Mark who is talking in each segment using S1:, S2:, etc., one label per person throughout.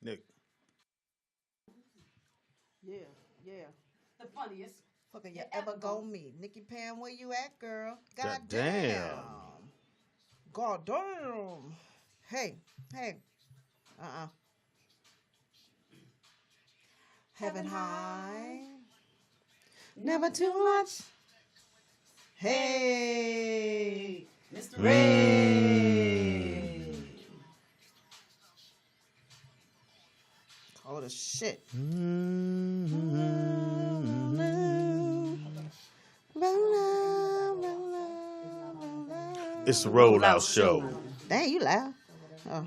S1: Nick.
S2: Yeah, yeah.
S3: The funniest.
S2: Fucker, you ever go meet? Nikki Pam, where you at, girl?
S1: God
S2: God
S1: damn.
S2: damn. God damn. Hey, hey. Uh-uh. Heaven high. Never too much. Hey.
S3: Mr.
S2: Ray. Cold as shit.
S1: It's the Rollout Show.
S2: Dang, you loud. Oh.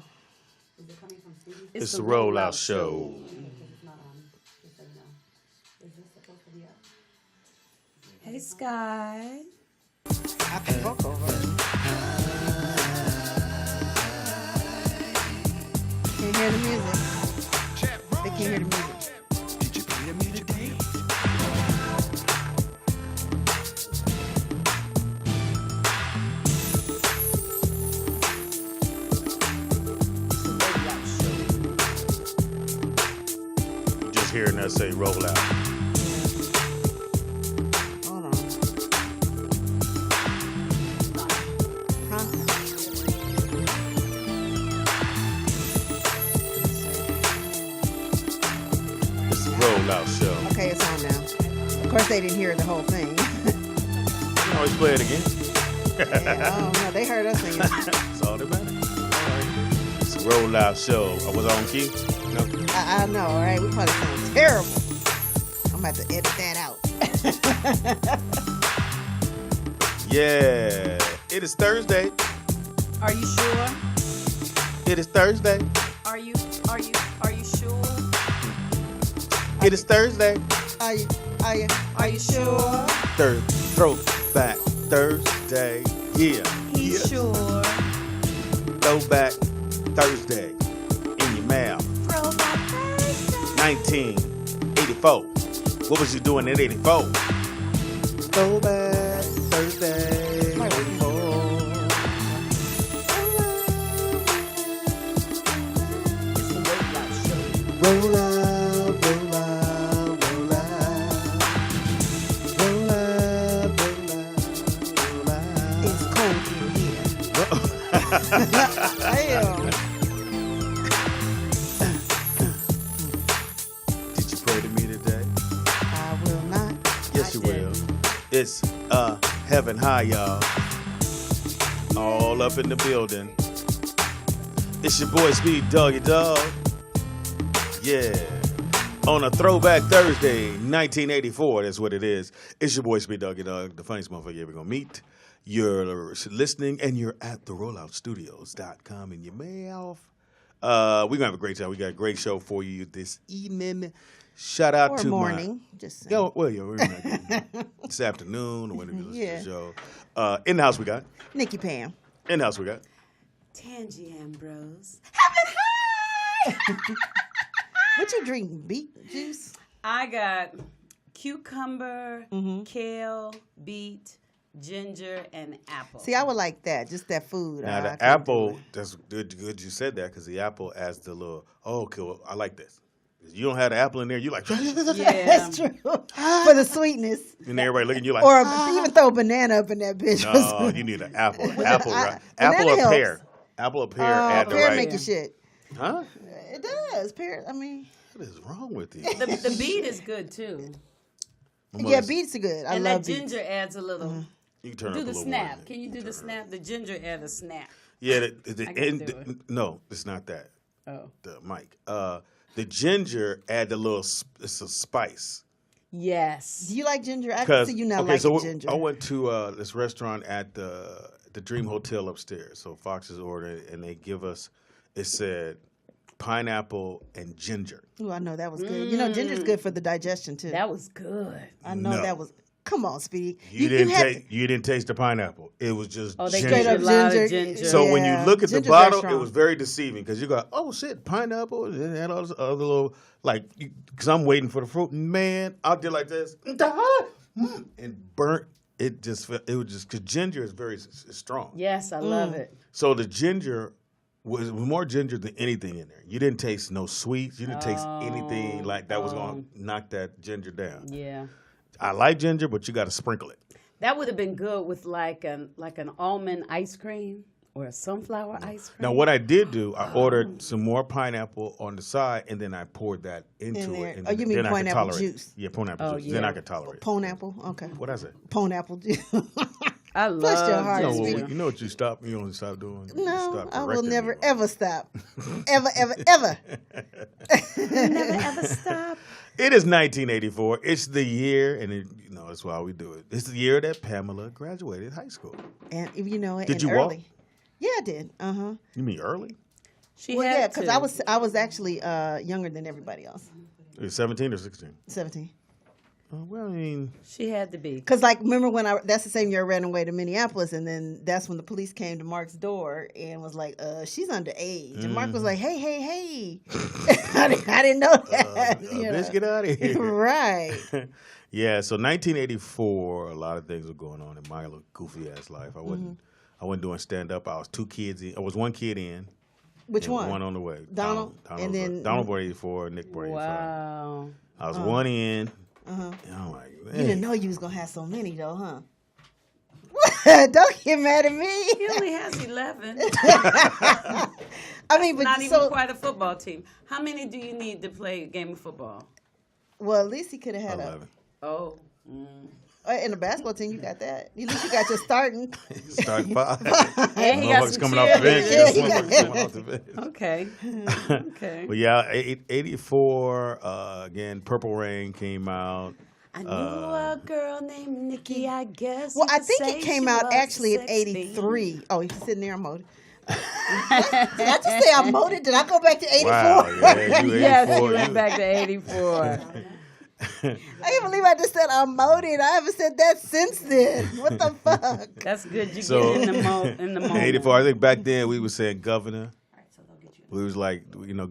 S1: It's the Rollout Show.
S3: Hey, Sky.
S2: I can talk over it. Can't hear the music. They can't hear the music.
S4: Did you play the music today?
S1: You just hearing that say roll out.
S2: Hold on. Huh?
S1: It's the Rollout Show.
S2: Okay, it's on now. Of course, they didn't hear the whole thing.
S1: You can always play it again.
S2: Yeah, oh no, they heard us singing.
S1: That's all that matters. It's the Rollout Show. I was on key? No?
S2: I know, all right? We probably sound terrible. I'm about to edit that out.
S1: Yeah. It is Thursday.
S3: Are you sure?
S1: It is Thursday.
S3: Are you sure?
S1: It is Thursday.
S2: Are you
S3: sure?
S1: Throwback Thursday. Yeah.
S3: He's sure.
S1: Throwback Thursday. In your mouth.
S3: Throwback Thursday.
S1: 1984. What was you doing in 84? Throwback Thursday. 84.
S3: It's the Rollout Show.
S1: Roll out, roll out, roll out. Roll out, roll out, roll out.
S2: It's cold in here. Damn.
S1: Did you pray to me today?
S2: I will not.
S1: Yes, you will. It's heaven high, y'all. All up in the building. It's your boy Speed Doggy Dog. Yeah. On a Throwback Thursday, 1984. That's what it is. It's your boy Speed Doggy Dog, the funniest motherfucker you ever gonna meet. You're listening and you're at therolloutstudios.com in your mouth. We're gonna have a great time. We got a great show for you this evening. Shout out
S2: Or
S1: to
S2: morning. Just saying.
S1: Yo, well, yeah, we're not getting this afternoon or whenever you listen
S2: Yeah.
S1: to the show. In the house we got.
S2: Nikki Pam.
S1: In the house we got.
S3: Tangy Ambrose.
S2: What you drink? Beet juice?
S3: I got cucumber, kale, beet, ginger, and apple.
S2: See, I would like that. Just that food.
S1: Now
S2: I
S1: the
S2: can't
S1: apple,
S2: do it.
S1: that's good you said that because the apple adds the little, oh, okay, well, I like this. You don't have the apple in there, you like,
S3: Yeah.
S2: That's true. For the sweetness.
S1: and everybody looking at you like,
S2: Or even throw a banana up in that bitch.
S1: no, you need an apple. Apple,
S2: I-
S1: apple
S2: banana
S1: or pear.
S2: helps.
S1: Apple or pear add the
S2: pear
S1: right.
S2: make you shit.
S1: Huh?
S2: It does. Pear, I mean,
S1: What is wrong with you?
S3: The beet is good too.
S2: yeah, beets are good. I
S3: And
S2: love
S3: that
S2: beets.
S3: ginger adds a little.
S1: You can turn
S3: Do
S1: up a
S3: the
S1: little
S3: snap.
S1: more.
S3: Can you do the snap? The ginger add a snap.
S1: Yeah,
S3: I can do it.
S1: no, it's not that.
S3: Oh.
S1: The mic. The ginger add the little, it's a spice.
S3: Yes.
S2: Do you like ginger? I can see you not liking ginger.
S1: I went to this restaurant at the Dream Hotel upstairs. So Fox's ordered, and they give us. It said pineapple and ginger.
S2: Ooh, I know that was good. You know, ginger's good for the digestion too.
S3: That was good.
S2: I know
S1: No.
S2: that was. Come on, Speedy.
S1: You didn't taste the pineapple. It was just
S3: Oh, they
S1: ginger.
S2: straight up
S3: a lot
S2: ginger.
S3: of ginger.
S1: So when you
S2: Yeah.
S1: look at the
S2: Ginger's very
S1: bottle, it
S2: strong.
S1: was very deceiving because you go, oh shit, pineapple, and it had all this other little because I'm waiting for the fruit. Man, I did like this and burnt. It was just because ginger is very strong.
S3: Yes, I love it.
S1: So the ginger was more ginger than anything in there. You didn't taste no sweets. You didn't taste anything like that was going to knock that ginger down.
S3: Yeah.
S1: I like ginger, but you got to sprinkle it.
S3: That would have been good with like an almond ice cream or a sunflower ice cream.
S1: Now, what I did do, I ordered some more pineapple on the side, and then I poured that into
S2: there.
S1: it. And
S2: Oh, you mean
S1: then I could
S2: pineapple
S1: tolerate
S2: juice?
S1: it. Yeah, pineapple juice. Then I could tolerate it.
S2: Pineapple? Okay.
S1: What I say?
S2: Pineapple juice.
S3: I love
S2: your heart,
S1: You know,
S2: sweetie.
S1: you know what you don't stop doing? You
S2: No,
S1: stop
S2: I will
S1: correcting
S2: never,
S1: me.
S2: ever stop. Ever, ever, ever.
S3: Never ever stop.
S1: It is 1984. It's the year, and that's why we do it. It's the year that Pamela graduated high school.
S2: And you know,
S1: Did
S2: and
S1: you
S2: early.
S1: walk?
S2: Yeah, I did. Uh-huh.
S1: You mean early?
S3: She
S2: Well,
S3: had
S2: yeah, because
S3: to.
S2: I was actually younger than everybody else.
S1: It was 17 or 16?
S2: 17.
S1: Well, I mean,
S3: She had to be.
S2: Because, like, remember when that's the same year I ran away to Minneapolis, and then that's when the police came to Mark's door and was like, she's underage. And Mark was like, hey. I didn't know that. you know.
S1: bitch, get out of here.
S2: Right.
S1: Yeah, so 1984, a lot of things were going on in my little goofy ass life. I wasn't doing stand up. I was 2 kids in. I was 1 kid in.
S2: Which
S1: and
S2: one?
S1: One on the way.
S2: Donald? And then
S1: Donald brought 84, Nick brought 85.
S3: Wow.
S1: I was 1 in. And I'm like, man.
S2: You didn't know you was going to have so many, though, huh? Don't get mad at me.
S3: He only has 11.
S2: I mean, but
S3: Not
S2: so,
S3: even quite a football team. How many do you need to play a game of football?
S2: well, at least he could have had
S1: 11.
S3: Oh.
S2: in the basketball team, you got that. At least you got your starting.
S1: Starting 5.
S3: And he got
S1: Motherfuckers
S3: some
S1: coming off the bench.
S3: cheerleaders.
S2: Yeah, he got-
S1: Motherfuckers coming off the bench.
S3: Okay. Okay.
S1: But yeah, 84, again, Purple Rain came out.
S3: I knew a girl named Nikki, I guess.
S2: Well,
S3: you
S2: I
S3: could
S2: think
S3: say
S2: it came
S3: she
S2: out
S3: was
S2: actually in
S3: 16.
S2: 83. Oh, he's sitting there, I'm molded. Did I just say I'm molded? Did I go back to 84?
S1: Wow, yeah, you 84.
S3: Yes, you went back to 84.
S2: I can't believe I just said I'm molded. I haven't said that since then. What the fuck?
S3: That's good. You
S1: So-
S3: get in the moment.
S1: 84, I think back then we were saying governor. We was like,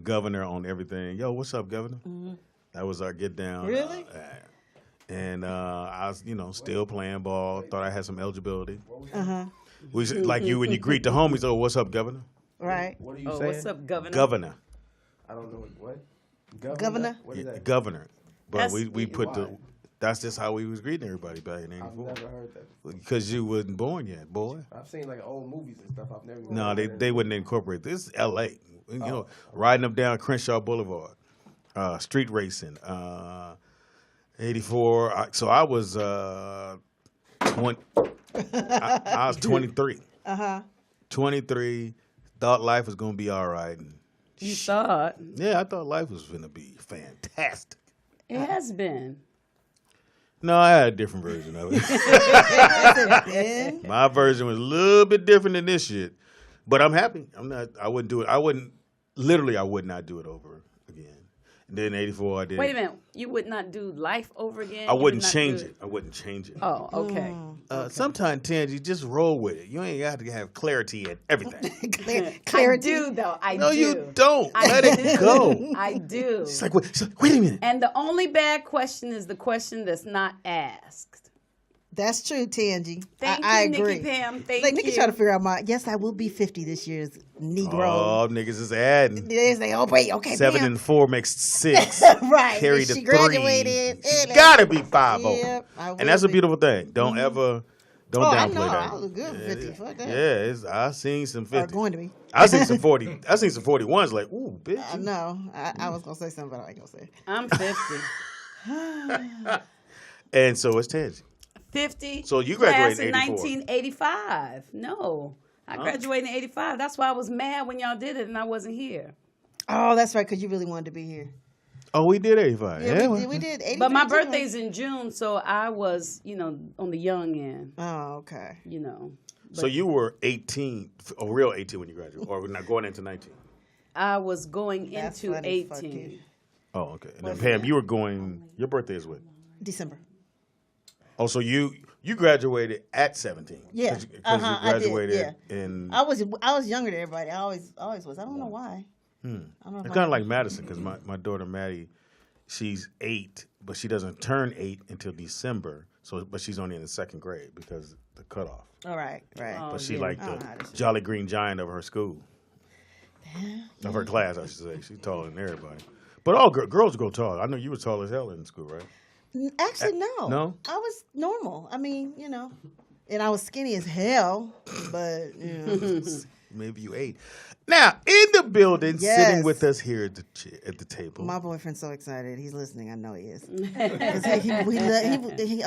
S1: governor on everything. Yo, what's up, governor? That was our get down.
S2: Really?
S1: And I was, still playing ball. Thought I had some eligibility.
S2: Uh-huh.
S1: We said, like you when you greet the homies. Oh, what's up, governor?
S2: Right.
S5: What are you
S3: Oh,
S5: saying?
S3: what's up, Governor?
S1: Governor.
S5: I don't know what.
S2: Governor?
S5: What is that?
S1: Governor. But
S3: That's-
S1: we put
S5: Why?
S1: that's just how we was greeting everybody back in
S5: I've
S1: '84.
S5: never heard that.
S1: Because you wasn't born yet, boy.
S5: I've seen like old movies and stuff. I've never.
S1: No, they wouldn't incorporate this. Is L.A. Riding up down Crenshaw Boulevard, street racing. 84. So I was 20. I was 23. 23. Thought life was gonna be all right. And
S3: You thought.
S1: yeah, I thought life was gonna be fantastic.
S3: It has been.
S1: No, I had a different version of it.
S2: Ben?
S1: My version was a little bit different than this shit, but I'm happy. I wouldn't do it. I would not do it over again. And then 84, I did.
S3: Wait a minute. You would not do life over again?
S1: I
S3: You
S1: wouldn't
S3: would not
S1: change
S3: do
S1: it. I wouldn't change it.
S3: Oh, okay.
S1: Sometimes, Tangy, just roll with it. You ain't got to have clarity in everything.
S2: Clarity.
S3: I do, though. I
S1: No,
S3: do.
S1: you don't.
S3: I
S1: Let it
S3: do.
S1: go.
S3: I do.
S1: It's like, wait a minute.
S3: And the only bad question is the question that's not asked.
S2: That's true, Tangy.
S3: Thank
S2: I
S3: you,
S2: agree.
S3: Nikki Pam. Thank
S2: Like,
S3: you.
S2: Nikki trying to figure out yes, I will be 50 this year, Negro.
S1: Oh, niggas is adding.
S2: They say, oh, wait, okay,
S1: 7
S2: Pam.
S1: and 4 makes 6.
S2: Right.
S1: Carry
S2: and
S1: the
S2: she
S1: 3.
S2: graduated.
S1: She gotta be 5
S2: Yep, I
S1: And that's
S2: will
S1: a
S2: be.
S1: beautiful thing. Don't ever, don't
S2: Oh, I
S1: downplay
S2: know.
S1: that.
S2: I was a good 50. Fuck that.
S1: Yeah, I seen some
S2: Or
S1: 50.
S2: going to be.
S1: I seen some 40. I seen some 41s. Like, ooh, bitch.
S2: I know. I was going to say something, but I ain't going to say it.
S3: I'm 50.
S1: And so it's Tangy.
S3: 50.
S1: So you
S3: class
S1: graduated in
S3: in
S1: 84.
S3: 1985. No. I graduated in 85. That's why I was mad when y'all did it and I wasn't here.
S2: Oh, that's right, because you really wanted to be here.
S1: Oh, we did 85.
S2: Yeah,
S1: well,
S2: we did 85.
S3: But my
S2: too.
S3: birthday's in June, so I was, on the young end,
S2: Oh, okay.
S1: So you were 18, a real 18 when you graduated, or not going into 19?
S3: I was going
S2: That's
S3: into
S2: funny, fuck
S3: 18.
S2: you.
S1: Oh, okay. And then Pam, you were going. Your birthday is what?
S2: December.
S1: Oh, so you graduated at 17?
S2: Yeah.
S1: Because you
S2: I did,
S1: graduated in.
S2: I was younger than everybody. I always was. I don't know why. I don't know.
S1: It's kind of like Madison, because my daughter Maddie, she's 8, but she doesn't turn 8 until December. But she's only in the 2nd grade because the cutoff.
S2: All right, right.
S3: Oh,
S1: But she
S3: yeah.
S1: like
S2: I
S1: the
S2: don't know how to say.
S1: Jolly Green Giant of her school. Of her class, I should say. She's taller than everybody. But all girls grow tall. I know you were tall as hell in school, right?
S2: Actually, no.
S1: No?
S2: I was normal. I mean, and I was skinny as hell, but,
S1: Maybe you ate. Now, in the building,
S2: Yes.
S1: sitting with us here at the table.
S2: My boyfriend's so excited. He's listening. I know he is. 'Cause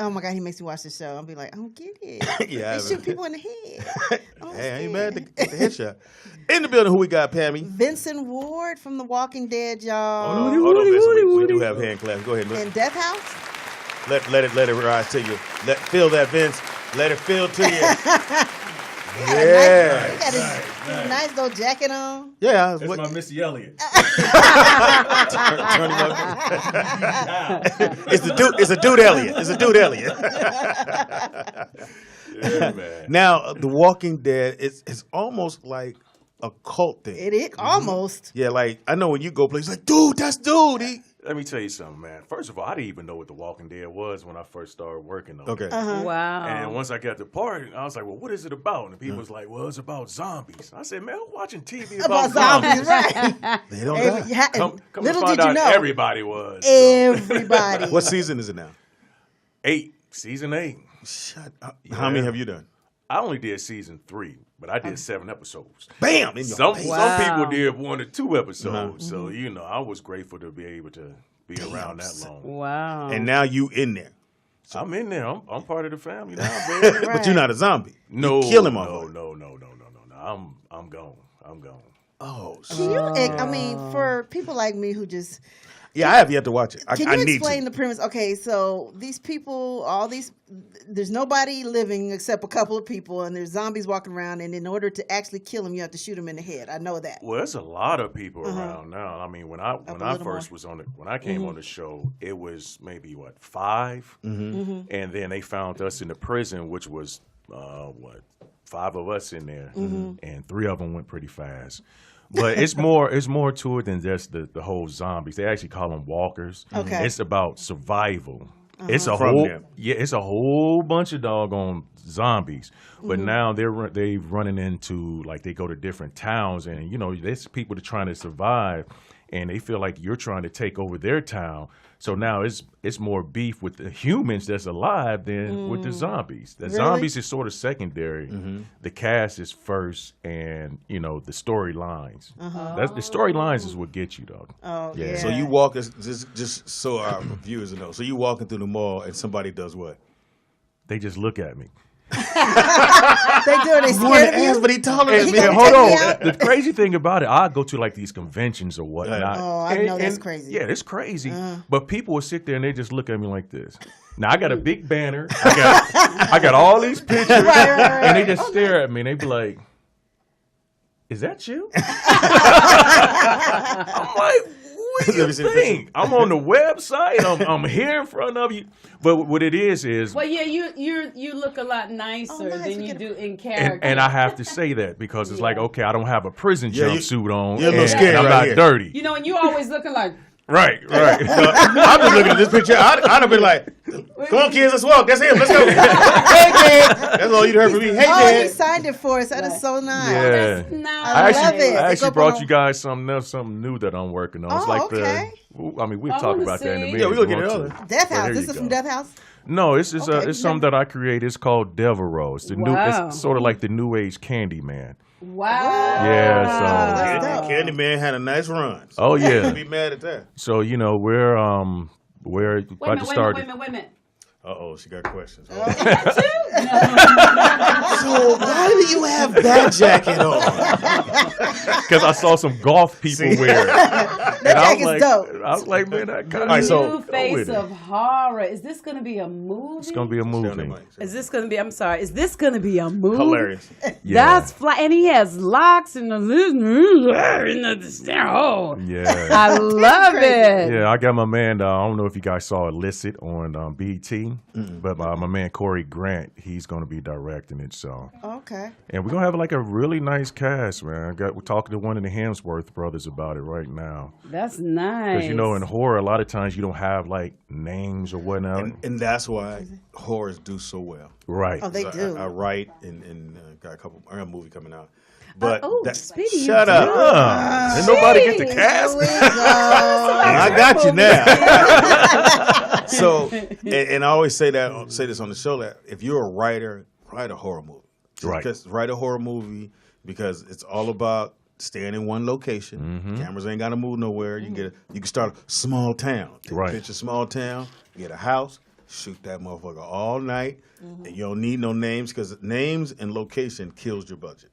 S2: oh my God, he makes me watch the show. I'll be like, I don't get it.
S1: Yeah,
S2: They shoot people in the head.
S1: Hey, I ain't mad to get the headshot. In the building, who we got, Pammy?
S2: Vincent Ward from The Walking Dead, y'all.
S1: Hold on, Vincent. We do have hand claps. Go ahead.
S2: And Death House.
S1: Let it rise to you. Feel that, Vince. Let it feel to you.
S2: He got his nice little jacket on.
S1: Yeah.
S6: That's my Missy Elliott.
S1: Turn him up. It's a dude Elliott. It's a dude Elliott.
S6: Yeah, man.
S1: Now, The Walking Dead, it's almost like a cult thing.
S2: It is almost.
S1: Yeah, like, I know when you go places, like, dude, that's dude.
S6: Let me tell you something, man. First of all, I didn't even know what The Walking Dead was when I first started working on
S1: Okay.
S6: it.
S3: Wow.
S6: And once I got to part, I was like, well, what is it about? And people was like, well, it's about zombies. I said, man, who's watching TV
S2: About
S6: about
S2: zombies,
S6: zombies?
S2: right?
S1: They don't die.
S6: Come
S2: Little
S6: to find
S2: did you
S6: out
S2: know.
S6: everybody was.
S2: Everybody.
S1: What season is it now?
S6: 8. Season 8.
S1: Shut up. How many have you done?
S6: I only did season 3, but I did 7 episodes.
S1: Bam! In your
S6: Some
S1: face.
S3: Wow.
S6: people did 1 or 2 episodes.
S1: Uh-huh.
S6: So, I was grateful to be able to be around that long.
S3: Wow.
S1: And now you in there.
S6: I'm in there. I'm part of the family now, baby.
S1: But you're not a zombie.
S6: No,
S1: You kill him off.
S6: no. I'm gone. I'm gone.
S1: Oh,
S2: Can
S1: shit.
S2: you, I mean, for people like me who just,
S1: Yeah, I have yet to watch it.
S2: can
S1: I
S2: you
S1: need
S2: explain
S1: to.
S2: the premise? Okay, so these people, there's nobody living except a couple of people, and there's zombies walking around, and in order to actually kill them, you have to shoot them in the head. I know that.
S6: Well, there's a lot of people around now. I mean, when I
S2: little
S6: first was when I came on the show, it was maybe 5, and then they found us in the prison, which was 5 of us in there, and 3 of them went pretty fast. But it's more to it than just the whole zombies. They actually call them walkers.
S2: Okay.
S6: It's about survival. It's a
S1: From
S6: whole
S1: them.
S6: it's a whole bunch of doggone zombies. But now they're running into, like, they go to different towns, and there's people that are trying to survive, and they feel like you're trying to take over their town. So now it's more beef with the humans that's alive than with the zombies. The zombies is sort of secondary. The cast is first, and the storylines. The storylines is what gets you, though.
S2: Oh,
S6: Yeah.
S2: yeah.
S1: So you walk, just so our viewers know. So you walking through the mall and somebody does what?
S6: They just look at me.
S2: They do it. They scared of you.
S1: but he taller than
S2: He
S1: me.
S2: gonna
S6: Hold
S2: take
S6: on.
S2: me out?
S6: The crazy thing about it, I go to like these conventions or whatnot.
S2: Oh, I know that's crazy.
S6: Yeah, it's crazy. But people will sit there and they just look at me like this. Now I got a big banner. I got all these pictures,
S2: Right.
S6: and they just stare at me and they be like, "Is that you?" I'm like, what do
S1: Let me
S6: you
S1: see the
S6: think? I'm on the website. I'm here in front of you. But what it is
S3: Well, yeah, you look a lot nicer
S2: nice.
S3: than
S2: We
S3: you
S2: get
S3: do in character.
S6: and I have to say that because it's like, okay, I don't have a prison
S1: Yeah,
S6: jumpsuit on,
S1: you're a little
S6: and
S1: scared
S6: I'm
S1: right
S6: not
S1: here.
S6: dirty.
S3: and you always looking like,
S6: Right.
S1: I'm just looking at this picture. I'd have been like, come on, kids, let's walk. That's him. Let's go. Hey, Dad. That's all you'd heard from me. Hey,
S2: Oh, he
S1: Dad.
S2: signed it for us. That is so nice.
S6: Yeah.
S3: no.
S2: I love it.
S6: I
S2: They
S6: actually
S2: go
S6: brought
S2: on-
S6: you guys something new that I'm working on. It's
S2: Oh,
S6: like
S2: okay.
S6: we'll
S3: I
S6: talk
S3: wanna
S6: about that in a
S3: see.
S6: minute.
S1: Yeah, we'll
S6: if you
S1: get it
S6: want
S1: on.
S6: to.
S2: Death
S6: Well,
S2: House.
S6: there
S2: This
S6: you
S2: is from
S6: go.
S2: Death House.
S6: No, it's
S2: Okay.
S6: it's something that I created. It's called Devereaux. It's the new.
S3: Wow.
S6: It's sort of like the new age Candyman.
S3: Wow.
S6: Yeah.
S2: That's
S6: So.
S2: dope.
S1: Candyman had a nice run. So
S6: Oh
S1: you
S6: yeah.
S1: can't be mad at that.
S6: So we're about to start.
S3: Wait a minute.
S1: Uh-oh, she got questions.
S2: Oh.
S1: So why do you have that jacket on?
S6: Because I saw some golf people wear it.
S2: That
S6: And I was
S2: jacket's
S6: like,
S2: dope.
S6: I was like, man, that kind
S1: right,
S6: of
S1: so-
S3: New face of horror. Is this going to be a movie?
S6: It's gonna be a movie.
S3: Is this going to be? I'm sorry. Is this going to be a movie?
S1: Hilarious.
S6: Yeah.
S3: That's fly, and he has locks and oh,
S6: Yeah.
S3: I love it.
S6: Yeah, I got my man. I don't know if you guys saw Illicit on BT, but my man Corey Grant, he's going to be directing it. So,
S2: Okay.
S6: and we're gonna have like a really nice cast, man. We're talking to one of the Hemsworth brothers about it right now.
S3: That's nice.
S6: Because in horror, a lot of times you don't have like names or whatnot.
S1: And that's why horrors do so well.
S6: Right.
S2: Oh, they do.
S1: I write and got I got a movie coming out. But
S3: Speedy, you
S1: shut up.
S6: Did nobody get the cast?
S1: I got you now. So, and I always say this on the show, that if you're a writer, write a horror movie.
S6: Right.
S1: Just write a horror movie because it's all about staying in one location. Cameras ain't got to move nowhere. You can start a small town. Take a picture of small town, get a house, shoot that motherfucker all night. And you don't need no names because names and location kills your budget.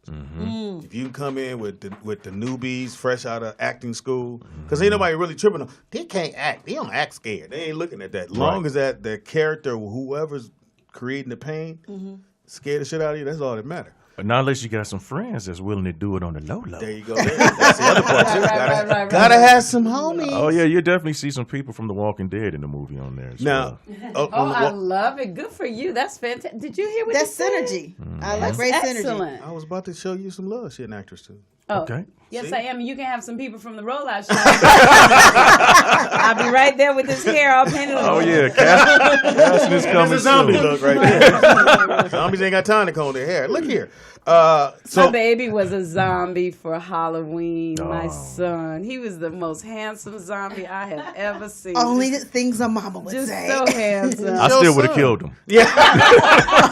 S1: If you come in with the newbies fresh out of acting school, because ain't nobody really tripping on, they can't act. They don't act scared. They ain't looking at that. Long as that character, whoever's creating the pain, scared the shit out of you, that's all that matters.
S6: But not unless you got some friends that's willing to do it on the low.
S1: There you go. That's the other part too. Gotta have some homies.
S6: Oh yeah, you definitely see some people from The Walking Dead in the movie on there.
S1: Now,
S3: I love it. Good for you. That's fantastic. Did you hear what
S2: That's
S3: you said?
S2: synergy. I like great synergy.
S3: Excellent.
S1: I was about to show you some love. She an actress too.
S3: Oh,
S6: Okay.
S3: Yes,
S1: See?
S3: I am. You can have some people from the rollout show. I'll be right there with this hair all painted.
S6: Oh yeah, casting is
S1: That's
S6: coming
S1: a zombie
S6: soon.
S1: look right there. Zombies ain't got time to comb their hair. Look here.
S3: My
S1: So
S3: baby was a zombie for Halloween. My
S6: Oh.
S3: son, he was the most handsome zombie I have ever seen.
S2: Only the things a mama would
S3: just
S2: say.
S3: so handsome.
S6: I still would have killed him.
S1: yeah,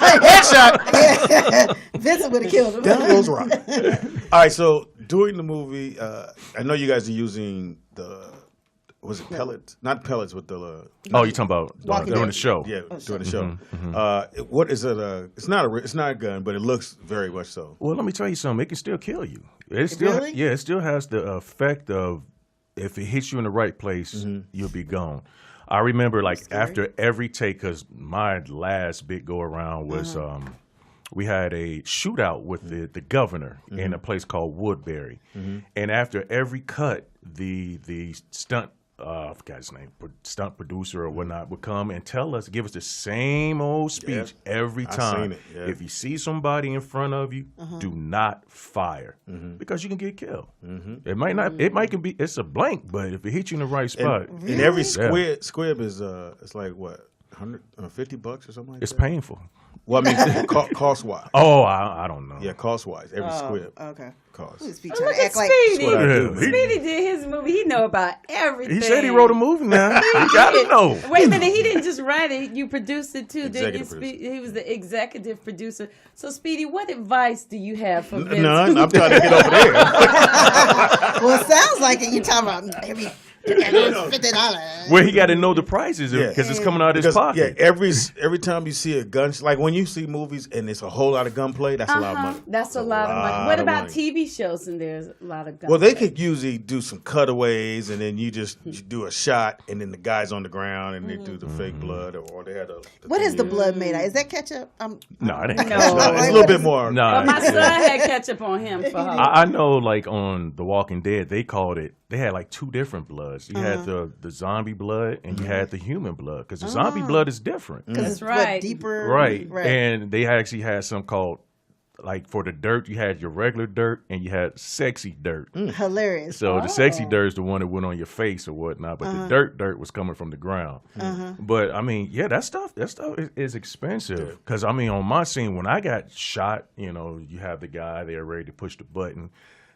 S1: headshot.
S2: Vincent would have killed him.
S1: Down goes rock. All right. So during the movie, I know you guys are using was it pellets? Not pellets, but the.
S6: Oh, you talking about
S2: Walking
S6: during
S2: Dead.
S6: the show?
S1: Yeah, during the show. What is it? It's not a gun, but it looks very much so.
S6: Well, let me tell you something. It can still kill you. It still,
S2: Really?
S6: yeah, it still has the effect of if it hits you in the right place, you'll be gone. I remember like after every take, because my last big go around was we had a shootout with the governor in a place called Woodbury, and after every cut, the stunt. I forgot his name, stunt producer or whatnot would come and give us the same old speech every time.
S1: seen it, yeah.
S6: If you see somebody in front of you, do not fire because you can get killed. It might not. It might can be. It's a blank, but if it hits you in the right spot,
S1: And every squib is it's like what, $150 or something like
S6: it's
S1: that.
S6: painful.
S1: Well, I mean, cost wise.
S6: Oh, I don't know.
S1: Yeah, cost wise. Every squib
S2: Okay.
S1: costs.
S2: Who's
S3: Look
S2: trying to
S3: at
S2: act like
S3: Speedy.
S1: what I do.
S6: Yeah.
S3: Speedy did his movie. He know about everything.
S6: He said he wrote a movie now. You gotta know.
S3: Wait a minute, he didn't just write it. You produced it too, didn't you?
S1: Executive
S3: He was the executive producer. So, Speedy, what advice do you have for Vince?
S1: None. I'm trying to get over there.
S2: well, it sounds like it. You talking about every $50.
S6: Well, he got to know the prices because it's coming out of his pocket.
S1: Yeah, every time you see a gun, like when you see movies and it's a whole lot of gunplay, that's a lot of money.
S3: That's a lot of money. What about TV shows and there's a lot of guns?
S1: Well, they could usually do some cutaways, and then you do a shot, and then the guy's on the ground, and they do the fake blood, or they had a.
S2: What is the blood made of? Is that ketchup?
S6: No, it ain't.
S3: No.
S1: It's a little bit more.
S6: No,
S3: But my son had ketchup on him for Halloween.
S6: I know, like on The Walking Dead, they called it. They had like two different bloods. You had the zombie blood, and you had the human blood, because the zombie blood is different.
S2: Because it's
S3: right.
S2: what, deeper.
S6: Right. And they actually had some called, like for the dirt, you had your regular dirt and you had sexy dirt.
S2: Hilarious.
S6: So the sexy dirt is the one that went on your face or whatnot, but the dirt was coming from the ground. But I mean, yeah, that stuff is expensive. Because I mean, on my scene, when I got shot, you have the guy there ready to push the button.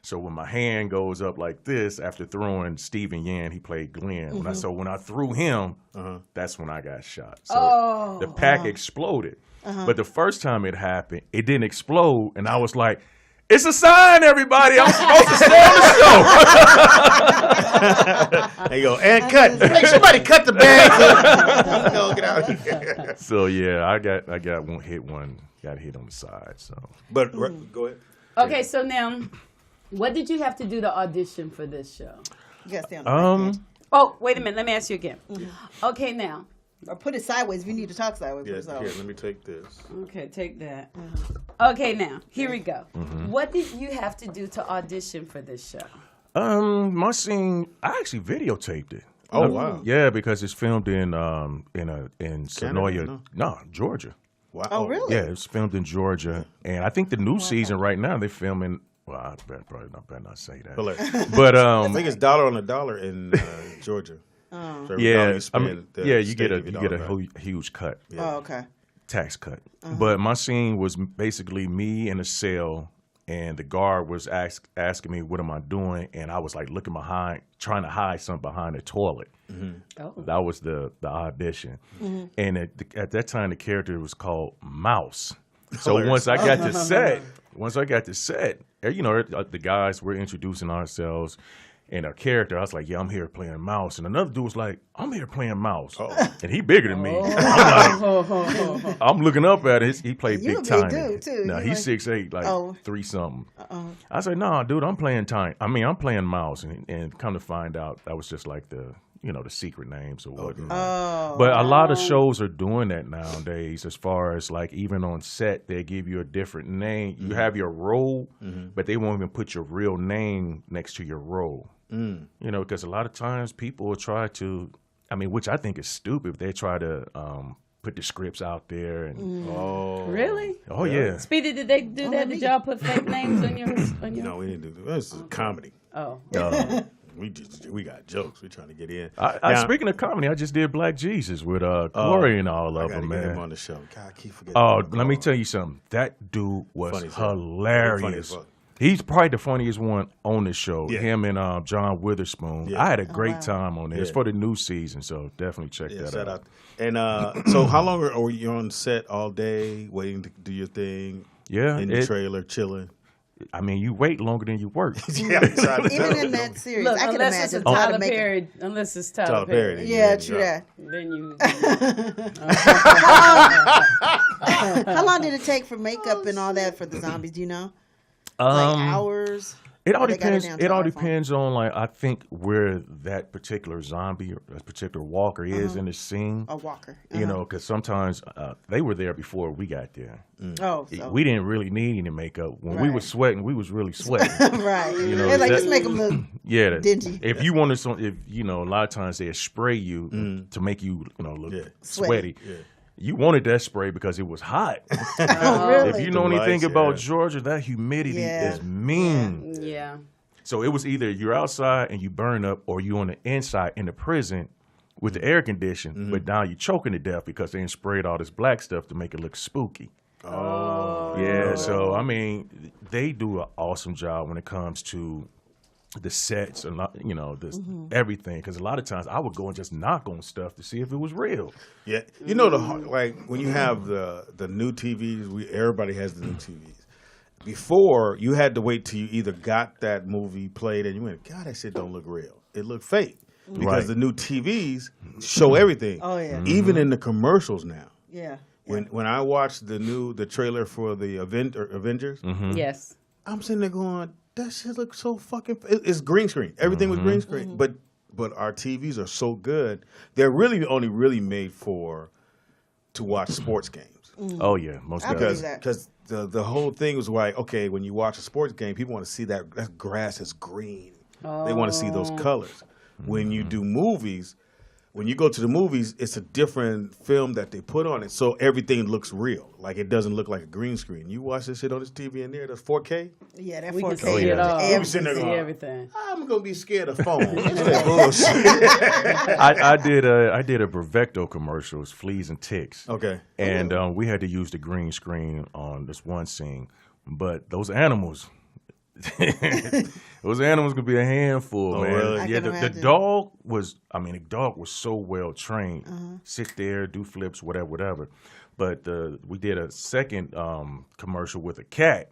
S6: So when my hand goes up like this after throwing Steven Yan, he played Glenn. When I threw him, that's when I got shot. So the pack exploded. But the first time it happened, it didn't explode, and I was like, "It's a sign, everybody! I'm supposed to stay on the show."
S1: There you go, and cut. Hey, somebody cut the bag. No, get out of here.
S6: So yeah, I got got hit on the side. So,
S1: But go ahead.
S3: Okay, so now, what did you have to do to audition for this show?
S2: You gotta stay on the right hand.
S3: Oh, wait a minute. Let me ask you again. Okay, now.
S2: Or put it sideways if you need to talk sideways.
S1: Yeah,
S2: Put it
S1: here,
S2: sideways.
S1: let me take this.
S3: Okay, take that. Okay, now, here we go. What did you have to do to audition for this show?
S6: my scene, I actually videotaped it.
S1: Oh, wow.
S6: Yeah, because it's filmed in Sonoya, Georgia.
S1: Wow.
S2: Oh, really?
S6: Yeah, it's filmed in Georgia, and I think the new season right now they're filming. Well, I better not say that. But
S1: I think it's dollar on the dollar in Georgia. So every dollar
S6: yeah,
S1: you spend, the
S6: you
S1: state
S6: get a
S1: give $1 back.
S6: huge cut.
S2: Oh, okay.
S6: Tax cut. But my scene was basically me in a cell and the guard was asking me, what am I doing? And I was like looking behind, trying to hide something behind the toilet.
S3: Oh.
S6: That was the audition. And at that time, the character was called Mouse. So once I got to set, you know, the guys were introducing ourselves and our character. I was like, yeah, I'm here playing Mouse. And another dude was like, I'm here playing Mouse. And he bigger than me. I'm looking up at it. He played
S2: You
S6: Big
S2: a big
S6: Tiny.
S2: dude, too.
S6: No,
S2: You
S6: he's
S2: like-
S6: 6'8", like
S2: Oh.
S6: 3-something. I said, nah, dude, I'm playing Tiny. I mean, I'm playing Mouse. And come to find out, that was just like the secret names or whatnot.
S2: Oh.
S6: But a lot of shows are doing that nowadays, as far as like even on set, they give you a different name. You have your role, but they won't even put your real name next to your role. You know, because a lot of times people will try to, I mean, which I think is stupid, they try to put the scripts out there. And
S3: Really?
S6: oh, yeah.
S3: Speedy, did they do that? Did y'all put fake names on your?
S1: No, we didn't do that. This is comedy.
S3: Oh.
S1: We got jokes. We trying to get in.
S6: Speaking of comedy, I just did Black Jesus with Corey and all
S1: I
S6: of
S1: gotta
S6: them,
S1: get him
S6: man.
S1: on the show. God, I keep forgetting.
S6: Oh, let me tell you something. That dude was
S1: Funny as hell.
S6: hilarious.
S1: Funny as fuck.
S6: He's probably the funniest one on the show.
S1: Yeah.
S6: Him and John Witherspoon.
S1: Yeah.
S6: I had a great time on this
S1: Yeah.
S6: for the new season, so definitely check
S1: Yeah,
S6: that
S1: shout
S6: out.
S1: out. And so, how long are you on set all day, waiting to do your thing?
S6: Yeah,
S1: in the trailer, chilling.
S6: I mean, you wait longer than you work.
S1: Yeah, I'm trying to
S2: Even
S1: tell
S2: in
S1: you.
S2: that series,
S3: Look,
S2: I can
S3: unless it's a
S2: imagine how
S3: Tyler
S2: to make it.
S3: Perry, unless it's
S1: Tyler
S3: Tyler
S1: Perry.
S3: Perry,
S2: Yeah, true that.
S3: then you.
S2: How long did it take for makeup and all that for the zombies? Do you know? Like hours?
S6: It all
S2: Or they got
S6: depends.
S2: down to
S6: It all
S2: our phone?
S6: depends on, like, I think where that particular zombie or that particular walker is in the scene.
S2: A walker.
S6: You know, because sometimes they were there before we got there.
S2: Oh, so.
S6: We didn't really need any makeup. When we
S2: Right.
S6: was sweating, we was really sweating.
S2: right.
S6: You know,
S2: They're like,
S6: that-
S2: let's make them look.
S6: Yeah,
S2: Dingy.
S6: If you wanted some, if you know, a lot of times they spray you to make you, look
S1: Yeah.
S6: sweaty.
S2: Sweaty.
S6: You wanted that spray because it was hot.
S2: Oh, really?
S6: If you know
S1: The
S6: anything
S1: lights,
S6: about
S1: yeah.
S6: Georgia, that humidity
S2: Yeah.
S6: is mean.
S3: Yeah.
S6: So it was either you're outside and you burn up, or you on the inside in the prison with the air condition, but now you're choking to death because they sprayed all this black stuff to make it look spooky.
S1: Oh,
S6: Yeah, so I mean, they do an awesome job when it comes to the sets and everything. Because a lot of times I would go and just knock on stuff to see if it was real.
S1: yeah. You know like when you have the new TVs, everybody has the new TVs. Before, you had to wait till you either got that movie played and you went, God, that shit don't look real. It looked fake. Because
S6: Right.
S1: the new TVs show everything.
S2: Oh, yeah.
S1: Even in the commercials now.
S2: Yeah.
S1: When I watched the trailer for the Avengers,
S3: Yes.
S1: I'm sitting there going, that shit looks so fucking. It's green screen. Everything was green screen. But our TVs are so good. They're really only made to watch sports games.
S6: Oh yeah, most
S2: I
S6: definitely.
S2: believe that.
S1: Because the whole thing was like, okay, when you watch a sports game, people want to see that grass is green. They want to see those colors. When you do movies, when you go to the movies, it's a different film that they put on it, so everything looks real. Like, it doesn't look like a green screen. You watch this shit on this TV in there, that's 4K.
S2: Yeah, that
S3: We can
S2: 4K.
S3: see it all.
S1: You be sitting there
S3: See
S1: going,
S3: everything.
S1: I'm gonna be scared of phone. That bullshit.
S6: I did a Brevecto commercials, fleas and ticks.
S1: Okay.
S6: And we had to use the green screen on this one scene, but those animals. Those animals could be a handful, man.
S1: really?
S2: I
S6: Yeah,
S2: can
S6: the
S2: imagine.
S6: dog was. I mean, the dog was so well trained. Sit there, do flips, whatever. But we did a second commercial with a cat.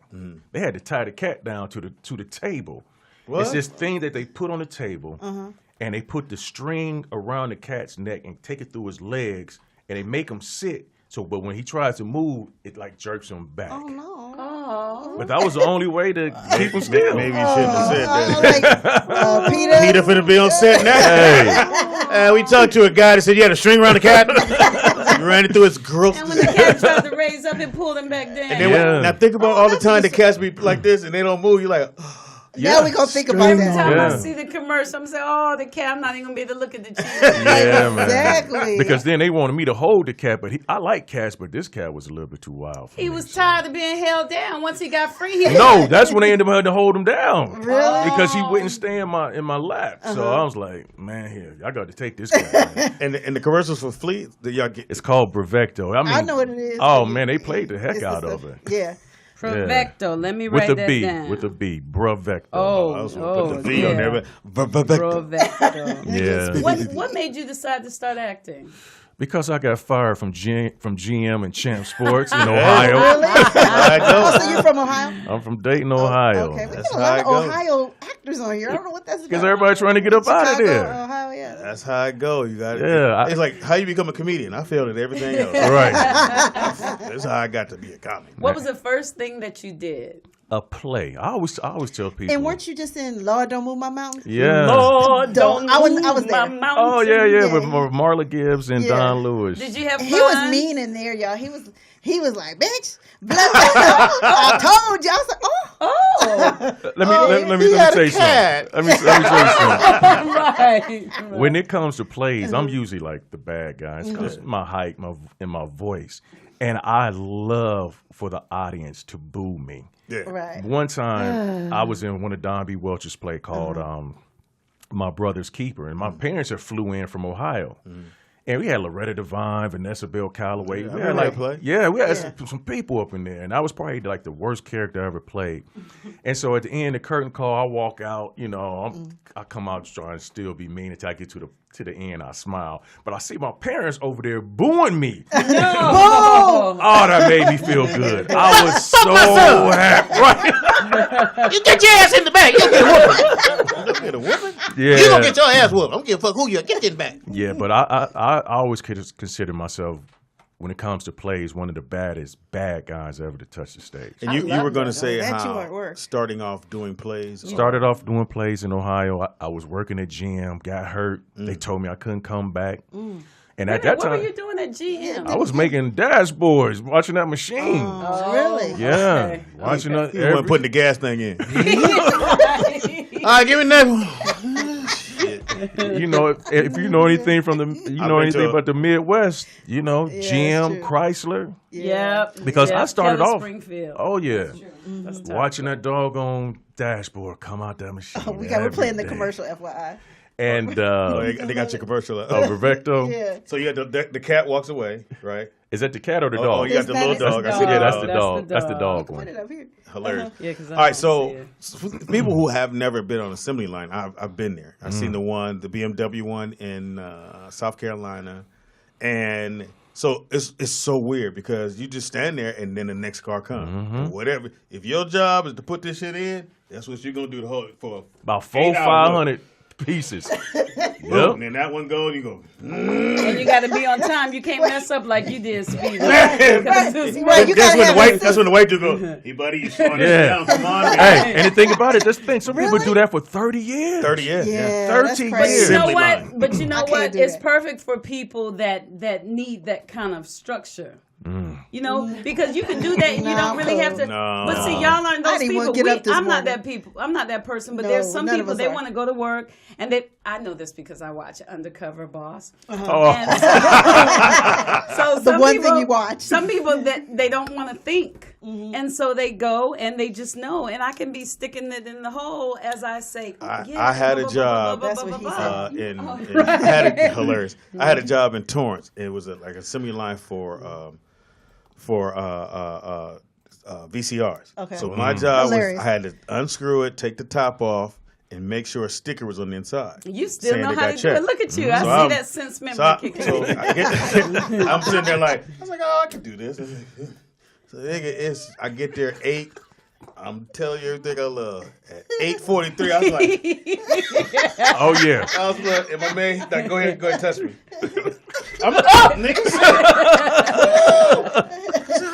S6: They had to tie the cat down to the table.
S1: What?
S6: It's this thing that they put on the table, and they put the string around the cat's neck and take it through his legs, and they make him sit. So, but when he tries to move, it like jerks him back.
S2: Oh, no.
S3: Oh.
S6: But that was the only way to keep him still.
S1: Maybe you shouldn't have said that.
S2: Like, Peter.
S1: Peter finna be on set now. We talked to a guy that said you had a string around the cat. You ran it through his growth.
S3: And when the cat tried to raise up, it pulled him back down.
S1: And then
S6: Yeah.
S1: now think about all the time the cats be like this and they don't move. You're like,
S2: Now we gonna think about
S3: Every
S2: that.
S3: time I
S6: Yeah.
S3: see the commercial, I'm saying, "Oh, the cat! I'm not even gonna be able to look at the cheese."
S6: Yeah, man.
S2: Exactly.
S6: Because then they wanted me to hold the cat, but I like cats, but this cat was a little bit too wild for
S3: He
S6: me,
S3: was
S6: so.
S3: tired of being held down. Once he got free, he
S6: No, that's when they ended up having to hold him down.
S2: Really?
S6: Because he wouldn't stay in my lap. So I was like, man, here, I got to take this cat. Man.
S1: and the commercials for Fleet that y'all get.
S6: It's called Brevecto. I mean,
S2: I know what it is.
S6: Oh man, they played the heck
S2: It's
S6: out
S2: the
S6: of
S2: stuff-
S6: it.
S2: Yeah.
S3: Provecto. Let me
S6: With
S3: write
S6: a
S3: that
S6: B.
S3: down.
S6: With a B. Bruvecto.
S3: Oh,
S1: I was gonna put the V
S3: yeah.
S1: on there, but
S3: Provecto.
S6: Yeah.
S3: What made you decide to start acting?
S6: Because I got fired from GM and Champ Sports in Ohio.
S2: Really?
S1: I
S2: Oh,
S1: know.
S2: so you're from Ohio?
S6: I'm from Dayton, Ohio.
S2: Okay, we
S1: That's
S2: got a
S1: how
S2: lot
S1: it
S2: of
S1: goes.
S2: Ohio actors on here. I don't know what that's about.
S6: Because everybody's trying to get up out of
S2: Chicago,
S6: there.
S2: Ohio, yeah.
S1: That's how it go. You got it.
S6: Yeah,
S1: It's like how you become a comedian. I failed at everything else.
S6: Right.
S1: That's how I got to be a comic.
S3: What was the first thing that you did?
S6: A play. I always tell people.
S2: And weren't you just in Lord Don't Move My Mountains?
S6: Yeah.
S3: Lord,
S2: Don't- I was there.
S6: Oh, yeah.
S2: Yeah.
S6: With Marla Gibbs and
S2: Yeah.
S6: Don Lewis.
S3: Did you have fun?
S2: He was mean in there, y'all. He was like, bitch, blah, blah, blah. I told you. I was like, oh.
S3: Oh,
S6: Let me
S1: he had
S6: tell
S1: a
S6: you
S1: cat.
S6: something. Let me tell you something.
S3: right.
S6: When it comes to plays, I'm usually like the bad guy. It's 'cause my height and my voice. And I love for the audience to boo me.
S1: Yeah.
S2: Right.
S6: One time, I was in one of Don B. Welch's play called My Brother's Keeper. And my parents had flew in from Ohio. And we had Loretta Devine, Vanessa Bell Calloway.
S1: Yeah, I
S6: we had
S1: remember
S6: like,
S1: that play.
S6: yeah, we had some people up in there, and I was probably like the worst character I ever played. And so at the end, the curtain call, I walk out. You know, I come out trying to still be mean until I get to the end. I smile, but I see my parents over there booing me.
S3: No.
S6: Oh, that made me feel good. I was so happy. Right?
S1: You get your ass in the back. You get a whooping. You get a whooping?
S6: Yeah.
S1: You gonna get your ass whooped. I don't give a fuck who you are. Get in the back.
S6: Yeah, but I always consider myself, when it comes to plays, one of the baddest bad guys ever to touch the stage.
S1: And you were going to
S2: that.
S1: say
S2: That you
S1: how
S2: weren't work.
S1: starting off doing plays.
S6: Started off doing plays in Ohio. I was working at GM, got hurt. They told me I couldn't come back. And at that
S3: What
S6: time,
S3: were you doing at GM?
S6: I was making dashboards, watching that machine.
S2: Oh, really?
S6: Yeah,
S3: okay.
S6: watching that.
S1: You weren't putting the gas thing in. All right, give me that one.
S6: You know, if you know anything from anything
S1: to-
S6: about the Midwest, you know,
S2: Yeah,
S6: GM,
S2: it's true.
S6: Chrysler.
S3: Yep.
S6: Because I started
S3: Keller
S6: off.
S3: Springfield.
S6: Oh yeah,
S3: That's tough.
S6: watching that doggone dashboard come out that machine.
S2: We're
S6: every
S2: playing the
S6: day.
S2: commercial, FYI.
S6: And
S1: They got your commercial.
S6: Brevecto.
S2: Yeah.
S1: So you had the cat walks away, right?
S6: Is that the cat or the
S1: Oh,
S6: dog?
S1: you got the little
S2: Is that
S1: dog.
S2: his
S1: I see
S6: Yeah,
S1: that.
S6: that's
S3: dog.
S6: the
S3: That's
S6: dog.
S3: the
S6: That's the
S3: dog.
S6: dog
S2: Put
S6: one.
S2: it up here.
S1: Hilarious.
S3: Yeah, 'cause I
S1: All right,
S3: don't
S1: so
S3: see it.
S1: for people who have never been on assembly line, I've been there. I've seen the BMW one in South Carolina, and so it's so weird because you just stand there and then the next car comes. Whatever. If your job is to put this shit in, that's what you're gonna do the whole for
S6: About
S1: 8 hours.
S6: 500 pieces.
S1: Boom,
S6: Yep.
S1: and then that one goes, you go.
S3: And you got to be on time. You can't mess up like you did, Speedy.
S2: Right, you
S1: That's
S2: gotta
S1: when
S2: have
S1: the
S2: a
S1: white. That's when the white dude go. Hey buddy, you slowing this
S6: Yeah.
S1: down? Come on, man.
S6: Hey, and the thing about it, this thing, some people
S2: Really?
S6: do that for 30 years.
S1: 30 years.
S2: Yeah,
S6: 30
S2: that's
S6: years.
S2: crazy.
S3: You know
S1: Assembly
S3: what?
S1: line.
S3: But you know
S2: I can't
S3: what?
S2: do
S3: It's
S2: that.
S3: perfect for people that need that kind of structure. You know, because you can do that and you
S2: Nah,
S3: don't really have to.
S1: No.
S3: But see, y'all aren't
S2: I
S3: those
S2: didn't
S3: people.
S2: wanna get up this
S3: I'm not
S2: morning.
S3: that people. I'm not that person. But
S2: No,
S3: there's some
S2: none of
S3: people
S2: us
S3: they
S2: are.
S3: want to go to work and they. I know this because I watch Undercover Boss.
S6: Oh.
S3: And so
S2: The
S3: some
S2: one
S3: people,
S2: thing you watch.
S3: Some people that they don't want to think, and so they go and they just know. And I can be sticking it in the hole as I say. "Oh,
S1: I had a job.
S2: That's what he said.
S1: I had a, hilarious. I had a job in Torrance. It was like a assembly line for VCRs.
S2: Okay.
S1: So my job was
S2: Hilarious.
S1: I had to unscrew it, take the top off, and make sure a sticker was on the inside.
S3: You still
S1: saying
S3: know
S1: they
S3: how
S1: got
S3: to do it.
S1: checked.
S3: Look at you. I
S1: So
S3: see
S1: I'm-
S3: that sense memory
S1: So,
S3: kicking
S1: so
S3: in.
S1: I'm sitting there like I was like, oh, I can do this. So nigga, I get there 8. I'm telling you everything I love. At 8:43, I was like,
S6: Oh, yeah.
S1: I was like, and my man, like, go ahead, touch me. I'm up, nigga.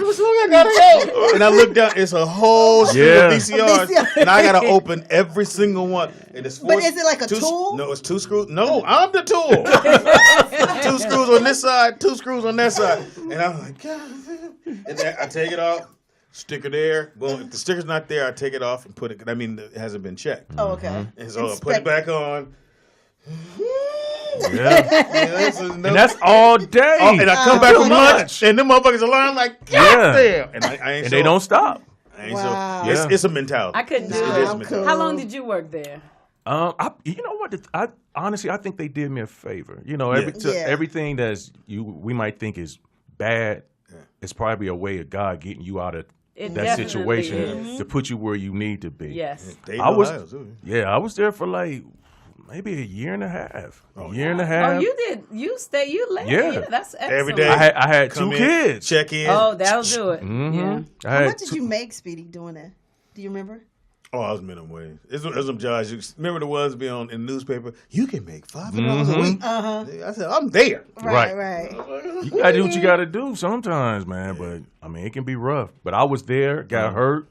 S1: What's wrong? I gotta go. And I look down, it's a whole stream
S6: Yeah.
S1: of VCRs, and I gotta open every single one. And it's
S2: But is it like a tool?
S1: No, it's 2 screws. No, I'm the tool. 2 screws on this side, 2 screws on that side. And I'm like, God. And then I take it off. Sticker there. Boom. If the sticker's not there, I take it off and put it. I mean, it hasn't been checked.
S2: Oh, okay.
S1: And so I put it back on.
S6: Yeah. And that's all day.
S1: Oh, and I come back from lunch,
S6: lunch.
S1: and them motherfuckers are lying like, God
S6: Yeah.
S1: damn. And I ain't
S6: And
S1: so-
S6: they don't stop.
S1: I ain't
S2: Wow.
S1: so,
S6: Yeah.
S1: it's a mentality.
S3: I couldn't do
S1: It
S3: it.
S1: is a
S2: I'm
S1: mentality.
S2: cool.
S3: How long did you work there?
S6: You know what? I honestly, I think they did me a favor. You know,
S1: Yeah.
S6: everything we might think is bad, it's probably a way of God getting you out of
S3: It
S6: that
S3: definitely
S6: situation
S3: is.
S6: to put you where you need to be.
S3: Yes.
S1: Dayton,
S6: I was,
S1: Ohio, too.
S6: I was there for like maybe a year and a half.
S3: Oh,
S6: You
S3: you did. You left.
S6: Yeah.
S3: That's excellent.
S1: Every day.
S6: I had
S1: Come
S6: 2
S1: in,
S6: kids.
S1: check in.
S3: Oh, that'll do it.
S6: Mm-hmm.
S3: Yeah.
S6: I
S2: How
S6: had
S2: much did you make, Speedy, doing that? Do you remember?
S1: Oh, I was minimum wage. It's some jobs. You remember the ones be on in the newspaper? You can make $500 a week. I said, I'm there.
S2: Right.
S6: You gotta do what you gotta do sometimes, man. But I mean, it can be rough. But I was there, got hurt.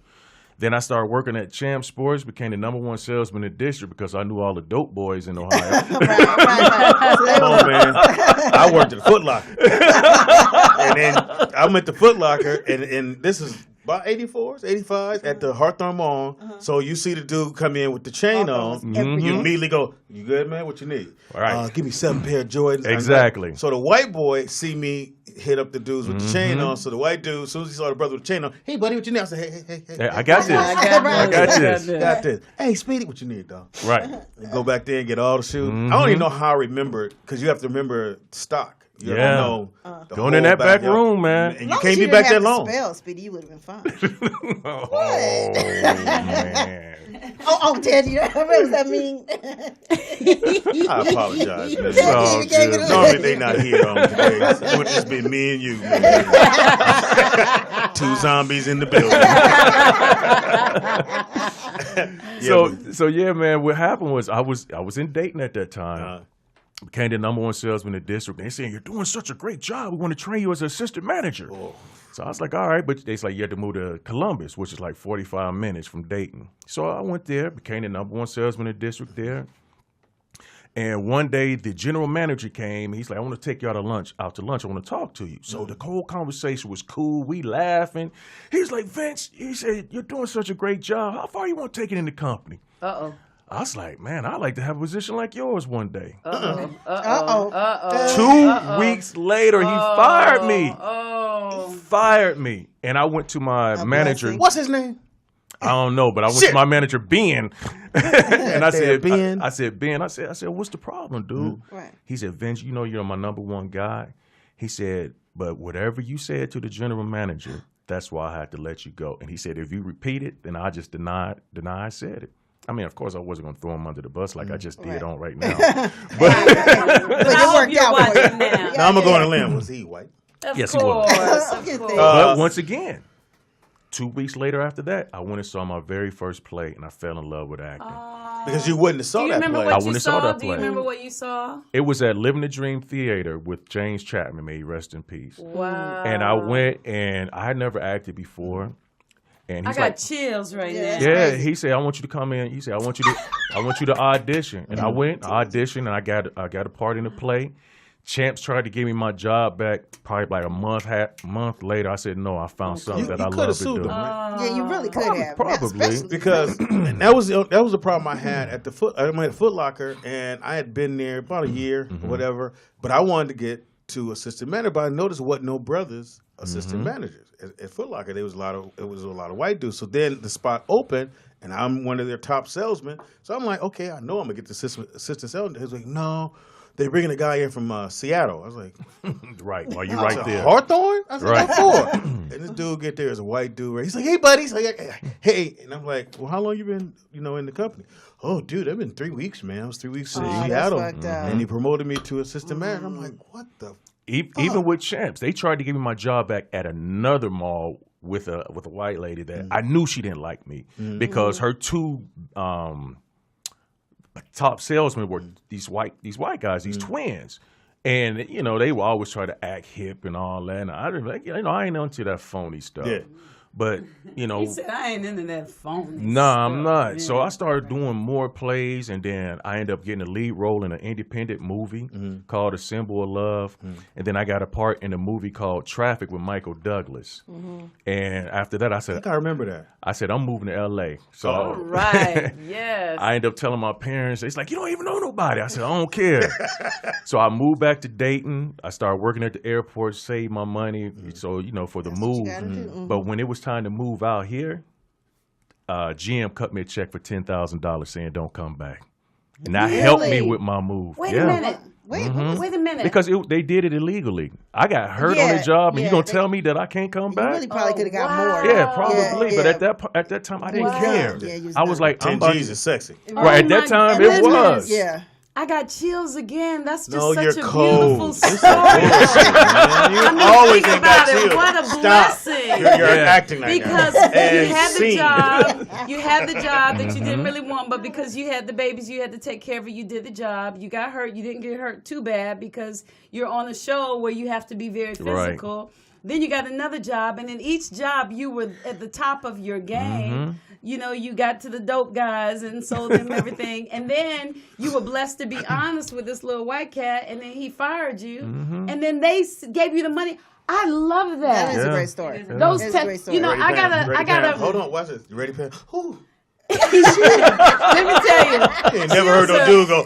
S6: Then I started working at Champ Sports, became the #1 salesman in the district because I knew all the dope boys in Ohio.
S2: right.
S1: Come on, man. I worked at Foot Locker. And then I went to Foot Locker, and this is about 84s, 85s at the Hawthorne Mall. So you see the dude come in with the chain on. You immediately go, you good, man? What you need?
S6: All right.
S1: Give me 7 pair of Jordans.
S6: Exactly.
S1: So the white boy see me hit up the dudes with the chain on. So the white dude, as soon as he saw the brother with the chain on, hey, buddy, what you need? I said, hey.
S6: I got this. I got this.
S1: Hey, Speedy, what you need, dog?
S6: Right.
S1: And go back there and get all the shoes. I don't even know how I remember it because you have to remember stock. You
S6: Yeah.
S1: don't know the
S6: Going in
S1: whole
S6: that back
S1: backyard.
S6: room, man.
S1: And you can't be back that long.
S2: Spell, Speedy, you would have been fine.
S6: Oh, man.
S2: oh, Ted, what does that mean?
S1: I apologize, man.
S6: It's all
S2: You can't
S6: good.
S2: get it
S1: Normally they not here on today. It would just be me and you, man. 2 zombies in the building.
S6: So yeah, man. What happened was I was in Dayton at that time. Became the #1 salesman in the district. They saying you're doing such a great job. We want to train you as an assistant manager. So I was like, all right, but they like you had to move to Columbus, which is like 45 minutes from Dayton. So I went there, became the #1 salesman in the district there. And one day the general manager came. He's like, I want to take you out to lunch. I want to talk to you. So the whole conversation was cool. We laughing. He's like, Vince, he said, you're doing such a great job. How far you want to take it in the company?
S3: Uh-oh.
S6: I was like, man, I'd like to have a position like yours one day.
S2: 2
S6: weeks later, he fired me.
S3: Oh.
S6: Fired me. And I went to my manager.
S1: What's his name?
S6: I don't know, but I went to my manager, Ben. And I said,
S1: Ben.
S6: I said, Ben, I said, what's the problem, dude?
S2: Right.
S6: He said, Vince, you know you're my #1 guy. He said, but whatever you said to the general manager, that's why I had to let you go. And he said, if you repeat it, then I just deny I said it. I mean, of course, I wasn't going to throw him under the bus like I just did on right now.
S2: But it worked out for you.
S3: Now.
S1: Now I'm going to go on a limb. Was he white?
S6: Yes, he was.
S3: Of course.
S6: But once again, 2 weeks later after that, I went and saw my very first play, and I fell in love with acting.
S1: Because you wouldn't have saw
S3: Do you
S1: that
S3: remember
S1: play.
S6: I
S3: what
S6: wouldn't
S3: you
S6: have saw
S3: saw?
S6: that
S3: Do you
S6: play.
S3: remember what you saw?
S6: It was at Living the Dream Theater with James Chapman, may he rest in peace.
S3: Wow.
S6: And I went, and I had never acted before. And
S3: I
S6: he's
S3: got
S6: like,
S3: chills right
S2: Yeah.
S3: now.
S6: yeah, he said, I want you to come in. He said, I want you to audition. And I went, auditioned, and I got a part in the play. Champs tried to give me my job back probably like a month later. I said, no, I found something that I
S1: coulda
S6: love to
S1: sued
S6: do.
S1: him, right?
S2: Yeah, you really could have.
S6: Probably.
S2: Especially-
S1: Because that was the problem I had at the Foot Locker, and I had been there about a year or whatever. But I wanted to get to assistant manager, but I noticed what no brothers assistant managers at Foot Locker. It was a lot of white dudes. So then the spot opened, and I'm one of their top salesmen. So I'm like, okay, I know I'm gonna get the assistant salesman. He was like, no. They're bringing a guy in from Seattle. I was like,
S6: right. Well, you're right there.
S1: Hawthorne? I said,
S6: Right.
S1: what for? And this dude get there as a white dude. Right? He's like, hey, buddy. He's like, hey. And I'm like, well, how long you been, in the company? Oh, dude, I've been 3 weeks, man. I was 3 weeks in
S2: that's
S1: Seattle.
S2: fucked up.
S1: And he promoted me to assistant manager. I'm like, what the?
S6: Even with Champs, they tried to give me my job back at another mall with a white lady that I knew she didn't like me because her two top salesmen were these white guys, these twins. And they would always try to act hip and all that. And I didn't like, I ain't into that phony stuff.
S1: Yeah.
S6: But
S3: He said, I ain't into that phone.
S6: Nah, I'm not. So I started doing more plays, and then I ended up getting a lead role in an independent movie called A Symbol of Love. And then I got a part in a movie called Traffic with Michael Douglas. And after that, I
S1: I think
S6: said,
S1: I remember that.
S6: I'm moving to L.A. So
S3: All right. Yes.
S6: I ended up telling my parents, it's like, you don't even know nobody. I said, I don't care. So I moved back to Dayton. I started working at the airport, saved my money. So, for the
S2: That's what
S6: move.
S2: you gotta do.
S6: But when it was time to move out here, GM cut me a check for $10,000 saying don't come back. And that helped me
S2: Really?
S6: with my move.
S3: Wait
S6: yeah.
S3: a minute.
S2: Wait, what was
S3: Wait a minute.
S6: Because they did it illegally. I got hurt on
S2: Yeah,
S6: the job, and
S2: yeah,
S6: you gonna
S2: they-
S6: tell me that I can't come
S2: you
S6: back?
S2: really probably could have got
S3: wow.
S2: more.
S6: Yeah, probably.
S2: Yeah,
S6: But
S2: yeah.
S6: at that time, I didn't
S3: Wow.
S6: care.
S2: Yeah, you was
S6: I was
S2: done.
S6: like, I'm
S1: 10
S6: about
S1: G's
S6: to,
S1: is sexy.
S6: right at
S3: Oh
S6: that
S3: my
S6: time.
S3: goodness.
S6: It was.
S2: Yeah.
S3: I got chills again. That's just
S1: No,
S3: such
S1: you're
S3: a
S1: cold.
S3: beautiful
S1: This is
S3: story.
S1: bullshit, man. You
S3: I mean,
S1: always
S3: think
S1: ain't
S3: about
S1: got
S3: it.
S1: chills.
S3: What a
S1: Stop.
S3: blessing.
S1: You're
S6: Yeah.
S1: acting like
S3: Because
S1: that.
S3: you
S1: And
S3: had the
S1: scene.
S3: job, you had the job that you didn't
S6: Mm-hmm.
S3: really want, but because you had the babies, you had to take care of it. You did the job. You got hurt. You didn't get hurt too bad because you're on a show where you have to be very physical. Then you got another job, and in each job you were at the top of your game.
S6: Mm-hmm.
S3: You know, you got to the dope guys and sold them everything, and then you were blessed to be honest with this little white cat, and then he fired you,
S6: Mm-hmm.
S3: and then they gave you the money. I love that.
S2: That is a
S6: Yeah.
S2: great story.
S3: Those
S2: It's a great story.
S3: you know,
S1: Ready,
S3: I
S1: Pam?
S3: gotta,
S1: Ready,
S3: I gotta.
S1: Pam? Hold on, watch this. You ready, Pam? Ooh.
S3: Let me tell you.
S1: You ain't never heard no
S3: Chills
S1: dude go,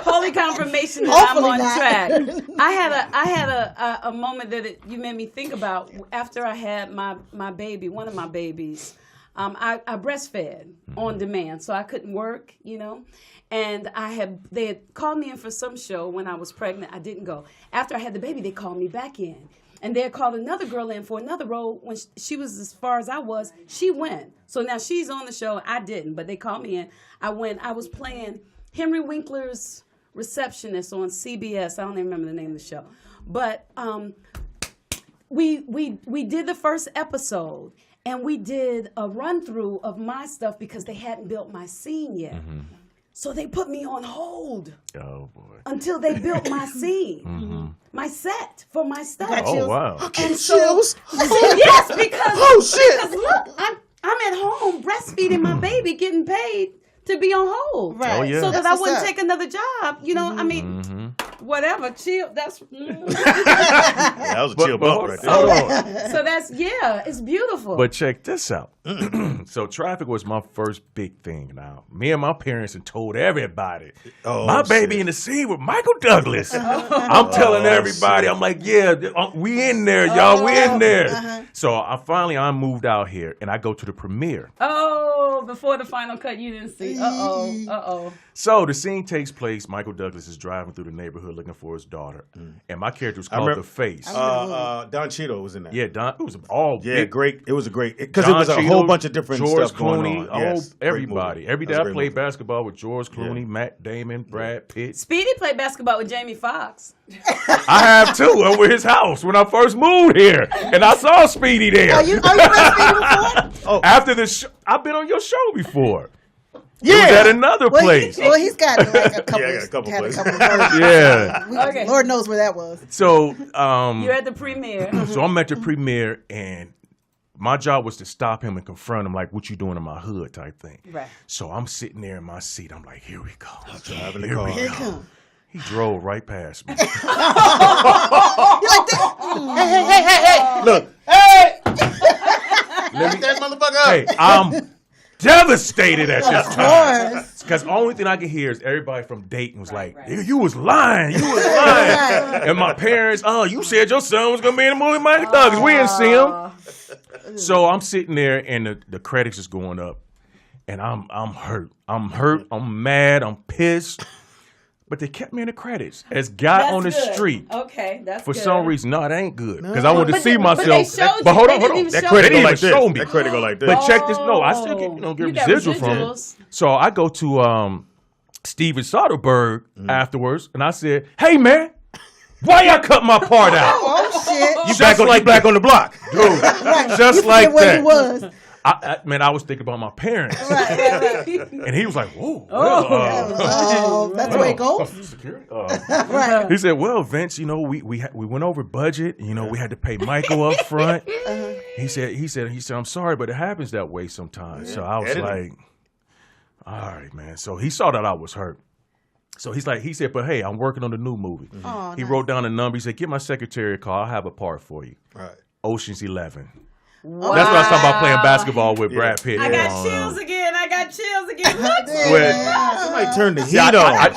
S3: Holy confirmation that I'm
S2: Hopefully
S3: on
S2: not.
S3: track. I had a moment that you made me think about after I had my baby, one of my babies. I breastfed on demand, so I couldn't work, you know. And they had called me in for some show when I was pregnant. I didn't go. After I had the baby, they called me back in. And they had called another girl in for another role when she was as far as I was. She went. So now she's on the show. I didn't, but they called me in. I went. I was playing Henry Winkler's receptionist on CBS. I don't even remember the name of the show. But we did the first episode, and we did a run-through of my stuff because they hadn't built my scene yet. So they put me on hold
S6: Oh boy.
S3: until they built my scene, my set for my stuff.
S6: Oh wow.
S3: And
S1: chills.
S3: yes, because
S1: Oh, shit.
S3: Because look, I'm at home breastfeeding my baby, getting paid to be on hold,
S2: Right.
S6: Oh, yeah.
S3: so that
S2: That's
S3: I
S2: what's
S3: wouldn't
S2: up.
S3: take another job. You know, I mean, whatever. Chill. That's
S1: that was a chill bump right there.
S6: hold on.
S3: so that's it's beautiful.
S6: But check this out. So Traffic was my first big thing. Now, me and my parents had told everybody,
S1: Oh,
S6: my baby
S1: shit.
S6: in the scene with Michael Douglas. I'm telling everybody, I'm like, yeah, we in there, y'all, we in there. So I moved out here, and I go to the premiere.
S3: Before the final cut, you didn't see. Uh-oh.
S6: So the scene takes place. Michael Douglas is driving through the neighborhood looking for his daughter, and my character was called
S1: remember-
S6: The Face.
S1: Don Cheeto was in that.
S6: Yeah, Don. It was all
S1: Yeah,
S6: big.
S1: great. It was a great because it
S6: Don
S1: was a
S6: Cheadle,
S1: whole bunch of different
S6: George
S1: stuff
S6: Clooney,
S1: going on. Yes, great
S6: everybody.
S1: movie.
S6: Every day
S1: That was a
S6: I
S1: great
S6: played
S1: movie.
S6: basketball with George Clooney, Matt Damon, Brad Pitt.
S3: Speedy played basketball with Jamie Foxx.
S6: I have too over his house when I first moved here, and I saw Speedy there.
S2: Are you breastfeeding before?
S6: After the show, I've been on your show before.
S1: Yeah.
S6: It was at another place.
S2: He's got like a couple.
S1: Yeah, I got a couple
S2: had
S1: places.
S2: a couple versions.
S6: Yeah.
S3: Okay.
S2: Lord knows where that was.
S6: So,
S3: You're at the premiere.
S6: so I'm at the premiere, and my job was to stop him and confront him, like, "What you doing in my hood?" type thing.
S3: Right.
S6: So I'm sitting there in my seat. I'm like, "Here we go."
S1: Driving the
S6: Here
S1: car.
S6: we
S2: Here it
S6: go.
S2: comes.
S6: He drove right past me.
S2: You like that?
S1: Look, hey! Let that motherfucker up.
S6: Hey, I'm devastated at this time.
S2: course.
S6: Because the only thing I can hear is everybody from Dayton was like, "You was lying. You was lying." And my parents, "Oh, you said your son was going to be in the movie Michael Douglas. We didn't see him." So I'm sitting there, and the credits is going up. And I'm hurt. I'm mad. I'm pissed. But they kept me in the credits as guy
S3: That's
S6: on the
S3: good.
S6: street.
S3: Okay, that's
S6: For
S3: good.
S6: some reason, no, it ain't good. Because I wanted to
S3: But
S6: see
S3: they- but
S6: myself.
S3: they showed
S6: But
S3: you.
S6: hold
S3: They
S6: on, hold
S3: didn't
S6: on.
S3: even
S1: That
S3: show
S1: credit
S6: They
S1: go
S6: didn't
S1: like
S6: even
S1: this.
S6: show me.
S1: That credit go like this.
S6: But check this. No, I still get
S3: You
S6: get
S3: got
S6: residual from it.
S3: residuals.
S6: So I go to Steven Soderbergh afterwards, and I said, "Hey man, why y'all cut my part out?"
S2: Oh shit!
S1: You back on the block.
S6: Dude, just
S2: You forget
S6: like
S2: where
S6: that.
S2: you was.
S6: I was thinking about my parents,
S2: Right.
S6: and he was like, "Whoa,
S2: That's the way it goes.
S6: security."
S2: Right.
S6: He said, "Well, Vince, you know, we went over budget. You know, we had to pay Michael up front." He said, "I'm sorry, but it happens that way sometimes." So I was
S1: Editing.
S6: like, "All right, man." So he saw that I was hurt. So he said, "But hey, I'm working on the new movie."
S2: Oh,
S6: He
S2: nice.
S6: wrote down a number. He said, "Get my secretary a call. I'll have a part for you."
S1: Right.
S6: Ocean's 11.
S3: Wow.
S6: That's what I was talking about, playing basketball with Brad Pitt.
S3: I got
S6: on,
S3: chills again. Look.
S1: Somebody turned the heat
S6: Yeah,
S1: on.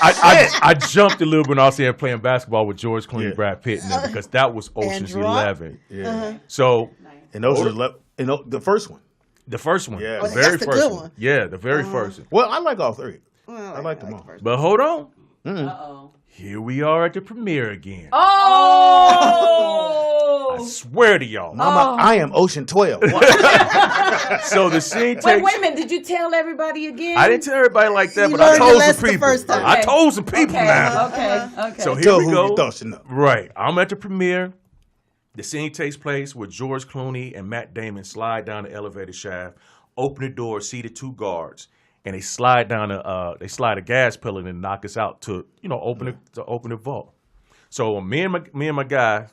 S6: I jumped a little bit when I was saying playing basketball with George Clooney,
S1: Yeah.
S6: Brad Pitt, in there because that was Ocean's
S2: dropped.
S6: 11.
S1: Yeah.
S6: So
S1: And those are the first one.
S6: the first one,
S1: Yeah.
S6: the
S1: Oh,
S6: very
S2: that's the
S6: first
S2: good
S6: one.
S2: one.
S6: Yeah, the very first one.
S1: Well, I like all three.
S2: Well,
S1: I like them all.
S2: the first.
S6: But hold on,
S3: Uh-oh.
S6: Here we are at the premiere again.
S3: Oh!
S6: I swear to y'all.
S1: Mama, I am Ocean 12.
S6: So the scene takes.
S3: Wait a minute. Did you tell everybody again?
S6: I didn't tell everybody like that,
S2: You
S6: but I
S2: learned your
S6: told
S2: lesson
S6: some
S2: the
S6: people.
S2: first time.
S6: I told some people now.
S3: Okay.
S6: So here
S1: Tell
S6: we
S1: who
S6: go.
S1: you thought you know.
S6: Right. I'm at the premiere. The scene takes place where George Clooney and Matt Damon slide down the elevator shaft, open the door, see the two guards, and they slide down a gas pellet and knock us out to open the vault. So me and my guy,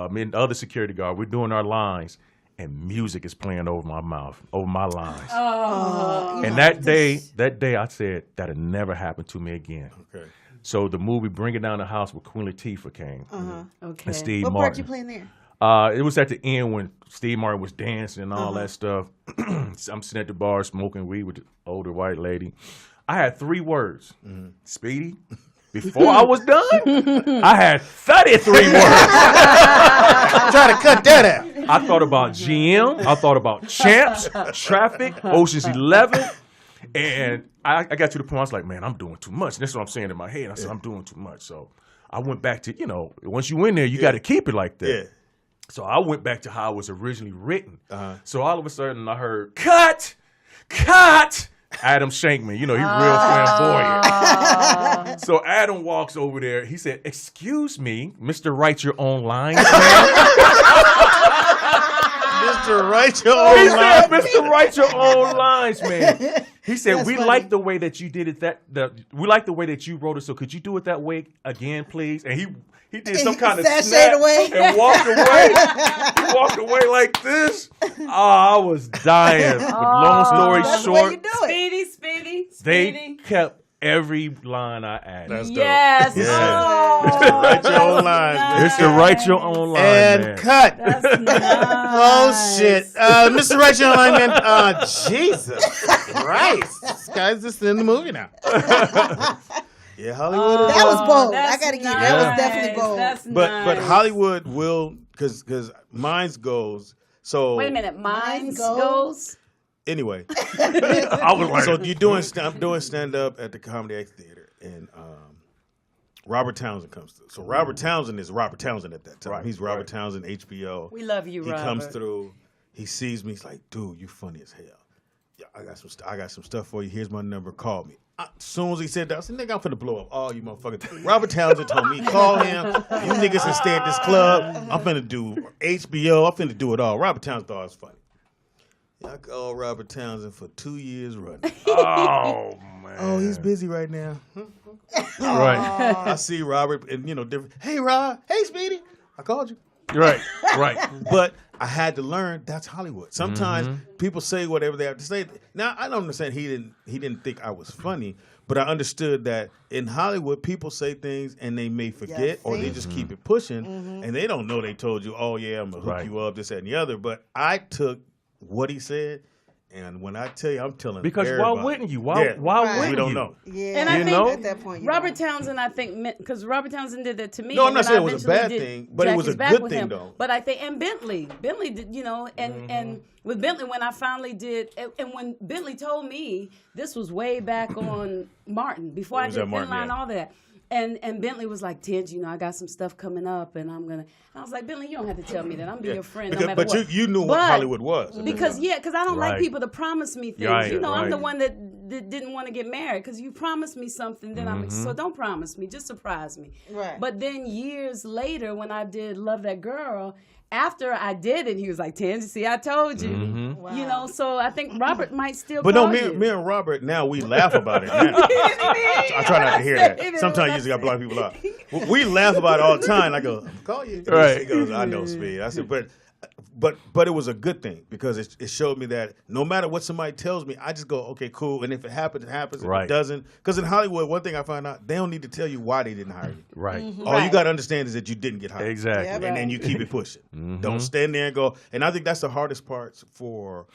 S6: me and the other security guard, we're doing our lines, and music is playing over my mouth, over my lines.
S3: Oh.
S6: And that day I said that'll never happen to me again.
S1: Okay.
S6: So the movie Bring It Down the House with Queen Latifah came,
S3: Okay.
S6: and Steve
S2: What
S6: Martin.
S2: part you playing there?
S6: It was at the end when Steve Martin was dancing and all that stuff. I'm sitting at the bar smoking weed with the older white lady. I had 3 words. Speedy. Before I was done, I had 33 words.
S1: Try to cut that out.
S6: I thought about GM. I thought about Champs, Traffic, Ocean's 11. And I got to the point I was like, man, I'm doing too much. And that's what I'm saying in my head. I said, I'm doing too much. So I went back to, once you in there, you got to keep it like that.
S1: Yeah.
S6: So I went back to how it was originally written. So all of a sudden I heard, cut! Adam Shankman, he's real flamboyant. So Adam walks over there. He said, excuse me, Mr. Write Your Own Lines, man.
S1: Mr. Write Your Own
S6: He said,
S1: Lines.
S6: Mr. Write Your Own Lines, man. He said, we like the way that you did it. We like the way that you wrote it. So could you do it that way again, please? And he did some kind of
S2: sashayed
S6: snap
S2: away.
S6: and walked away. He walked away like this. Oh, I was dying. But long story
S2: That's the way
S6: short,
S2: you do it.
S3: Speedy.
S6: they kept every line I added.
S1: That's dope.
S3: Yes.
S1: Yeah.
S3: Oh,
S1: Write Your Own Lines, man.
S6: It's to write your own line,
S1: And
S6: man.
S1: cut.
S3: That's nice.
S1: Oh, shit. Mr. Write Your Own Line, man. Jesus Christ. This guy's just in the movie now. Yeah, Hollywood is.
S2: That was bold.
S3: That's
S2: I gotta give you
S3: nice.
S2: that was definitely bold.
S3: That's
S1: But
S3: nice.
S1: Hollywood will, because mine's goes. So
S3: Wait a minute. Mine
S2: Mine
S3: goes.
S1: anyway,
S6: I was like,
S1: so I'm doing stand up at the Comedy X Theater, and Robert Townsend comes through. So Robert Townsend is Robert Townsend at that time.
S6: Right,
S1: He's Robert Townsend, HBO.
S3: We love you,
S1: He
S3: Robert.
S1: comes through. He sees me. He's like, "Dude, you funny as hell. Yeah, I got some stuff for you. Here's my number. Call me." As soon as he said that, I said, "Nigga, I'm finna blow up all you motherfuckers." Robert Townsend told me, "Call him. You niggas can stay at this club. I'm finna do HBO. I'm finna do it all." Robert Townsend thought it was funny. Yeah, I called Robert Townsend for 2 years running.
S6: oh, man.
S1: Oh, he's busy right now.
S6: Right.
S1: I see Robert and different. Hey, Rob. Hey, Speedy. I called you.
S6: Right.
S1: But I had to learn that's Hollywood. Sometimes people say whatever they have to say. Now I don't understand he didn't think I was funny, but I understood that in Hollywood people say things and they may forget or they just keep it pushing and they don't know they told you, oh yeah, I'm gonna hook you up, this, that, and the other. But I took what he said. And when I tell you, I'm telling
S6: Because
S1: everybody.
S6: why wouldn't you? Why
S1: Yeah.
S6: wouldn't
S1: We don't
S6: you?
S1: know.
S2: Yeah,
S3: And I
S6: You
S3: think
S6: know?
S2: at that point, you
S3: Robert
S2: know.
S3: Townsend, I think, because Robert Townsend did that to me.
S1: No, I'm
S3: and
S1: not
S3: then
S1: saying
S3: I
S1: it was a
S3: eventually
S1: bad
S3: did
S1: thing, but it was
S3: Jackie's
S1: a
S3: Back
S1: good
S3: with
S1: thing,
S3: him.
S1: though.
S3: But I think, and Bentley did, and with Bentley, when I finally did, and when Bentley told me, this was way back on Martin, before
S1: It
S3: I
S1: was
S3: did
S1: at Martin,
S3: Finline,
S1: yeah.
S3: all that. And Bentley was like, Tinge, I got some stuff coming up, and I'm gonna. And I was like, Bentley, you don't have to tell me that. I'm be your friend, no matter
S1: But
S3: what.
S1: you knew what
S3: But-
S1: Hollywood was.
S3: Because I don't like
S6: Right.
S3: people to promise me things.
S6: Right,
S3: I'm the
S6: right.
S3: one that didn't want to get married because you promised me something. Then so don't promise me, just surprise me.
S2: Right.
S3: But then years later, when I did Love That Girl, after I did it, he was like, Tansy, see, I told you.
S2: Wow.
S3: So I think Robert might still.
S1: But no,
S3: call
S1: me
S3: you.
S1: and Robert, now we laugh about it. Now. I try not to hear that. Sometimes you just got to block people out. We laugh about it all the time. I go, I'm gonna call you.
S6: Right.
S1: He goes, I know, Speed. I said, but it was a good thing because it showed me that no matter what somebody tells me, I just go, okay, cool. And if it happens, it happens. If
S6: Right.
S1: it doesn't, because in Hollywood, one thing I found out, they don't need to tell you why they didn't hire you.
S6: Right.
S1: All you
S3: Right.
S1: got to understand is that you didn't get hired.
S6: Exactly.
S2: Yep.
S1: And then you keep it pushing. Don't stand there and go. And I think that's the hardest part for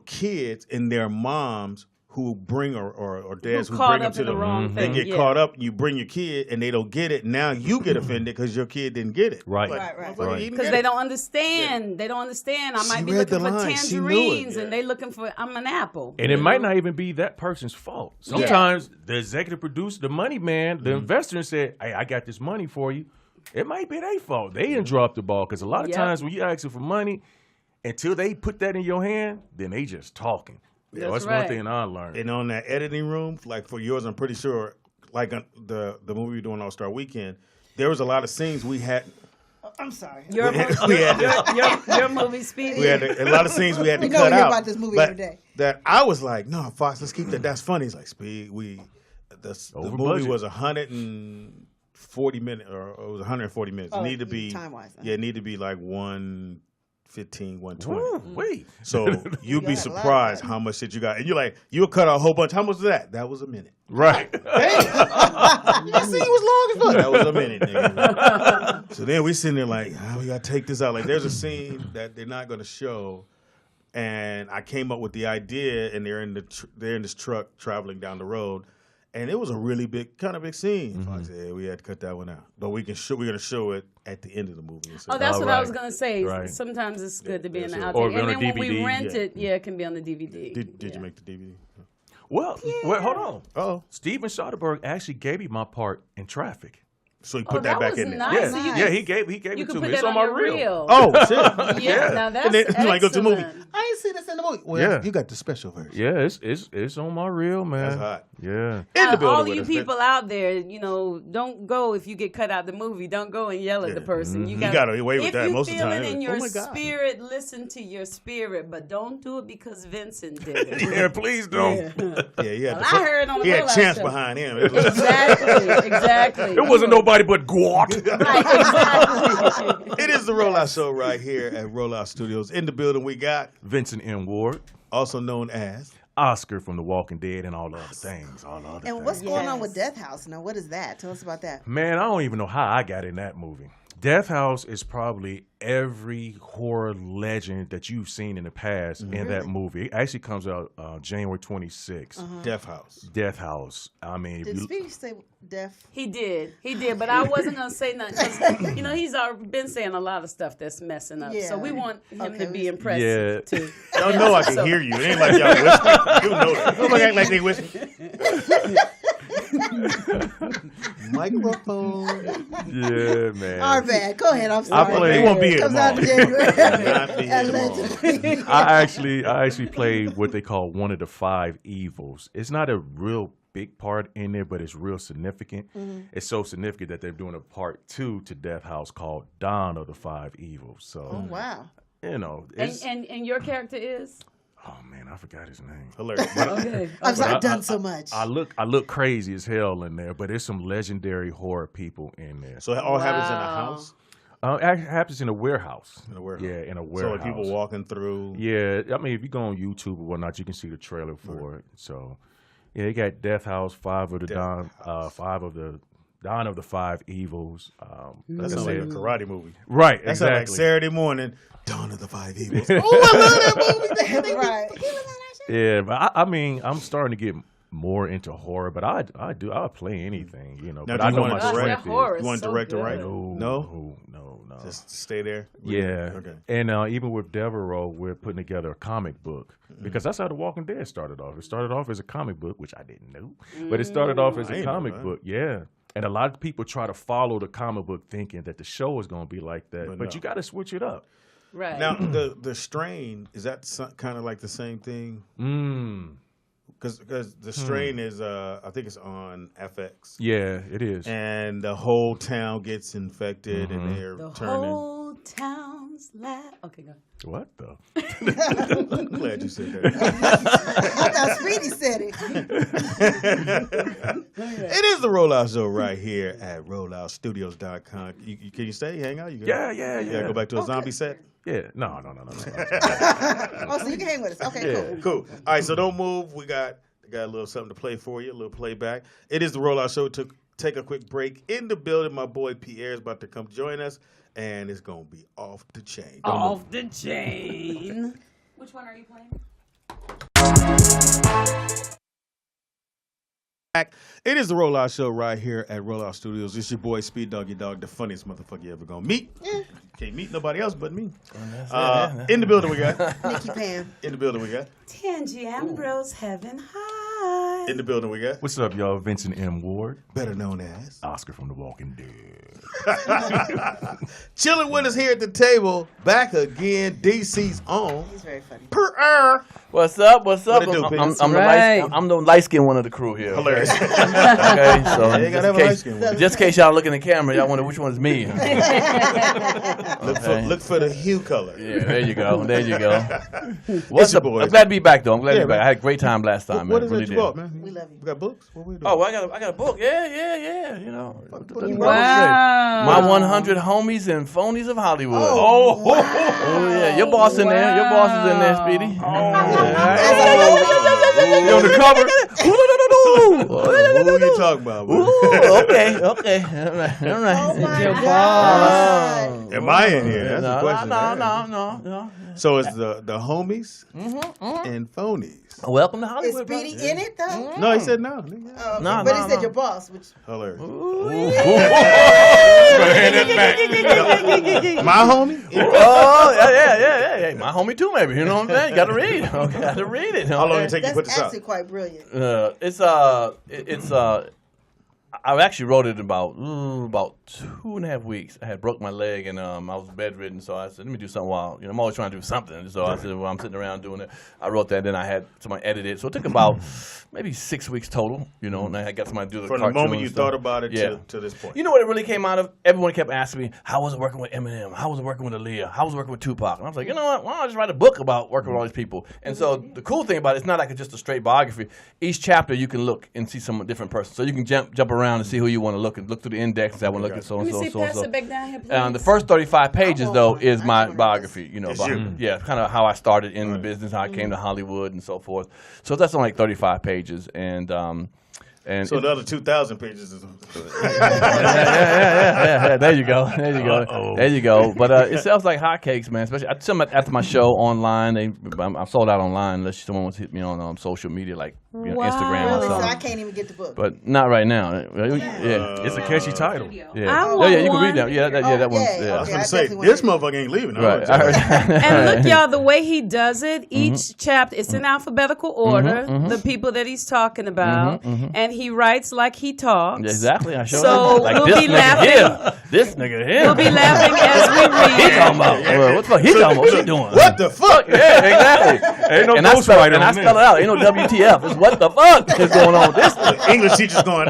S1: kids and their moms who bring or dads who
S3: caught
S1: bring them
S3: up
S1: to
S3: in the
S1: the
S3: wrong
S1: they
S3: thing,
S1: get
S3: yeah.
S1: caught up. You bring your kid and they don't get it. Now you get offended because your kid didn't get it.
S6: Right.
S2: Right.
S1: motherfucker, you didn't
S3: Because
S1: get
S3: they
S1: it.
S3: don't understand. They don't understand. I might
S1: She
S3: be
S1: read
S3: looking
S1: the
S3: for
S1: line. She knew it.
S3: tangerines,
S1: Yeah.
S3: and they looking for I'm an apple.
S6: And it might not even be that person's fault. Sometimes the executive producer, the money man,
S1: Mm-hmm.
S6: the investor said, hey, I got this money for you. It might be their fault. They didn't drop the ball. Because a lot of
S3: Yep.
S6: times when you asking for money, until they put that in your hand, then they just talking.
S3: That's
S6: That's
S3: right.
S6: one thing I learned.
S1: And on that editing room, like for yours, I'm pretty sure, like the movie we're doing All Star Weekend, there was a lot of scenes we had.
S2: I'm sorry.
S3: Your,
S1: We had-
S3: your movie, Speedy.
S1: We had a lot of scenes we had to
S2: We know
S1: cut
S2: we hear
S1: out.
S2: about this movie
S1: but
S2: every day.
S1: That I was like, no, Fox, let's keep that. That's funny. He's like, Speed, the
S6: Over
S1: movie
S6: budget.
S1: was 140 minutes, or it was 140 minutes.
S2: Oh,
S1: it needed to be
S2: time-wise, huh?
S1: Yeah, it needed to be like 115, 120.
S6: Ooh, wait.
S1: So you'd be
S2: got a lot of
S1: surprised
S2: that.
S1: how much shit you got, and you're like, you'll cut out a whole bunch. How much was that? That was a minute.
S6: Right.
S1: That scene was long as fuck. That was a minute, nigga. So then we sitting there like, we gotta take this out. Like, there's a scene that they're not gonna show, and I came up with the idea, and they're in this truck traveling down the road, and it was a really big scene. Fox said, we had to cut that one out, but we're gonna show it at the end of the movie. So,
S3: Oh, that's
S6: All
S3: what I
S6: right.
S3: was gonna say.
S6: Right.
S3: Sometimes it's good to be in the
S1: yeah,
S3: outtake,
S6: or
S3: and
S6: on a
S3: then when we
S6: DVD,
S3: rent
S1: yeah.
S3: it, it can be on the DVD.
S1: did you make the DVD?
S6: Well, hold on.
S1: Oh,
S6: Steven Soderbergh actually gave me my part in Traffic.
S1: so he
S3: Oh,
S1: put that back
S3: was
S1: in there.
S3: nice.
S6: Yeah,
S3: So you
S6: yeah,
S3: can-
S6: he gave
S3: You
S6: it
S3: can
S6: to
S3: put
S6: me.
S3: that
S6: It's
S3: on
S6: on my
S3: your
S6: reel.
S1: Oh shit!
S3: Yeah, now that's
S1: And then you like go to the movie.
S3: excellent.
S1: I ain't seen this in the movie. Well,
S6: Yeah.
S1: you got the special version.
S6: Yeah, it's on my reel, man.
S1: That's hot.
S6: Yeah.
S1: In the
S3: Now,
S1: building
S3: all
S1: with
S3: you
S1: us.
S3: people out there, don't go if you get cut out the movie. Don't go and yell at the person.
S1: You gotta away with
S3: if
S1: that
S3: you
S1: most of the
S3: feel
S1: time.
S3: it in
S1: Oh
S3: your
S1: my God.
S3: spirit, listen to your spirit, but don't do it because Vincent did it.
S6: Yeah, please don't.
S1: Yeah, he had
S3: Well, I heard on the
S1: he had
S3: rollout
S1: chance
S3: show.
S1: behind him.
S3: Exactly.
S6: It wasn't nobody but Gwart.
S3: Right, exactly.
S1: It is the Rollout Show right here at Rollout Studios. In the building, we got,
S6: Vincent M. Ward,
S1: also known as,
S6: Oscar from The Walking Dead, and all the other things. All the other
S2: And
S6: things.
S2: what's going on with
S3: Yes.
S2: Death House now? What is that? Tell us about that.
S6: Man, I don't even know how I got in that movie. Death House is probably every horror legend that you've seen in the past in that movie. It actually comes out January 26th.
S1: Death House.
S6: Death House. I mean,
S2: Did Speedy say deaf?
S3: He did, but I wasn't gonna say nothing because he's been saying a lot of stuff that's messing up.
S2: Yeah.
S3: So we want him
S2: Okay,
S3: to be
S2: we-
S3: impressed
S6: Yeah.
S3: too.
S1: Y'all know I can hear you. It ain't like y'all whispering. You know that. Nobody act like they whispering. Microphone.
S6: yeah, man.
S2: Our bad. Go ahead. I'm sorry.
S6: played-
S1: They won't be here
S2: Comes out
S1: tomorrow.
S2: January.
S1: Not be here tomorrow.
S2: Allegedly.
S6: I actually played what they call one of the 5 evils. It's not a real big part in there, but it's real significant. It's so significant that they're doing a part 2 to Death House called Dawn of the 5 Evils. So,
S2: Oh, wow.
S6: it's,
S3: And your character is
S6: oh man, I forgot his name.
S1: Hilarious.
S3: okay.
S2: I'm sorry.
S6: I-
S2: I've done so much.
S6: I look crazy as hell in there, but there's some legendary horror people in there.
S1: So it all happens in a
S3: Wow.
S1: house?
S6: It happens in a warehouse.
S1: In a warehouse.
S6: Yeah, in a
S1: So
S6: warehouse.
S1: are people walking through?
S6: Yeah, I mean, if you go on YouTube or whatnot, you can see the trailer for it. So, yeah, you got Death House, 5 of the Dawn, 5 of the Dawn of the 5 Evils.
S1: That
S6: like I
S1: sounds like a
S6: said-
S1: karate movie.
S6: right,
S1: That sounds like
S6: exactly.
S1: Saturday morning, Dawn of the 5 Evils. Oh, I love that movie.
S2: Right.
S6: Yeah, but I mean, I'm starting to get more into horror, but I'll play anything,
S1: Now,
S6: But
S1: do
S6: I
S1: you
S6: know
S1: wanna
S6: my
S1: direct?
S6: strength
S3: That horror
S6: is.
S3: is
S1: You want to
S3: so
S1: direct or write?
S3: good.
S6: No.
S1: Just stay there?
S6: Yeah.
S1: Okay.
S6: And even with Devereaux, we're putting together a comic book because that's how The Walking Dead started off. It started off as a comic book, which I didn't know, but it started off as
S1: I
S6: a
S1: ain't know
S6: comic
S1: that.
S6: book. Yeah. And a lot of people try to follow the comic book thinking that the show is going to be like that,
S1: But
S6: but
S1: no.
S6: you got to switch it up.
S3: Right.
S1: Now, the strain, is that kind of like the same thing? Because the strain is, I think it's on FX.
S6: Yeah, it is.
S1: And the whole town gets infected and they're
S3: the
S1: turning.
S3: whole town's laugh. Okay, go.
S6: What the?
S1: I'm glad you said that.
S2: I thought Speedy said it.
S1: It is the Rollout Show right here at rolloutstudios.com. Can you stay? Hang out? You good?
S6: Yeah.
S1: Go back to a zombie set?
S6: Yeah. No.
S2: Oh, so you can hang with us. Okay, cool.
S1: Cool. All right, so don't move. We got a little something to play for you, a little playback. It is the Rollout Show. Take a quick break in the building. My boy Pierre is about to come join us, and it's going to be off the chain. Don't move.
S3: Off the chain.
S7: Which one are you playing?
S1: It is the Rollout Show right here at Rollout Studios. It's your boy Speed Doggy Dog, the funniest motherfucker you ever gonna meet. Can't meet nobody else but me. In the building we got.
S2: Nikki Pam.
S1: In the building we got.
S3: Tangi Ambrose, Heaven High.
S1: In the building we got.
S6: What's up, y'all? Vincent M. Ward,
S1: Better known as
S6: Oscar from The Walking Dead.
S1: chilling with us here at the table. Back again. DC's on.
S2: He's very funny.
S1: Per
S7: What's up? What's up?
S1: What it do,
S7: I'm the light skinned one of the crew here.
S1: Hilarious.
S7: Okay, so
S1: Yeah, you gotta have a light
S7: just,
S1: skin
S7: in
S1: one.
S7: case, just in case y'all look in the camera, y'all wonder which one is me.
S1: Look for the hue color.
S7: Yeah, there you go. There you go.
S1: What's your boys?
S7: I'm glad to be back, though. I'm glad to
S1: Yeah,
S7: be back.
S1: man.
S7: I had a great time last time,
S1: What
S7: man.
S1: is
S7: Really
S1: it you
S7: did.
S1: bought, man?
S2: We love you.
S1: We got books? What we doing?
S7: Oh, well, I got a book. Yeah. You know,
S3: Wow.
S7: my 100 homies and phonies of Hollywood.
S1: Oh,
S7: Oh, yeah, your boss in there. Your boss is in there, Speedy.
S6: You on the cover?
S1: who you talking about? Bro?
S7: Ooh, okay. All right.
S2: Oh my
S3: your
S2: God.
S1: Am I in here? That's the question.
S7: No.
S1: So it's the homies and phonies.
S7: Welcome to
S2: Is
S7: Hollywood.
S2: Speedy
S7: brother.
S2: in it though?
S1: No, he said no.
S2: Okay.
S7: No,
S2: But
S7: no,
S2: he said
S7: no.
S2: your boss, which
S1: Hilarious.
S6: Hand it back.
S1: My homie?
S7: Oh, yeah. My homie too, maybe. You know what I'm saying? You got to read. Okay, got to read it.
S1: How long
S7: okay?
S1: did it take you to
S2: that's
S1: put this out?
S2: actually quite brilliant.
S7: It's I actually wrote it in about 2.5 weeks. I had broke my leg and I was bedridden, so I said, let me do something while I'm always trying to do something. So I said, well, I'm sitting around doing it. I wrote that, then I had someone edit it. So it took about maybe 6 weeks total, and I got somebody to do the
S1: From the
S7: cartoon
S1: moment you
S7: and stuff.
S1: thought about it
S7: Yeah.
S1: to this point.
S7: You know what it really came out of? Everyone kept asking me, how was it working with Eminem? How was it working with Aaliyah? How was it working with Tupac? And I was like, you know what? Why don't I just write a book about working with all these people? And so the cool thing about it, it's not like it's just a straight biography. Each chapter you can look and see some different person. So you can jump around and see who you want to look and look through the index and say, I want to look at so
S3: Let
S7: and
S3: me
S7: so
S3: see,
S7: and so and
S3: pass
S7: so.
S3: it back down here, please.
S7: The first 35 pages,
S2: want
S7: though,
S2: one.
S7: is
S2: I
S7: my
S2: want
S7: biography.
S1: It's you.
S7: Yeah, kind of how I started in the business, how I came to Hollywood and so forth. So that's only like 35 pages. And
S1: So the other 2,000 pages is.
S7: yeah. There you go. There you go. But it sells like hotcakes, man. Especially after my show online. I sold out online unless someone wants to hit me on social media like Instagram or
S2: Really? So I
S7: something.
S2: can't even get the book.
S7: But not right now. Yeah.
S6: It's a catchy title.
S7: Yeah.
S3: I want
S7: You can
S3: one.
S7: read that. Yeah, that one's.
S2: yeah,
S7: Yeah.
S1: I was
S2: okay.
S1: going
S2: I
S1: to say,
S2: definitely
S1: this
S2: wanna
S1: motherfucker ain't leaving.
S7: Right.
S3: And look, y'all, the way he does it, each chapter, it's in alphabetical order, the people that he's talking about, and he writes like he talks.
S7: Exactly. I showed
S3: So
S7: you. Like
S3: we'll
S7: this
S3: be
S7: nigga
S3: laughing.
S7: here. This nigga here.
S3: We'll be laughing as we
S7: He
S3: read.
S7: talking about? What the fuck he talking about? What he doing?
S1: What the fuck?
S7: Yeah, exactly.
S6: Ain't no
S7: and I spell
S6: ghostwriter
S7: it
S6: on
S7: out.
S6: there.
S7: Ain't no WTF. It's what the fuck is going on with this nigga?
S1: English teacher's going,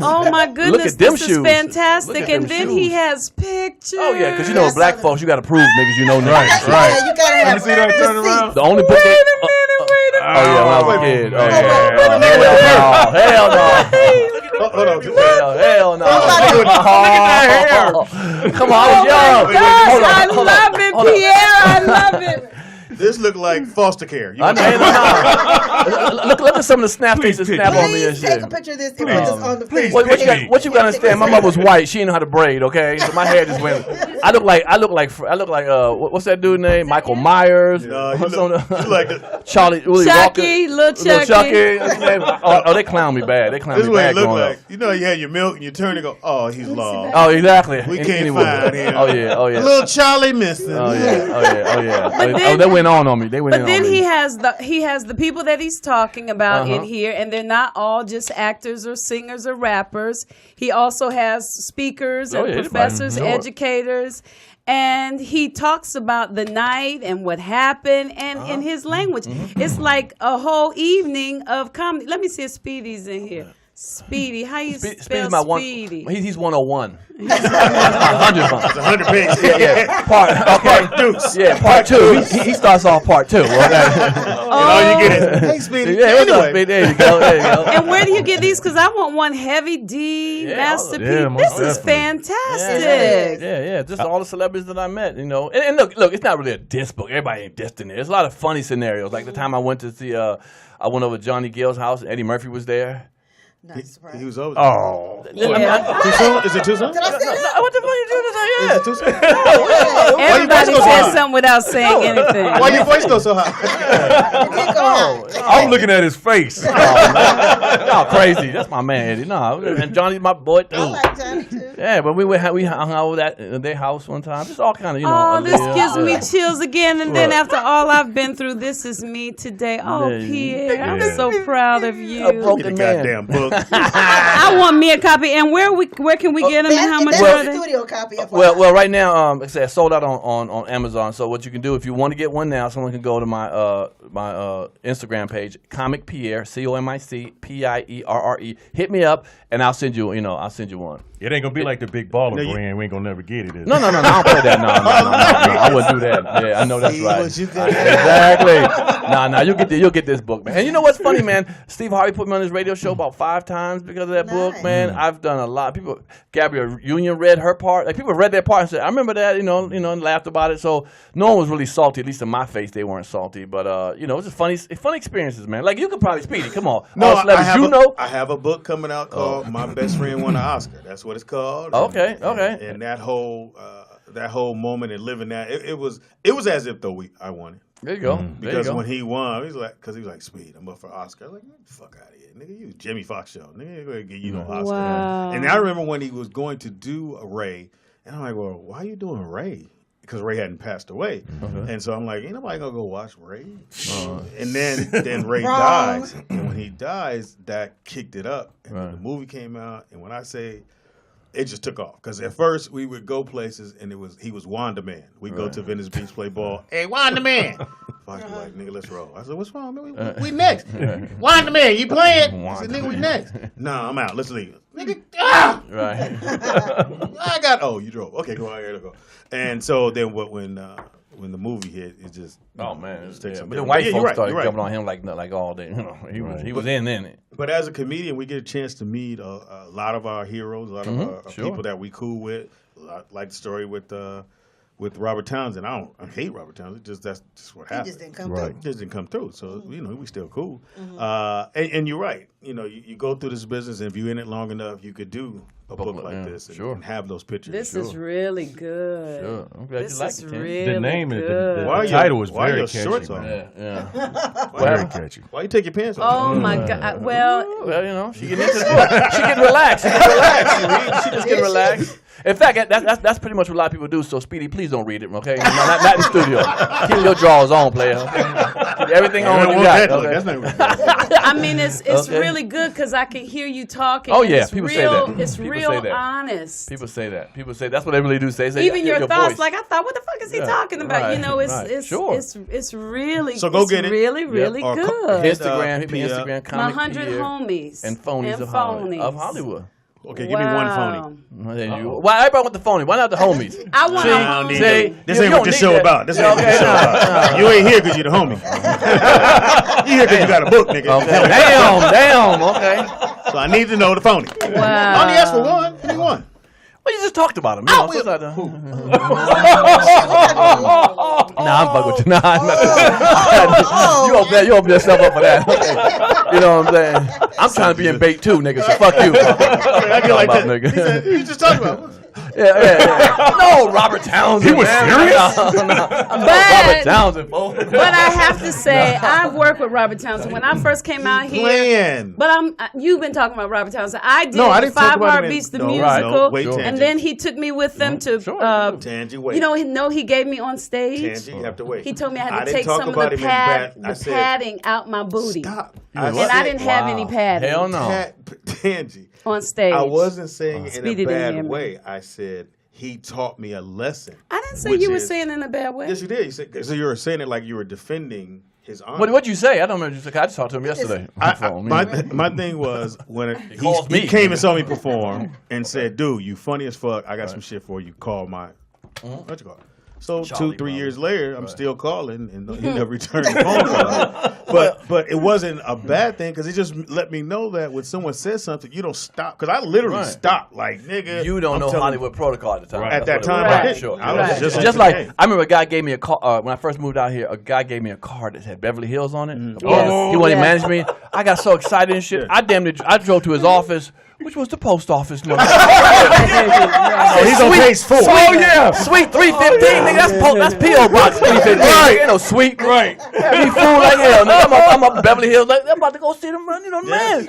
S3: Oh my goodness,
S7: at them
S3: this
S7: shoes.
S3: is
S7: Look
S3: fantastic.
S7: at
S3: And
S7: them
S3: then he
S7: shoes.
S3: has pictures.
S7: Oh yeah, because with black folks, you got to prove niggas you know niggas.
S2: Yeah, you gotta have
S6: see that turn
S2: receipts.
S6: around?
S7: The only book
S3: Wait
S7: that.
S3: a minute, wait a minute.
S7: Oh yeah, when I was a kid. Oh
S6: man.
S7: yeah. Hell no.
S1: Hold on.
S7: Hell no.
S1: Look at that hair.
S7: Come on, I was young.
S3: Gosh, I
S7: Hold on.
S3: love it, Pierre. I love it.
S1: This look like foster care. You
S7: I know. Look at some of the snaps they used to snap on me and
S2: Please take
S7: shit.
S2: a picture of this and put this on the
S6: Please,
S2: page.
S7: What you gotta understand? My mother was white. She didn't know how to braid. Okay, so my hair just went. I look like what's that dude name? Michael Myers.
S1: you
S7: What's on
S1: look
S7: the-
S1: like the,
S7: Charlie Willie
S3: Chucky,
S7: Walker.
S3: little Chucky.
S7: What's his name? Oh, they clown me bad. They clown
S1: this is
S7: me
S1: what
S7: bad
S1: it look
S7: growing
S1: like.
S7: up.
S1: You know, you had your milk and you turn and go, oh, he's lost.
S7: Oh, exactly.
S1: We
S7: In-
S1: can't
S7: anyway.
S1: find him.
S7: Oh yeah.
S1: Little Charlie missing.
S7: Oh yeah.
S3: then-
S7: They went on me. They went in
S3: But then
S7: on me.
S3: he has the people that he's talking about in
S7: Uh-huh.
S3: here, and they're not all just actors or singers or rappers. He also has speakers and
S7: anybody.
S3: professors,
S7: Sure.
S3: educators. And he talks about the night and what happened, and in his language, it's like a whole evening of comedy. Let me see if Speedy's in here. Speedy, how you spell
S7: Speedy's my one.
S3: Speedy?
S7: He's 101. 100.
S1: 100 pages.
S7: Yeah. Part
S1: Deuce.
S7: Yeah, part two. He starts off part two. Okay.
S1: And all you get is, hey, Speedy.
S7: Yeah, what's up,
S1: Anyway,
S7: Speedy? There you go.
S3: And where do you get these? Because I want one Heavy D,
S7: Yeah,
S3: Master P.
S6: yeah, most
S3: This is
S6: definitely.
S3: fantastic.
S7: Yeah. Just all the celebrities that I met, And look, it's not really a diss book. Everybody ain't dissed in there. There's a lot of funny scenarios. Like the time I went to see, I went over to Johnny Gill's house and Eddie Murphy was there.
S2: Not surprised.
S1: He was over.
S6: Oh,
S3: Yeah.
S1: Too soon? Is it too soon?
S2: Did I say that?
S7: What the fuck you doing to say?
S1: Is
S7: Yeah.
S1: it too soon?
S3: Everybody
S1: voice go
S3: said
S1: high?
S3: something without saying anything.
S1: Why your voice go so high?
S2: It did go high.
S6: I'm looking at his face.
S7: Y'all crazy. That's my man, Eddie. No, and Johnny's my boy too.
S2: I like Johnny too.
S7: Yeah, but we hung out at their house one time. Just all kind of,
S3: Oh, this
S7: yeah.
S3: gives me chills again. And then
S7: What?
S3: after all I've been through, this is me today. Oh,
S7: Yeah.
S3: Pierre, I'm
S6: Yeah.
S3: so proud of
S7: A
S3: you.
S7: broken
S1: The
S7: man.
S1: goddamn book.
S3: I want me a copy. And where can we get them? And how much
S2: That's
S3: are
S2: a
S3: they?
S2: studio copy of
S7: Well, right now, like I said, sold out on Amazon. So what you can do if you want to get one now, someone can go to my Instagram page, Comic Pierre, COMICPIERRE. Hit me up, and I'll send you one.
S6: It ain't gonna be like the big baller
S1: No, you-
S6: brand. We ain't gonna never get it. is
S7: No,
S6: it?
S7: I don't play that. No, I wouldn't do that. Yeah, I know that's
S1: See
S7: right.
S1: what you can-
S7: Exactly. No, you'll get this book, man. And you know what's funny, man? Steve Harvey put me on his radio show about 5 times because of that book,
S2: Nice.
S7: man. I've done a lot. People, Gabrielle Union read her part. Like people read their part and said, "I remember that," and laughed about it. So no one was really salty. At least in my face, they weren't salty. But it was just funny experiences, man. Like you could probably Speedy. Come on, all celebrities,
S1: I have a book coming out called "My Best Friend Won an Oscar." That's what it's called.
S7: Okay.
S1: And that whole moment and living that it was as if though I won it.
S7: There you go.
S1: Because when he won, he was like, Speed, I'm up for Oscar. I was like, get the fuck out of here, nigga. You Jimmy Fox show, nigga. Ain't gonna get you no Oscar.
S3: Wow.
S1: And I remember when he was going to do a Ray, and I'm like, well, why are you doing Ray? Because Ray hadn't passed away, and so I'm like, ain't nobody gonna go watch Ray. And then Ray
S2: Wrong.
S1: dies, and when he dies, that kicked it up, and
S7: Right.
S1: the movie came out, and when I say. It just took off because at first we would go places and he was Wanda Man. We'd go to Venice Beach, play ball. Hey, Wanda Man. Fox was like, nigga, let's roll. I said, what's wrong, man? We next. Wanda Man, you playing? I said, nigga, we next. Nah, I'm out. Let's leave. Nigga,
S7: Right.
S1: you drove. Okay, go out here to go. And so then when the movie hit, it just
S7: Oh man,
S1: just takes
S7: yeah.
S1: some
S7: But the
S1: different-
S7: white
S1: Yeah,
S7: folks
S1: you're
S7: started
S1: right.
S7: jumping on him like all day. He was in it.
S1: But as a comedian, we get a chance to meet a lot of our heroes, a lot of
S7: Sure.
S1: people that we cool with. Like the story with Robert Townsend. I hate Robert Townsend. That's just what
S2: He
S1: happened.
S2: just didn't come
S6: Right.
S2: through.
S1: Just didn't come through. So we still cool. And you're right. You go through this business, and if you're in it long enough, you could do a book like
S7: yeah,
S1: this
S7: sure.
S1: and have those pictures.
S3: This is really good.
S7: Sure. I'm glad
S3: This
S7: you like
S3: is
S7: it, Tim.
S3: really
S6: The name is
S3: good.
S6: the
S1: Why
S6: title is
S1: why
S6: very
S1: your
S6: catchy.
S1: shorts on?
S6: man.
S7: Yeah.
S6: Very catchy.
S1: Why you take your pants off?
S3: Oh my God! Well,
S7: Well, she get into the book. She get relaxed. She just get relaxed. In fact, that's pretty much what a lot of people do. So, Speedy, please don't read it, okay? Not in the studio. Keep your drawers on, player. Keep everything on you got.
S1: That's
S7: Okay?
S1: not
S3: I mean, it's
S7: Okay.
S3: really good because I can hear you talking.
S7: Oh,
S3: and
S7: yeah,
S3: it's
S7: people say
S3: real,
S7: that.
S3: It's
S7: People
S3: real
S7: say that.
S3: honest.
S7: People say that. People say that's what they really do say. Say
S3: Even your thoughts,
S7: voice.
S3: like I thought, what the fuck is he
S7: Yeah,
S3: talking about?
S7: right,
S3: You know, it's
S7: right.
S3: it's
S7: Sure.
S3: it's really
S1: So go
S3: it's
S1: get it.
S3: really really
S1: Or
S3: good.
S1: hit,
S7: Instagram, hit me
S1: Pia.
S7: Instagram,
S3: My
S7: Comic
S3: 100
S7: Pierre,
S3: homies
S7: and phonies
S3: and
S7: of Hollywood.
S1: Okay, give me one phony.
S7: Then you, why everybody want the phony? Why not the homies?
S3: I want a
S1: I don't
S3: homie.
S1: need
S7: See,
S1: that. This
S7: you
S1: ain't
S7: don't
S1: what this
S7: need
S1: show
S7: that.
S1: about. This
S7: Yeah,
S1: ain't what this
S7: okay,
S1: show about. You ain't here because you're the homie. you here because you got a book, nigga.
S7: Okay. Damn. Okay.
S1: So I need to know the phony. I only asked for one. Give me one.
S7: Well, you just talked about him. You know, sometimes- Nah, I'm fucking with you. Nah, I'm not. You open yourself up for that. Okay. You know what I'm saying? I'm trying to be in bait too, nigga. So fuck you.
S1: I get like that.
S7: Nigga.
S1: He said, you just talked about.
S7: Yeah. No, Robert Townsend.
S6: He was
S7: man.
S6: serious?
S7: No.
S3: But-
S7: Robert Townsend, fool.
S3: But I have to say, I've worked with Robert Townsend when I first came out here.
S1: Playing.
S3: But you've been talking about Robert Townsend. I did
S1: No, I didn't talk
S3: Five
S1: about him
S3: Heartbeats, the
S1: no,
S3: musical,
S1: no, wait,
S7: Sure.
S1: Tangy.
S3: and then he took me with them to.
S1: Tangy, wait.
S3: You know, he gave me on stage.
S1: Tangy, you have to wait.
S3: He told me I had to
S1: didn't
S3: take
S1: talk
S3: some of
S1: about
S3: the,
S1: him in bad. I
S3: the
S1: said,
S3: padding out my booty.
S1: Stop.
S3: And I didn't have any padding
S7: Hell no.
S1: Tangy.
S3: on stage.
S1: I wasn't saying it
S3: Speedy
S1: in a
S3: didn't
S1: bad
S3: hear me.
S1: way. I said he taught me a lesson.
S3: I didn't say
S1: which
S3: you were
S1: is-
S3: saying it in a bad way.
S1: Yes, you did. You said, so you were saying it like you were defending his honor.
S7: What'd you say? I don't remember. I just talked to him yesterday. on the phone.
S1: My thing was when
S7: calls
S1: he
S7: me.
S1: came and saw me perform and said, "Dude, you funny as fuck. I got some shit for you. Call my what you call it? So
S7: Charlie
S1: 2-3
S7: Brown.
S1: years later, I'm still calling, and he never returned the phone call. But it wasn't a bad thing because it just let me know that when someone says something, you don't stop. Because I literally stopped, like, nigga.
S7: You don't
S1: I'm
S7: know
S1: telling
S7: Hollywood protocol at the time.
S6: Right.
S1: At
S7: That's
S1: that
S7: what it
S1: time,
S7: was.
S1: I didn't.
S7: Sure.
S1: I was
S3: Right.
S1: just,
S7: Just
S1: on
S7: like
S1: the game.
S7: I remember a guy gave me a car when I first moved out here. A guy gave me a car that had Beverly Hills on it.
S6: Oh,
S7: he wanted to
S3: yeah.
S7: manage me. I got so excited and shit. I drove to his office, which was the post office. No,
S1: Oh, he's on page 4.
S7: Oh yeah, sweet 315. Nigga, that's PO Box 315. Right, ain't no sweet.
S6: Right.
S7: Be fool like hell. Nigga, I'm up in Beverly Hills. Like I'm about to go see them run. You know, man.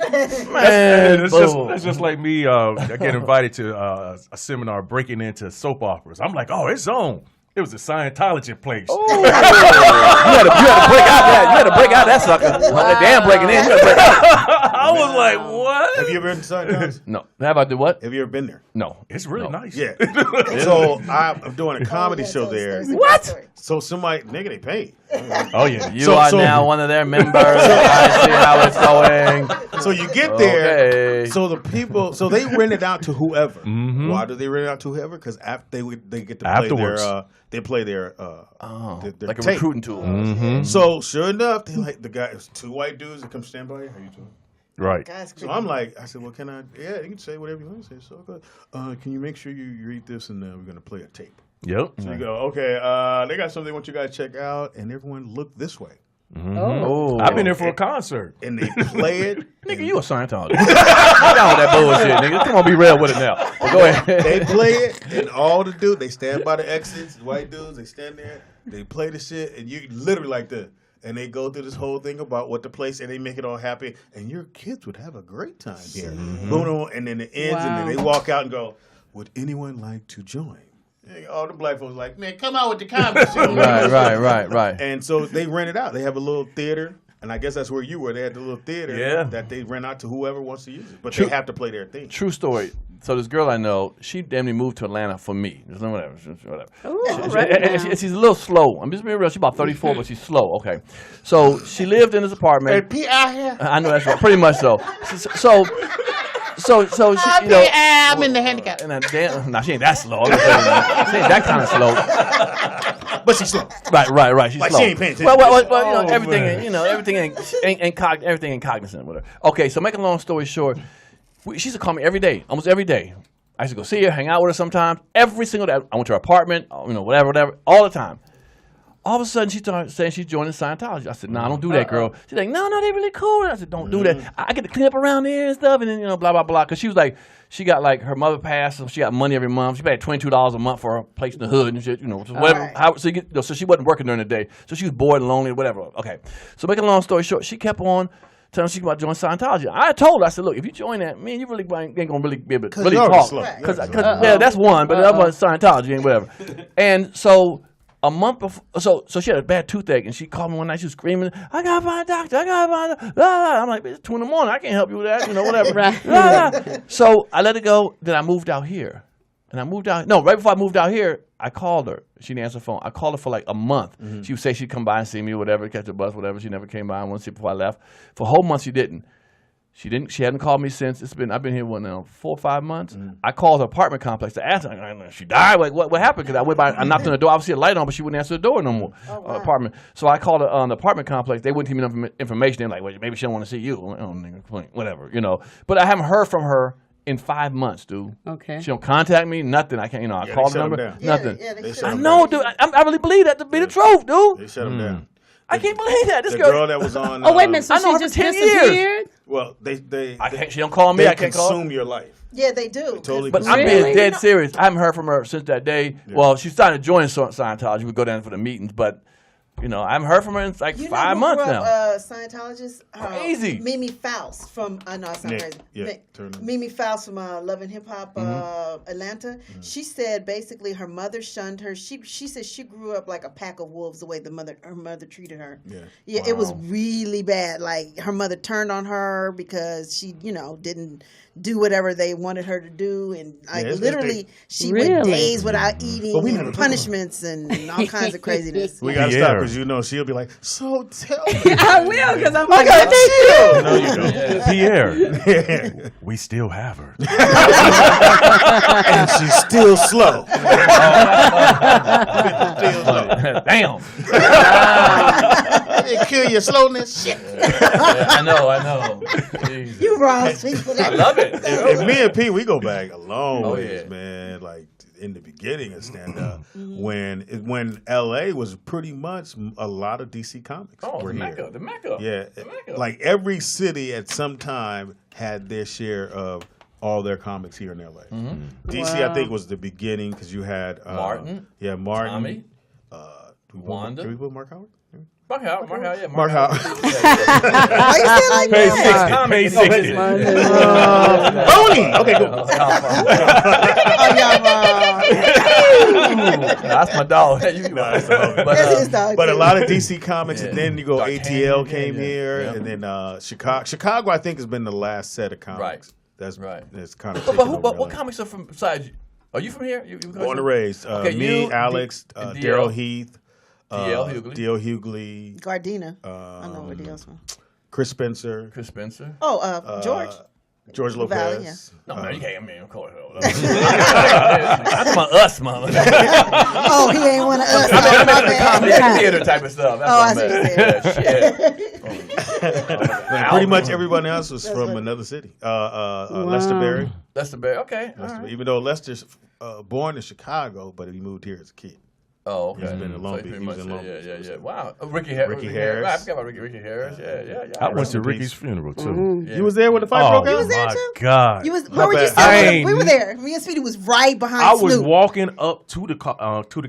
S6: That's just like me. I get invited to a seminar breaking into soap operas. I'm like, oh, it's on. It was a Scientology place.
S7: You had to break out that. You had to break out that sucker. That damn breaking in. You had to break out.
S6: I was like, what?
S1: Have you ever been to Scientology?
S7: No. How about the what?
S1: Have you ever been there?
S7: No.
S6: It's really nice.
S1: Yeah. So I'm doing a comedy show there.
S2: What?
S1: So somebody, nigga, they paid.
S6: Oh yeah.
S7: You are now one of their members. I see how it's going.
S1: So you get there.
S7: Okay.
S1: So the people, so they rent it out to whoever. Why do they rent it out to whoever? Because after they get to play
S6: Afterwards.
S1: their
S7: Like a
S1: tape.
S7: recruiting tool.
S1: So sure enough, they like the guy. It was 2 white dudes that come stand by you. How you doing?
S6: Right.
S2: Guys,
S1: So I'm like, I said, well, can I? Yeah, you can say whatever you want to say. So can you make sure you read this, and we're gonna play a tape.
S6: Yep.
S1: So you go, okay. They got something they want you guys to check out, and everyone look this way,
S7: Oh.
S6: I've been there for a concert.
S1: and they play it.
S7: Nigga, you a Scientologist. Get down with that bullshit, nigga. Come on, be real with it now. But go ahead.
S1: They play it, and all the dudes, they stand by the exits. White dudes, they stand there. They play the shit, and you literally like the. And they go through this whole thing about what the place, and they make it all happy, and your kids would have a great time here. Boom, boom, and then it ends, and then they walk out and go, "Would anyone like to join?" And all the black folks like, "Man, come out with the comedy show."
S7: Right.
S1: And so they rent it out. They have a little theater, and I guess that's where you were. They had the little theater that they rent out to whoever wants to use it, but they have to play their thing.
S7: True story. So this girl I know, she damn near moved to Atlanta for me. Just whatever.
S3: Ooh,
S7: She's a little slow. I'm just being real. She's about 34, but she's slow. Okay. So she lived in this apartment.
S1: P out here.
S7: I know that's right. Pretty much so. So she, you know.
S1: I'm in the handicap.
S7: And she ain't that slow. I'm just saying, she ain't that kind of slow.
S1: But she's slow.
S7: Right. She's
S1: Like
S7: slow.
S1: she ain't paying attention.
S7: Well, you know,
S6: Oh,
S7: everything.
S6: man.
S7: You know, everything ain't cognizant with her. Okay, so make a long story short, she used to call me every day, almost every day. I used to go see her, hang out with her sometimes. Every single day, I went to her apartment. You know, whatever, all the time. All of a sudden, she started saying she's joining Scientology. I said, "Nah, don't do that, girl." She's like, "No, they really cool." I said, "Don't do that. I get to clean up around there and stuff." And then, you know, blah blah blah. Because she was like, she got like her mother passed, so she got money every month. She paid $22 a month for a place in the hood and shit. You know, so whatever.
S2: Right.
S7: So she wasn't working during the day, so she was bored and lonely, whatever. Okay. So making a long story short, she kept on telling she about to join Scientology. I told her, I said, "Look, if you join that, man, you really ain't gonna really be able to really
S1: you're already
S7: talk."
S1: slow.
S7: Because
S1: Yeah.
S7: yeah, that's one, but the other one is Scientology and whatever. And so a month before, so she had a bad toothache, and she called me one night. She was screaming, "I gotta find a doctor! I gotta find a doctor!" I'm like, "It's 2 in the morning. I can't help you with that. You know, whatever."
S3: Right.
S7: So I let it go. Then I moved out here, and I moved out. No, right before I moved out here, I called her. She didn't answer the phone. I called her for like a month. She would say she'd come by and see me, whatever, catch a bus, whatever. She never came by. I wanted to see before I left. For a whole month, she didn't. She hadn't called me since. I've been here, 4 or 5 months. I called her apartment complex to ask her, she died? Like, what happened? Because I went by, I knocked on the door, obviously a light on, but she wouldn't answer the door no more. Apartment. So I called her on the apartment complex. They wouldn't give me enough information. They're like, well, maybe she don't want to see you. I'm like, oh, nigga, whatever, you know. But I haven't heard from her in 5 months, dude.
S3: Okay.
S7: She don't contact me, nothing. I can't, I called the
S1: shut 'em
S7: number,
S1: down.
S7: nothing.
S1: They shut
S2: I
S7: I
S1: 'em
S7: know,
S1: down.
S7: dude. I really believe that to be the truth, dude.
S1: They shut them down.
S7: I can't believe that. This
S1: The
S7: girl.
S1: girl that was on.
S3: Oh, wait a minute. So
S7: I know her
S3: she
S7: for
S3: just
S7: 10 years.
S3: disappeared?
S1: Well, they
S7: She don't call me.
S1: they
S7: I can't call her.
S1: consume your life.
S2: Yeah, they do.
S1: Totally
S7: But
S1: consume
S7: I'm
S1: your
S7: being
S1: life.
S7: dead serious. I haven't heard from her since that day. Yeah. Well, she started to join Scientology. We go down for the meetings, but I haven't heard from her in like
S2: You know
S7: 5
S2: who
S7: months
S2: grew
S7: now.
S2: up, Scientologist?
S7: Crazy.
S2: Mimi Faust from, I know I sound
S1: Nick,
S2: crazy.
S1: yeah, turn it.
S2: Mimi Faust from Love and Hip Hop Atlanta. She said basically her mother shunned her. She said she grew up like a pack of wolves the way her mother treated her. Yeah, it was really bad. Like her mother turned on her because she, didn't do whatever they wanted her to do, and like she went days without eating, and punishments and all kinds of craziness.
S1: We gotta
S6: Yeah.
S1: stop because because you know she'll be like, so tell me.
S3: I will, because I'm like,
S6: No, you don't. Pierre, we still have her.
S1: And she's still slow.
S7: Damn.
S1: They kill your slowness. Shit.
S7: I know. Jesus.
S2: You wrong, speak for
S7: I
S2: that.
S7: love it.
S1: And me and P, we go back a long
S7: Oh,
S1: ways,
S7: yeah.
S1: man. Like in the beginning of stand up, when LA was pretty much a lot of DC comics
S7: Oh,
S1: were
S7: the
S1: here.
S7: Mecca. The Mecca.
S1: Yeah,
S7: The Mecca.
S1: like every city at some time had their share of all their comics here in LA. DC, I think, was the beginning because you had
S7: Martin.
S1: Yeah, Martin.
S7: Tommy.
S1: Did we put Mark Howard?
S7: Mark Howard. Yeah.
S1: Mark Howard.
S2: Why you say like
S6: Pay
S2: that?
S6: 60. Pay 60.
S1: Tony. Okay, cool.
S2: Oh, y'all wrong.
S7: That's my dog. You can buy some.
S2: That's his dog.
S1: But a
S2: too.
S1: lot of DC comics, and
S7: Yeah.
S1: then you go
S7: D'Artagnan,
S1: ATL came
S7: yeah.
S1: here,
S7: Yeah.
S1: and then Chicago. Chicago, I think, has been the last set of comics.
S7: Right.
S1: That's
S7: Right.
S1: That's kind of.
S7: But what comics are from besides you? Are you from here? You
S1: Born and raised.
S7: Okay,
S1: Me,
S7: you,
S1: Alex,
S7: and
S1: Daryl
S7: DL.
S1: Heath,
S7: DL Hughley.
S1: D.L. Hughley,
S2: Gardena. I know where DL's from.
S1: Chris Spencer,
S7: Chris Spencer.
S2: Oh, George.
S1: George Lopez.
S2: Valley, yeah.
S7: No, you can't. I mean, of course. That's my us, mama.
S2: Oh, he ain't one of us.
S7: I mean,
S2: My
S7: the
S2: bad.
S7: comedy theater type of stuff. That's
S2: Oh,
S7: what
S2: I see what
S7: meant.
S2: you're
S7: Yeah, shit.
S1: Pretty much everyone else was from another city. Lester Berry.
S7: That's the bear. Okay. all
S1: Lester,
S7: right.
S1: even though Lester's born in Chicago, but he moved here as a kid.
S7: Oh, okay.
S1: He's been in Long
S7: So
S1: Beach.
S7: pretty
S1: He was
S7: much,
S1: in Long
S7: yeah,
S1: Beach.
S7: yeah. Wow. Ricky
S1: Ricky Harris.
S7: I forgot about Ricky Harris. Yeah.
S6: I went
S1: Rest
S6: to
S1: in
S6: Ricky's
S1: peace.
S6: funeral, too.
S7: Yeah.
S1: You was there when the fight
S6: Oh,
S1: broke out?
S2: was there
S6: my
S2: too?
S6: God.
S2: You was where were you
S1: bad.
S6: I
S2: sitting? We were
S6: ain't-
S2: there. Me and Speedy was right behind
S6: I was
S2: Snoop.
S6: walking up to the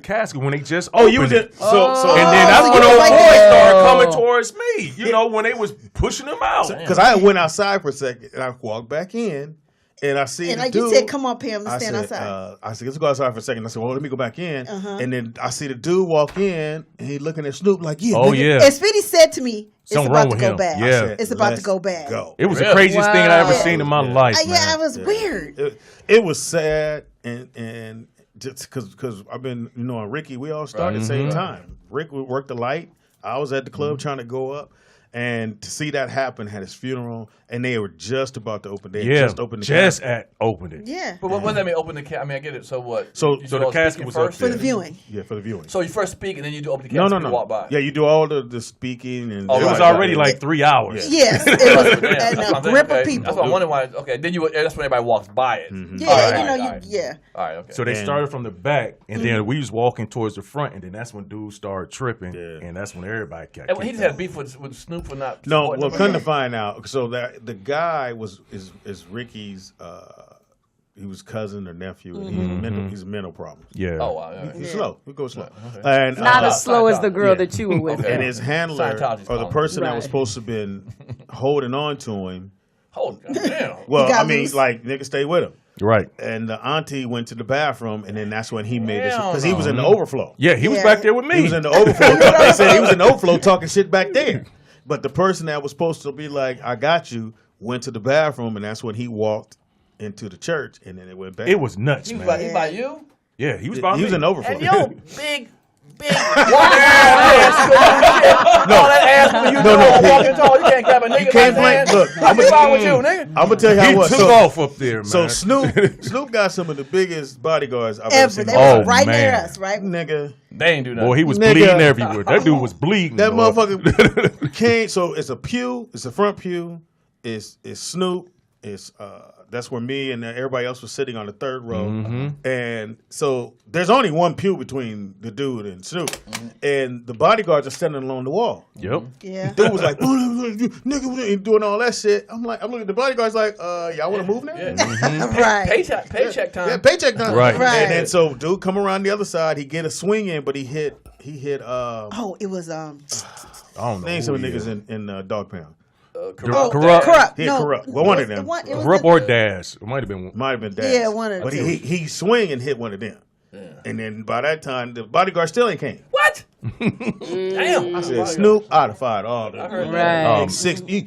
S6: casket when they just
S1: Oh, you was
S6: opened
S1: in.
S6: it.
S1: So
S6: And then that's
S2: so
S6: when
S2: you
S6: old
S2: was
S6: boys
S2: right there.
S6: started coming towards me. You know, when they was pushing them out.
S1: because I went outside for a second and I walked back in and I see
S2: And
S1: the
S2: like
S1: dude.
S2: you said, come on, Pam,
S1: I
S2: let's stand
S1: said,
S2: outside.
S1: I said, let's go outside for a second. I said, well, let me go back in. And then I see the dude walk in and he looking at Snoop like, yeah.
S6: Oh,
S1: nigga.
S6: yeah.
S2: And Speedy said to me, it's
S6: Something
S2: about
S6: wrong
S2: to
S6: with
S2: go
S6: him.
S2: bad.
S6: Yeah.
S1: I said,
S2: It's about to
S1: "Let's
S2: go bad."
S1: Go.
S6: It was the
S7: Really?
S6: craziest thing I ever
S2: Wow.
S6: seen in my life, man.
S2: Yeah, it was weird.
S1: It was sad and just because I've been, on Ricky, we all started at the same time. Rick worked the light. I was at the club trying to go up. And to see that happen, had his funeral, and they were just about to open. They had
S6: Yeah,
S1: just opened the
S6: just
S1: casket.
S6: opened it.
S2: Yeah.
S7: But what does that mean? Open the casket. I mean, I get it. So what?
S1: So-
S7: You
S1: so
S7: do
S6: the
S7: all
S6: casket
S7: speaking
S6: was up
S7: first?
S2: For the viewing.
S1: Yeah, for the viewing.
S7: So you first speak and then you do open the
S1: No,
S7: casket.
S1: no,
S7: and
S1: no.
S7: walk by.
S1: Yeah, you do all the speaking and
S7: Oh,
S6: It was
S7: right,
S6: already like 3 hours.
S2: Yes, it was
S7: Yeah,
S2: and
S7: that's
S2: a
S7: what I'm
S2: grip
S7: saying.
S2: of people.
S7: That's what I'm wondering why. Okay, then that's when everybody walks by it.
S2: Yeah,
S7: All right,
S2: you know,
S7: all
S2: you
S7: right.
S2: yeah.
S7: All right, okay.
S6: So they
S1: And-
S6: started from the back, and then we was walking towards the front, and then that's when dudes started tripping,
S1: Yeah.
S6: and that's when everybody got
S7: And he
S6: kicked
S7: just had
S6: out.
S7: beef with Snoop for not.
S1: No,
S7: supporting
S1: well,
S7: him.
S1: come to find out, so that the guy is Ricky's. He was cousin or nephew, and he's a mental problem.
S6: Yeah.
S7: Oh, wow. All right.
S1: He's slow. He goes slow, and
S3: Not as
S7: Scientology.
S3: slow as the girl
S1: Yeah.
S3: that you were with.
S7: Okay.
S1: and his handler
S7: Scientology's
S1: or the
S7: calling.
S1: person that was
S3: Right.
S1: supposed to have been holding on to him.
S7: Oh, damn.
S1: Well,
S2: got
S1: I mean,
S2: loose.
S1: like nigga, stay with him.
S6: Right.
S1: And the auntie went to the bathroom, and then that's when he made this
S7: Hell
S1: because he was in the
S7: no.
S1: overflow.
S6: Yeah, he was
S2: Yeah.
S6: back there with me.
S1: He was in the overflow. They said he was in the overflow talking shit back there. But the person that was supposed to be like, I got you, went to the bathroom, and that's when he walked into the church, and then it went back.
S6: It was nuts,
S7: He was
S6: man.
S7: by you?
S6: Yeah, he was by
S1: he
S6: me.
S1: was in the overflow.
S7: And yo, big, walking ass. All that ass when you
S1: No,
S7: tall,
S1: no,
S7: walking tall. You can't grab a nigga.
S1: You can't
S7: by
S1: blame.
S7: his hand.
S1: Look,
S7: What's wrong with you, nigga?
S1: I'm gonna tell you how
S6: He
S1: it was.
S6: took
S1: So,
S6: off up there, man.
S1: so Snoop got some of the biggest bodyguards I've ever
S2: Ever.
S1: seen.
S2: They
S1: in my
S6: Oh,
S2: was right near
S6: man.
S2: us, right?
S1: nigga.
S7: They ain't do nothing.
S6: Boy, he was
S1: Nigga.
S6: bleeding everywhere. That dude was bleeding.
S1: That
S6: Lord.
S1: motherfucker came. So it's a pew. It's a front pew. It's Snoop. It's that's where me and everybody else was sitting on the third row. And so there's only one pew between the dude and Snoop, and the bodyguards are standing along the wall.
S6: Yep.
S2: Yeah.
S1: Dude was like, nigga, and doing all that shit. I'm looking at the bodyguards like, y'all want to move now?
S2: Right.
S7: Paycheck time.
S1: Yeah, paycheck time.
S6: Right.
S2: Right.
S1: And then so dude come around the other side. He get a swing in, but he hit.
S2: Oh, it was
S6: I don't know.
S1: Name
S6: who
S1: some
S6: he
S1: niggas
S6: is.
S1: in Dog Pound.
S6: Corrupt.
S2: corrupt.
S1: Yeah,
S2: No,
S1: corrupt. Well, one of them.
S2: it was
S6: Corrupt
S2: the
S6: or
S2: dude-
S6: Dash. It might have been.
S1: Might have been Dash.
S2: Yeah, one of the
S1: But
S2: two.
S1: he swing and hit one of them. And then by that time, the bodyguard still ain't came.
S7: What? Damn.
S1: I said, Snoop, I'd have fired all of them.
S7: heard
S3: Right.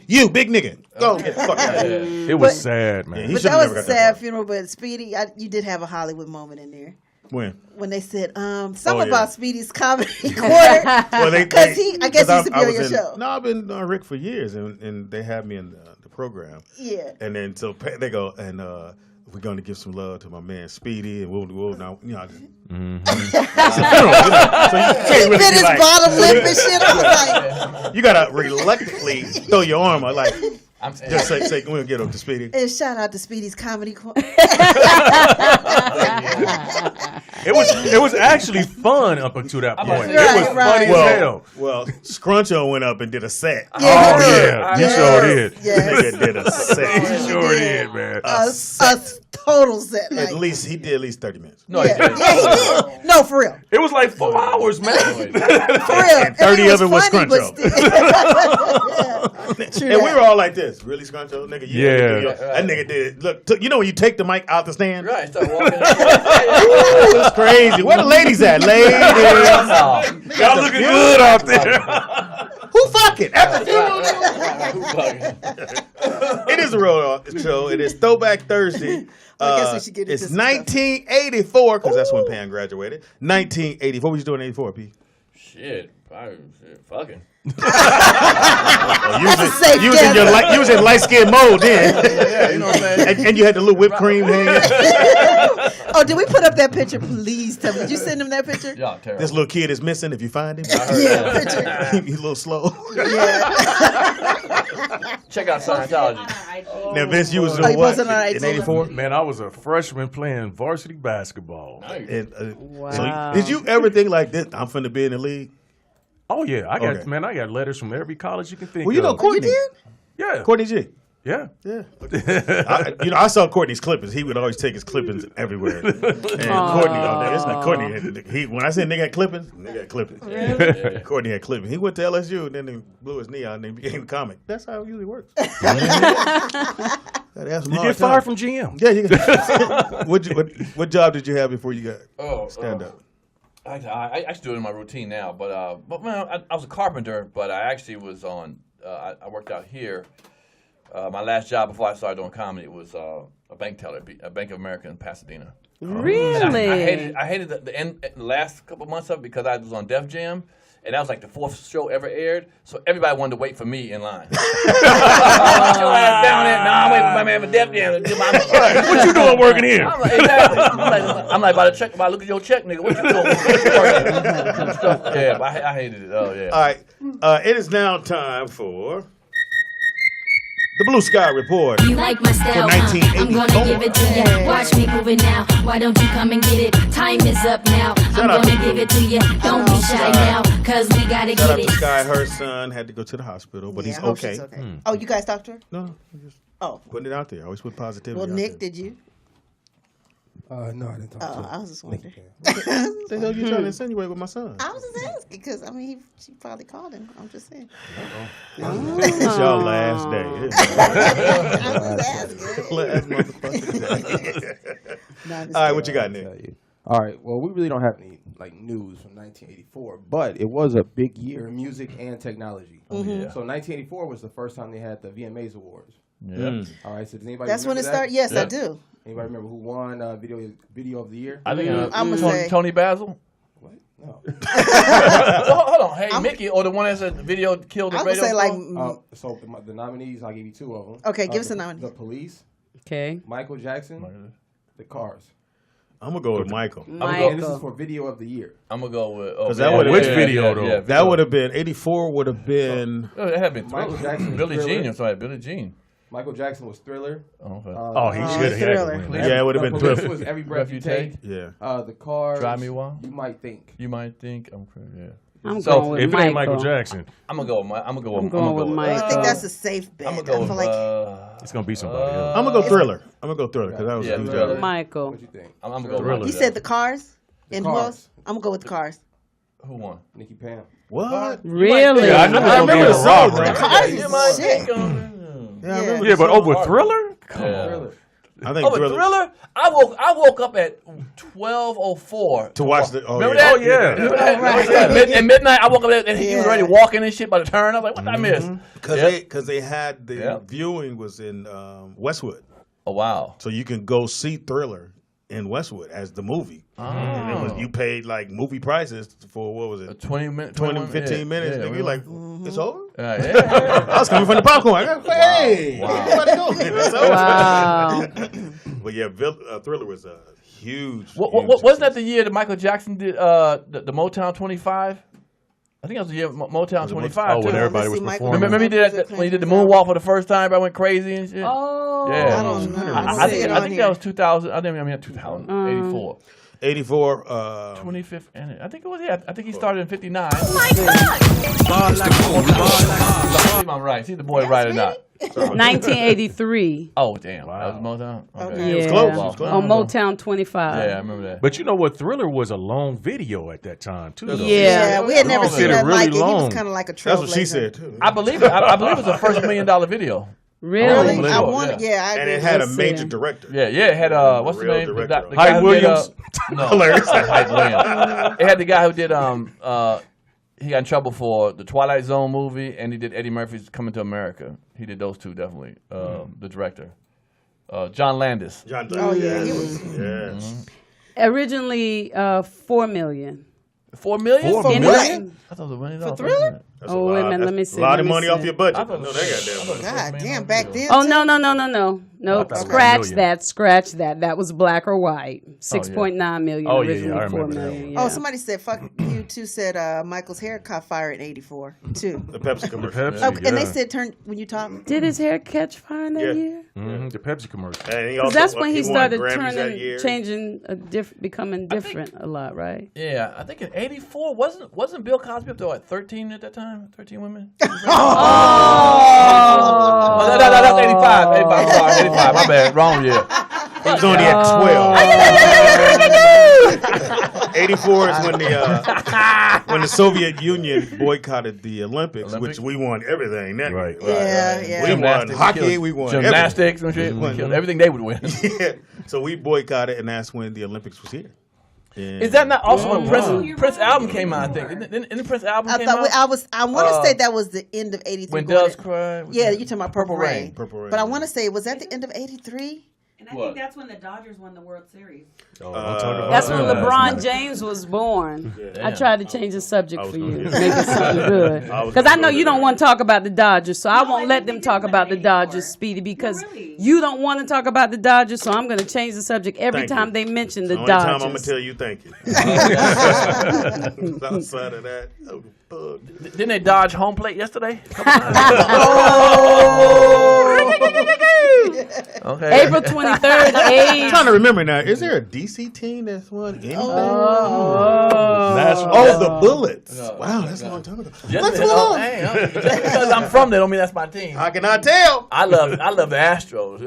S1: You big nigga. Go get the fuck out of here.
S6: It was
S2: But-
S6: sad, man.
S1: He
S2: But
S1: should've
S2: that was
S1: never
S2: a
S1: got that
S2: sad
S1: far.
S2: funeral. But Speedy, you did have a Hollywood moment in there. When they said something
S1: yeah.
S2: about Speedy's comedy corner,
S1: Well,
S2: because I guess he used to be on your show.
S1: No, I've been on Rick for years, and they had me in the program.
S2: Yeah.
S1: And then so they go, and we're going to give some love to my man Speedy, and we'll now, you know. I just, so you
S2: He
S1: can't really
S2: bit
S1: be
S2: his
S1: like,
S2: bottom lip and shit. I was like,
S1: you gotta reluctantly throw your arm out, like
S7: I'm
S1: just say we'll get up to Speedy.
S2: and shout out to Speedy's comedy corner.
S6: It was actually fun up until that point.
S7: Right,
S6: It was funny
S2: right.
S6: as hell.
S1: Well, Scruncho went up and did a set.
S6: Oh yeah,
S2: Yes.
S6: you sure did.
S2: Yes.
S1: Nigga did a set.
S6: You sure did, man.
S2: A total set. Like,
S1: At least he did at least 30 minutes.
S7: No,
S2: yeah,
S7: he didn't.
S2: yeah, he did. No, for real.
S6: It was like 4 hours, man.
S2: For real.
S1: And 30 of it was
S2: funny, but
S1: Scruncho.
S2: still-
S1: And we were all like this. Really, Scruncho? Nigga, you
S6: Yeah.
S1: nigga, that nigga did. Look, you know when you take the mic out the stand?
S7: Right, start walking.
S1: It was crazy. Where the ladies at? Ladies.
S6: Y'all looking good out there.
S1: Who fucking? After funeral?
S7: Right.
S1: It is a real show. It is Throwback Thursday.
S2: I guess we should get into
S1: It's
S2: some stuff.
S1: 1984, because that's when Pam graduated. 1984. What was you doing in 84, P?
S7: Shit, probably fucking.
S2: safe
S1: You was in light skin mode then.
S7: Yeah, you know what I'm saying?
S1: And you had the little whipped cream hanging.
S2: Oh, did we put up that picture? Please tell me. Did you send him that picture?
S7: Y'all terrible.
S1: This little kid is missing. If you find him,
S2: Yeah, picture.
S1: he's a little slow.
S2: Yeah.
S7: Check out Scientology.
S1: Now, Vince, you was
S2: Oh,
S1: doing
S2: he
S1: what
S2: wasn't on
S1: in
S2: iTunes.
S1: 84?
S6: Man, I was a freshman playing varsity basketball.
S1: And,
S3: Wow.
S1: so did you ever think like this? I'm finna be in the league.
S6: Oh yeah, I got
S1: Okay.
S6: I got letters from every college you can think
S1: Well, you know
S6: of.
S2: Oh, you
S1: Courtney.
S2: did?
S6: Yeah,
S1: Courtney G.
S6: yeah.
S1: Yeah. I saw Courtney's clippings. He would always take his clippings everywhere. And Courtney, it's like Courtney. When I said nigga had clippings, nigga had clippings. Courtney had clippings. He went to LSU and then he blew his knee out and then became a comic. That's how it usually works.
S6: You get fired from GM.
S1: Yeah, you got. What job did you have before you got stand up?
S7: I actually do it in my routine now, but man, I was a carpenter, but I actually was on. I worked out here. My last job before I started doing comedy was a bank teller at Bank of America in Pasadena.
S3: Really?
S7: And I hated the last couple of months of it because I was on Def Jam. And that was like the 4th show ever aired, so everybody wanted to wait for me in line. Down there, I'm waiting for my man for Def Jam.
S6: What you doing working here?
S7: I'm like, exactly. I'm like, by the look at your check, nigga. What you doing? Yeah, but I hated it. Oh yeah.
S1: All right, it is now time for the Blue Sky Report.
S8: You like my style,
S1: For
S8: I'm gonna
S1: 1984.
S8: give it to you. Watch me move it now. Why don't you come and get it? Time is up now. I'm
S1: out
S8: gonna
S1: to
S8: give it to you. Don't be shy now, cause we gotta
S1: Shout out
S8: get
S1: to
S8: it.
S1: Sky. Her son had to go to the hospital, but
S2: Yeah,
S1: he's
S2: I hope
S1: okay.
S2: she's okay. Oh, you guys talked to her?
S1: No, I'm just
S2: Oh.
S1: putting it out there. I always put positivity.
S2: Well,
S1: out
S2: Nick,
S1: there.
S2: did you?
S5: No, I didn't talk to
S2: Oh,
S5: her.
S2: I was just wondering.
S1: What the hell you trying to insinuate with my son?
S2: I was just asking because I mean, she probably called him. I'm just saying.
S1: It's y'all last day.
S2: I was asking.
S1: Last motherfucking day.
S2: No, I'm just
S1: All right, what
S2: kidding.
S1: you got, Nick?
S5: Tell you. All right. Well, we really don't have any like news from 1984, but it was a big year in music and technology.
S2: Mm-hmm.
S5: So 1984 was the first time they had the VMAs awards.
S7: Yeah.
S5: All right. So does anybody?
S2: That's when it
S5: remember that?
S2: started. Yes,
S7: Yeah.
S2: I do.
S5: Anybody remember who won video of the year?
S7: I think
S2: I'ma
S7: Tony,
S2: say-
S7: Tony Basil.
S5: What? No.
S7: Well, hold on, hey Mickey, or the one that's a video killed the
S2: I would
S7: radio.
S2: say like.
S7: star?
S5: So the nominees, I'll give you 2 of them.
S2: Okay, give us a nominee.
S5: The Police,
S3: Okay.
S5: Michael Jackson, The Cars.
S1: I'm gonna go with Michael.
S5: And this is
S3: Michael.
S5: for video of the year.
S7: I'm gonna go with.
S1: 'Cause that would've
S6: Which
S1: been-
S6: video, though?
S1: That would have been 84. Would have been.
S7: It had been
S5: Michael Jackson,
S7: Billie
S5: Thriller.
S7: Jean. Sorry, Billie Jean.
S5: Michael Jackson was Thriller.
S7: Okay.
S6: Oh, he should have had
S2: Thriller.
S6: to win.
S1: Yeah, it would have been
S5: The Police
S1: Thriller.
S5: was Every Breath You Take.
S1: Yeah.
S5: The Cars.
S7: Drive Me Wild.
S5: You Might think.
S7: You might think I'm crazy. Yeah.
S3: I'm
S7: So,
S3: going with
S6: If it ain't Michael
S3: Michael.
S6: Jackson,
S7: I'm gonna go. I'm gonna
S3: I'm
S7: go
S3: going with
S7: with.
S3: Michael.
S2: I think that's a safe bet.
S7: I'm
S2: I
S7: gonna go
S2: feel
S7: with.
S2: like
S6: it's gonna be somebody else.
S1: I'm gonna go Thriller. I'm gonna go Thriller because that was
S7: Yeah,
S1: a huge
S7: Thriller.
S1: album.
S3: Michael.
S5: What you think?
S7: I'm gonna go.
S6: Thriller.
S2: you said the Cars, and who
S5: Cars.
S2: else? I'm gonna go with the Cars.
S7: Who won?
S5: Nikki Pam.
S1: What?
S3: Really?
S6: Yeah, I knew it was
S1: I
S6: gonna be
S1: remember
S6: a
S1: the
S6: rock,
S1: song,
S6: right?
S2: Cars
S7: You
S2: is
S7: might
S2: shit.
S7: think I'm-
S1: Yeah, I remember
S6: Yeah,
S1: the
S6: but
S1: song.
S6: over Thriller?
S7: Yeah.
S5: Thriller.
S1: I think
S7: Oh, but
S1: Thriller.
S7: Thriller. I woke up at 12:04
S1: To watch the. Oh,
S7: Remember
S1: yeah.
S7: that?
S6: Oh, yeah.
S7: Remember that?
S2: right.
S7: At midnight, I woke up and he was
S2: Yeah.
S7: already walking and shit by the turn. I was like, what did I miss?
S1: Because they had the
S7: Yep.
S1: viewing was in Westwood,
S7: Oh wow.
S1: so you can go see Thriller in Westwood as the movie. And it was, you paid like movie prices for, what was it?
S7: 20 minutes,
S1: 15 minutes. Nigga, you're like, it's over?
S7: yeah.
S1: I was coming from the popcorn. I go, hey, everybody going. It's over.
S3: Wow.
S1: But yeah, Thriller was a huge.
S7: Wasn't that the year that Michael Jackson did the Motown 25? I think that was the year Motown 25.
S6: Oh, when
S7: too.
S6: everybody was performing.
S7: Remember he did that when he did the moonwalk for the first time? I went crazy and shit.
S3: Oh,
S7: Yeah.
S2: I don't know.
S7: I think that was 2000. I mean 2084.
S1: 84.
S7: 25th. I think it was. Yeah, I think he started in 59. I'm right. See the boy right or not.
S3: 1983.
S7: Oh damn! That was Motown. Okay.
S3: Yeah.
S1: It was close. It was close.
S3: On Motown 25.
S7: Yeah, I remember that.
S6: But you know what? Thriller was a long video at that time too. Though.
S2: Yeah, we had never
S7: Long
S2: seen
S6: video.
S2: that like it.
S6: Really
S2: He was
S6: long.
S2: kind of like a trailblazer.
S1: That's what she said too.
S7: I believe it. I believe it was the first $1 million video.
S3: Really?
S7: Really?
S2: I want,
S7: Yeah.
S2: I
S1: And
S2: agree.
S1: it had a
S3: Let's
S1: major
S3: see.
S1: director.
S7: Yeah, it had what's the
S1: Real
S7: name?
S1: director.
S7: The
S6: Hype
S7: guy who did,
S6: Williams?
S7: no,
S1: Hilarious.
S7: Hype Williams. It had the guy who did he got in trouble for the Twilight Zone movie, and he did Eddie Murphy's Coming to America. He did those two definitely. The director, John Landis.
S1: John
S2: Oh yeah, he was.
S1: Yes.
S3: Originally, $4 million.
S7: $4 million?
S2: $4 million?
S7: I thought it was $1 million.
S2: For Thriller?
S1: That's
S3: Oh,
S1: a
S3: wait a
S1: lot.
S3: minute,
S1: That's
S3: let me see,
S1: A lot
S3: let
S1: of
S3: me
S1: money off
S3: see.
S1: your budget.
S7: I thought it
S1: No,
S7: was-
S1: they got that.
S2: God damn, back then.
S3: Oh,
S2: too.
S3: no.
S6: thought it was
S3: Scratch
S6: $1 million.
S3: that. Scratch that. That was black or white. 6.9 million.
S6: Oh, yeah,
S3: Originally
S6: I remember
S3: $4
S6: that
S3: million.
S6: one.
S3: Yeah.
S2: Oh, somebody said, fuck you too, said Michael's hair caught fire in 84, too.
S1: The Pepsi commercial.
S6: Pepsi.
S2: Oh, and they
S6: Yeah.
S2: said, when you talk.
S3: Did his hair catch fire in that
S1: Yeah.
S3: year?
S6: The Pepsi commercial.
S1: And he
S3: Because
S1: also
S3: that's when he
S1: won
S3: started
S1: Grammys that year.
S3: changing, becoming different a lot, right?
S7: Yeah, I think in '84 wasn't Bill Cosby up to what 13 at that time? 13 women. Oh, that's 85. 85. Sorry, 85. My bad. Wrong year.
S1: He was only at 12. 84 is when the Soviet Union boycotted the Olympics, which we won everything. That
S6: Right.
S2: Yeah.
S1: We won
S7: Gymnastics,
S1: hockey,
S7: killed-
S1: we won
S7: gymnastics and shit. We killed everything they would win.
S1: everything. Yeah. So we boycotted, and that's when the Olympics was here. And
S7: Is that not also when Prince album came out? I think didn't the Prince album
S2: I
S7: came
S2: thought
S7: out?
S2: I want to say that was the end of 83.
S7: When
S2: going
S7: Doves
S2: in-
S7: Cry.
S2: Yeah, you're talking about Purple Rain.
S1: Purple Rain,
S2: But I
S1: yeah.
S2: want to say, was that the end of 83?
S9: And I think that's when the Dodgers won the World Series.
S6: Oh, don't talk about
S3: That's when
S6: that.
S3: LeBron James was born. I tried to change the subject for you,
S1: gonna-
S3: make it something good.
S1: was
S3: Because
S1: gonna
S3: I know
S1: go
S3: you
S1: to
S3: don't
S1: that.
S3: want to talk about the Dodgers, so I
S9: No,
S3: won't
S9: I
S3: let
S9: think
S3: them
S9: they
S3: talk
S9: did
S3: about the
S9: win in 84.
S3: Dodgers, Speedy, because
S9: really.
S3: you don't want to talk about the Dodgers, so I'm going to change the subject every
S1: Thank you.
S3: time they mention the
S1: The only time I'm
S3: Dodgers.
S1: gonna tell you thank you. Outside of that, oh, fuck.
S7: Didn't they dodge home plate yesterday? Okay.
S3: April 23rd,
S1: I'm
S3: age.
S1: trying to remember now. Is there a DC team that's won anything?
S6: That's
S1: The Bullets. Wow, that's a long time ago. What's going on?
S7: Just because I'm from there don't mean that's my team.
S1: I cannot tell.
S7: I love the Astros.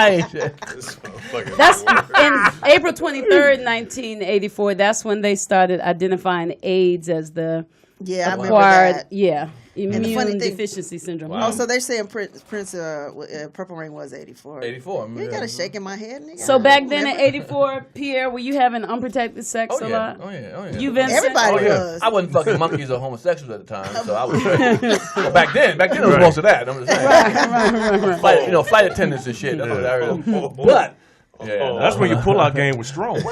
S7: Astros.
S3: That's in April 23rd, 1984. That's when they started identifying AIDS as the
S2: Yeah, I remember
S3: acquired,
S2: that.
S3: yeah,
S2: the
S3: immune
S2: funny thing-
S3: deficiency syndrome.
S2: Oh, so they're saying Prince Purple Rain was 84.
S7: 84.
S2: You got a shake in my head, nigga.
S3: So back then in '84, Pierre, were you having unprotected sex
S7: Oh
S3: a
S7: yeah.
S3: lot?
S7: Oh yeah.
S3: You, Vincent?
S2: Everybody
S7: Oh, yeah.
S2: was.
S7: I wasn't fucking monkeys or homosexuals at the time, so I was straight. Well, back then there was most of that. I'm just saying. Flight, flight attendants and shit. That's what I heard. But yeah,
S6: That's when your pullout game was strong.
S1: It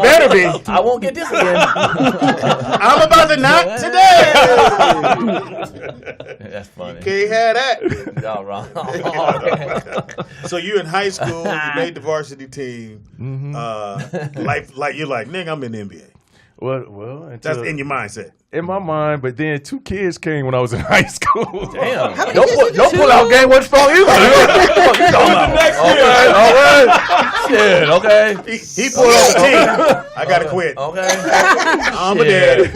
S1: better be.
S7: I won't get this again.
S1: I'm about to knock today.
S7: That's funny.
S1: Can't have that.
S7: Y'all wrong.
S1: So you in high school, you made the varsity team. Like you're like, nigga, I'm in the NBA.
S6: Well,
S1: That's in your mindset.
S6: in my mind. But then 2 kids came when I was in high school.
S7: Damn.
S2: How many
S7: Your
S2: kids you
S7: pull out game wasn't strong either. What you talking about? Okay, all right. Shit, okay.
S1: He pulled on the team. I gotta quit.
S7: Okay.
S1: I'm a daddy.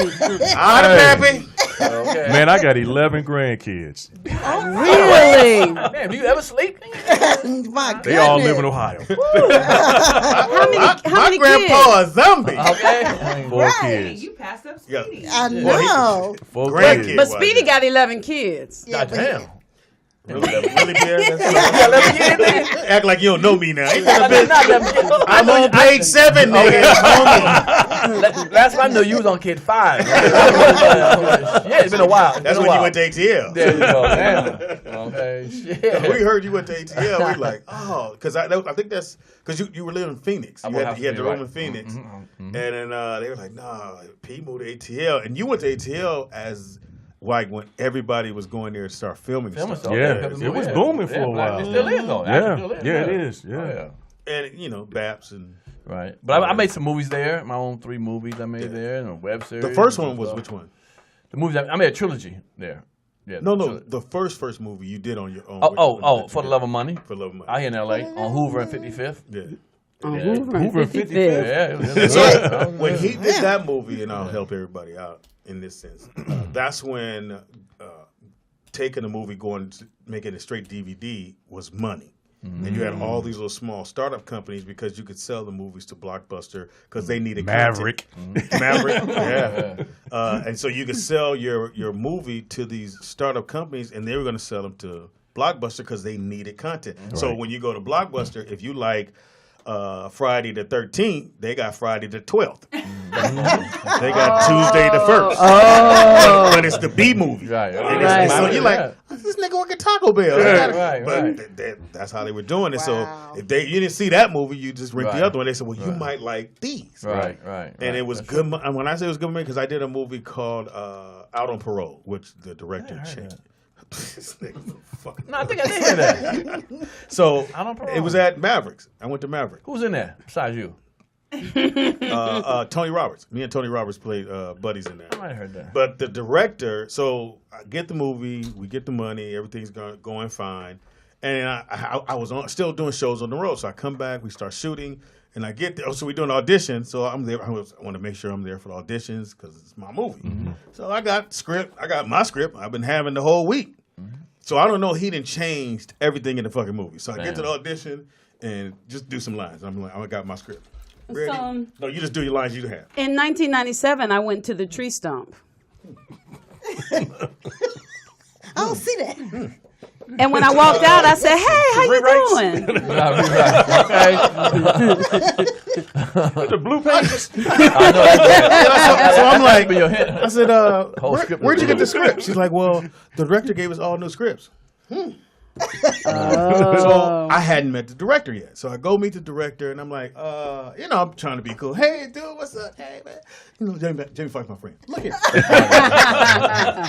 S1: I'm a pappy.
S7: Okay.
S6: Man, I got 11 grandkids.
S3: Really?
S7: Man, do you ever sleep?
S2: My
S6: They all
S2: goodness.
S6: live in Ohio.
S3: How
S1: My
S3: many
S1: grandpa
S3: kids?
S1: a zombie.
S7: Okay.
S6: 4
S2: Right.
S9: Hey,
S6: kids.
S9: you passed up
S1: Yeah.
S9: Speedy.
S2: I know.
S6: 4
S1: Grandkids.
S6: kids.
S3: But Speedy got 11 kids.
S2: Yeah,
S7: God
S2: but
S7: damn.
S1: Really, Pierre?
S7: You got 11 kids, nigga?
S1: act like you don't know me now.
S7: I'm
S1: I'm on page 7, nigga.
S7: Last time I knew you was on Kid 5. Yeah, it's been a while.
S1: That's when you went to ATL.
S7: There you go. Damn. Okay. Shit.
S1: We heard you went to ATL. We like, oh, because I think that's because you were living in Phoenix. You had to room in Phoenix, and then they were like, nah, P moved to ATL, and you went to ATL as like when everybody was going there to start filming stuff.
S6: Yeah, it was booming for a while.
S7: It still is though.
S6: Yeah, it is. Yeah.
S1: And you know, Baps and
S7: right. But I made some movies there. My own 3 movies I made there, and a web series.
S1: The first one was which one?
S7: The movies I made a trilogy there. Yeah.
S1: No, the first movie you did on your own.
S7: For the Love of Money.
S1: For Love of Money.
S7: I here in L.A. on Hoover and 55th.
S1: Yeah.
S6: Hoover and 55th.
S7: Yeah.
S1: When he did that movie, and I'll help everybody out in this sense, that's when taking a movie, making it straight DVD was money. Mm-hmm. And you had all these little small startup companies because you could sell the movies to Blockbuster because they needed
S6: Maverick.
S1: Maverick, yeah. And so you could sell your movie to these startup companies, and they were going to sell them to Blockbuster because they needed content. Right. So when you go to Blockbuster, if you like Friday the 13th, they got Friday the 12th. They got Tuesday the 1st.
S2: Oh.
S1: But it's the B movie.
S7: Right.
S1: And so you're like, this nigga work at Taco Bell.
S7: Right.
S1: That's how they were doing it.
S2: Wow.
S1: So if you didn't see that movie, you just rent the other one. They said, well, you might like these.
S7: Right.
S1: And it was good. And when I say it was good, because I did a movie called Out on Parole, which the director changed. This nigga fucking.
S7: No, I think I did hear that.
S1: So
S7: Out on Parole.
S1: it was at Mavericks. I went to Maverick.
S7: Who's in there besides you?
S1: Tony Roberts. Me and Tony Roberts played buddies in there.
S7: I might have heard that.
S1: But the director, so I get the movie, we get the money, everything's going fine. And I was still doing shows on the road. So I come back, we start shooting, and I get there. So we're doing auditions. So I'm there. I want to make sure I'm there for the auditions because it's my movie. Mm-hmm. So I got my script. I've been having the whole week. Mm-hmm. So I don't know. He done changed everything in the fucking movie. So I get to the audition and just do some lines. I'm like, I got my script. Ready?
S3: So,
S1: no, you just do your lines you have.
S3: In 1997, I went to the tree stump.
S2: I don't see that.
S3: And when I walked out, I said, "Hey, how you doing?"
S6: The blue pages.
S1: So I'm like, I said, where'd you get the script? She's like, well, the director gave us all new scripts. So I hadn't met the director yet. So I go meet the director, and I'm like, I'm trying to be cool. Hey, dude, what's up? Hey, man. Jamie Foxx, my friend. Look here.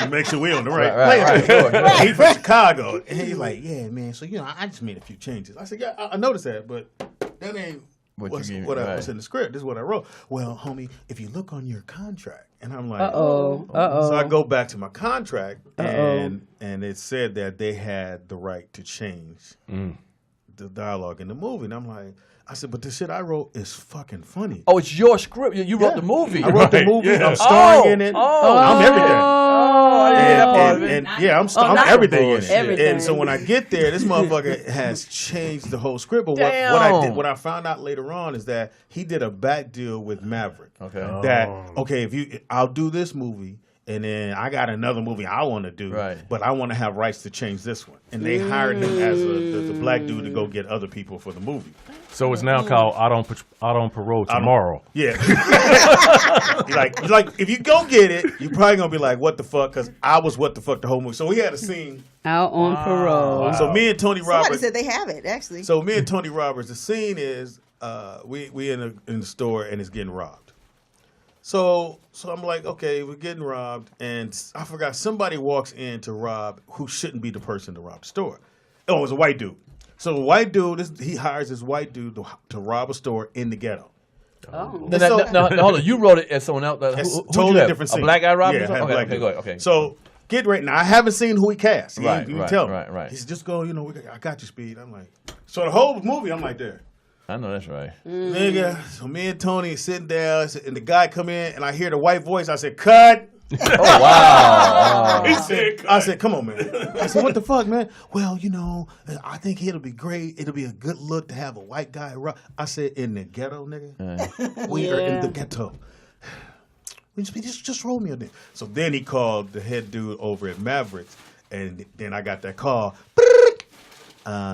S1: Make sure we're on the right place. He's from Chicago. And he's like, yeah, man. So, I just made a few changes. I said, yeah, I noticed that, but that ain't what's in the script. This is what I wrote. Well, homie, if you look on your contract, and I'm like, So I go back to my contract, and it said that they had the right to change the dialogue in the movie. And I'm like, I said, but the shit I wrote is fucking funny.
S7: Oh, it's your script. You wrote the movie.
S1: I wrote the movie. Yeah. I'm starring in it. I'm everything. I'm everything in it. And so when I get there, this motherfucker has changed the whole script. But what I found out later on is that he did a back deal with Maverick. Okay. I'll do this movie. And then I got another movie I want to do, but I want to have rights to change this one. And they hired him as the black dude to go get other people for the movie.
S6: So it's now called Out on Parole Tomorrow.
S1: Yeah. like if you go get it, you're probably gonna be like, what the fuck? Because I was what the fuck the whole movie. So we had a scene.
S3: Out on Parole.
S1: Wow. So me and Tony Roberts.
S2: Somebody said they have it actually.
S1: So me and Tony Roberts. The scene is we in the store and it's getting robbed. So I'm like, okay, we're getting robbed, and I forgot somebody walks in to rob who shouldn't be the person to rob the store. Oh, it was a white dude. So the white dude, he hires this white dude to rob a store in the ghetto.
S7: Oh. Now, hold on, you wrote it as someone else. Who
S1: totally different scene.
S7: A black guy robbing?
S1: Yeah,
S7: okay,
S1: go
S7: ahead. Okay.
S1: So get right now. I haven't seen who he cast.
S7: Right.
S1: He said, just go. I got you, Speed. I'm like, so the whole movie, I'm like, there.
S7: I know that's right.
S1: Nigga, so me and Tony sitting there, and the guy come in, and I hear the white voice. I said, cut.
S7: Oh, wow.
S1: I said, come on, man. I said, what the fuck, man? Well, I think it'll be great. It'll be a good look to have a white guy. I said, in the ghetto, nigga. We are in the ghetto. Just roll me a thing. So then he called the head dude over at Mavericks, and then I got that call.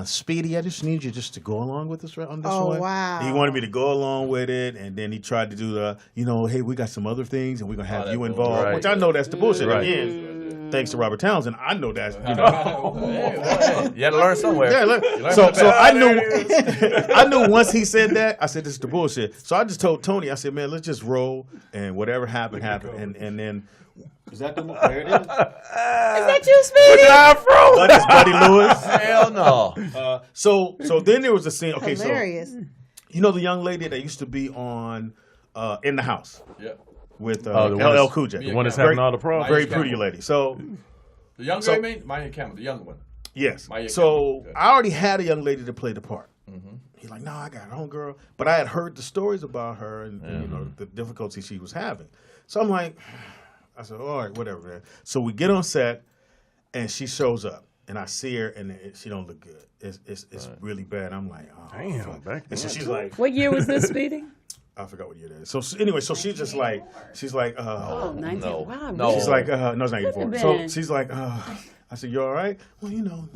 S1: Speedy, I just need you just to go along with us on this
S2: Oh,
S1: one.
S2: wow.
S1: He wanted me to go along with it, and then he tried to do the, hey, we got some other things, and we're going to have you involved,
S6: right.
S1: which I know that's the bullshit.
S6: Right.
S1: Again, thanks to Robert Townsend, I know that's,
S7: You had to learn somewhere.
S1: Yeah, look. So I knew once he said that, I said, this is the bullshit. So I just told Tony, I said, man, let's just roll, and whatever happened. And then, is that the one? There it is.
S3: Is that you, Speedy?
S1: But it's Buddy Lewis.
S7: Hell no.
S1: So then there was a scene. Okay,
S2: Hilarious.
S1: so you know the young lady that used to be on In the House
S7: Yep.
S1: with
S6: the one
S1: LL Cool J.
S6: The one that's having all the problems.
S1: Very pretty lady. So
S7: The young girl, you mean? Maya Cameron, the young one.
S1: yes.
S7: Maya
S1: So
S7: Cameron.
S1: I already had a young lady to play the part. He's like, no, I got her own girl. But I had heard the stories about her and the difficulty she was having. So I'm like, I said, all right, whatever, man. So we get on set, and she shows up, and I see her, and she don't look good. It's really bad. I'm like, oh,
S6: Damn,
S1: fuck.
S6: back
S1: And so
S6: then,
S1: she's like,
S3: What year was this, Speedy?
S1: I forgot what year that is. So anyway, so she's just like,
S3: Oh, 19.
S7: No.
S3: Wow.
S7: No.
S1: she's like, no, it's not
S3: Couldn't
S1: 84.
S3: have
S1: So
S3: been.
S1: she's like, I said, you all right? Well,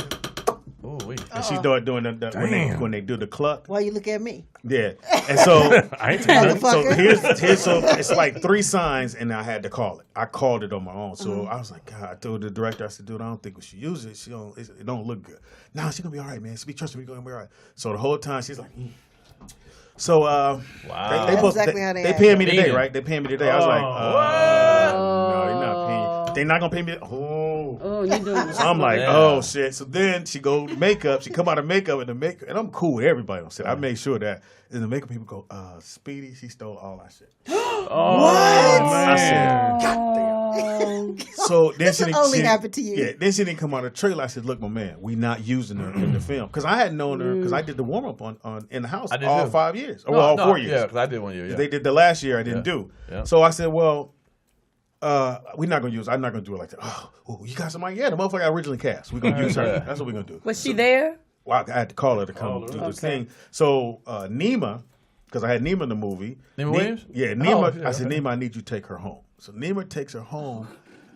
S7: Oh, wait.
S1: and she's doing the when they do the cluck.
S2: Why you look at me?
S1: Yeah. And so
S6: I ain't taking nothing.
S1: So
S2: Motherfucker.
S1: here's so it's like 3 signs, and I had to call it. I called it on my own. So I was like, God, I told the director, I said, dude, I don't think we should use it. It don't look good. Nah, she's gonna be all right, man. Trust me, we're gonna be all right. So the whole time she's like, So
S7: Wow.
S1: they
S2: That's exactly how they act.
S1: paying me today,
S7: Meaning.
S1: right? They paying me today. I was like, no, they're not paying you. They're not gonna pay me.
S3: Oh, you doing
S1: So I'm like,
S7: Yeah.
S1: oh shit. So then she go makeup. She come out of makeup and I'm cool with everybody on set. I made sure that. And the makeup people go, Speedy, she stole all our shit. I said, God damn. So then
S2: This only happened to you.
S1: Yeah. Then she didn't come out of the trailer. I said, look, my man, we not using her in the film because I had known her because I did the warm up on In the House
S7: I did
S1: all
S7: too.
S1: 5 years, or all 4 years.
S7: Yeah, because I did 1 year. Yeah.
S1: They did the last year I didn't do.
S7: Yeah.
S1: So I said, well, we're not gonna use. I'm not gonna do it like that. Oh, you got somebody? Yeah, the motherfucker I originally cast. We're gonna use her.
S7: Yeah.
S1: That's what we're gonna do.
S3: Was she there?
S1: Well, I had to call her to come do this thing. So Nima, because I had Nima in the movie.
S7: Nima Williams?
S1: Yeah, Nima.
S7: Oh,
S1: I said,
S7: okay.
S1: Nima, I need you to take her home. So Nima takes her home,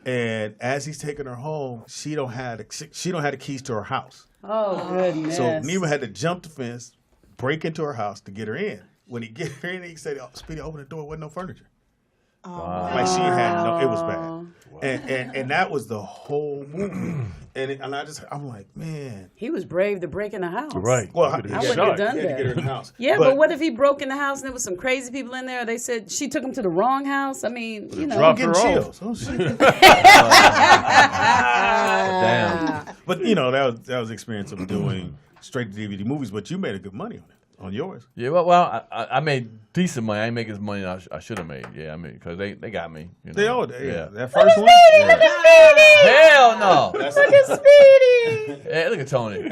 S1: and as he's taking her home, she don't have the keys to her house.
S3: Oh, goodness.
S1: So Nima had to jump the fence, break into her house to get her in. When he get her in, he said, Speedy, open the door. Wasn't no furniture. Like she had no, it was bad, and that was the whole movie. And I'm like, man.
S3: He was brave to break in the house.
S6: Right.
S1: Well,
S3: I wouldn't have done
S1: he had to
S3: that.
S1: get her in the house.
S3: Yeah, but what if he broke in the house and there was some crazy people in there? They said she took him to the wrong house. I mean, you know.
S1: I'm
S6: Dropped
S1: getting
S6: her
S1: chills. Oh shit.
S7: Damn.
S1: But that was the experience of doing straight to DVD movies. But you made a good money on it, on yours.
S7: Yeah, well, I made decent money. I ain't make as money as I should have made. Yeah, I mean, because they got me. You know?
S1: Yeah. That first one.
S7: Hell no.
S3: Look at Speedy.
S7: Hey, look at Tony.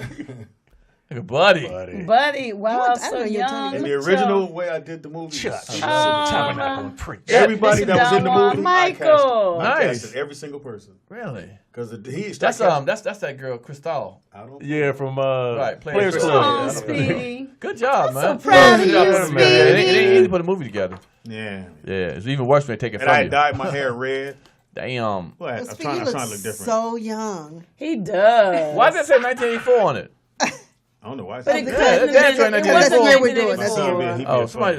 S7: Look at Buddy.
S3: Buddy, wow,
S2: I
S3: so
S2: know you're
S3: young.
S1: And the original way I did the movie.
S6: Tabernacle and preach.
S1: Everybody
S3: Mr.
S1: that was in the
S3: Don
S1: movie,
S3: Michael.
S1: I
S7: Nice.
S1: casted every single person
S7: Really?
S1: because
S7: That's that girl, Cristal.
S1: I don't.
S6: Yeah, from
S7: Right,
S6: Players
S7: Players
S6: Club.
S3: Oh,
S7: Yeah.
S3: Speedy.
S7: Good job, man.
S3: so proud of
S7: Good job,
S3: you,
S7: man. It ain't
S3: Speedy.
S7: easy to put a movie together.
S1: Yeah.
S7: Yeah, it's even worse when they take it
S1: And
S7: from
S1: I
S7: you.
S1: dyed my hair red.
S7: Damn.
S1: What? I'm
S2: Speedy
S1: trying to
S2: looks
S1: look different.
S2: so young.
S3: He does.
S7: Why did it say 1984 on it?
S1: I don't know why.
S3: But it
S2: Yeah,
S3: couldn't
S7: that's
S3: have
S7: right,
S3: been. It
S7: that's
S3: wasn't
S2: the year we're doing.
S3: 1984.
S7: Oh, somebody.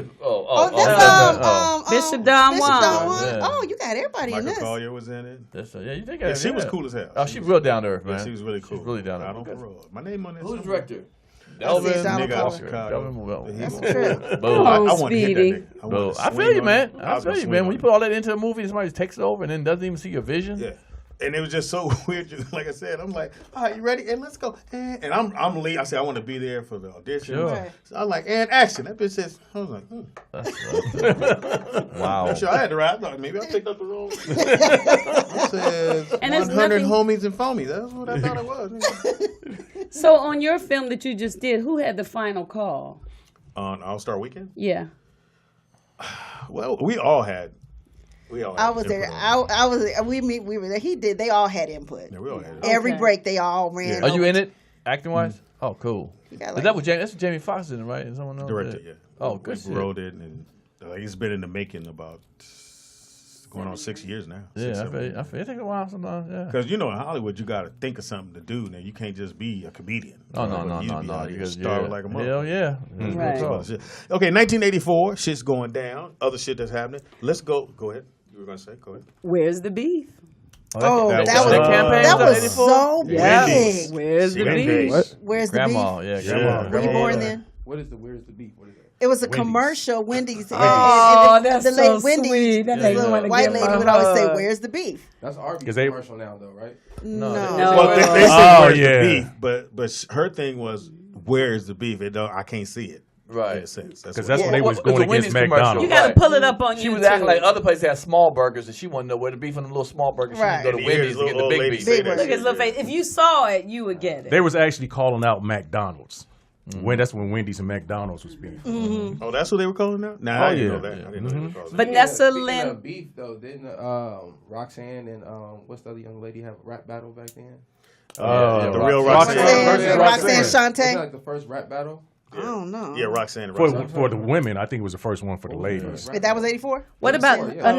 S3: Bishop Don Juan.
S7: Yeah.
S2: Oh, you got everybody in
S1: Michael
S2: this.
S1: Collier was in it.
S7: Yeah, you think
S1: Yeah, she was cool as hell.
S7: Oh, she real down to earth, man.
S1: Yeah, she was really cool.
S7: She's really down to
S1: Out on
S7: earth.
S1: parole. My name on this.
S7: Who's the
S1: somewhere.
S7: director?
S2: Donald
S7: Delvin.
S2: Donald
S1: Nigga out of
S2: Glover.
S1: Chicago.
S2: That's true.
S7: Boom.
S1: I
S3: Oh,
S1: want to hit
S3: Speedy.
S1: that nigga.
S7: Bro, I
S1: swing
S7: feel you,
S1: on
S7: man.
S1: him.
S7: I
S1: was
S7: feel
S1: gonna
S7: you,
S1: swing
S7: man.
S1: on
S7: When you
S1: him.
S7: put all that into a movie and somebody takes it over and then doesn't even see your vision.
S1: Yeah. And it was just so weird. Like I said, I'm like, all right, you ready? And let's go. And I'm lead. I said, I want to be there for the audition.
S7: Sure.
S2: Right.
S1: So I'm like, and action. That bitch says, I was like,
S7: Wow.
S1: Sure, I had to ride. I thought maybe I picked up the wrong. It says
S3: And there's
S1: 100
S3: nothing-
S1: homies and foamies. That's what I thought it was.
S3: So on your film that you just did, who had the final call?
S1: On All Star Weekend?
S3: Yeah.
S1: Well, we all had.
S2: I was there.
S1: input on it.
S2: I was there. We were there. He did. They all had input.
S1: Yeah, we all had it.
S2: Every
S3: Okay.
S2: break, they all ran.
S7: Are you
S2: over
S7: in it, acting wise? Oh, cool.
S2: got
S7: Is
S2: like-
S7: that what Jamie? That's what Jamie Foxx in, right? Is someone else?
S1: Directed, yeah.
S7: Oh, good
S1: We
S7: shit.
S1: wrote it, and it's been in the making about Going on 6 years now.
S7: Yeah, I feel it take a while sometimes. Yeah.
S1: Because in Hollywood, you got to think of something to do. Now you can't just be a comedian.
S7: Oh no.
S1: You starve like a mother.
S7: Hell yeah.
S3: Right.
S1: Okay, 1984. Shit's going down. Other shit that's happening. Let's go. Go ahead. You were gonna say. Go ahead.
S3: Where's the beef?
S2: Oh,
S1: that
S2: that
S1: was-
S2: was
S7: campaign
S2: that was
S7: 84?
S2: so
S3: Yeah.
S1: Wendy's.
S2: big.
S3: Where's the
S1: Wendy's.
S3: beef?
S5: What?
S2: Where's the
S7: Grandma,
S2: beef?
S7: yeah,
S1: Yeah.
S7: grandma.
S2: Were you
S1: Grandma.
S2: born then?
S5: Where's the beef? What is that?
S2: It was a
S1: Wendy's.
S2: commercial, Wendy's.
S3: Oh, that's
S2: the
S3: so
S2: late Wendy's,
S3: sweet. That made me
S2: the
S3: wanna
S2: white
S3: give
S2: lady
S3: my
S2: would always say,
S3: hug.
S2: "Where's the beef?"
S5: That's Arby's
S6: 'Cause they-
S5: commercial now, though, right?
S2: No.
S3: No.
S1: Well, they say
S6: Oh,
S1: where's
S6: yeah.
S1: the beef, but her thing was where's the beef? I can't see it.
S7: Right.
S1: In a sense.
S6: Because that's when they
S7: Well,
S6: was
S7: it's a
S6: going
S7: Wendy's
S6: against
S7: commercial.
S6: McDonald's.
S3: You got to
S7: Right.
S3: pull it up on
S7: She
S3: YouTube.
S7: was acting like other places had small burgers, and she wanted to know where the beef on the little small burgers. She
S2: Right.
S7: would go to
S1: And you hear
S7: Wendy's
S1: this
S7: to get the
S1: little
S7: big
S1: old lady
S7: beef.
S1: say
S2: Big
S1: that
S2: one.
S3: Look at
S1: shit.
S3: his little face. If you saw it, you would get it.
S6: They was actually calling out McDonald's. That's when Wendy's and McDonald's was being.
S1: Oh, that's what they were calling now? Nah, I didn't know that. I didn't know they were calling that.
S3: Vanessa
S5: Speaking
S3: Lynn.
S5: of beef, though, didn't Roxanne and what's the other young lady have a rap battle back then?
S1: The real
S7: Roxanne.
S1: Roxanne.
S2: Roxanne
S5: Wasn't that
S2: Shante.
S5: like the first rap battle?
S2: I don't know.
S1: Yeah, Roxanne.
S6: For the women, I think it was the first one for the ladies.
S2: Wait, that was 84.
S3: What about
S5: Yeah.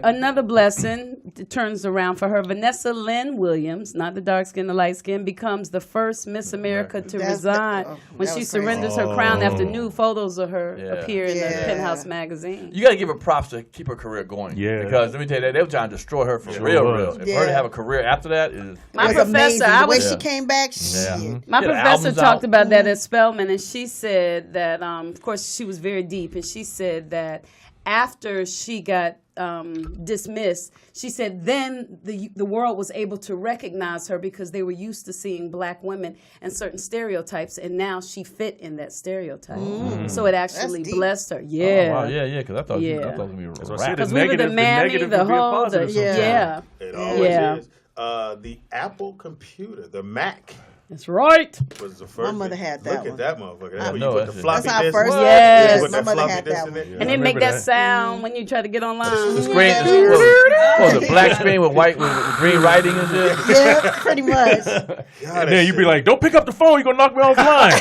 S3: another blessing turns around for her? Vanessa Lynn Williams, not the dark skin, the light skin, becomes the first Miss America to
S2: That's
S3: resign
S2: the-
S3: when
S2: that
S3: she
S2: was crazy.
S3: surrenders her crown after new photos of her
S7: Yeah.
S3: appear in the
S2: Yeah.
S3: Penthouse magazine.
S7: You got to give her props to keep her career going.
S6: Yeah.
S7: Because let me tell you that they were trying to destroy her for
S6: Sure
S7: real.
S6: was.
S7: If
S2: Yeah.
S7: her to have a career after that is.
S3: My
S2: It was
S3: professor,
S2: amazing.
S3: I
S2: The way
S3: was
S2: she came back.
S7: Yeah.
S2: Shit.
S3: My
S7: Yeah,
S3: professor
S7: albums
S3: talked
S7: out.
S3: about that at Spelman, and she said that, of course, she was very deep, and she said that after she got dismissed, she said then the world was able to recognize her because they were used to seeing black women and certain stereotypes, and now she fit in that stereotype. So it actually
S2: That's deep.
S3: blessed her.
S7: Oh,
S3: Yeah.
S7: wow, yeah, because I thought it
S3: Yeah.
S7: was going to be
S6: That's what I
S7: rap.
S6: said.
S3: Because we were the mammy, the
S6: could be a
S3: whole,
S6: positive
S3: yeah.
S6: sometimes.
S1: It always
S3: Yeah.
S1: is. The Apple computer, the Mac,
S3: That's right.
S1: was the first.
S2: My mother had that
S1: Look
S2: one.
S1: at that motherfucker. That's
S7: I
S1: when
S7: know,
S1: you put
S7: that's
S1: the
S7: it.
S1: floppy
S2: That's our
S1: disk.
S2: first.
S3: Yes.
S1: You
S2: Yes,
S1: put
S2: my
S1: that
S2: mother
S1: floppy
S2: had
S1: disk
S2: that
S1: in
S2: one.
S1: it.
S3: And they make
S6: remember
S3: that
S6: that.
S3: sound when you try to get online.
S7: The screen, what was it, black screen with white with green writing and shit?
S2: Yeah, pretty much.
S6: And then you'd be like, "Don't pick up the phone. You're gonna knock me off the line."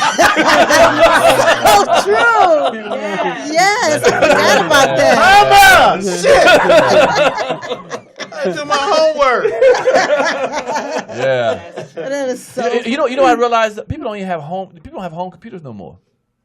S2: Oh, true. Yes, I forgot about that.
S1: Shit! I did my homework.
S7: Yeah.
S2: That is so.
S7: You know, I realized that people don't even have home. People don't have home computers no more.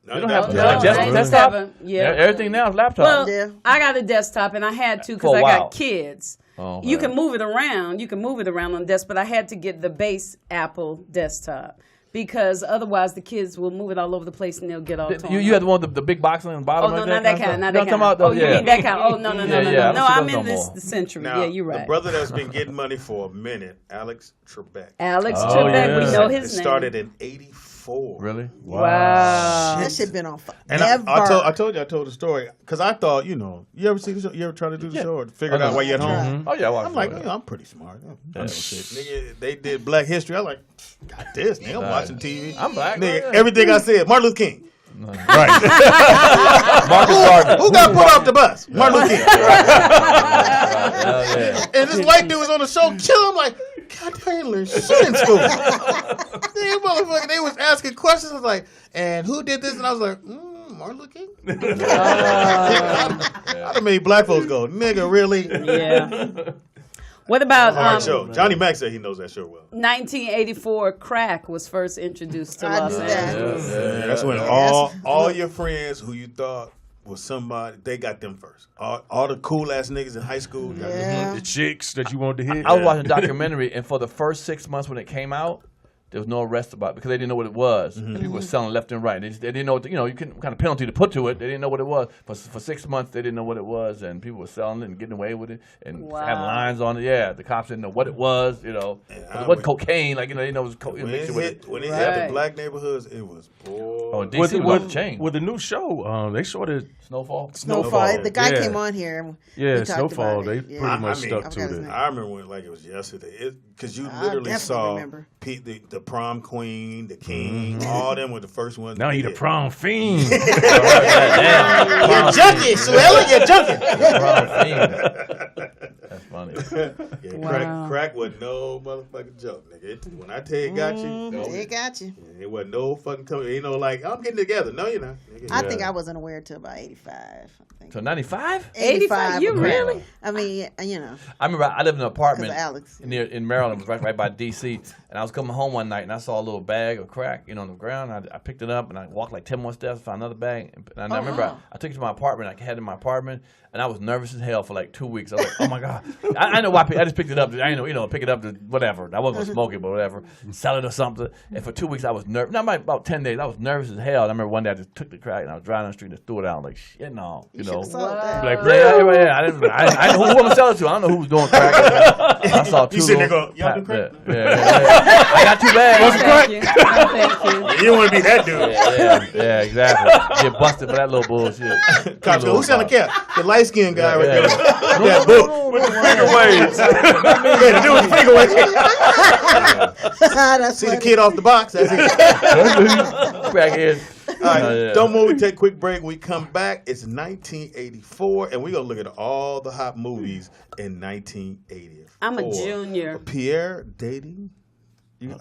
S1: No,
S7: They don't have
S1: no,
S3: No,
S7: just
S3: they just
S7: desktop.
S3: have a- yeah.
S7: Everything now is laptop.
S3: Well,
S2: Yeah.
S3: I got a desktop and I had to because
S7: For a
S3: I
S7: while.
S3: got kids.
S7: Oh,
S3: You
S7: man.
S3: can move it around. You can move it around on the desk, but I had to get the base Apple desktop because otherwise the kids will move it all over the place and they'll get all torn
S7: You
S3: up.
S7: had the one with the big box on the bottom.
S3: Oh, no,
S7: like
S3: not that kind.
S7: of
S3: Not
S7: stuff?
S3: that
S7: You know
S3: kind.
S7: what I'm talking about?
S3: Oh, you mean that kind? Oh, no,
S7: Yeah, I don't
S3: No,
S7: see
S3: I'm
S7: those
S3: in
S7: no
S3: this
S7: more.
S3: the century.
S1: Now,
S3: Yeah, you're
S1: the
S3: right.
S1: brother that's been getting money for a minute, Alex Trebek.
S3: Alex
S7: Oh,
S3: Trebek, we
S7: yeah.
S3: know
S1: It
S3: his name.
S1: started in '84.
S7: Really?
S3: Wow.
S2: That shit been on fire.
S1: And I told the story because I thought, you ever see the show? You ever try to do the show or figure it out while you're at home?
S7: Oh yeah, I watched
S1: I'm like,
S7: it.
S1: I'm pretty smart. I know shit. Nigga, they did Black History. I was like, got this. Nigga, I'm watching TV.
S7: I'm black.
S1: Nigga,
S7: Yeah.
S1: everything I said, Martin Luther King.
S6: Right.
S7: Marcus Garvey.
S1: Who got put off the bus? Martin Luther King.
S7: Yeah.
S1: And this white dude was on the show killing him like, God, I ain't learned shit in school. They motherfucker, they was asking questions. I was like, and who did this? And I was like, Martin Luther King? I'd have made black folks go, nigga, really?
S3: Yeah. What about
S1: Hard show. Johnny Mack said he knows that show well.
S3: 1984? Crack was first introduced to
S2: I
S3: Los
S2: knew that.
S3: Angeles.
S1: That's when all your friends who you thought was somebody, they got them first. All the cool ass niggas in high school got them.
S2: Yeah.
S6: The chicks that you wanted to hit.
S7: I was watching a documentary, and for the first 6 months when it came out, there was no arrest about it because they didn't know what it was. And people were selling left and right. They didn't know what you couldn't kind of penalty to put to it. They didn't know what it was. For 6 months, they didn't know what it was, and people were selling it and getting away with it and
S3: Wow.
S7: having lines on it. Yeah, the cops didn't know what it was. But it wasn't cocaine. Like they didn't know it was cocaine.
S1: When it hit
S7: Right.
S1: the black neighborhoods, it was
S7: Oh,
S1: boy.
S7: DC was off the chain.
S6: With the new show, they sort of
S7: Snowfall.
S2: Snowfall. The guy
S6: Yeah.
S2: came on here.
S6: Yeah,
S2: we talked
S6: Snowfall,
S2: about it.
S6: they
S2: Yeah.
S6: pretty much
S1: I mean,
S6: stuck
S2: I
S6: to
S2: forgot his
S6: it.
S2: name.
S1: I remember when like it was yesterday. Because you
S2: I
S1: literally
S2: definitely
S1: saw
S2: remember.
S1: the prom queen, the king, all them were the first ones.
S6: Now
S1: to
S6: he the
S1: hit.
S6: prom fiend.
S1: You're junkie, Suella, you're junkie.
S7: funny.
S3: Wow.
S1: Crack wasn't no motherfucking joke, nigga. When I tell you it got you,
S2: It got you.
S1: it wasn't no fucking coming. You know, like I'm getting together. No, you're not. Nigga.
S2: I think I wasn't aware till about 85. I think.
S7: So 95?
S3: 85? You
S2: with crack.
S3: really?
S2: I mean, you know,
S7: I remember I lived in an apartment
S2: because of Alex.
S7: in Maryland, it was right by D.C. And I was coming home one night and I saw a little bag of crack, on the ground. I picked it up and I walked like 10 more steps, found another bag. And I remember I took it to my apartment. I had it in my apartment, and I was nervous as hell for like 2 weeks. I was like, oh my God. I know why. I just picked it up. I know, pick it up to whatever. I wasn't going to smoke it, but whatever. Sell it or something. And for 2 weeks I was nervous. Not about 10 days. I was nervous as hell. And I remember one day I just took the crack and I was driving down the street and just threw it out. Like, shit, no.
S2: You should have sold that.
S7: Like, yeah. I didn't know who I'm gonna sell it to. I don't know who was doing crack. I saw two.
S1: You sitting there going, y'all do crack?
S7: Yeah. I got 2 bags.
S3: Thank you. Thank you.
S1: You don't want to be that dude.
S7: Yeah, exactly. Get busted for that little bullshit.
S1: Cops go, who's selling cap? The light skinned guy right there.
S7: No,
S1: That
S7: no,
S1: book
S7: no,
S1: with
S7: no,
S1: the
S7: no,
S1: finger
S7: no.
S1: waves. Yeah, the dude with the finger waves.
S2: That's
S1: See the
S2: funny.
S1: kid off the box. That's it.
S7: Crackhead.
S1: All right,
S7: Oh, yeah.
S1: don't move. We take a quick break. When we come back, it's 1984, and we're going to look at all the hot movies in 1984.
S3: I'm a junior.
S1: Pierre dating?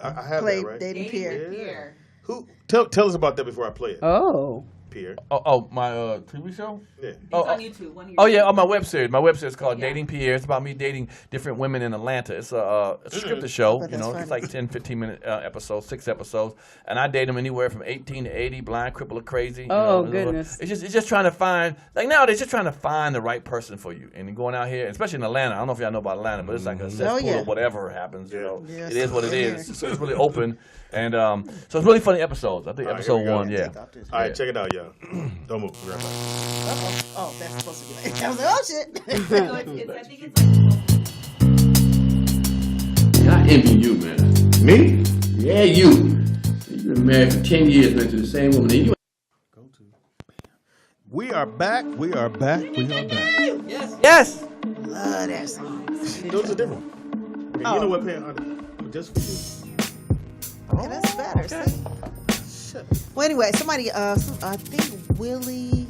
S1: I have
S2: Played
S1: that, right?
S2: Dating Pierre.
S9: Pierre.
S1: Who? Tell us about that before I play it.
S3: Oh.
S1: Pierre.
S7: Oh, my TV show?
S1: Yeah.
S9: It's on YouTube. One of your
S7: Oh yeah, on my web series. My web series is called Dating Pierre. It's about me dating different women in Atlanta. It's a scripted show.
S2: But
S7: You
S2: that's
S7: know, it's
S2: funny.
S7: like 10, 15-minute episodes, 6 episodes, and I date them anywhere from 18 to 80, blind, crippled, or crazy.
S3: Oh, goodness.
S7: It's just trying to find nowadays, just trying to find the right person for you. And going out here, especially in Atlanta. I don't know if y'all know about Atlanta, but it's like a cesspool
S2: yeah.
S7: of whatever happens. You know,
S2: Yes.
S7: it is what it
S2: Yeah.
S7: is. So it's really open, and so it's really funny episodes. I think
S1: All right,
S7: episode
S1: here we go.
S7: 1, yeah.
S1: All right, check it out, y'all. Don't move. We'll be right back.
S2: Oh, that's supposed to be like. I was like, oh shit.
S9: So I think it's like.
S10: I envy you, man.
S1: Me?
S10: Yeah, you. You've been married for 10 years, man, to the same woman. And you
S1: We are back. We are back. We are back.
S7: Yes.
S2: Love that song.
S1: Those are different. Okay, You know what, Pam? Just for you.
S2: Okay, that's better. See? Well, anyway, somebody, I think Willie,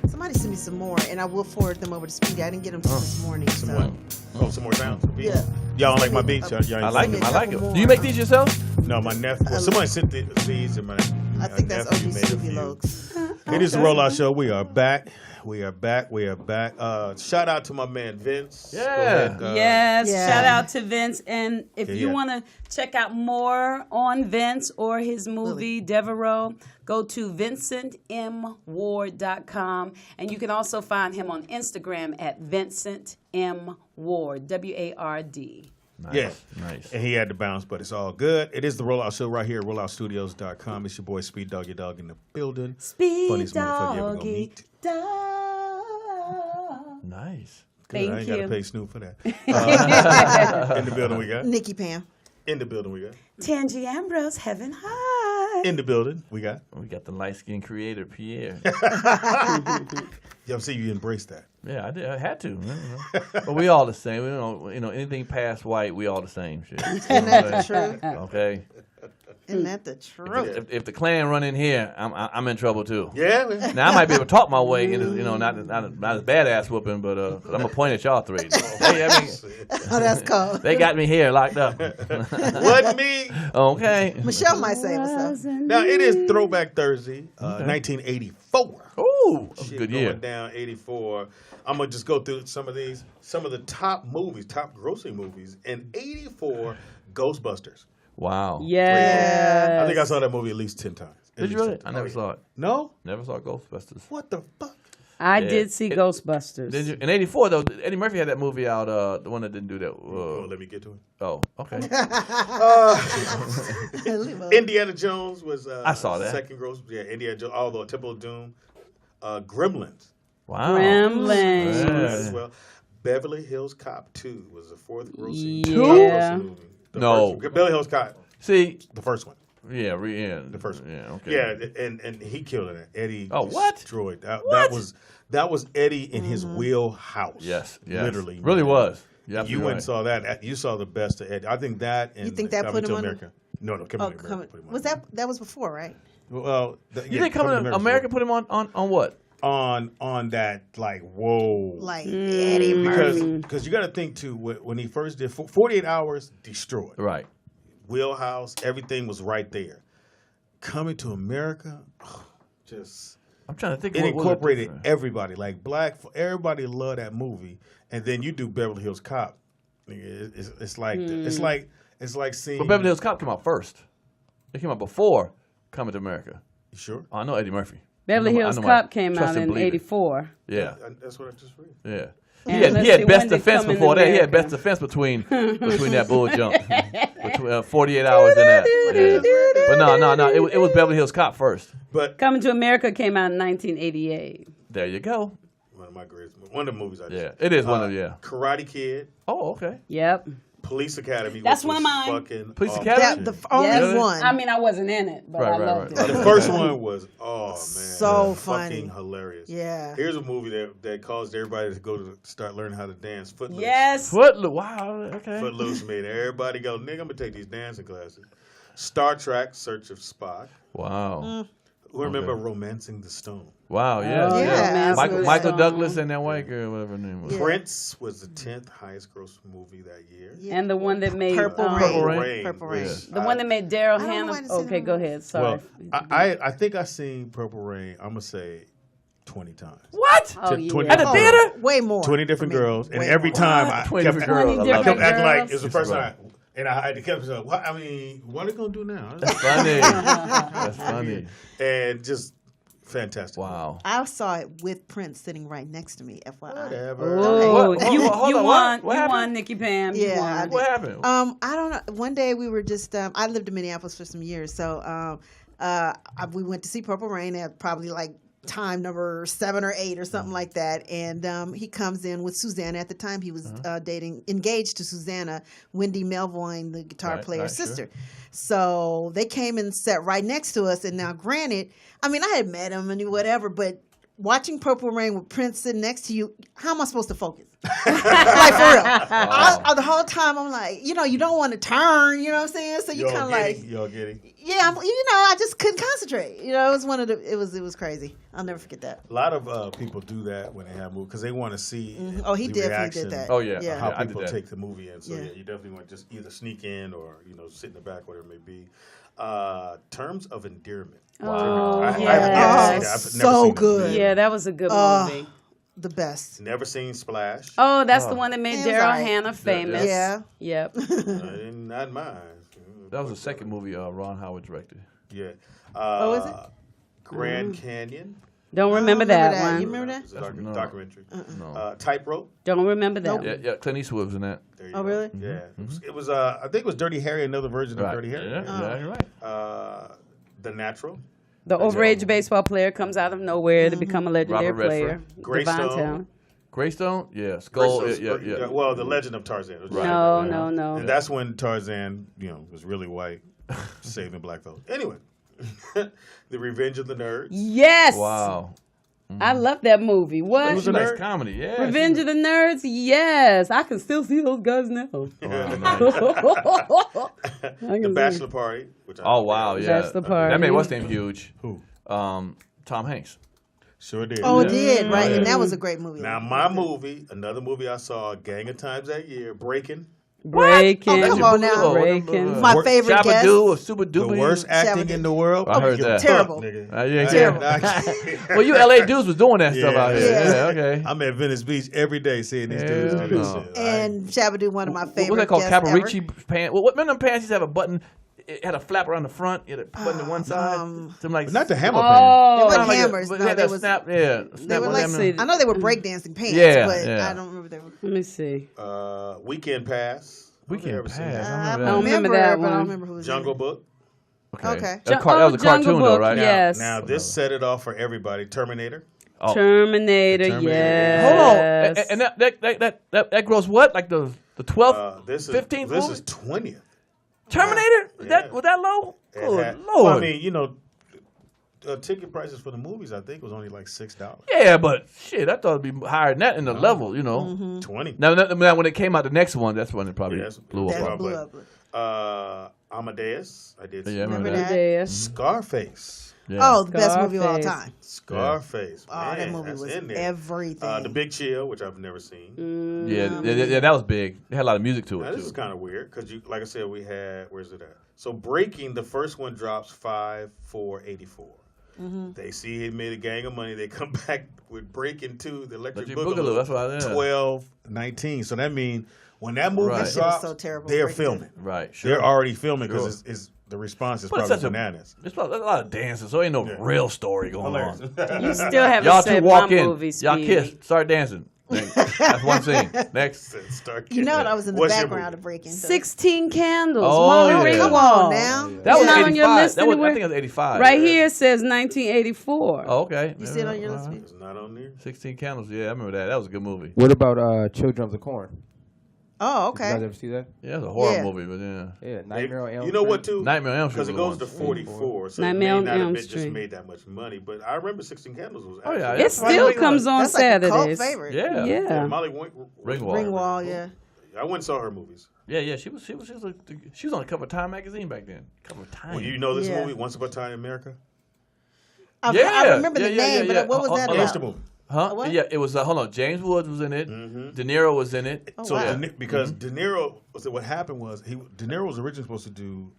S2: somebody sent me some more, and I will forward them over to Speedy. I didn't get them till this morning.
S1: Some
S2: So.
S1: more. Oh, some more sounds.
S2: Yeah.
S1: Y'all don't like my beats? Y'all
S7: I like
S1: ain't
S7: it. I like it.
S2: couple
S7: Do you
S2: more.
S7: make these yourself?
S1: No, my nephew. Well, somebody sent these, and my
S2: I think that's
S1: nephew
S2: OG
S1: made a
S2: Snoopy
S1: few.
S2: Lokes.
S1: It is the Rollout Show. We are back. We are back. We are back. Shout out to my man Vince.
S7: Yeah.
S1: Go ahead,
S3: Yes,
S2: Yeah.
S3: shout out to Vince. And if
S1: Yeah,
S3: you
S1: yeah.
S3: want to check out more on Vince or his movie Devereaux, go to vincentmward.com. And you can also find him on Instagram at Vincent M. Ward, W-A-R-D.
S7: Nice.
S1: Yeah.
S7: Nice.
S1: And he had to bounce, but it's all good. It is the Rollout Show right here at rolloutstudios.com. It's your boy Speed Doggy Dog in the building.
S3: Speed
S1: Funniest motherfucker you ever gonna
S3: Doggy
S1: meet.
S3: Dog.
S7: Nice.
S1: Good.
S3: Thank
S1: I ain't got to
S3: you.
S1: pay Snoop for that. In the building we got.
S2: Nikki Pam.
S1: In the building we got.
S3: Tangi Ambrose, Heaven High.
S1: In the building we got.
S7: We got the light-skinned creator, Pierre.
S1: Y'all see you embrace that.
S7: Yeah, I did. I had to. You know. But we all the same. We don't, anything past white, we all the same. Shit.
S2: Isn't that the truth?
S7: Okay.
S2: Isn't that the truth?
S7: If the Klan run in here, I'm in trouble too.
S1: Yeah. Man.
S7: Now I might be able to talk my way into, not a badass whooping, but I'm gonna point at y'all three. Hey, I mean,
S2: Oh, that's cold.
S7: they got me here locked up.
S1: Wasn't me.
S7: Okay.
S2: Michelle might say what's up.
S1: Now it is Throwback Thursday, 1984.
S7: Ooh, that was a
S1: Shit
S7: good
S1: going
S7: year.
S1: down 84. I'm gonna just go through some of the top movies, top grossing movies in 84. Ghostbusters.
S7: Wow.
S3: Yeah.
S1: I think I saw that movie at least 10 times.
S7: Did you really? I never saw it.
S1: No?
S7: Never saw Ghostbusters.
S1: What the fuck?
S3: I
S7: Yeah.
S3: did see Ghostbusters.
S7: Did you? In '84 though, Eddie Murphy had that movie out. The one that didn't do that.
S1: Oh, let me get to it.
S7: Oh, okay.
S1: Indiana Jones was
S7: I saw that.
S1: second gross. Yeah, Indiana Jones, although Temple of Doom. Gremlins.
S7: Wow.
S3: Gremlins.
S7: Yeah.
S1: As well. Beverly Hills Cop 2 was the fourth grossing
S3: Yeah.
S1: grossing movie. The
S7: No.
S1: first one. Beverly Hills Cop,
S7: See,
S1: the first one.
S7: yeah,
S1: The first one.
S7: Yeah, okay.
S1: Yeah, and he killed it. Eddie
S7: Oh, what?
S1: destroyed. That
S7: What?
S1: that was Eddie in his wheelhouse.
S7: Yes,
S1: Literally.
S7: really
S1: man.
S7: was. You're
S1: You
S7: absolutely
S1: went and
S7: right.
S1: saw that. You saw the best of Eddie. I think that and
S2: You think that
S1: Coming
S2: put him
S1: to
S2: on-
S1: America. No, Coming
S2: Oh,
S1: to America
S2: coming.
S1: put him on.
S2: Was that was before, right?
S1: Well,
S7: You think Coming to America put him on what?
S1: on that like whoa.
S2: Like Eddie Murphy.
S1: Because you got to think too when he first did 48 Hours, destroyed.
S7: Right.
S1: Wheelhouse, everything was right there. Coming to America, just
S7: I'm trying to think.
S1: it
S7: what was
S1: incorporated
S7: different?
S1: everybody. Like everybody loved that movie, and then you do Beverly Hills Cop. It's like seeing.
S7: But Beverly Hills Cop came out first. It came out before Coming to America.
S1: You sure?
S7: Oh, I know Eddie Murphy.
S3: Beverly
S7: I know
S3: Hills
S7: my
S3: Cop came
S7: Trust
S3: out
S7: and
S3: in
S7: Believe It.
S3: '84.
S7: Yeah,
S1: That's what I just read.
S7: yeah.
S3: And
S7: He
S3: let's
S7: had
S3: see,
S7: best
S3: when did
S7: defense
S3: Coming
S7: before
S3: to
S7: that. He had
S3: America?
S7: best defense between that bull jump. Between 48 Hours and that. Yeah. But no. It was Beverly Hills Cop first.
S1: But
S3: Coming to America came out in 1988.
S7: There you go.
S1: one of my greatest, one of the movies I just
S7: Yeah, it is one of
S1: Karate Kid,
S7: Oh, okay.
S3: Yep.
S1: Police Academy.
S3: That's
S1: which
S3: one of
S1: was
S3: mine.
S1: Fucking
S7: Police
S1: awesome.
S7: Academy?
S2: The only
S3: Yes.
S2: one.
S3: I mean, I wasn't in it, but
S7: Right,
S3: I
S7: right,
S3: loved
S7: right.
S3: it.
S1: The first one was man,
S2: So funny.
S1: fucking hilarious.
S2: Yeah.
S1: Here's a movie that caused everybody to go to start learning how to dance. Footloose.
S3: Yes.
S7: Footloose. Wow. Okay.
S1: Footloose made everybody go, nigga, I'm gonna take these dancing classes. Star Trek: Search of Spock.
S7: Wow.
S1: Who remember Romancing the Stone?
S7: Wow. Yeah.
S3: Oh,
S2: yeah.
S7: Michael
S3: Stone.
S7: Douglas and that white girl, whatever her name was.
S2: Yeah.
S1: Prince was the 10th highest gross movie that year.
S2: Yeah.
S3: And the one that made
S2: Purple Rain.
S7: Purple Rain.
S2: Purple Rain.
S1: was-
S3: the one that made Daryl
S2: I don't know
S3: Hannah.
S2: why I didn't see
S3: Okay,
S2: that
S3: go
S2: one.
S3: ahead. Sorry.
S1: Well, I think I seen Purple Rain. I'm gonna say 20 times.
S7: What?
S3: Oh,
S1: T-
S3: yeah.
S1: 20
S7: At the theater?
S2: Way more.
S1: 20 different
S2: I mean,
S1: girls, and
S2: way
S1: every
S2: more.
S1: time I
S7: 20
S1: kept,
S7: different girls. I love
S1: I kept
S7: it.
S1: acting like
S3: girls.
S1: it was the first time, and I had to keep saying, "What? I mean, what are they gonna do now?"
S7: That's funny. That's funny.
S1: And just fantastic.
S7: Wow.
S2: I saw it with Prince sitting right next to me, FYI.
S1: Whatever.
S3: Oh,
S7: What-
S3: you
S7: hold on,
S3: won.
S7: what
S3: You
S7: happened?
S3: won, Nikki Pam. You
S2: Yeah,
S3: won.
S2: I did.
S7: What happened?
S2: I don't know. One day we were just. I lived in Minneapolis for some years, so we went to see Purple Rain at probably like time number 7 or 8 or something like that. And he comes in with Susanna. At the time, he was engaged to Susanna, Wendy Melvoin, the guitar
S7: Right,
S2: player's
S7: right, sure.
S2: sister. So they came and sat right next to us. And now, granted, I mean, I had met him and whatever, but watching Purple Rain with Prince sitting next to you, how am I supposed to focus? Like, for real. The whole time, I'm like, you don't want to turn, you know what I'm saying? So you kind of like,
S1: y'all getting.
S2: yeah, I just couldn't concentrate. It was one of the, it was crazy. I'll never forget that.
S1: A lot of people do that when they have movies because they want to see.
S2: Oh, he
S1: the
S2: definitely
S1: reaction,
S2: did that.
S7: Oh, yeah.
S2: Yeah.
S1: How
S7: I did
S1: people
S7: that.
S1: take the movie in. So
S2: Yeah.
S1: yeah, you definitely want to just either sneak in or sit in the back, whatever it may be. Terms of Endearment.
S3: Oh,
S1: I
S3: yeah.
S1: have never seen that. I've never
S2: So
S1: seen
S2: good.
S1: it.
S3: Yeah, that was a good movie.
S2: The best.
S1: Never seen Splash.
S3: Oh, that's the one that made
S2: It was
S3: Daryl
S2: alright.
S3: Hannah famous.
S2: Yeah.
S3: Yep.
S1: Not mine.
S7: That was the second movie Ron Howard directed.
S1: Yeah.
S2: Oh, is it?
S1: Grand Canyon.
S3: Don't remember
S2: remember
S3: that
S2: that.
S3: one.
S2: You remember that?
S1: It's a
S7: No.
S1: documentary.
S7: No.
S1: Tightrope.
S3: Don't remember that.
S7: Yeah, yeah. Clint Eastwood was in that.
S1: There you
S2: Oh,
S1: go.
S2: really?
S1: Yeah. It was. I think it was Dirty Harry, another version of Dirty Harry.
S7: Yeah, you're right.
S1: The Natural.
S3: The overage baseball player comes out of nowhere to become a legendary
S7: Robert
S3: player.
S7: Redford.
S3: Divine
S1: Greystone.
S3: talent.
S7: Greystone? Yeah. Skull.
S1: Greystone-
S7: Yeah.
S1: Well, the Legend of Tarzan. It was
S7: Right.
S3: No.
S1: And that's when Tarzan, was really white, saving black folks. Anyway, The Revenge of the Nerds.
S3: Yes.
S7: Wow.
S3: I love that movie.
S7: It
S3: What?
S7: was a nice comedy. Yeah.
S3: Revenge of the Nerds? Yes. I can still see those guys now.
S1: The Bachelor Party. Which I
S7: Oh wow, yeah.
S3: That's the part.
S7: That made what's name huge.
S1: Who?
S7: Tom Hanks.
S1: Sure did.
S2: Oh, it did, right?
S7: Yeah.
S2: And that was a great movie.
S1: Now, my movie, another movie I saw a gang of times that year, Breaking.
S3: Breaking.
S2: Oh, come on now.
S3: Breaking.
S2: My favorite guest.
S7: Shabba-Doo or Super
S1: The
S7: Doobie.
S1: worst acting in the world.
S7: I heard
S1: Give a
S7: that.
S1: fuck,
S2: Terrible.
S1: nigga.
S7: You ain't
S2: Terrible.
S7: saying- Well, you LA dudes was doing that stuff
S1: Yeah.
S7: out here.
S2: Yeah.
S7: Yeah, okay.
S1: I'm at Venice Beach every day seeing these
S7: Yeah,
S1: dudes do this
S7: no.
S1: shit.
S2: And Shabba-Doo, one of my favorite
S7: What was that called?
S2: guests
S7: Caparici pants. Well, what remember them pants used to have a button? It had a flap around the front. It had a button to one side. Something like
S1: But not the hammer
S2: They
S3: Oh.
S2: weren't
S7: Kinda like
S2: hammers.
S7: but
S2: No,
S7: it had
S2: they
S7: that
S2: was-
S7: snap. Yeah,
S2: They
S7: snap
S2: were
S7: on
S2: like,
S7: them.
S2: I know they were breakdancing pants,
S7: Yeah,
S2: but
S7: yeah.
S2: I don't remember they were.
S3: Let me see.
S1: Weekend Pass.
S7: Weekend
S1: Ever seen
S7: Pass.
S1: that?
S7: I
S3: I
S7: remember
S3: don't
S7: that.
S3: remember that
S2: but I don't
S3: one.
S2: remember who was
S1: Jungle Book.
S2: Okay.
S7: That was a cartoon
S3: Jungle
S7: though,
S3: Book,
S7: right?
S3: yeah. Yes.
S1: Now, this set it off for everybody. Terminator.
S7: Oh.
S3: Terminator,
S1: Terminator.
S3: yes.
S7: Hold on. And that grows what? Like the 12th,
S1: This is
S7: 15th
S1: This
S7: movie?
S1: is 20th.
S7: Terminator?
S1: Yeah.
S7: Was that low?
S1: It
S7: Good
S1: had-
S7: Lord.
S1: Well, I mean, ticket prices for the movies, I think, was only like $6.
S7: Yeah, but shit, I thought it'd be higher than that in the level, you know.
S1: 20.
S7: Now, when it came out, the next one, that's when it probably
S1: Yes.
S7: blew
S2: That
S7: up.
S2: blew up.
S1: Amadeus. I did.
S7: Yeah, I
S1: see
S7: remember
S2: Remember
S7: that.
S2: that?
S3: Yes.
S1: Scarface.
S7: Yeah.
S2: Oh, the best movie of all
S3: Scarface.
S2: time.
S1: Scarface.
S2: Oh, that
S1: Man,
S2: movie
S1: that's
S2: was
S1: in there.
S2: everything.
S1: The Big Chill, which I've never seen.
S7: Yeah, that was big. It had a lot of music to
S1: Now,
S7: it
S1: this is
S7: too.
S1: kind of weird because, like I said, we had, where's it at? So Breaking, the first one drops 5/4/84. They see he made a gang of money. They come back with Breaking 2, the Electric Boogaloo.
S7: That's what I did.
S1: 12/19. So that means when that movie
S7: Right.
S2: That shit
S1: drops,
S2: was so terrible.
S1: they're
S2: Breaking
S1: filming.
S7: Right, sure.
S1: They're already filming
S7: Sure.
S1: because the response is
S7: But it's
S1: probably
S7: such
S1: bananas.
S7: There's a lot of dancing, so ain't no real story going
S1: Hilarious.
S7: on.
S3: You still haven't
S7: Y'all two
S3: said
S7: walk
S3: my
S7: in,
S3: movie,
S7: y'all
S3: Speedy.
S7: kiss, start dancing. That's one scene. Next.
S1: Start
S2: You know
S1: kicking.
S2: I was in the
S1: What's your
S2: background
S1: movie?
S2: of Breaking. So.
S3: 16 Candles.
S7: Oh,
S3: Molly
S7: yeah.
S3: Ringwald.
S2: Come on now.
S7: That was
S3: Not
S7: 85.
S3: on your list
S7: That was, I
S3: anywhere?
S7: think it was 85.
S3: Right here it says 1984.
S7: Oh, okay.
S2: You see it on your list?
S1: It's not on there.
S7: 16 Candles. Yeah, I remember that. That was a good movie.
S5: What about Children of the Corn?
S2: Oh,
S5: Did you guys
S2: okay.
S5: ever see that?
S7: Yeah, it was a horror
S2: Yeah.
S7: movie, but yeah.
S5: Yeah, Nightmare on Elm
S1: You know what,
S5: Street.
S1: too?
S7: Nightmare on Elm Street
S1: Because it
S7: was
S1: goes
S7: one.
S1: to 44, so
S3: Nightmare
S1: it
S3: on
S1: may not have
S3: Elm
S1: been just
S3: Street.
S1: made that much money. But I remember 16 Candles was.
S7: Oh, yeah,
S1: actually-
S3: It still comes on
S2: That's like a cult
S3: Saturdays.
S2: favorite.
S7: Yeah.
S3: Yeah.
S1: Molly
S7: Ringwald.
S2: Ringwald, yeah.
S1: I went and saw her movies.
S7: Yeah. She was on the cover of Time magazine back then. Cover of Time.
S1: Well, you know this
S2: Yeah.
S1: movie, Once Upon a Time in America?
S2: I remember the name, but what was that
S1: Gangsta
S2: about?
S1: movie.
S7: Huh?
S2: what?
S7: Yeah, it was. Hold on. James Woods was in it. De Niro was in it.
S2: Oh,
S1: So
S2: wow.
S1: because De Niro, so what happened was De Niro was originally supposed to do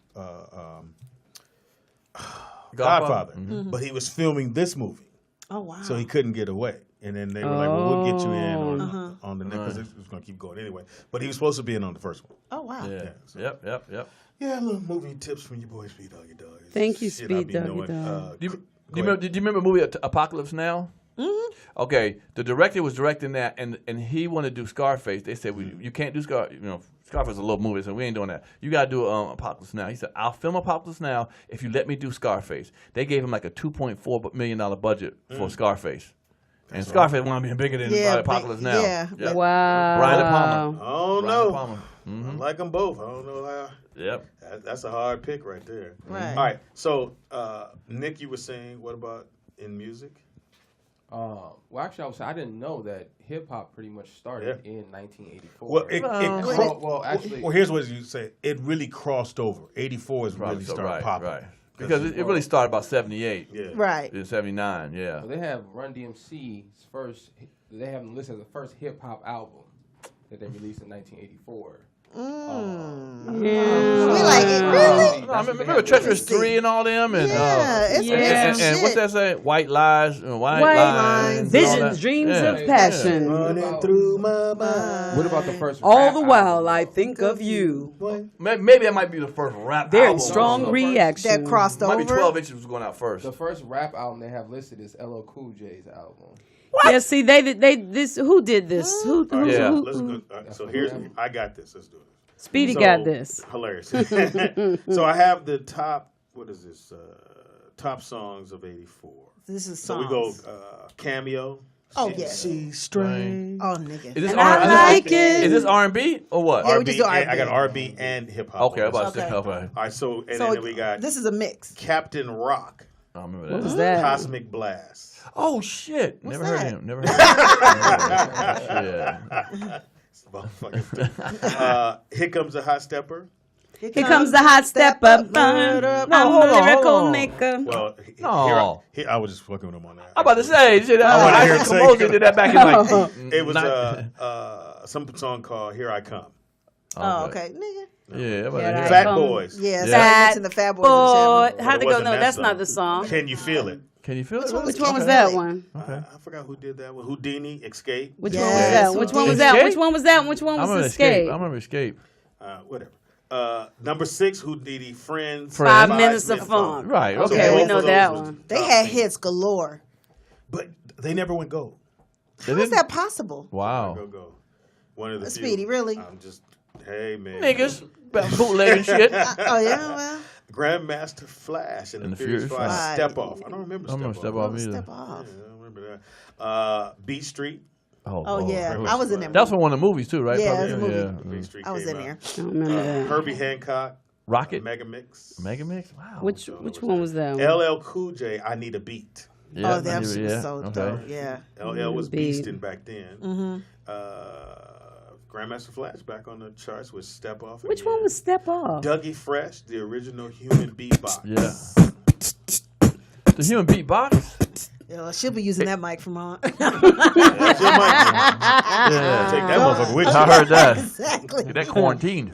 S1: Godfather, but he was filming this movie,
S2: Oh, wow.
S1: so he couldn't get away. And then they were like, "Well, we'll get you in
S2: Uh-huh.
S1: on the next because it was going to keep going anyway." But he was supposed to be in on the first one.
S2: Oh, wow.
S7: Yeah.
S1: so-
S7: Yep.
S1: Yeah, little movie tips from your boy Speed Doggy Dog.
S3: Thank you,
S1: Shit I
S3: Speed
S1: be
S3: Doggy
S1: knowing.
S3: Dog.
S7: Do you remember the movie Apocalypse Now? Mm-hmm. Okay, the director was directing that, and he wanted to do Scarface. They said, you can't do Scarface is a little movie, so we ain't doing that. You got to do Apocalypse Now. He said, I'll film Apocalypse Now if you let me do Scarface. They gave him like a $2.4 million budget for Scarface. And Scarface wound up being bigger than Apocalypse Now.
S2: yeah.
S7: Yep.
S3: Wow.
S7: Brian De Palma.
S1: I don't
S7: Brian
S1: know.
S7: De Palma.
S1: I like them both. I don't know how.
S7: Yep.
S1: That's a hard pick right there.
S2: Right.
S1: All right. So, Nick, you were saying, what about in music?
S5: Well, actually, I didn't know that hip hop pretty much started in 1984.
S1: Well,
S5: actually,
S1: here's what you say. It really crossed over. 84 is really started popping.
S7: Right. Because it really started about 78.
S1: Yeah.
S2: Right.
S7: In 79, yeah.
S5: well, they have Run DMC's first. They have them listed as the first hip hop album that they released in 1984.
S2: We like it, really?
S7: I remember Treacherous 3 and all them, and
S2: It's
S7: and what's that say? White lies, white lines, and all
S3: Visions,
S7: that.
S3: dreams
S7: Yeah.
S3: of passion.
S1: Running through my mind.
S5: What about the first?
S3: All
S5: rap
S3: the while
S5: album?
S3: I think of you.
S7: Maybe that might be the first rap
S3: Very
S7: album.
S3: strong
S5: No,
S3: reaction.
S2: That crossed
S7: Might be
S2: over.
S7: 12 inches was going out first.
S5: The first rap album they have listed is LL Cool J's album.
S3: Yeah, see, they this. Who did this? Who?
S1: All right,
S7: Yeah.
S1: Let's go. So here's, I got this. Let's do it.
S3: Speedy
S1: So,
S3: got this.
S1: Hilarious. So I have the top, what is this? Top songs of 84.
S2: This is
S1: So
S2: songs.
S1: we go Cameo.
S2: Oh, yeah.
S1: She's strange.
S2: Oh, nigga.
S7: Is this
S3: And I like it.
S7: Is this R&B or what?
S2: Yeah, we just do
S1: I
S2: R&B.
S1: got R&B and hip hop.
S7: Okay, I'm about to say.
S2: Okay.
S7: Okay.
S1: All right, so and
S2: So
S1: then we got
S2: this is a mix.
S1: Captain Rock,
S7: I remember
S3: What
S7: that.
S3: was that?
S1: Cosmic Blast.
S7: Oh shit! Never heard
S2: that?
S7: him. Never heard him. Yeah.
S1: Here Comes a Hot Stepper.
S3: Here comes the hot stepper.
S2: Word up.
S3: I'm
S7: hold
S3: a
S7: on,
S3: lyrical
S7: hold on.
S3: maker.
S1: Well,
S7: No.
S1: I was just fucking with him on that.
S7: I'm about to say, shit,
S1: wanna hear him
S7: Isaac
S1: say
S7: Kamosi
S1: it.
S7: did that back in like.
S1: It was some song called Here I Come.
S2: Oh, okay. Nigga.
S7: Yeah, I'm about to
S3: Yeah,
S7: hear
S3: right.
S7: it.
S1: Fat
S3: Come.
S1: Boys.
S2: Yeah,
S7: Yeah.
S2: I mentioned the Fat Boys.
S3: Boy,
S2: and
S3: how'd
S1: But
S3: it
S1: it
S3: go?
S1: wasn't
S3: No,
S1: that
S3: that's
S1: song.
S3: not the song.
S1: Can You Feel It?
S7: Can you feel it?
S3: Which one was that one?
S1: I forgot who did that one. Houdini, Escape.
S3: Which
S2: Yes,
S3: one was that? Which one was that?
S7: Escape?
S3: Which one was that? Which one
S7: I
S3: was
S7: remember
S3: Escape?
S7: I remember Escape.
S1: Whatever. Number 6, Houdini, Friends.
S3: 5 minutes of fun.
S7: Right.
S1: So
S3: Okay,
S1: both
S3: we
S1: of
S3: know
S1: those
S3: that
S1: was
S3: one.
S2: They
S1: top
S2: had
S1: things.
S2: hits galore.
S1: But they never went gold.
S2: How is that possible?
S7: Wow.
S1: Go. One of the few.
S2: Speedy, really?
S1: I'm just, hey, man.
S7: Niggas, bootleg and shit.
S2: Oh, yeah, well.
S1: Grandmaster Flash and the Furious
S7: Furious
S1: 5.
S2: Five.
S1: Step Off. I don't remember
S7: I'm
S1: Step
S7: gonna
S1: Off.
S7: step off either.
S2: Step off.
S1: Yeah, I don't remember that. Beat Street.
S2: Oh, yeah.
S1: was
S2: I was in there.
S1: fun.
S7: That was from one of the movies too, right?
S2: Yeah,
S7: Probably?
S2: it was a movie.
S1: Beat Street
S2: I was
S1: came
S2: in
S1: out.
S2: there.
S3: I don't remember that.
S1: Herbie Hancock.
S7: Rocket.
S1: Mega Mix.
S7: Mega Mix. Wow.
S3: Which one was that one?
S1: LL Cool J, I Need a Beat.
S7: Yeah,
S2: Oh, that was
S7: yeah,
S2: so
S7: okay.
S2: dope. Yeah.
S1: LL was
S3: Beat.
S1: beasting back then.
S2: Mm-hmm.
S1: Grandmaster Flash back on the charts with Step Off.
S3: Which
S1: again.
S3: one was Step Off?
S1: Dougie Fresh, the original human beatbox.
S7: Yeah. The human beatbox.
S2: She'll be using that mic from on.
S1: That's your mic. Yeah, take that motherfucker with you.
S7: I heard that.
S2: Exactly.
S7: Get that quarantine.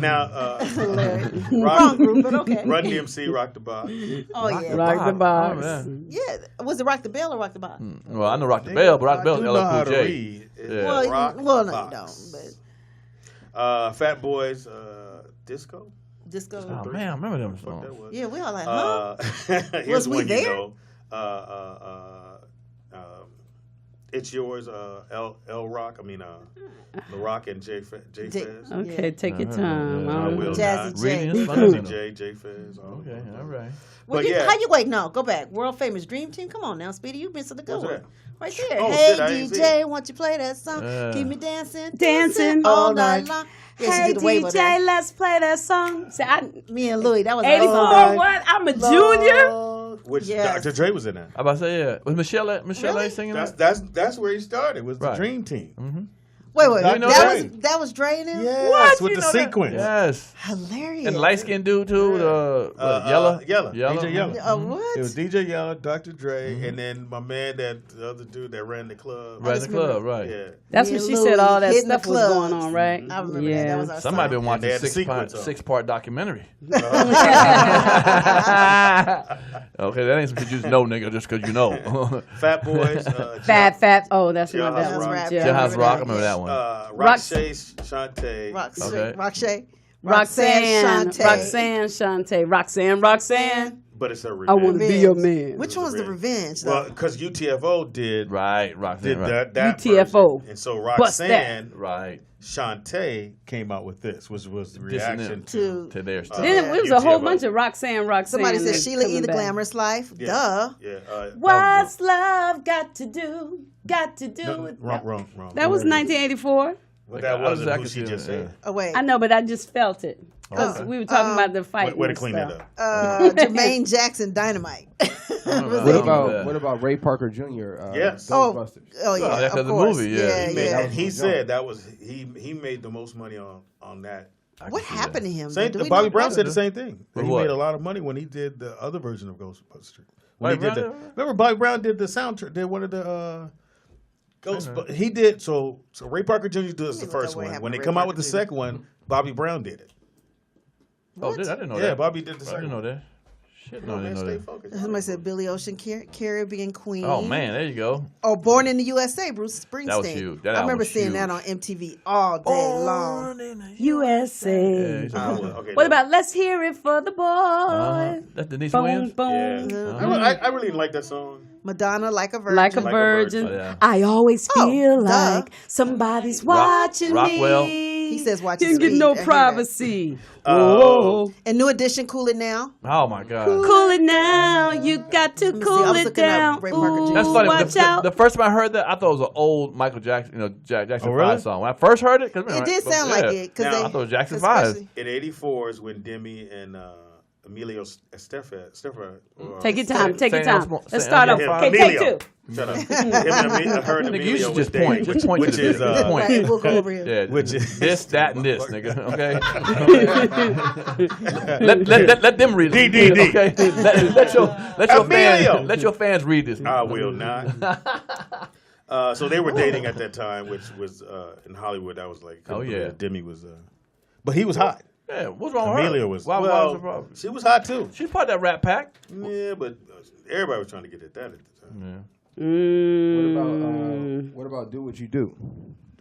S1: Now,
S2: Wrong group, but okay.
S1: Run DMC, Rock the Box.
S2: Oh yeah.
S3: Rock the box.
S7: Oh, man.
S2: Yeah. Was it Rock the Bell or Rock the Box?
S7: Well, I know Rock the Bell, but Rock the Bell's
S1: I do know how
S7: LL
S1: to
S7: Cool J.
S1: read. It's
S7: Yeah.
S1: Rock
S2: Well,
S1: the
S2: no, you
S1: Box.
S2: don't. But
S1: Fat Boys, Disco.
S2: disco.
S7: Oh man, I remember them
S1: Fuck that
S7: songs.
S1: was.
S2: Yeah, we all like, huh?
S1: Here's
S2: Was we
S1: one
S2: there?
S1: you know. It's yours, L Rock. I mean, The Rock and J Fez.
S3: Okay, take your time.
S1: I will
S2: Jazzy
S1: not.
S2: J.
S7: Reading is
S1: Jazzy
S7: fun.
S1: J Fez.
S7: Okay, all right.
S2: Well,
S1: But yeah.
S2: how you wait? No, go back. World famous Dream Team. Come on now, Speedy. You've been to the good
S1: What's
S2: one.
S1: that?
S2: Right there.
S1: Oh,
S2: Hey
S1: shit, I ain't see
S2: DJ,
S1: it.
S2: won't you play that song? Keep me dancing,
S3: Dancing.
S2: all night long. Yeah, she
S3: Hey
S2: did the wave of
S3: DJ,
S2: that.
S3: let's play that song. See,
S2: Me and Louis, that was
S3: 84
S2: our
S3: what? I'm a junior.
S1: Which
S2: Yes.
S1: Dr. Dre was in that.
S7: I about to say yeah. Was Michelle
S2: Really?
S7: singing
S1: That's
S7: that?
S1: that's where he started. Was the
S7: Right.
S1: Dream Team.
S2: Wait.
S1: Dr.
S2: That was Dre and him?
S1: Yes,
S7: What?
S1: with
S7: You
S1: the
S7: know that?
S1: sequence.
S7: Yes.
S2: Hilarious.
S7: And the light skinned dude too. Yellow.
S1: Yella. DJ Yella.
S2: What?
S1: It was DJ Yella, Dr. Dre, and then my man, the other dude that ran the club.
S7: Right in the club, right.
S1: Yeah.
S3: That's
S2: Me
S3: when
S2: and
S3: she
S2: Louis
S3: said all that
S2: hitting the
S3: stuff was going
S2: clubs.
S3: on, right?
S2: I remember that. That was our
S7: Somebody
S2: song.
S7: been watching
S1: they had the
S7: a
S1: sequence on.
S7: six-part documentary. Okay, that ain't some shit you just know, nigga, just because you know.
S1: Fat Boys.
S3: Fat. Oh, that's
S1: Jailhouse
S3: what that was.
S1: Rock.
S7: Jailhouse Rock, I remember that one.
S1: Roxanne Shante.
S2: Roxanne Shante.
S3: Roxanne.
S1: But it's a
S3: I
S1: revenge.
S3: want to be your man.
S2: Which one's the revenge?
S1: Well,
S2: Though?
S1: because UTFO did
S7: Roxanne,
S1: did
S7: right.
S1: that
S3: UTFO.
S1: version. And so
S3: Bust that.
S1: Roxanne
S7: Right.
S1: Shante came out with this, which was the
S7: Dissing
S1: reaction
S7: them
S1: to
S7: to their stuff.
S3: Then it was a whole
S1: UTFO.
S3: bunch of Roxanne.
S2: Somebody said
S3: that
S2: Sheila E.
S3: coming
S2: The
S3: back.
S2: Glamorous Life.
S1: Yeah.
S2: Duh.
S1: Yeah.
S3: What's love got to do? Got to do
S1: No,
S3: with
S1: wrong.
S3: That was 1984.
S1: But that
S7: I
S1: wasn't
S7: I
S1: who
S7: could
S1: she
S7: see
S1: just
S7: it,
S1: said.
S2: Oh, wait.
S3: I know, but I just felt it because
S7: Okay.
S3: we were talking about the fight.
S1: Way to clean that up.
S2: Jermaine Jackson Dynamite.
S5: What about Ray Parker Jr.?
S1: Yes.
S5: Ghostbusters.
S2: Oh yeah,
S7: that's
S2: of
S7: the
S2: course.
S7: movie, yeah.
S1: And he said that was he made the most money on that.
S2: What happened to him?
S1: Same,
S2: Do we
S1: Bobby
S2: know?
S1: Brown said the same thing. He
S7: What?
S1: made a lot of money when he did the other version of Ghostbusters. When
S7: Bobby
S1: he did
S7: Brown?
S1: remember Bobby Brown did the soundtrack, did one of the Ghostbusters. He did so Ray Parker Jr. does the
S2: look
S1: first
S2: up what
S1: one.
S2: happened
S1: When
S2: to
S1: they
S2: Ray
S1: come out
S2: Parker
S1: with the
S2: Jr.
S1: second one, Bobby Brown did it.
S7: Oh, I didn't know
S1: Yeah,
S7: that.
S1: Bobby did the
S7: I
S1: second
S7: didn't know
S1: one.
S7: that. Shit, no, I
S1: Man,
S7: didn't know
S1: stay
S7: that.
S1: focused.
S2: Somebody said Billy Ocean, Caribbean Queen.
S7: Oh man, there you go.
S2: Oh, Born in the USA, Bruce Springsteen.
S7: That was huge. That
S2: I remember
S7: album was
S2: seeing that
S7: huge.
S2: on MTV all day long.
S3: USA.
S1: Okay,
S3: What about Let's Hear It for the Boy?
S7: That's Denise
S3: Boom,
S7: Williams.
S3: boom.
S1: Yeah. I really like that song.
S2: Madonna, Like a Virgin.
S3: Like a
S1: Like a
S3: virgin.
S7: virgin. Oh, yeah.
S3: I always
S2: Oh,
S3: feel
S2: duh.
S3: like somebody's watching
S7: Rockwell.
S3: me.
S2: He says watch his
S3: Didn't get
S2: feet.
S3: no
S2: I hear that.
S3: privacy.
S1: Oh.
S3: Whoa.
S2: And New Edition, Cool It Now.
S7: Oh my God.
S3: Cool it now. You got to
S2: me see.
S3: cool
S2: I was
S3: it
S2: looking up
S3: down.
S2: Ray Parker Jr.
S3: Ooh,
S7: That's funny.
S3: watch
S7: The,
S3: out.
S7: the first time I heard that, I thought it was an old Michael Jackson, Jackson
S1: Oh, really?
S7: 5 song. When I first heard it,
S2: It did sound like it. Cause
S1: Now,
S2: they,
S1: I
S7: thought it was Jackson
S2: especially-
S7: 5.
S1: In '84 is when Demi and Emilio Estefan.
S3: Take your time. Take your
S7: Say no
S3: time.
S7: small-
S3: Let's
S7: say
S3: start
S7: no
S3: off.
S1: small-
S3: Okay, take
S1: Emilio.
S3: two.
S1: Shut up. Him and her and
S7: Nigga, you
S1: Emilio
S7: should
S1: was
S7: just
S1: dating,
S7: point. Just point
S1: which
S7: to the
S1: is
S7: Just point.
S2: Hey, we'll go over here.
S7: Yeah,
S1: Which is-
S7: this, that, and this, nigga. Okay. let them read it.
S1: DDD.
S7: Okay.
S1: Emilio.
S7: Let your fans read this.
S1: I will not. So they were dating at that time, which was in Hollywood. That was like,
S7: Oh, yeah.
S1: Demi was, but he was hot.
S7: Yeah, what's wrong with her?
S1: Amelia was.
S7: Why
S1: well,
S7: was the problem?
S1: she was hot too.
S7: She's part of that Rat Pack.
S1: Yeah, but everybody was trying to get at that at the time.
S5: What about Do What You Do?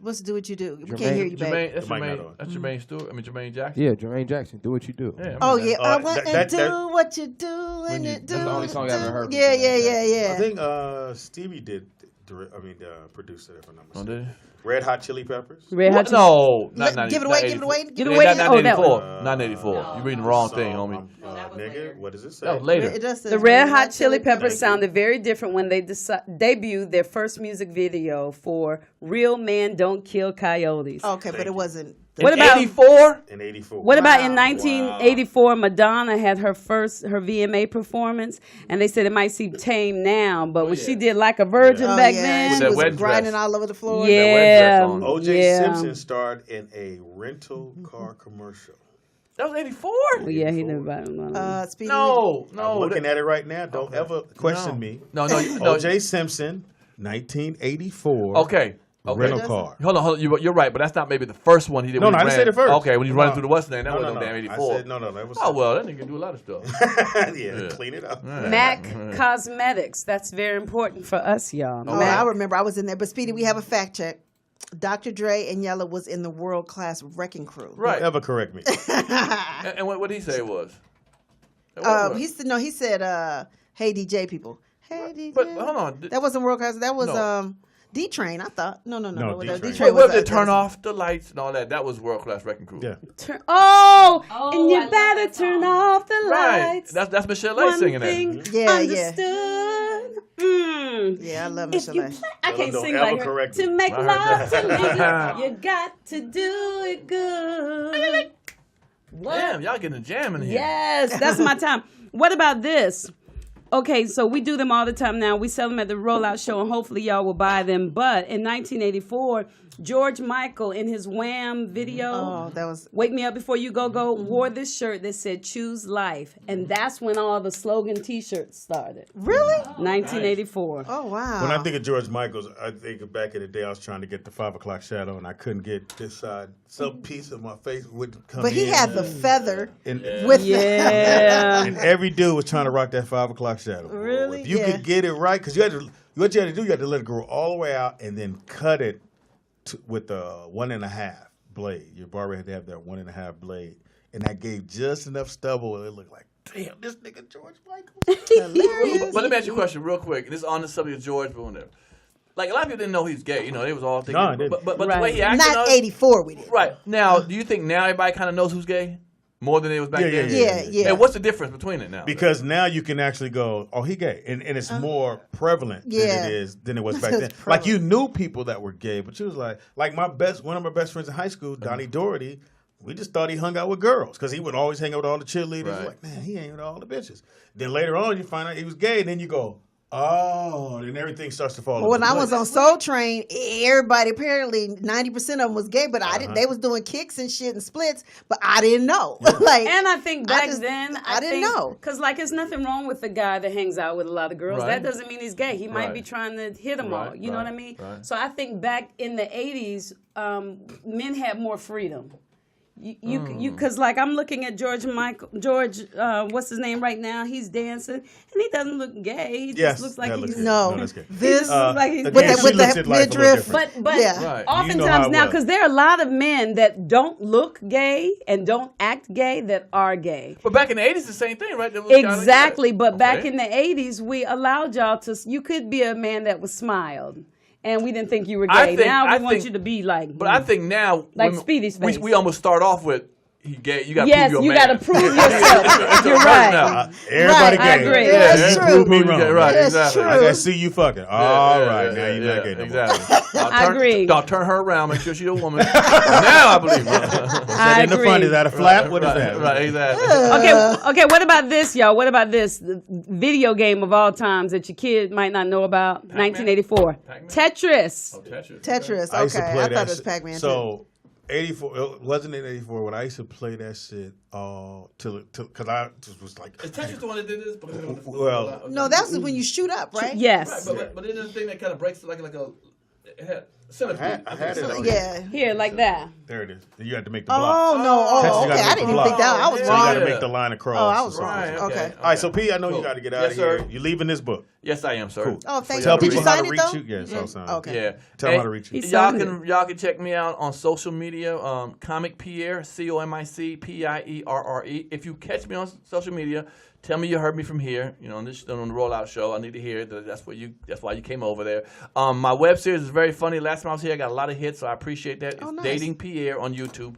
S2: What's Do What You Do? We
S5: Jermaine-
S2: can't hear you, babe.
S7: That's
S1: The mic not
S7: Jermaine.
S1: on.
S7: That's Jermaine Stewart. I mean Jermaine Jackson.
S5: Yeah, Jermaine Jackson. Do What You Do.
S7: Yeah, I
S2: Oh
S7: remember
S2: yeah,
S7: that.
S2: I want to
S1: that-
S2: do what you do and
S5: you-
S2: it do.
S5: that's the only song I ever heard.
S2: Yeah,
S1: I
S2: yeah.
S1: think Stevie did. Produced it. If I'm not
S7: Oh,
S1: mistaken.
S7: did he?
S1: Red Hot Chili Peppers.
S3: Red
S7: What?
S3: Hot
S7: No, not
S2: Let-
S7: 90,
S2: give it away,
S7: not
S2: give it away,
S7: 84.
S2: give
S3: it
S7: Yeah,
S3: away.
S7: Not
S3: Oh, that
S7: 84.
S3: one.
S7: Not 84. You're reading the wrong thing, homie.
S1: Nigga, what does it say?
S7: That was later.
S2: It just says
S3: The Red Hot Chili Peppers
S1: Thank you.
S3: sounded very different when they debuted their first music video for Real Men Don't Kill Coyotes.
S2: Okay, but it wasn't.
S3: What about
S7: 84?
S1: In '84.
S3: What about in
S2: Wow.
S3: 1984? Madonna had her VMA performance, and they said it might seem tame now, but when she did Like a Virgin
S2: Oh,
S3: back
S2: yeah,
S3: then,
S2: she
S7: that
S2: was
S7: wedding
S2: grinding
S7: dress.
S2: all over the floor.
S3: yeah,
S7: on.
S1: O.J.
S3: yeah.
S1: Simpson starred in a rental car commercial.
S7: That was 84?
S3: Well, yeah, he never bought one.
S2: Speedy.
S7: No.
S1: I'm looking at it right now. Don't ever question me.
S7: No.
S1: O.J. Simpson, 1984.
S7: Okay.
S1: Rental car.
S7: Hold on. You're right, but that's not maybe the first one he did.
S1: No,
S7: when he
S1: I didn't
S7: ran.
S1: say the first.
S7: Okay, when he's running
S1: No.
S7: through the Western End, that
S1: No,
S7: wasn't
S1: no,
S7: no damn
S1: no.
S7: 84.
S1: I said, no, that was.
S7: Oh, well, that nigga can do a lot of stuff.
S1: yeah, clean it up.
S3: Mac Cosmetics. That's very important for us, y'all.
S2: Oh, I remember I was in there. But Speedy, we have a fact check. Dr. Dre and Yella was in the world class wrecking crew.
S7: Right.
S1: Don't ever correct me.
S7: And what did he say it was?
S2: He said, "Hey DJ people." Hey DJ.
S7: But hold on.
S2: That wasn't world class. That was
S7: No.
S2: D Train. I thought. No.
S1: D-Train.
S2: D-Train
S7: What
S2: was
S7: did turn off the lights and all that? That was world class wrecking crew.
S1: Yeah.
S3: And you better turn off the
S7: Right.
S3: lights.
S7: That's Michelle A
S3: One
S7: singing
S3: thing
S7: that.
S2: Yeah,
S3: understood. Mm.
S2: Yeah, I love
S3: If you
S2: Michelle.
S3: play, I can't
S1: Don't
S3: sing
S1: ever
S3: like her.
S1: correct me.
S3: To make
S7: I heard
S3: love
S7: that.
S3: to me, you got to do it good.
S7: Damn, y'all getting a jam in here.
S3: Yes, that's my time. What about this? Okay, so we do them all the time now. We sell them at the Rollout Show, and hopefully y'all will buy them. But in 1984, George Michael, in his Wham video,
S2: Oh, that was.
S3: Wake Me Up Before You Go, wore this shirt that said Choose Life. And that's when all the slogan T-shirts started.
S2: Really?
S3: 1984.
S2: Oh, wow.
S1: When I think of George Michaels, I think of back in the day I was trying to get the 5 o'clock shadow and I couldn't get this side. Some piece of my face wouldn't come
S2: But he
S1: in.
S2: had the feather
S1: And,
S2: with
S3: Yeah.
S1: and every dude was trying to rock that 5 o'clock shadow.
S2: Really?
S1: If you
S2: Yeah.
S1: could get it right, because what you had to do, you had to let it grow all the way out and then cut it with a 1.5 blade. Your barber had to have that 1.5 blade. And that gave just enough stubble. It looked like, damn, this nigga George Michael.
S2: hilarious.
S7: But let me ask you a question real quick. This is on the subject of George Boone. Like, a lot of people didn't know he's gay. You know, they was all thinking.
S1: No, I didn't.
S7: But
S3: Right.
S7: the way he acted.
S2: Not 84 we did.
S7: Right. Now, do you think now everybody kind of knows who's gay? More than it was back
S1: Yeah,
S7: then?
S1: yeah.
S2: Yeah.
S7: And what's the difference between it now?
S1: Because now you can actually go, oh, he gay. And it's more prevalent
S2: Yeah.
S1: than it was back
S2: It's
S1: then.
S2: prevalent.
S1: Like, you knew people that were gay, but you was like one of my best friends in high school, Donnie Doherty, we just thought he hung out with girls because he would always hang out with all the cheerleaders.
S7: Right.
S1: Like, man, he hang with all the bitches. Then later on, you find out he was gay, and then you go, oh, then everything starts to fall.
S2: When
S1: into
S2: I was
S1: place.
S2: on Soul Train, everybody apparently 90% of them was gay, but I didn't. They was doing kicks and shit and splits, but I didn't know. like,
S3: And I think back
S2: just-
S3: then,
S2: I didn't know.
S3: Because, like, there's nothing wrong with the guy that hangs out with a lot of girls.
S7: Right.
S3: That doesn't mean he's gay. He might
S7: Right.
S3: be trying to hit them all.
S7: Right,
S3: You know what I
S7: right,
S3: mean?
S7: right.
S3: So I think back in the 80s, men had more freedom. Because like I'm looking at George, what's his name right now? He's dancing, and he doesn't look gay. He just looks like
S1: that
S3: he's
S1: looks gay.
S2: No.
S1: that's gay.
S2: This
S3: looks like he's
S1: again,
S3: gay.
S1: she
S2: with
S1: looks
S2: the
S1: at life a little
S2: midriff.
S1: different.
S3: But
S2: Yeah.
S7: Right.
S3: oftentimes
S1: You know how it
S3: now,
S1: was.
S3: because there are a lot of men that don't look gay and don't act gay that are gay.
S7: But back in the 80s, the same thing, right? There was kinda-
S3: Exactly, but back
S7: Okay.
S3: in the 80s, we allowed y'all to. You could be a man that was smiled, and we didn't think you were
S7: I
S3: gay.
S7: think-
S3: Now we
S7: I
S3: want
S7: think-
S3: you to be like.
S7: But I think now,
S3: Like
S7: women-
S3: Speedy's face.
S7: we almost start off with, he gay. You got to
S3: yes,
S7: prove
S3: you
S7: you're a
S3: got
S7: man.
S3: to prove yourself. You're
S7: Right
S3: right.
S7: now.
S1: Everybody
S2: Right,
S1: gay.
S3: I agree.
S2: Yeah,
S7: Yeah,
S2: that's
S7: you
S2: true.
S1: prove me wrong.
S7: Right,
S2: That's
S7: exactly.
S2: true.
S1: I gotta see you fucking. All right, now you're not gay no more.
S7: Exactly.
S3: I agree.
S7: Don't turn her around. Make sure she's a woman. Now I believe her.
S3: I
S1: in the
S3: agree.
S1: front, is that a flap? What is that?
S7: Right, exactly.
S3: Okay. What about this, y'all? What about this the video game of all times that your kid might not know about? 1984,
S7: Pac-Man?
S3: Tetris.
S2: Tetris.
S1: I used to
S2: Okay,
S1: play
S2: I
S1: that
S2: thought it was
S1: shit.
S2: Pac-Man too.
S1: So 84, it wasn't in 84 when I used to play that shit till because I just was like,
S7: Is Tetris the one that did this?
S1: Well,
S2: No, that's when you shoot up, right?
S3: Yes.
S7: But then the thing that kind of breaks it like a centipede.
S1: I had it on.
S2: Yeah.
S3: Here, like that.
S1: There it is. You had to make the block.
S2: Oh no!
S1: Tetris, you
S2: Oh,
S1: gotta
S2: okay. I
S1: make
S2: didn't
S1: the
S2: even
S1: block.
S2: think that. I was
S1: So you
S2: wrong.
S1: got to make the line across.
S2: Oh, I was
S1: or
S2: wrong.
S1: something.
S2: Okay.
S1: All right, so P, I know you got to get out
S7: Yes,
S1: of here.
S7: sir.
S1: You leaving this book?
S7: Yes, I am, sir.
S1: Cool.
S2: Oh, thank
S1: Tell
S2: you. Did
S1: people
S2: you
S1: how
S2: sign
S1: to
S2: it
S1: reach
S2: though?
S1: you. Yes, I'll sign it.
S2: Okay.
S7: Yeah.
S1: Tell them how to reach you.
S3: He
S7: Y'all
S3: signed
S7: can check me out on social media. Comic Pierre, COMICPIERRE. If you catch me on social media, tell me you heard me from here. You know, on the Rollout Show. I need to hear it. That's why you came over there. My web series is very funny. Last time I was here, I got a lot of hits, so I appreciate that. It's
S2: nice.
S7: Dating Pierre on YouTube.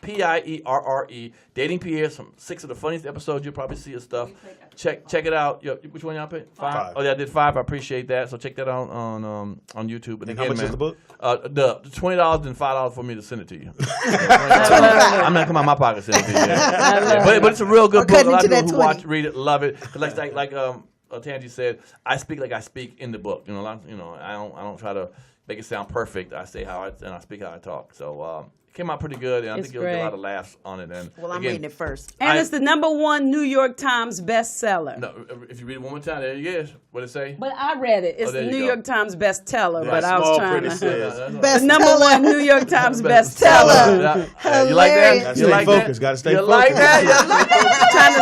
S7: DATINGPIERRE. Dating Pierre. Some 6 of the funniest episodes. You'll probably see his stuff. Check it out. Yo, which one y'all picked? 5? Oh yeah, I did 5. I appreciate that. So check that out on YouTube.
S1: And how much is the book?
S7: The $20 and $5 for me to send it to you. I'm not coming out of my pocket to send it to you. Yeah. But it's a real good book. A
S2: cutting
S7: lot of
S2: into
S7: people
S2: that
S7: who
S2: 20.
S7: watch, read it, love it. 'Cause like Tangi said, I speak like I speak in the book. You know, I don't try to make it sound perfect. I say I speak how I talk. So came out pretty good, and I
S3: It's
S7: think you'll get a
S3: great.
S7: lot of laughs on it. And
S2: Well, I'm
S7: again,
S2: reading it first.
S3: And it's the #1 New York Times bestseller.
S7: No, if you read it one more time, there it is. What it say?
S3: But I read it. It's
S7: there
S3: the
S7: you
S3: New
S7: go.
S3: York Times bestseller.
S1: That
S3: But I was
S1: small
S3: trying
S1: print
S3: to.
S1: says.
S3: The
S2: Best
S3: #1 New York Times bestseller.
S7: You like that?
S2: Hilarious.
S1: Gotta
S7: You
S1: stay
S7: like
S1: focused.
S7: that?
S1: Gotta stay
S7: You
S1: focused.
S7: like that?
S3: Trying to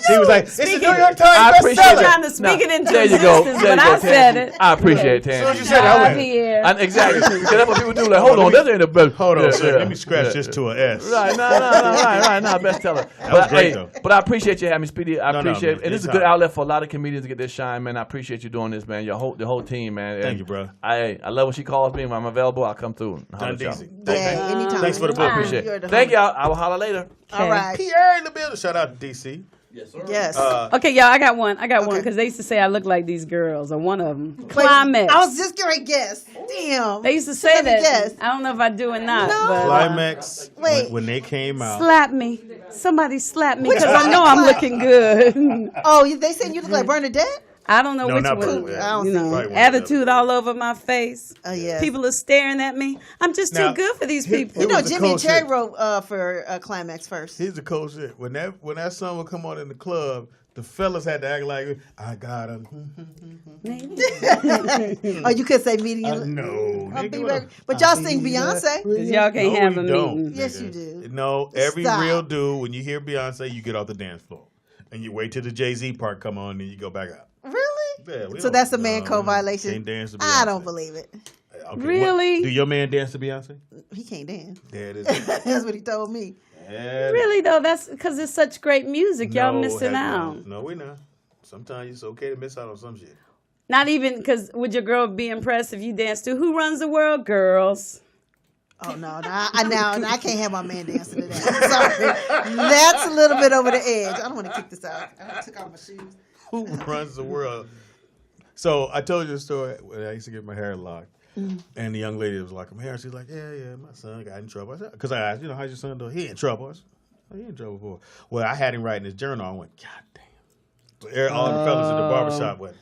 S1: She was like, "It's the New York Times
S7: I appreciate
S1: bestseller."
S3: trying to speak it into
S7: there you go.
S3: existence,
S7: There
S3: but
S7: you go,
S3: I said
S7: Tansy.
S3: it.
S7: I appreciate it,
S1: As soon as
S7: Tansy.
S1: you said it, I went.
S3: Here.
S7: Exactly. Because that's what people do. Like, hold on, that ain't the best.
S1: Hold on,
S7: Yeah,
S1: sir.
S7: yeah.
S1: Let me scratch this to an S.
S7: Right, no, bestseller.
S1: was great, though.
S7: But I appreciate you having me, Speedy. I
S1: No,
S7: appreciate
S1: man,
S7: it. And this is a
S1: anytime.
S7: good outlet for a lot of comedians to get their shine, man. I appreciate you doing this, man. The whole team, man.
S1: Thank
S7: And
S1: you, bro.
S7: I love when she calls me. When I'm available, I'll come through. And holler
S1: Done
S7: at y'all.
S1: decent.
S2: Yeah, anytime.
S1: Thanks for the book.
S7: I appreciate
S2: You're
S7: it.
S2: the
S7: Thank
S2: homie.
S7: y'all. I will holler later.
S2: All right.
S1: Pierre in the building. Shout out to DC.
S7: Yes, sir.
S2: Yes.
S3: Okay, y'all, I got one.
S2: Okay.
S3: Because they used to say I look like these girls, or one of them.
S2: Wait,
S3: Climax.
S2: I was just going to guess. Damn.
S3: They used to say
S2: Let me
S3: that.
S2: guess.
S3: I don't know if I do or not.
S2: No.
S3: But,
S1: Climax.
S2: Wait.
S1: When they came out.
S3: slap me. Somebody slap me because I know I'm looking good.
S2: Oh, they said you look like Bernadette?
S3: I don't know
S1: No,
S3: which
S1: not
S3: one.
S1: Bernadette.
S2: I don't
S3: You
S2: see
S3: know,
S1: Right one.
S3: attitude all over my face.
S2: Oh, yes.
S3: People are staring at me. I'm just
S1: Now,
S3: too good for these
S1: here-
S3: people.
S2: You know,
S1: was a
S2: Jimmy and
S1: cold
S2: Cherry
S1: shit.
S2: wrote for Climax first.
S1: Here's the cold shit. When that song would come on in the club, the fellas had to act like, I got him.
S2: Oh, you could say meeting.
S1: No.
S2: I'll
S1: nigga,
S2: be
S1: what
S2: back.
S1: a-
S2: But y'all sing Beyonce.
S3: Because y'all can't
S1: No,
S3: have
S1: we
S3: a
S1: don't,
S3: meeting.
S2: Yes,
S1: nigga.
S2: you do.
S1: No, every
S2: Stop.
S1: real dude, when you hear Beyonce, you get off the dance floor. And you wait till the Jay-Z part come on, and you go back out.
S2: Really?
S1: Yeah, we
S2: So
S1: don't-
S2: that's a man
S1: no,
S2: code violation.
S1: Can't dance to
S2: I
S1: Beyonce.
S2: don't believe it.
S1: Okay,
S3: Really?
S1: Do your man dance to Beyonce?
S2: He can't dance.
S1: There it is.
S2: That's what he told me.
S1: Yeah.
S3: Really though, that's because it's such great music. Y'all
S1: No,
S3: missing
S1: heck no.
S3: out.
S1: No, we're not. Sometimes it's okay to miss out on some shit.
S3: Not even because would your girl be impressed if you danced to Who Runs the World? Girls.
S2: Oh no, I can't have my man dancing to that. I'm sorry. That's a little bit over the edge. I don't want to kick this out. I took off my shoes.
S1: Who runs the world? So I told you the story when I used to get my hair locked. And the young lady was like, I'm here. She's like, yeah, my son got in trouble. Because I asked, how's your son doing? He in trouble. I said, he in trouble for? Well, I had him writing his journal. I went, God damn. So all the fellas in the barbershop went,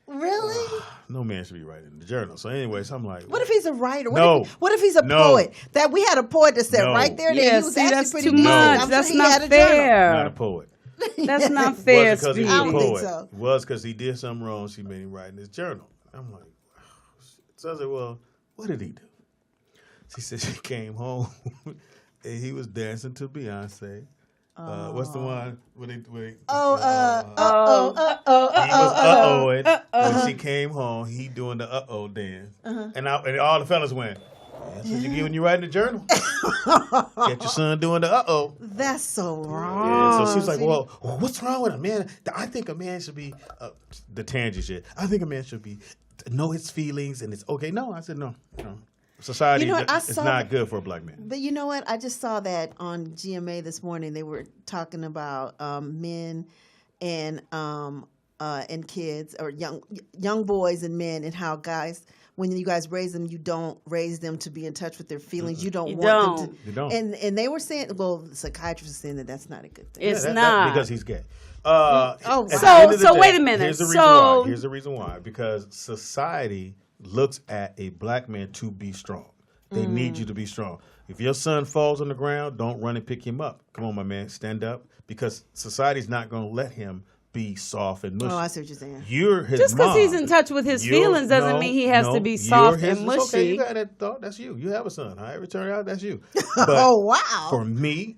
S2: Really?
S1: no man should be writing the journal. So anyways, I'm like,
S2: What if he's a writer?
S1: No.
S2: What if he's a
S1: No.
S2: poet? That we had a poet that said
S1: No.
S2: right there that
S3: Yeah,
S2: he was
S3: see,
S2: actually
S3: that's
S2: pretty
S3: too
S2: decent.
S3: much.
S2: I'm
S3: That's
S2: sure he had
S3: not
S2: a journal.
S1: not a
S3: fair.
S1: poet.
S3: That's not
S1: Was
S3: fair,
S1: it because he
S3: Speedy.
S1: was
S2: I
S1: a
S2: don't think
S1: poet.
S2: so.
S1: Was because he did something wrong. She made him write in his journal. I'm like, oh, shit. So I said, well, what did he do? She said she came home and he was dancing to Beyonce. What's the one? When he, he was uh-ohing. When she came home, he doing the uh-oh dance. And all the fellas went, that's what you get when you write in the journal. Get your son doing the uh-oh.
S2: That's so wrong.
S1: Yeah, so she's like, well, what's wrong with a man? I think a man should be, the tangent shit, I think a man should be, know his feelings and it's okay. No, I said, no. Society,
S2: You know what? I
S1: it's
S2: saw
S1: not
S2: that-
S1: good for a black man.
S2: But you know what? I just saw that on GMA this morning. They were talking about men and kids or young boys and men and how guys, when you guys raise them, you don't raise them to be in touch with their feelings. You don't want them to.
S1: You don't.
S2: And they were saying, well, the psychiatrists are saying that that's not a good thing.
S3: It's not.
S1: Because he's gay.
S2: wow.
S1: At the end of the
S3: So
S1: day,
S3: wait a minute.
S1: Here's the reason
S3: So-
S1: why. Here's the reason why. Because society looks at a black man to be strong. They need you to be strong. If your son falls on the ground, don't run and pick him up. Come on, my man, stand up. Because society's not going to let him be soft and mushy.
S2: Oh, I see what you're saying.
S1: You're his
S3: Just because
S1: mom.
S3: he's in touch with his feelings doesn't mean he has to be soft
S1: you're
S3: and mushy.
S1: It's okay, you got that thought. That's you. You have a son. However it turned out, that's you. But
S2: Oh, wow.
S1: for me,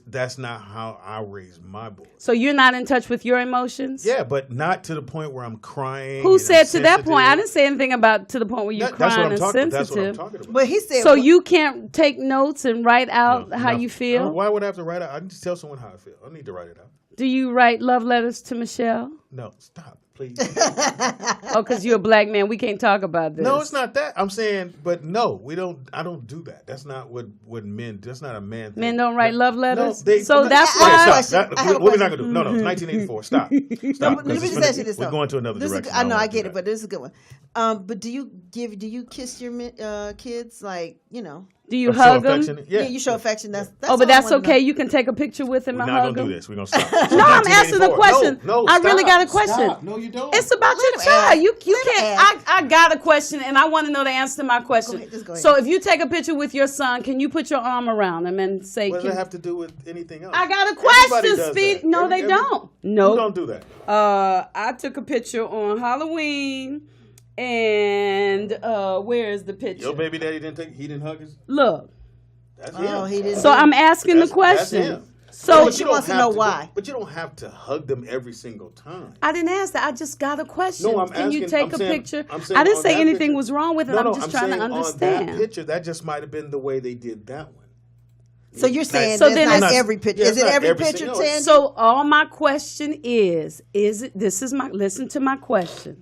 S1: that's not how I raise my boy.
S3: So you're not in touch with your emotions?
S1: Yeah, but not to the point where I'm crying.
S3: Who
S1: and
S3: said
S1: I'm
S3: to that point? I
S1: sensitive.
S3: didn't say anything about to the point where you're
S1: That's what
S3: crying
S1: I'm
S3: and
S1: talking.
S3: sensitive.
S1: That's what I'm talking about.
S2: But he said,
S3: So you can't take notes and write out how you feel?
S1: Why would I have to write out? I can just tell someone how I feel. I don't need to write it out.
S3: Do you write love letters to Michelle?
S1: No, stop, please.
S3: Oh, because you're a black man. We can't talk about this.
S1: No, it's not that. I'm saying, but no, we don't. I don't do that. That's not what men. That's not a man thing.
S3: Men don't write love letters?
S1: No,
S3: So that's
S1: Okay,
S3: why-
S1: stop.
S2: I have a
S1: What we're not
S2: question.
S1: gonna do? No, it's 1984. Stop.
S2: Let me just ask you this,
S1: We're
S2: though.
S1: going to another
S2: This is
S1: direction.
S2: good. I know,
S1: don't
S2: I
S1: wanna
S2: get
S1: do
S2: it,
S1: that.
S2: but this is a good one. But do you kiss your kids, like,
S3: Do you
S1: I'm so
S3: hug him?
S1: affectionate.
S2: Yeah,
S1: Yeah.
S2: you show affection. That's
S3: Oh, but
S2: all I
S3: that's
S2: wanna
S3: okay.
S2: know.
S3: You can take a picture with him
S1: We're
S3: and
S1: not
S3: hug
S1: gonna
S3: him.
S1: do this. We're gonna stop.
S3: No, I'm asking a
S1: 1984.
S3: question.
S1: No,
S3: I really
S1: stop.
S3: got a question.
S5: Stop. No, you don't.
S3: It's about your
S2: him
S3: child.
S2: ask.
S3: You
S2: Let him
S3: can't.
S2: ask.
S3: I got a question, and I want to know the answer to my question.
S2: Just go ahead.
S3: So if you take a picture with your son, can you put your arm around him and say,
S1: What does
S3: can,
S1: that have to do with anything else?
S3: I got a
S1: Everybody
S3: question,
S1: does
S3: Speed.
S1: that.
S3: No, they don't. No.
S1: You don't do that.
S3: I took a picture on Halloween, and where is the picture?
S1: Your baby daddy didn't hug his.
S3: Look.
S1: That's
S2: Oh,
S1: him.
S2: he didn't.
S3: So I'm asking the
S1: That's
S3: question.
S1: him.
S3: So
S1: But
S2: she
S1: you don't
S2: wants to
S1: have
S2: know
S1: do-
S2: why.
S1: But you don't have to hug them every single time.
S3: I didn't ask that. I just got a question.
S1: No, I'm
S3: Can you
S1: asking-
S3: take
S1: I'm
S3: a
S1: saying-
S3: picture?
S1: I'm saying
S3: I didn't
S1: on
S3: say
S1: that
S3: anything
S1: picture.
S3: was wrong with it.
S1: No,
S3: I'm
S1: no,
S3: just trying to
S1: saying
S3: understand.
S1: On that picture, that just might have been the way they did that one.
S2: So you're saying
S3: So
S2: that's
S3: then
S2: not
S3: it's-
S2: every picture.
S1: Yeah,
S2: Is
S1: it's
S2: it
S1: not
S2: every
S1: every
S2: picture,
S1: single-
S2: Tandy?
S3: So all my question is it, this is my, listen to my question.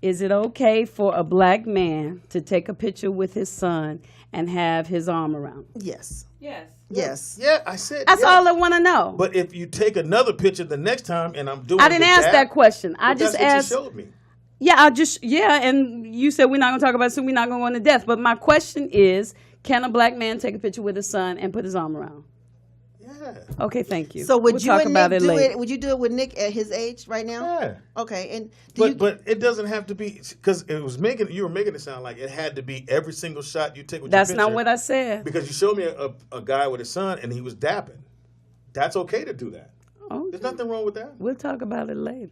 S3: Is it okay for a black man to take a picture with his son and have his arm around him?
S2: Yes.
S3: Yes.
S2: Yes.
S1: Yeah, I said.
S3: That's
S1: yes.
S3: all I want to know.
S1: But if you take another picture the next time, and I'm doing,
S3: I didn't
S1: with
S3: ask that question. I
S1: but
S3: just
S1: that's what
S3: asked.
S1: you showed me.
S3: Yeah, and you said we're not going to talk about it, so we're not going to go into death. But my question is, can a black man take a picture with his son and put his arm around?
S1: Yeah.
S3: Okay, thank you.
S2: So would
S3: We'll
S2: you
S3: talk
S2: and
S3: about
S2: Nick
S3: it
S2: do
S3: later.
S2: it? Would you do it with Nick at his age right now?
S1: Yeah.
S2: Okay. And do you,
S1: But it doesn't have to be, because it was making, you were making it sound like it had to be every single shot you take with
S3: That's
S1: your
S3: not
S1: picture.
S3: what I said.
S1: Because you showed me a guy with his son and he was dapping. That's okay to do that.
S3: Oh,
S1: There's nothing wrong with that.
S3: we'll talk about it later.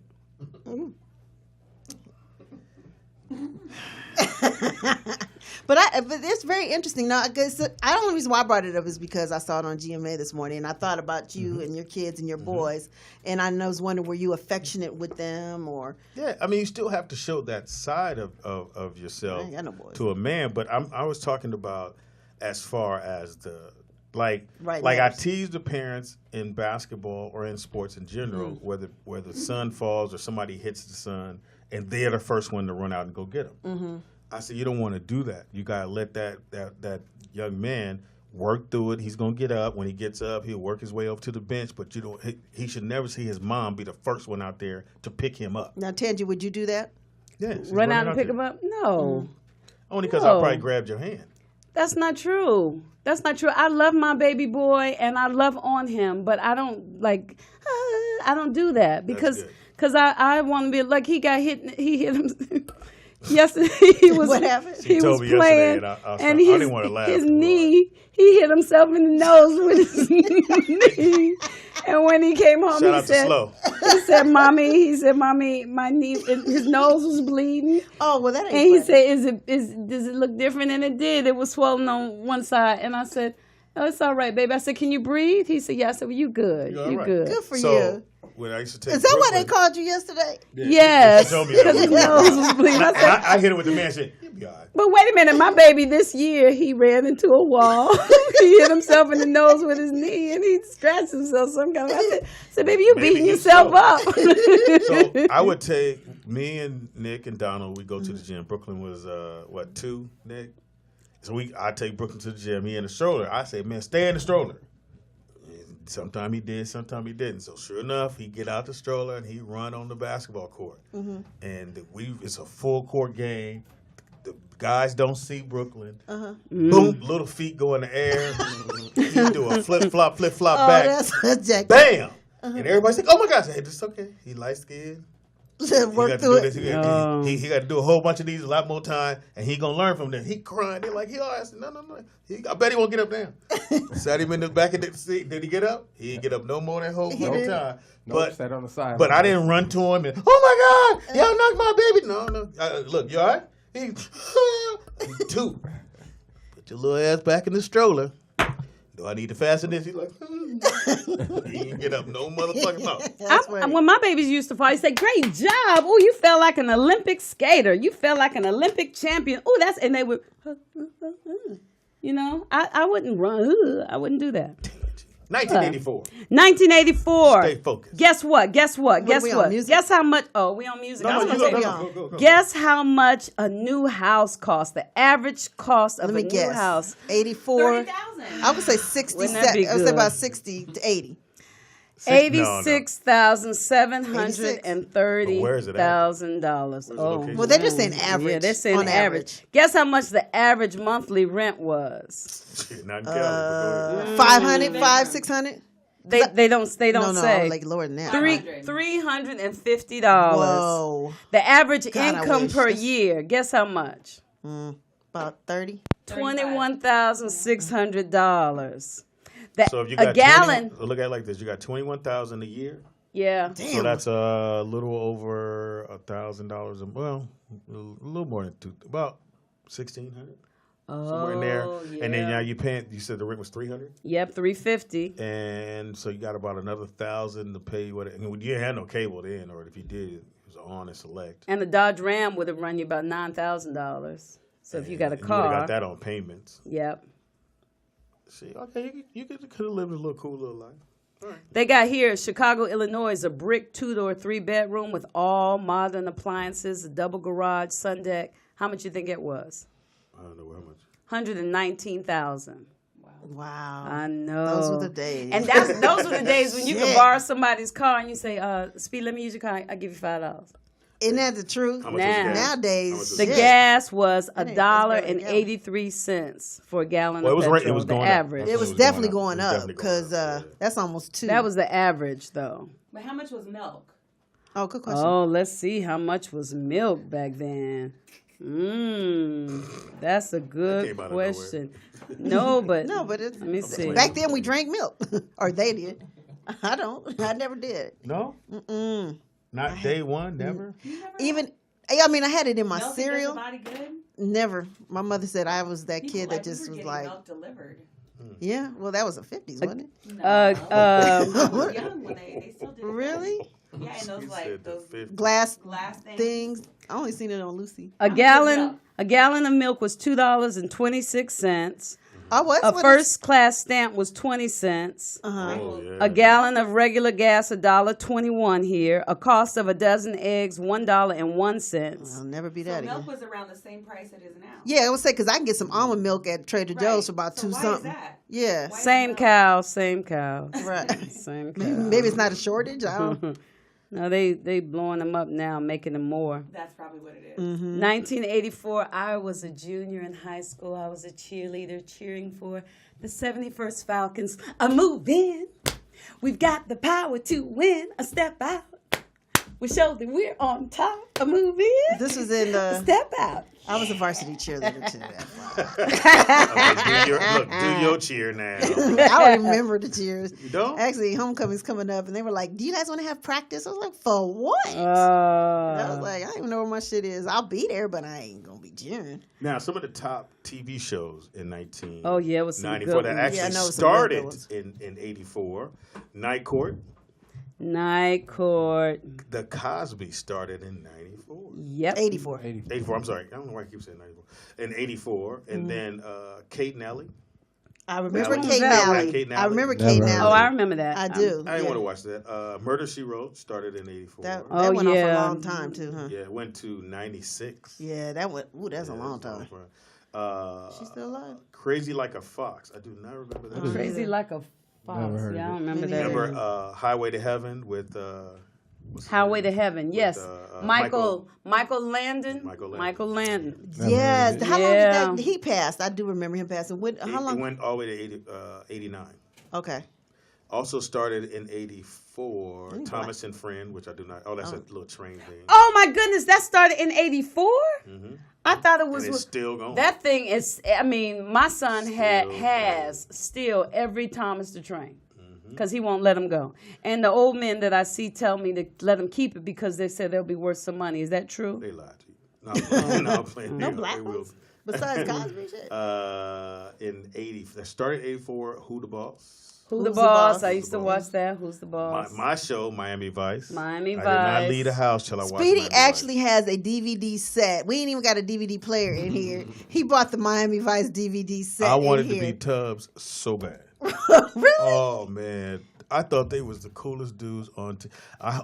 S2: but it's very interesting. Now, because the only reason why I brought it up is because I saw it on GMA this morning, and I thought about you and your kids and your boys, and I was wondering, were you affectionate with them or?
S1: Yeah, I mean, you still have to show that side of yourself
S2: I ain't got no boys.
S1: to a man. But I was talking about as far as the like
S2: Right
S1: I
S2: letters.
S1: tease the parents in basketball or in sports in general, where the son falls or somebody hits the son, and they're the first one to run out and go get him. I said, you don't want to do that. You gotta let that young man work through it. He's gonna get up. When he gets up, he'll work his way over to the bench. But he should never see his mom be the first one out there to pick him up.
S2: Now, Tangi, would you do that?
S1: Yeah, she's
S3: Run out
S1: running
S3: and pick
S1: there.
S3: him up? No.
S1: Only because
S3: No.
S1: I probably grabbed your hand.
S3: That's not true. That's not true. I love my baby boy and I love on him, but I don't I don't do that because
S1: good.
S3: I want to be like he hit him. Yesterday he was
S2: What happened?
S1: She
S3: he
S1: told
S3: was
S1: me yesterday,
S3: playing
S1: and
S3: and
S1: I
S3: his,
S1: didn't want to laugh.
S3: his
S1: Lord.
S3: knee he hit himself in the nose with his knee. And when he came home,
S1: Shout out to Slow.
S3: he said, mommy, my knee, his nose was bleeding.
S2: Oh, well, that ain't
S3: And he
S2: funny.
S3: said, does it look different? And it did. It was swollen on one side. And I said, oh, it's all right, baby. I said, can you breathe? He said, yeah. I said, well, you good.
S1: You all
S3: You
S1: right.
S3: good.
S2: Good for
S1: So
S2: you.
S1: when I used to take
S2: Is that why they
S1: Brooklyn-
S2: called you yesterday?
S3: Yes.
S1: She told me that.
S3: Because his nose was bleeding. I
S1: And
S3: said,
S1: I hit it with the man. Said, "You'll be all right."
S3: but wait a minute, my baby this year, he ran into a wall. He hit himself in the nose with his knee and he scratched himself some kind of I said, baby, you
S1: Maybe
S3: beating
S1: he's
S3: yourself
S1: slow.
S3: up.
S1: So I would take me and Nick and Donald. We go to the gym. Brooklyn was 2, Nick. So I take Brooklyn to the gym. He in the stroller. I say, man, stay in the stroller. Sometime he did, sometime he didn't. So sure enough, he get out the stroller and he run on the basketball court. And it's a full court game. The guys don't see Brooklyn. Boom, little feet go in the air. He do a flip flop
S2: Oh,
S1: back.
S2: that's Jack.
S1: Bam! And everybody's like, oh my gosh, hey, this is okay. He light skinned. He
S2: Work
S1: got to
S2: through
S1: do
S2: it.
S1: this. He got to do a whole bunch of these a lot more time, and he gonna learn from them. He crying. They're like, I said, no. I bet he won't get up now. Sat him in the back of the seat. Did he get up? He didn't get up no more that whole time.
S5: Nope, sat on the side.
S1: But I didn't run to him and, oh my God, y'all knocked my baby. No. Look, you all right? He 2. Put your little ass back in the stroller. Do I need to fasten this? He's like, he didn't get up no motherfucking mouth.
S3: When my babies used to fall, he said, great job. Oh, you felt like an Olympic skater. You felt like an Olympic champion. Oh, and they would, you know, I wouldn't run. I wouldn't do that.
S1: 1984.
S3: 1984.
S1: Stay focused.
S3: Guess what? Guess
S2: we on, music?
S3: Guess how much? Oh, we on music. I was gonna say-
S1: Go.
S3: Guess how much a new house costs? The average cost of
S2: Let me
S3: a new
S2: guess.
S3: house.
S2: 84.
S9: 30,000.
S2: I would say 60.
S3: Wouldn't that be
S2: I would say
S3: good?
S2: about 60 to 80.
S3: $86,730,000.
S1: location?
S2: Well, they're just saying average.
S3: Yeah, they're saying
S2: on
S3: average. Guess how much the average monthly rent was?
S1: Not in Cali, but go ahead.
S2: 500, 500, 600.
S3: They don't
S2: No,
S3: say.
S2: like lower than that.
S3: $350.
S2: Whoa.
S3: The average
S2: God, I
S3: income
S2: wish.
S3: per year. Guess how much?
S2: About 30.
S3: $21,600.
S1: So if you got
S3: a gallon.
S1: look at it like this: you got $21,000 a year.
S3: Yeah.
S1: So that's a little over $1,000. Well, a little more than about $1,600. Somewhere in there, and then now you paying. You said the rent was $300.
S3: Yep, $350.
S1: And so you got about another $1,000 to pay. What? I mean, you didn't have no cable then, or if you did, it was on and select.
S3: And the Dodge Ram would have run you about $9,000. So if you got a car,
S1: you would have got that on payments.
S3: Yep.
S1: See, okay, you could have lived a little cool little life. All right.
S3: They got here, Chicago, Illinois, a brick 2-door, 3-bedroom with all modern appliances, a double garage, sun deck. How much you think it was?
S1: I don't know how much.
S3: $119,000.
S2: Wow.
S3: I know.
S2: Those were the days.
S3: And those were the days when you could
S2: Shit.
S3: borrow somebody's car and you say, Speed, let me use your car. I'll give you $5.
S2: Isn't that the truth?
S1: How much was gas?
S2: Nowadays,
S3: The
S2: shit.
S3: gas was
S2: That ain't- that's better than
S3: $1.83 for a gallon
S1: Well, it
S3: of
S1: was
S3: petrol.
S1: right. It was
S3: the
S1: going up.
S3: average.
S2: It was
S1: It
S2: definitely
S1: going
S2: going
S1: up. It was
S2: up
S1: definitely
S2: because
S1: going up, yeah.
S2: that's almost 2.
S3: That was the average, though.
S9: But how much was milk?
S2: Oh, good question.
S3: Oh, let's see how much was milk back then. That's a good
S1: came out of
S3: question. No, but
S2: it's,
S3: let me see.
S2: back then we drank milk, or they did. I don't. I never did.
S1: No. Not day one. Never.
S2: Even. I mean, I had it in my
S9: Milk
S2: cereal.
S9: does the body good?
S2: Never. My mother said I was that
S9: People
S2: kid that
S9: we
S2: just
S9: were
S2: was
S9: getting
S2: like,
S9: milk delivered.
S2: yeah. Well, that was the 50s, wasn't it?
S9: I was young when they still did it.
S2: Really?
S9: Yeah, and those
S1: You
S9: like
S1: said the
S9: those
S1: 50.
S2: Glass
S9: things.
S2: things. I only seen it on Lucy.
S3: A gallon of milk was $2.26.
S2: Oh, what?
S3: A first class stamp was 20 cents.
S1: Oh, yeah.
S3: A gallon of regular gas, $1.21 here. A cost of a dozen eggs, $1.01.
S2: I'll never be
S9: So
S2: that
S9: milk
S2: again.
S9: was around the same price it is now.
S2: Yeah, I would say because I can get some almond milk at Trader Joe's for about
S9: So
S2: $2
S9: why
S2: something.
S9: is that?
S2: Yeah,
S9: Why
S3: Same cow, same cow.
S2: right.
S3: Same cow.
S2: Maybe it's not a shortage. I don't.
S3: No, they blowing them up now, making them more.
S9: That's probably what it is.
S3: 1984, I was a junior in high school. I was a cheerleader cheering for the 71st Falcons. A move in. We've got the power to win. A step out. We show that we're on top. A move in.
S2: This was in
S3: A
S2: the.
S3: step out.
S2: I was a varsity cheerleader too.
S1: Do your cheer now.
S2: I don't remember the cheers.
S1: You don't?
S2: Actually, homecoming's coming up, and they were like, "Do you guys want to have practice?" I was like, "For what?" I was like, "I don't even know where my shit is. I'll be there, but I ain't gonna be cheering."
S1: Now, some of the top TV shows in 1994
S3: Oh, yeah, it was some good
S1: that
S3: ones.
S1: actually
S2: Yeah, I know some real good
S1: started
S2: ones.
S1: in 84. Night Court.
S3: Night Court.
S1: The Cosby started in 94.
S3: Yep.
S2: 84.
S1: 84, I'm sorry. I don't know why I keep saying 94. In 84. And then Kate and Ellie.
S2: I remember
S1: Valley.
S2: Kate
S1: Valley.
S2: Nally.
S1: Kate
S2: I
S1: Nally.
S2: remember
S5: Never
S2: Kate
S5: heard
S2: Nally.
S5: of
S3: Oh, I remember that.
S2: I do.
S1: I didn't want to watch that. Murder, She Wrote started in 84.
S2: That
S3: Oh,
S2: went on for
S3: yeah.
S2: a long time too, huh?
S1: Yeah, it went to 96.
S2: Yeah, that went. Ooh, that's a long time. She's still alive.
S1: Crazy Like a Fox. I do not remember that.
S3: Crazy like a fox.
S5: Never heard
S3: Yeah, I
S5: of
S3: don't remember
S2: Me
S3: that.
S2: neither.
S1: Remember Highway to Heaven with what's his
S3: Highway
S1: name?
S3: to Heaven. Yes. Michael Landon.
S1: Michael Landon.
S2: Yes. How long
S3: Yeah.
S2: did that? He passed. I do remember him passing. How
S1: It
S2: long?
S1: went all the way to 89.
S2: Okay.
S1: Also started in 84. Thomas and Friend, which I do not. Oh, that's a little train thing.
S3: Oh my goodness, that started in 84? I thought it was
S1: And it's still going.
S3: that thing is I mean, my son
S1: Still
S3: has still every Thomas the Train. Because he won't let him go. And the old men that I see tell me to let him keep it because they said they'll be worth some money. Is that true?
S1: They lied to you. No, I'm playing. No, I'm playing.
S2: No
S1: They
S2: black
S1: will.
S2: ones? Besides Cosby shit.
S1: In 80, that started 84. Who the Boss?
S3: Who's the
S2: Who's the
S3: boss?
S2: Boss?
S3: I
S1: Who's
S3: used
S1: the
S3: to
S1: Boss?
S3: watch that. Who's the boss?
S1: My show, Miami Vice.
S3: Miami
S1: I did
S3: Vice.
S1: not leave the house till I watched
S2: Speedy
S1: Miami
S2: actually has a DVD set. We ain't even got a DVD player in here. He bought the Miami Vice DVD set.
S1: I wanted
S2: in
S1: to
S2: here.
S1: be Tubbs so bad.
S2: Really?
S1: Oh man, I thought they was the coolest dudes on.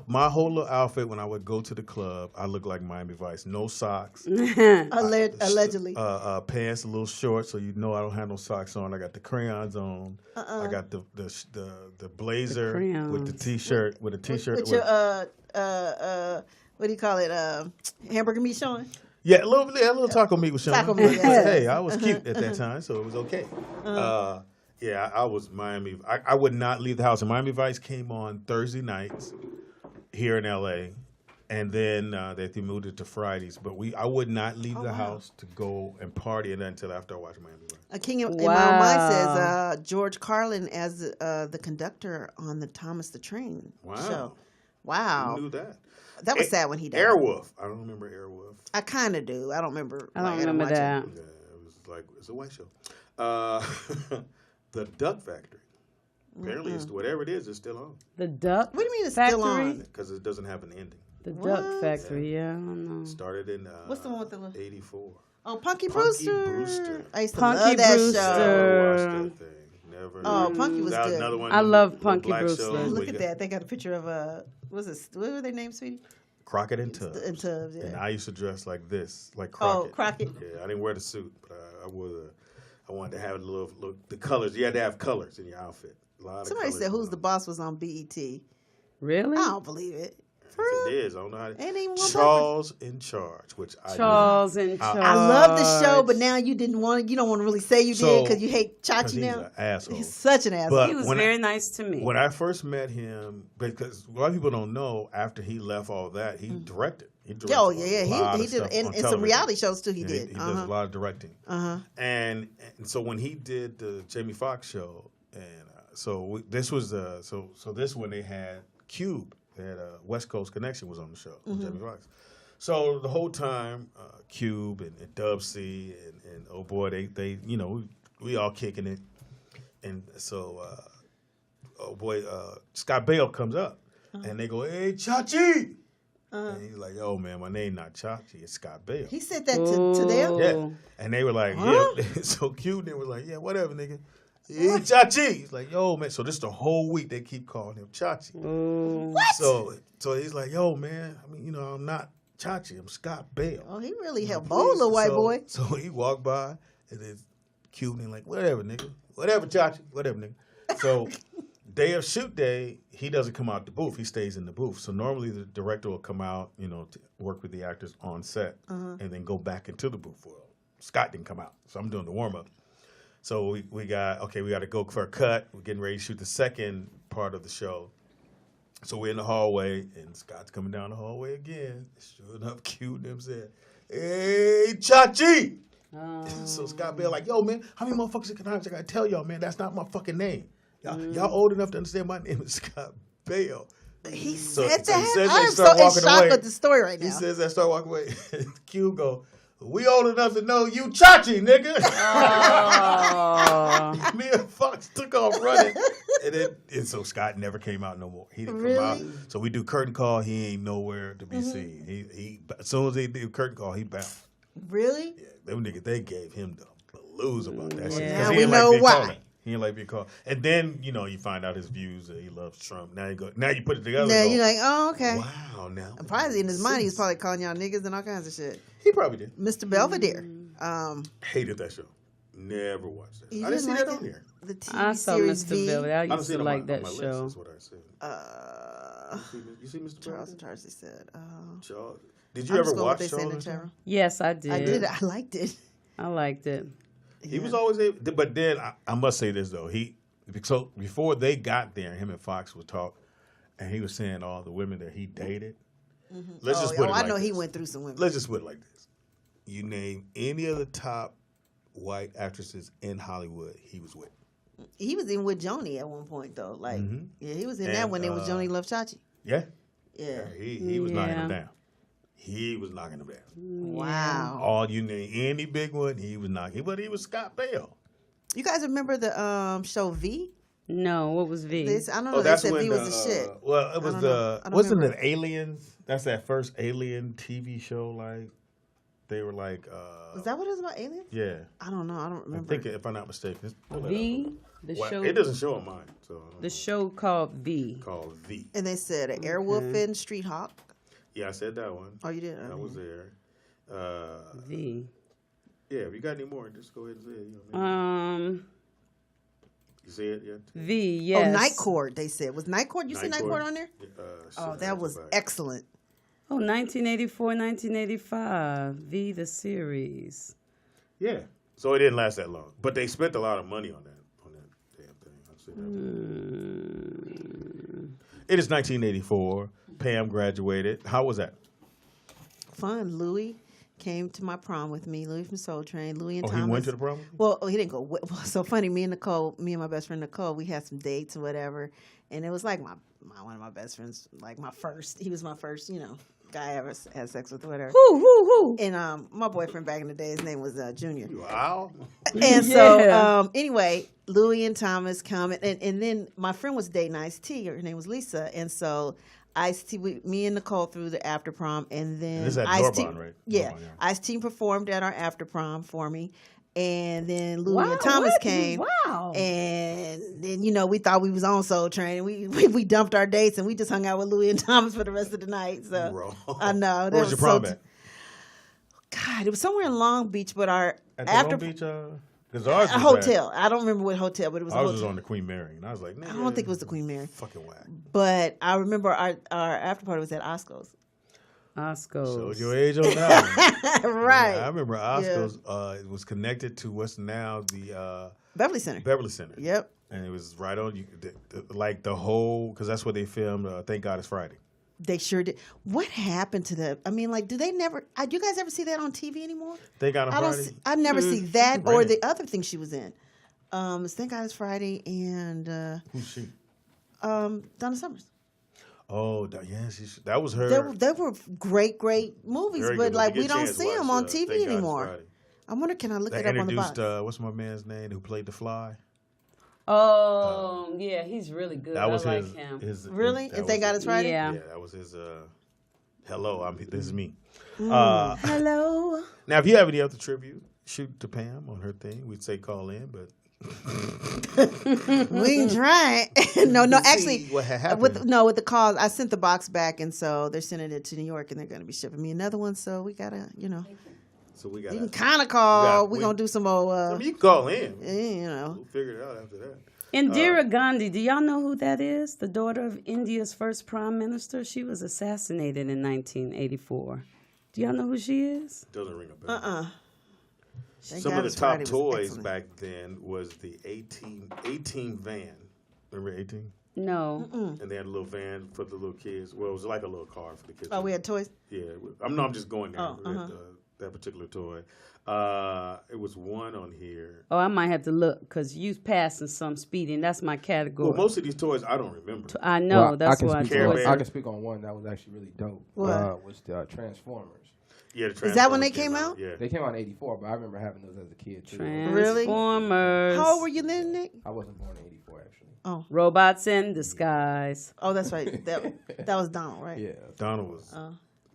S1: My whole little outfit when I would go to the club, I looked like Miami Vice. No socks.
S2: Allegedly.
S1: Pants a little short, so you know I don't have no socks on. I got the crayons on. I got the blazer with the t-shirt with a t-shirt.
S2: With your what do you call it? Hamburger meat showing.
S1: Yeah, a little taco meat was showing.
S2: Taco meat, yes.
S1: Hey, I was cute at that time, so it was okay. Yeah, I was Miami. I would not leave the house. And Miami Vice came on Thursday nights here in L.A., and then they moved it to Fridays. But I would not leave the house to go and party until after I watched Miami Vice.
S2: A King in my mind says George Carlin as the conductor on the Thomas the Train show. Wow.
S1: Who knew that?
S2: That was sad when he died.
S1: Airwolf. I don't remember Airwolf.
S2: I kind of do. I don't remember.
S3: I don't remember that.
S1: Yeah, it was like, it's a white show. The Duck Factory. Apparently, it's whatever it is, it's still on.
S3: The Duck
S2: What do you mean it's
S3: Factory?
S2: still on?
S1: Because it doesn't have an ending.
S3: The Duck Factory, yeah, I don't know.
S1: Started in
S2: What's the one with the
S1: 84.
S2: Oh, Punky Brewster.
S1: Brewster.
S2: I used to
S3: Punky
S2: love that
S3: Brewster.
S2: show.
S1: Never watched that thing. Never.
S2: Oh, Punky was
S1: That
S2: good.
S1: another one.
S3: I love Punky
S1: black
S3: Brewster.
S1: shows
S2: Look
S1: where
S2: at
S1: you
S2: that. They got a picture of what were their names, sweetie?
S1: Crockett and Tubbs.
S2: And Tubbs, yeah.
S1: And I used to dress like this, like Crockett.
S2: Oh, Crockett.
S1: Yeah, I didn't wear the suit, but I wanted to have a little the colors. You had to have colors in your outfit. A lot
S2: Somebody
S1: of colors
S2: said Who's the Boss was on BET.
S3: Really?
S2: I don't believe it. For
S1: Yes,
S2: real?
S1: it is. I don't know how to.
S2: Ain't even one
S1: Charles in Charge, which I
S3: Charles in Charge.
S2: I love the show, but now you don't want to really say you did because you hate Chachi
S1: he's
S2: now.
S1: an asshole.
S2: He's such an asshole.
S1: But
S3: He was
S1: when
S3: very nice to me.
S1: When I first met him, because a lot of people don't know, after he left all that, he directed. He directed
S2: Oh yeah,
S1: a lot
S2: he
S1: of
S2: did,
S1: stuff
S2: and
S1: on
S2: some
S1: television.
S2: reality shows too. He
S1: Yeah,
S2: did.
S1: He does a lot of directing. And so when he did the Jamie Foxx show, and this was this when they had Cube. They had a West Coast Connection was on the show with Jamie Foxx. So the whole time, Cube and Dub C and oh boy, they we all kicking it, and so Scott Baio comes up and they go, "Hey, Chachi." And he's like, "Yo, man, my name not Chachi, it's Scott Baio."
S2: He said that to them.
S1: Yeah, and they were like, "Yeah." So Cube they was like, "Yeah, whatever, nigga." Hey, Chachi. He's like, "Yo, man." So this the whole week they keep calling him Chachi.
S2: What?
S1: So he's like, "Yo, man. I mean, I'm not Chachi. I'm Scott Baio."
S2: Oh, he really helped bold little white boy.
S1: So he walked by and then Cube and like, "Whatever, nigga. Whatever, Chachi. Whatever, nigga." So day of shoot day, he doesn't come out the booth. He stays in the booth. So normally the director will come out, to work with the actors on set and then go back into the booth. Well, Scott didn't come out, so I'm doing the warm up. So we got to go for a cut. We're getting ready to shoot the second part of the show. So we're in the hallway, and Scott's coming down the hallway again. Sure enough, Q and them said, "Hey, Chachi." So Scott Baio like, "Yo, man, how many motherfuckers I gotta tell y'all, man, that's not my fucking name. Y'all old enough to understand my name is Scott Baio."
S2: He
S1: So
S2: said
S1: he
S2: that.
S1: says
S2: I'm
S1: they
S2: so
S1: start
S2: in
S1: walking
S2: shock
S1: away.
S2: with the story right now.
S1: He says that start walking away. Q go, "We old enough to know you Chachi, nigga." Me and Fox took off running. And so Scott never came out no more. He didn't come out. So we do curtain call. He ain't nowhere to be seen. He as soon as they do curtain call, he bounced.
S2: Really?
S1: Yeah, them niggas, they gave him the blues about that shit.
S2: Now
S1: 'Cause he
S2: we
S1: ain't like
S2: know
S1: being
S2: why.
S1: called. He ain't like being called. And then, you find out his views that he loves Trump. Now you put it together.
S2: Now
S1: and go,
S2: you're like, oh, okay.
S1: wow, now.
S2: Probably in his mind, he was probably calling y'all niggas and all kinds of shit.
S1: He probably did.
S2: Mr. Belvedere.
S1: Hated that show. Never watched that.
S2: You
S1: I didn't see
S2: like
S1: that on there.
S2: The TV
S3: I saw
S2: series
S3: Mr.
S2: V.
S3: Belvedere. I
S1: I don't
S3: used
S1: see
S3: to
S1: it on
S3: like
S1: my
S3: that
S1: list,
S3: show.
S1: is what I said. You see Mr.
S2: Charles
S1: Belvedere?
S2: said.
S1: Charles. Did you ever watch Charles?
S3: Yes, I did.
S2: I did. I liked it.
S3: I liked it.
S1: He was always able, but then I must say this though. So before they got there, him and Fox would talk, and he was saying all the women that he dated. Let's just put it like
S2: I know
S1: this.
S2: he went through some women.
S1: Let's just put it like this. You name any of the top white actresses in Hollywood, he was with.
S2: He was in with Joni at one point though. Like, yeah, he was in that
S1: And,
S2: when it was Joni Love Chachi.
S1: Yeah.
S2: Yeah.
S1: He was knocking them down. He was knocking them down.
S2: Wow.
S1: All you name any big one, he was knocking. But he was Scott Baio.
S2: You guys remember the show V?
S3: No, what was V?
S2: I don't know. They said V was the shit.
S1: Well, it was wasn't
S2: remember.
S1: it Aliens? That's that first Alien TV show. Like they were like.
S2: Was that what it was about? Aliens?
S1: Yeah.
S2: I don't know. I don't
S1: I
S2: remember.
S1: think if I'm not mistaken.
S3: V? The
S1: Well,
S3: show.
S1: it doesn't show on mine. So I don't
S3: The
S1: know.
S3: show called V.
S1: Called V.
S2: And they said an Airwolf and Street Hawk.
S1: Yeah, I said that one.
S2: Oh, you did?
S1: I was there.
S3: V.
S1: Yeah, if you got any more, just go ahead and say it. You know, maybe. You see it yet?
S3: V. Yes.
S2: Oh, Night Court, they said. Was Night Court? You see Night Court on there? Oh, that was excellent.
S3: Oh, 1984, 1985. V, the series.
S1: Yeah. So it didn't last that long, but they spent a lot of money on that damn thing. I'll say that. It is 1984. Pam graduated. How was that?
S2: Fun. Louis came to my prom with me. Louis from Soul Train. Louis and
S1: Oh,
S2: Thomas.
S1: he went to the prom?
S2: Well, he didn't go. Well, so funny. Me and my best friend Nicole, we had some dates or whatever, and it was like my one of my best friends, like my first. He was my first, guy I ever had sex with or whatever.
S3: Who?
S2: And my boyfriend back in the day, his name was Junior.
S1: Wow.
S2: And so anyway, Louis and Thomas come, and then my friend was dating Ice-T. Her name was Lisa, and so Ice-T, me and Nicole threw the after prom, and then
S1: this is at
S2: Ice-T,
S1: Doorbon, right?
S2: Yeah,
S1: Doorbon, yeah.
S2: Ice-T performed at our after prom for me, and then Louis and Thomas came.
S3: Wow.
S2: And then we thought we was on Soul Train, and we dumped our dates, and we just hung out with Louis and Thomas for the rest of the night. So
S1: Bro.
S2: I know.
S1: Where's your prom at?
S2: God, it was somewhere in Long Beach, but our
S1: At the
S2: after
S1: Long Beach? Because ours was
S2: a hotel. I don't remember what hotel, but it was a
S1: Ours
S2: hotel.
S1: was on the Queen Mary, and I was like,
S2: I don't think it was the Queen Mary.
S1: Fucking whack.
S2: But I remember our after party was at Osco's.
S3: Osco's.
S1: Showed your age on that one.
S2: Right.
S1: Yeah, I remember Osco's. It was connected to what's now the
S2: Beverly Center.
S1: Beverly Center.
S2: Yep.
S1: And it was right on like the whole, because that's where they filmed Thank God It's Friday.
S2: They sure did. What happened to them? I mean, like, do they never? Do you guys ever see that on TV anymore?
S1: Thank God It's Friday.
S2: I never see that or
S1: Right.
S2: the other thing she was in. It's Thank God It's Friday and
S1: Who's she?
S2: Donna Summers.
S1: Oh, yeah, that was her.
S2: They were great movies,
S1: Very
S2: but
S1: good.
S2: like
S1: If you
S2: we
S1: get a
S2: don't
S1: chance,
S2: see them
S1: watch,
S2: on
S1: Thank God
S2: TV
S1: It's
S2: anymore.
S1: Friday.
S2: I wonder, can I look
S1: They
S2: it up on the box?
S1: introduced what's my man's name who played the Fly?
S3: Oh, yeah, he's really good.
S1: That was
S3: I
S1: his.
S3: like him.
S2: Really?
S1: that
S2: If Thank
S1: was
S2: God It's Friday?
S3: Yeah.
S1: Yeah, that was his. Hello, this is me.
S3: Hello.
S1: Now, if you have any other tribute, shoot to Pam on her thing. We'd say call in, but
S2: We can try it. no, actually,
S1: what had happened.
S2: with the call, I sent the box back, and so they're sending it to New York, and they're going to be shipping me another one. So we gotta,
S1: So we got.
S2: you can kind of call. We're
S1: we-
S2: gonna do some more.
S1: You can call in.
S2: We'll
S1: figure it out after that.
S3: Indira Gandhi, do y'all know who that is? The daughter of India's first prime minister. She was assassinated in 1984. Do y'all know who she is?
S1: Doesn't ring a bell.
S2: Thank
S1: Some
S2: God
S1: of the
S2: It's
S1: top
S2: Friday was
S1: toys
S2: excellent.
S1: back then was the 18 van. Remember 18?
S3: No.
S1: And they had a little van for the little kids. Well, it was like a little car for the kids.
S2: Oh, we had toys.
S1: Yeah, I'm just going there.
S2: Oh,
S1: We had, that particular toy. It was one on here.
S3: Oh, I might have to look because you passing some speeding. That's my category.
S1: Well, most of these toys I don't remember.
S3: I know.
S5: Well,
S3: that's
S5: I
S3: why
S1: I
S5: can speak on one that was actually really dope.
S2: What?
S5: Was the Transformers.
S1: Yeah, the
S2: Is that when
S1: Transformers
S2: they came out?
S1: Yeah.
S5: They came out in '84, but I remember having those as a kid too.
S2: Really?
S3: Transformers.
S2: How old were you then, Nick?
S5: I wasn't born in '84 actually.
S2: Oh,
S3: Robots in disguise.
S2: oh, that's right. That was Donald, right?
S5: Yeah.
S1: Donald was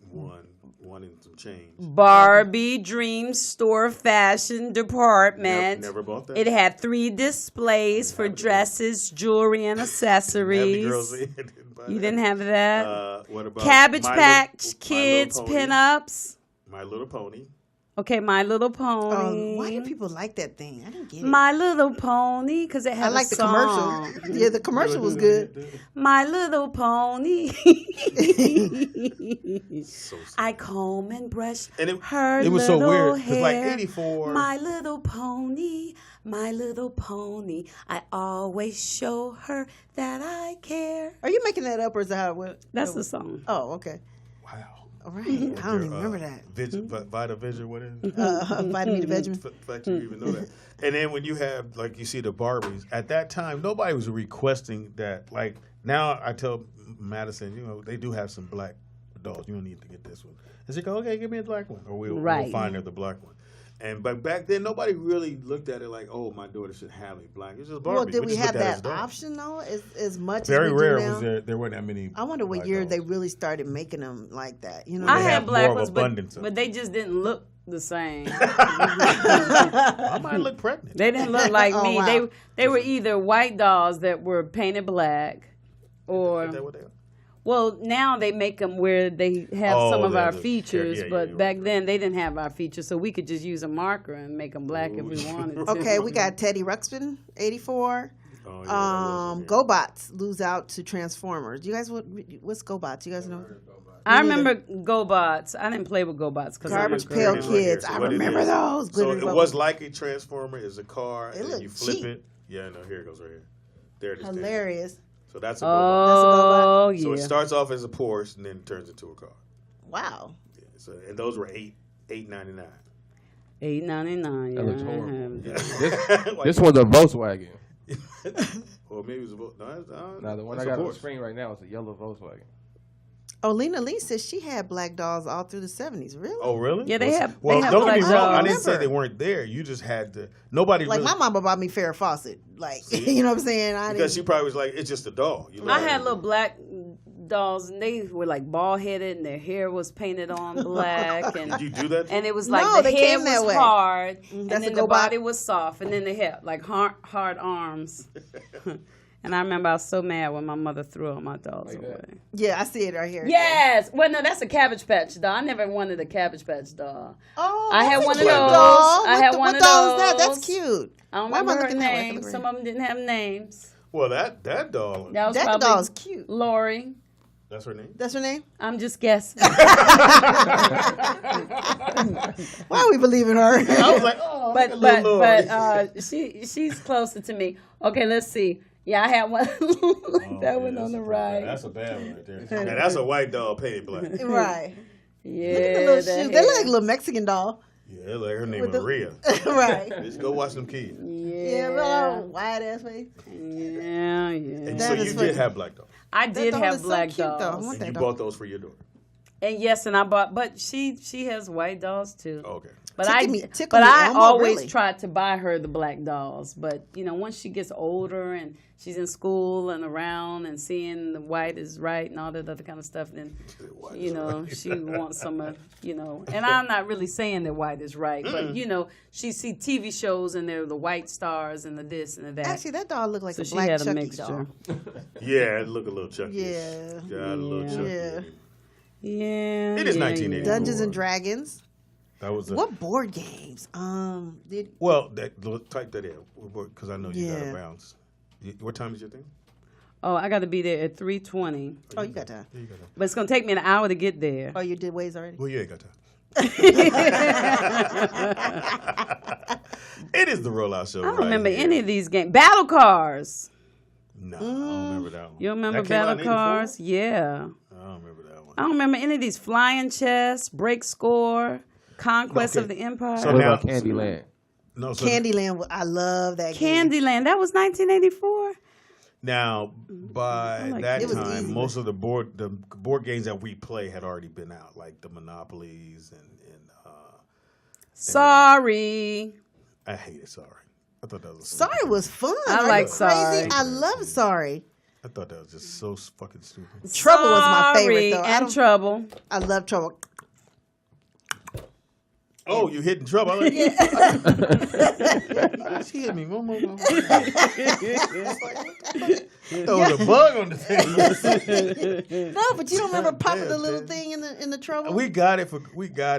S1: one and some change.
S3: Barbie Dream Store Fashion Department.
S1: Never bought that.
S3: It had 3 displays for dresses, jewelry, and accessories. You didn't have that?
S1: What about
S3: Cabbage
S1: My
S3: Patch
S1: Little-
S3: Kids
S1: My Little Pony?
S3: pinups.
S1: My Little Pony.
S3: Okay, My Little Pony.
S2: Why do people like that thing? I didn't get it.
S3: My Little Pony, because it had
S2: I like
S3: a
S2: the
S3: song.
S2: commercial. Yeah, the commercial was good.
S3: My Little Pony.
S1: So
S3: I comb and brush
S1: And it-
S3: her
S1: it was so
S3: little
S1: weird, 'cause,
S3: hair.
S1: like, 84
S3: My Little Pony, My Little Pony. I always show her that I care.
S2: Are you making that up, or is that how it went?
S3: That's the song.
S2: Oh, okay.
S1: Wow.
S2: All right. I don't even remember that.
S1: Vita Vision, what is it?
S2: Vitamin D Benjamin.
S1: The fact you even know that. And then when you have, like, you see the Barbies, at that time, nobody was requesting that. Like, now I tell Madison, they do have some black adults. You don't need to get this one. And she goes, okay, give me a black one. Or we'll
S3: Right.
S1: find her the black one. But back then, nobody really looked at it like, "Oh, my daughter should have a black." It was just Barbie.
S2: Well, did we
S1: just
S2: have
S1: looked at it as
S2: that
S1: a doll.
S2: option though? As much
S1: Very
S2: as we
S1: rare
S2: do now?
S1: was there weren't that many.
S2: I wonder what
S1: black
S2: year
S1: dolls.
S2: they really started making them like that. You know,
S3: I
S1: They
S3: had
S1: have
S3: black
S1: more of
S3: ones, but,
S1: abundance of
S3: but they just didn't look the same.
S1: I might look pregnant.
S3: They didn't look like
S2: Oh,
S3: me.
S2: wow.
S3: They were either white dolls that were painted black, or
S1: Is that what they are?
S3: well, now they make them where they have
S1: Oh,
S3: some of
S1: they
S3: our
S1: have the-
S3: features,
S1: yeah, yeah,
S3: but
S1: you're
S3: back
S1: right.
S3: then they didn't have our features, so we could just use a marker and make them black if we wanted to.
S2: Okay, we got Teddy Ruxpin, 84.
S1: Oh, yeah, that was it.
S2: GoBots lose out to Transformers. You guys, what's GoBots? You guys know?
S3: I remember GoBots. I didn't play with GoBots because
S2: Garbage
S1: Here
S2: Pail
S1: it is right here.
S2: Kids.
S1: So
S2: I
S1: what it
S2: remember
S1: is-
S2: those.
S1: So
S2: Glitter
S1: it
S2: bubble.
S1: was like a transformer. It's a car,
S2: It
S1: and then
S2: looked
S1: you flip
S2: cheap.
S1: it. Yeah, no, here it goes right here. There it is.
S2: Hilarious.
S1: So that's a
S3: Oh,
S1: GoBot. So it
S3: yeah.
S1: starts off as a Porsche and then turns into a car.
S2: Wow.
S1: Yeah, so and those were $8.99.
S3: $8.99.
S5: That looks
S3: yeah.
S5: horrible. This one's a Volkswagen.
S1: Or maybe it was a no.
S5: Now the one I
S1: that's a
S5: got on the
S1: Porsche.
S5: screen right now is a yellow Volkswagen.
S2: Oh, Lena Lee says she had black dolls all through the 70s. Really?
S1: Oh, really?
S3: Yeah, they have-
S1: Well,
S3: they have
S1: don't get me
S3: black
S1: wrong. I
S3: dolls.
S1: didn't say they weren't there. You just had to. Nobody
S2: Like
S1: really.
S2: my mama bought me Farrah Fawcett. Like, you know what I'm saying?
S1: Because she probably was like, it's just a doll. You know?
S3: I had little black dolls, and they were like bald headed, and their hair was painted on black, and
S1: Did you do that?
S3: and it was like
S2: No,
S3: the
S2: they
S3: head
S2: came that
S3: was
S2: way.
S3: hard, and
S2: That's
S3: then
S2: a
S3: the
S2: GoBot.
S3: body was soft, and then they had like hard arms. And I remember I was so mad when my mother threw all my dolls away.
S2: Yeah, I see it right here.
S3: Yes. Well, no, that's a Cabbage Patch doll. I never wanted a Cabbage Patch doll.
S2: Oh,
S3: I had
S2: that's a
S3: one of
S2: cute
S3: those.
S2: doll.
S3: I had one
S2: what
S3: of
S2: doll is that?
S3: those.
S2: That's cute.
S3: I don't
S2: Why am I
S3: remember her
S2: looking that way?
S3: name.
S2: Look
S3: Some
S2: right
S3: of them didn't have names.
S1: Well, that doll.
S3: That was
S2: That
S3: probably
S2: doll's cute.
S3: Lori.
S1: That's her name.
S2: That's her name?
S3: I'm just guessing.
S2: Why are we believing her?
S1: I was like, oh, look at little Lori.
S3: She's closer to me. Okay, let's see. Yeah, I had one like that one on the right.
S1: That's a bad one right there. Now, that's a white doll painted black.
S2: Right.
S3: Yeah,
S2: Look at the little
S3: that
S2: shoes. They
S3: hair.
S2: look like a little Mexican doll.
S1: Yeah, like her name
S2: With
S1: is
S2: the-
S1: Maria.
S2: Right.
S1: Just go watch them kids.
S2: Yeah,
S3: Yeah,
S2: little wide ass face.
S3: yeah.
S1: And
S2: That
S1: so
S2: is
S1: you
S2: funny.
S1: did have black dolls.
S3: I did
S2: doll
S3: have
S2: is so
S3: black
S2: cute, though. I
S3: dolls,
S2: want
S1: And
S2: that
S1: you
S2: doll.
S1: bought those for your daughter.
S3: and yes, and I bought, but she has white dolls too.
S1: Okay.
S3: But
S2: Tickle me,
S3: I
S2: Elmo,
S3: always
S2: really.
S3: tried to buy her the black dolls. But you know, once she gets older and she's in school and around and seeing the white is right and all that other kind of stuff, then you know she wants some of And I'm not really saying that white is right, but she see TV shows and they're the white stars and the this and the that.
S2: Actually, that doll looked like
S3: so
S2: a
S3: she
S2: black
S3: had a
S2: Chucky
S3: mixture.
S2: doll.
S1: Yeah, it look a little Chucky.
S2: Yeah.
S1: Yeah, a little Chucky.
S2: Yeah.
S3: Yeah,
S1: It is
S3: yeah,
S1: 1984.
S2: Dungeons and Dragons.
S1: That was
S2: What board games?
S1: type that in because I know you got to
S2: Yeah.
S1: bounce. What time is your thing?
S3: Oh, I got to be there at 3:20,
S2: Oh, you got time.
S1: Yeah, you got time.
S3: but it's gonna take me an hour to get there.
S2: Oh, you did Waze already?
S1: Well, you ain't got time. It is the rollout show.
S3: I don't remember any of these games. Battle Cars.
S1: No, I don't remember that one.
S3: You remember
S1: That came out in
S3: Battle
S1: 84?
S3: Cars? Yeah.
S1: I don't remember that one.
S3: I don't remember any of these. Flying Chess, Break Score, Conquest
S1: Okay.
S3: of the Empire.
S1: So
S5: What
S1: now-
S5: about Candyland?
S1: No, so
S2: Candyland. I love that game.
S3: Candyland. That was 1984.
S1: now by
S3: like
S1: that
S2: It was
S1: time,
S2: easy.
S1: most of the board games that we play had already been out, like the Monopolies and
S3: Sorry.
S1: I hated Sorry. I thought that was
S2: Sorry was fun.
S3: I
S2: Are
S3: like
S2: you crazy?
S3: Sorry.
S2: I love Sorry.
S1: I thought that was just so fucking stupid.
S2: Trouble was my favorite,
S3: Sorry
S2: though. I
S3: And
S2: don't-
S3: Trouble.
S2: I love Trouble.
S1: Oh, you hitting trouble? I like, she hit me. One more. There was a bug on the thing.
S2: No, but you don't remember popping the little thing in the Trouble?
S1: We got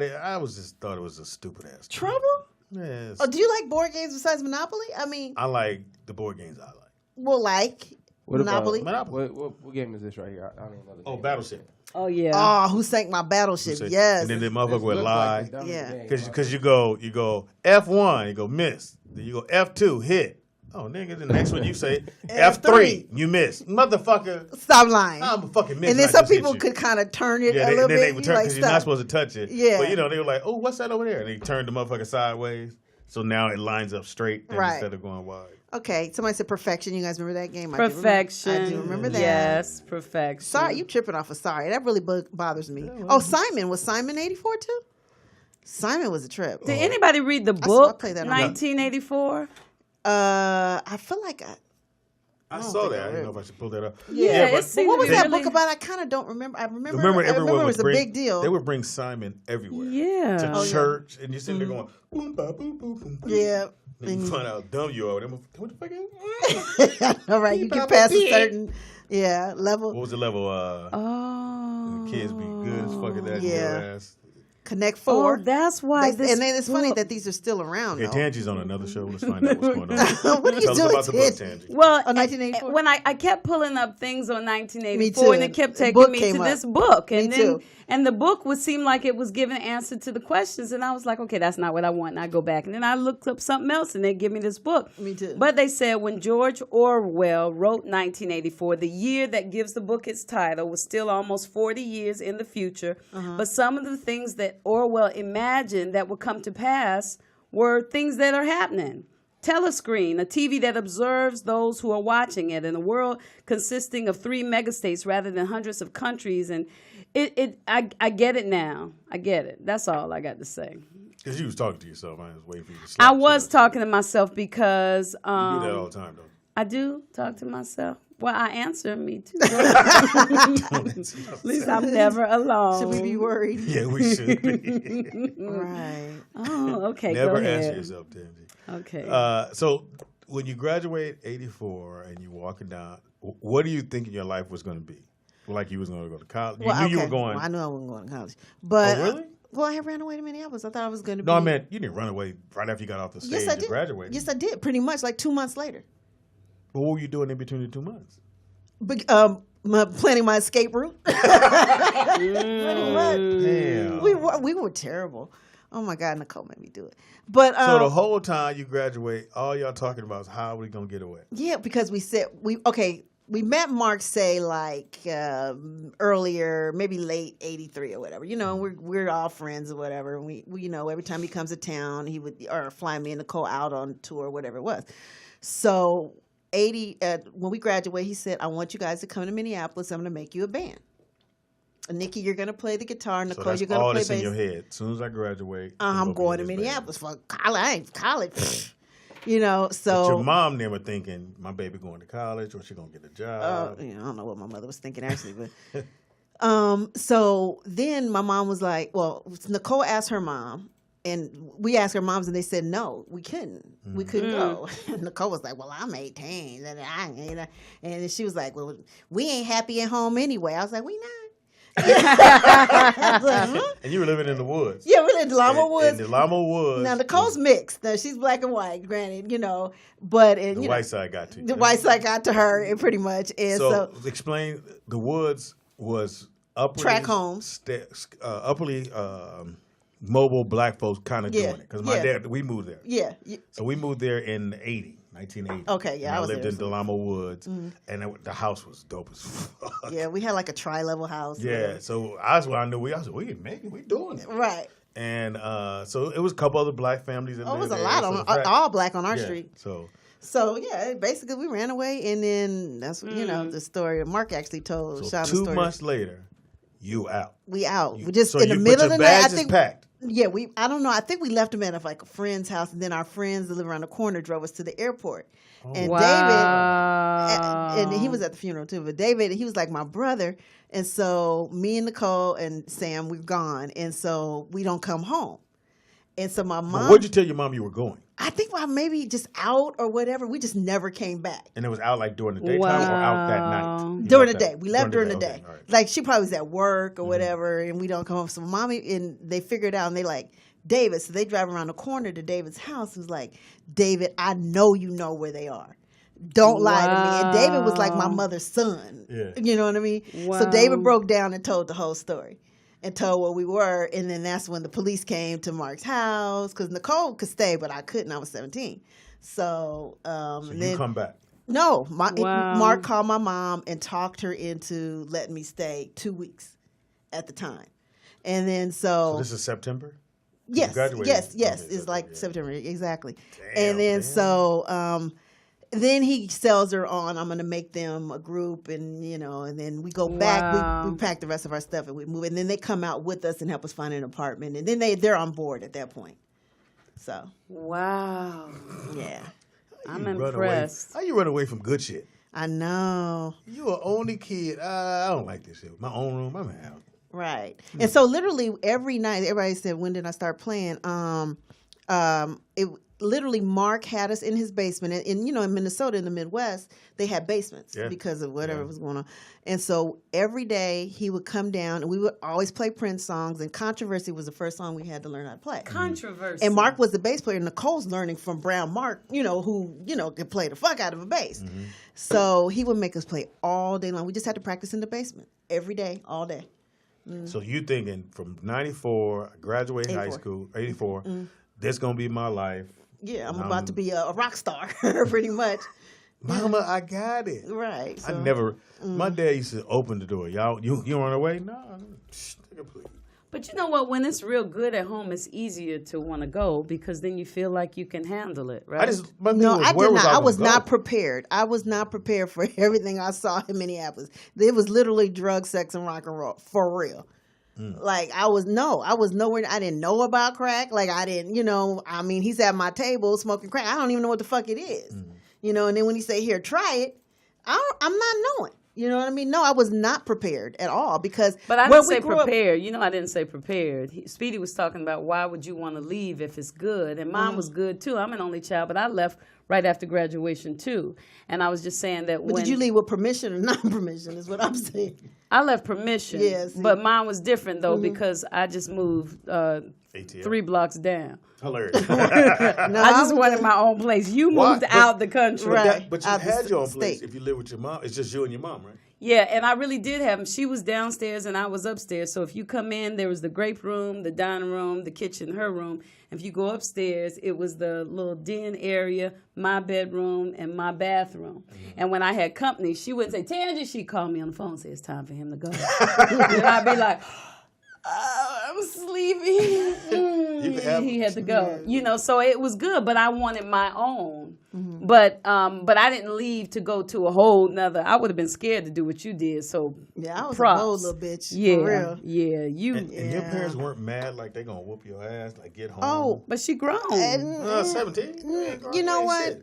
S1: it. I was just thought it was a stupid ass.
S2: Trouble?
S1: Yes.
S2: Oh, do you like board games besides Monopoly? I mean,
S1: I like the board games. I like.
S2: well, like
S5: What about-
S2: Monopoly.
S1: Monopoly.
S5: What game is this right here? I don't even know the
S1: Oh,
S5: name.
S1: Battleship.
S3: Oh, yeah.
S2: Oh, who sank my battleship?
S1: And
S2: Yes.
S1: then the motherfucker would
S5: Looks
S1: lie.
S5: like the dumbest
S2: Yeah.
S5: game.
S1: Because you go F1, you go miss. Then you go F2, hit. Oh, nigga, the next one you say F3, you miss. Motherfucker,
S2: Stop lying.
S1: I'm a fucking miss.
S2: And then
S1: I
S2: some
S1: just hit
S2: people
S1: you.
S2: could kind of turn it
S1: Yeah,
S2: a little
S1: then
S2: bit.
S1: they would
S2: You
S1: turn
S2: like,
S1: because you're not
S2: stop.
S1: supposed to touch it.
S2: Yeah.
S1: But they were like, oh, what's that over there? And they turned the motherfucker sideways. So now it lines up straight
S2: Right.
S1: instead of going wide.
S2: Okay, somebody said Perfection. You guys remember that game?
S3: Perfection.
S2: I do remember that.
S3: Yes, Perfection.
S2: Sorry, you tripping off of Sorry. That really bothers me. Oh, Simon. Was Simon 84 too? Simon was a trip.
S3: Did anybody read the
S2: I
S3: book,
S2: played that on
S3: 1984?
S2: I feel like
S1: I saw that. I didn't know if I should pull that up.
S3: Yeah,
S1: but
S3: it seemed
S2: what was
S3: really...
S2: that book about? I kind of don't remember. I remember
S1: everyone
S2: it
S1: would
S2: was a
S1: bring,
S2: big deal.
S1: They would bring Simon everywhere.
S3: Yeah.
S1: To
S3: Oh,
S1: church, and you're sitting there going, boom, ba, boom, boom, boom, boom.
S2: Yeah.
S1: And you find out how dumb you are. What the fuck is
S2: All right, you get past a certain level.
S1: What was the level? The kids be good as fuck at that. Your ass.
S2: Connect Four.
S3: Oh, that's why.
S2: And then it's funny that these are still around.
S1: Okay, Tangi's on another show. Let's find out what's going on.
S2: What are you
S1: Tell us
S2: doing,
S1: about the book,
S2: Tangi?
S1: Tangi.
S3: Well,
S2: 1984.
S3: when I kept pulling up things on 1984,
S2: Me too.
S3: and it kept
S2: The
S3: taking
S2: book
S3: me
S2: came
S3: to
S2: up.
S3: this book, and
S2: Me
S3: then
S2: too.
S3: and the book would seem like it was giving answer to the questions, and I was like, okay, that's not what I want. And I go back, and then I looked up something else, and they give me this book.
S2: Me too.
S3: But they said when George Orwell wrote 1984, the year that gives the book its title was still almost 40 years in the future. But some of the things that Orwell imagined that would come to pass were things that are happening. Telescreen, a TV that observes those who are watching it, in a world consisting of 3 megastates rather than hundreds of countries. And I get it now. I get it. That's all I got to say.
S1: Because you was talking to yourself. I was waiting for you to
S3: I was talking to myself because
S1: you do that all the time, though.
S3: I do talk to myself. Well, I answer me too. At least I'm never alone.
S2: Should we be worried?
S1: Yeah, we should be.
S2: Right.
S3: Oh, okay.
S1: Never
S3: go ahead.
S1: answer yourself, Tangi.
S3: Okay.
S1: So when you graduate 84 and you're walking down, what do you think your life was going to be? Like you was going to go to college? You knew you were going.
S2: Well, I knew I wasn't going to college. But,
S1: Oh, really?
S2: Well, I had ran away to Minneapolis. I thought I was going to be.
S1: No, I meant you didn't run away right after you got off the stage
S2: Yes, I
S1: to
S2: did.
S1: graduate.
S2: Yes, I did. Pretty much like 2 months later.
S1: But what were you doing in between the 2 months?
S2: Planning my escape route. Pretty much.
S1: Damn.
S2: We were terrible. Oh my God, Nicole made me do it. But
S1: So the whole time you graduate, all y'all talking about is how are we gonna get away?
S2: yeah, because we said we met Mark say like earlier, maybe late '83 or whatever. You know, we're all friends or whatever. And we you know every time he comes to town, he would or fly me and Nicole out on tour or whatever it was. So when we graduate, he said, "I want you guys to come to Minneapolis. I'm going to make you a band. Nikki, you're going to play the guitar. Nicole,
S1: So that's
S2: you're going to
S1: all
S2: play
S1: that's
S2: bass.
S1: in your head. As soon as I graduate,
S2: I'm going to Minneapolis for college. I ain't college." You know, so
S1: But your mom never thinking my baby going to college or she gonna get a job.
S2: I don't know what my mother was thinking actually, but so then my mom was like, well, Nicole asked her mom, and we asked our moms, and they said no, we couldn't go. And Nicole was like, well, I'm 18, and and she was like, well, we ain't happy at home anyway. I was like, we not. I was like, huh?
S1: And you were living in the woods.
S2: Yeah, we're in Delamo Woods.
S1: In Delamo Woods.
S2: Now Nicole's mixed. Now she's black and white, granted, you know, but
S1: the
S2: you
S1: white
S2: know,
S1: side got to you.
S2: the white side got to her, and pretty much. And
S1: So explain, the woods was upperly
S2: Track homes.
S1: Upperly mobile black folks kind of doing it because my dad, we moved there.
S2: Yeah.
S1: So we moved there in 1980.
S2: Okay, yeah,
S1: And
S2: I was
S1: lived
S2: there,
S1: in
S2: so-
S1: Delamo Woods, and the house was dope as fuck.
S2: Yeah, we had like a tri-level house.
S1: Yeah, so that's when I knew I said, we can make it, we doing it.
S2: Right.
S1: And so it was a couple other black families. That
S2: Oh, it was
S1: lived
S2: a
S1: there.
S2: lot
S1: So
S2: on
S1: in fact-
S2: all black on our
S1: yeah,
S2: street.
S1: So
S2: yeah, basically we ran away, and then that's you know the story Mark actually told Sean the
S1: 2
S2: story.
S1: months later, you out.
S2: We out. We just
S1: So
S2: in the
S1: you-
S2: middle
S1: but
S2: of
S1: your
S2: the night. I
S1: bags is
S2: think.
S1: packed.
S2: Yeah, I don't know. I think we left him at like a friend's house, and then our friends that live around the corner drove us to the airport. And David, and he was at the funeral too. But David, he was like my brother, and so me and Nicole and Sam, we've gone, and so we don't come home. And so my
S1: But
S2: mom,
S1: what'd you tell your mom you were going?
S2: I think maybe just out or whatever. We just never came back.
S1: And it was out like during the daytime or out that night? You
S2: During the
S1: left
S2: day. We left during the day.
S1: Okay, all right.
S2: Like she probably was at work or whatever, and we don't come home. So mommy, and they figured out, and they like, David, so they drive around the corner to David's house. It was like, David, I know you know where they are. Don't lie to me. And David was like my mother's son.
S1: Yeah.
S2: You know what I mean?
S3: Wow.
S2: So David broke down and told the whole story. And told where we were, and then that's when the police came to Mark's house, because Nicole could stay, but I couldn't. I was 17. So,
S1: So
S2: and
S1: you
S2: then
S1: come back.
S2: no,
S3: Wow.
S2: Mark called my mom and talked her into letting me stay 2 weeks at the time. And then
S1: So this is September?
S2: yes,
S1: graduated?
S2: yes,
S1: Okay,
S2: it's like
S1: yeah.
S2: September, exactly.
S1: Damn,
S2: and then
S1: damn.
S2: then he sells her on, I'm going to make them a group, and and then we go back, we pack the rest of our stuff and we move, and then they come out with us and help us find an apartment, and then they're on board at that point. So.
S3: Wow.
S2: Yeah.
S3: I'm impressed.
S1: How you run away from good shit?
S2: I know.
S1: You are only kid. I don't like this shit. My own room, I'm out.
S2: Right. And so literally every night, everybody said, when did I start playing? It literally Mark had us in his basement. And in Minnesota, in the Midwest, they had basements because of whatever was going on. And so every day he would come down and we would always play Prince songs. And Controversy was the first song we had to learn how to play.
S3: Controversy.
S2: And Mark was the bass player. Nicole's learning from Brown Mark, who, could play the fuck out of a bass. Mm-hmm. So he would make us play all day long. We just had to practice in the basement every day, all day.
S1: So you thinking from 94, graduate high school, 84, this going to be my life.
S2: Yeah, I'm about to be a rock star, pretty much.
S1: Mama, I got it.
S2: Right. So,
S1: I never, my dad used to open the door. Y'all, you run away? No, please.
S3: But you know what? When it's real good at home, it's easier to want to go because then you feel like you can handle it, right?
S2: I did not. I was not prepared. I was not prepared for everything I saw in Minneapolis. It was literally drug, sex, and rock and roll, for real. Like, I was nowhere. I didn't know about crack. Like, I didn't, he's at my table smoking crack. I don't even know what the fuck it is. And then when he say, here, try it, I'm not knowing. You know what I mean? No, I was not prepared at all because.
S3: But I didn't say prepared. I didn't say prepared. Speedy was talking about why would you want to leave if it's good, and mine was good too. I'm an only child, but I left right after graduation too. And I was just saying that.
S2: But did you leave with permission or non-permission? Is what I'm saying.
S3: I left permission.
S2: Yes,
S3: but mine was different though because I just moved 3 blocks down.
S1: Hilarious.
S3: I just wanted my own place. You moved out the country.
S2: Right.
S1: But you had your own place if you live with your mom. It's just you and your mom, right?
S3: Yeah, and I really did have them. She was downstairs and I was upstairs. So if you come in, there was the grape room, the dining room, the kitchen, her room. If you go upstairs, it was the little den area, my bedroom, and my bathroom. And when I had company, she wouldn't say, Tangy, she'd call me on the phone and say, it's time for him to go. And I'd be like, I'm sleepy. He had to go. So it was good, but I wanted my own. But I didn't leave to go to a whole nother. I would have been scared to do what you did. So
S2: yeah, I was
S3: props.
S2: a bold little bitch.
S3: Yeah,
S2: for real.
S3: yeah.
S1: And your parents weren't mad like they gonna whoop your ass, like get home.
S3: Oh, but she grown.
S1: 17.
S2: You know what?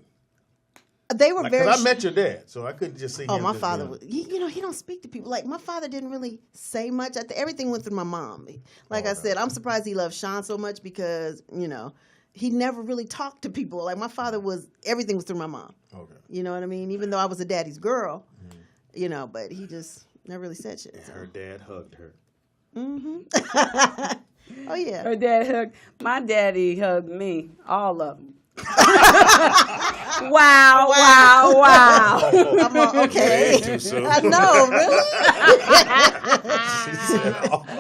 S2: They were very.
S1: Because I met your dad, so I couldn't just see.
S2: Oh, my father. He don't speak to people. Like my father didn't really say much. Everything went through my mom. Like I said, I'm surprised he loved Sean so much because he never really talked to people. Like my father everything was through my mom. Okay. You know what I mean? Even though I was a daddy's girl, but he just never really said shit.
S1: And her dad hugged her.
S2: Oh yeah.
S3: Her dad hugged. My daddy hugged me. All of them. Wow.
S2: I'm okay.
S1: Too soon.
S2: I know, really?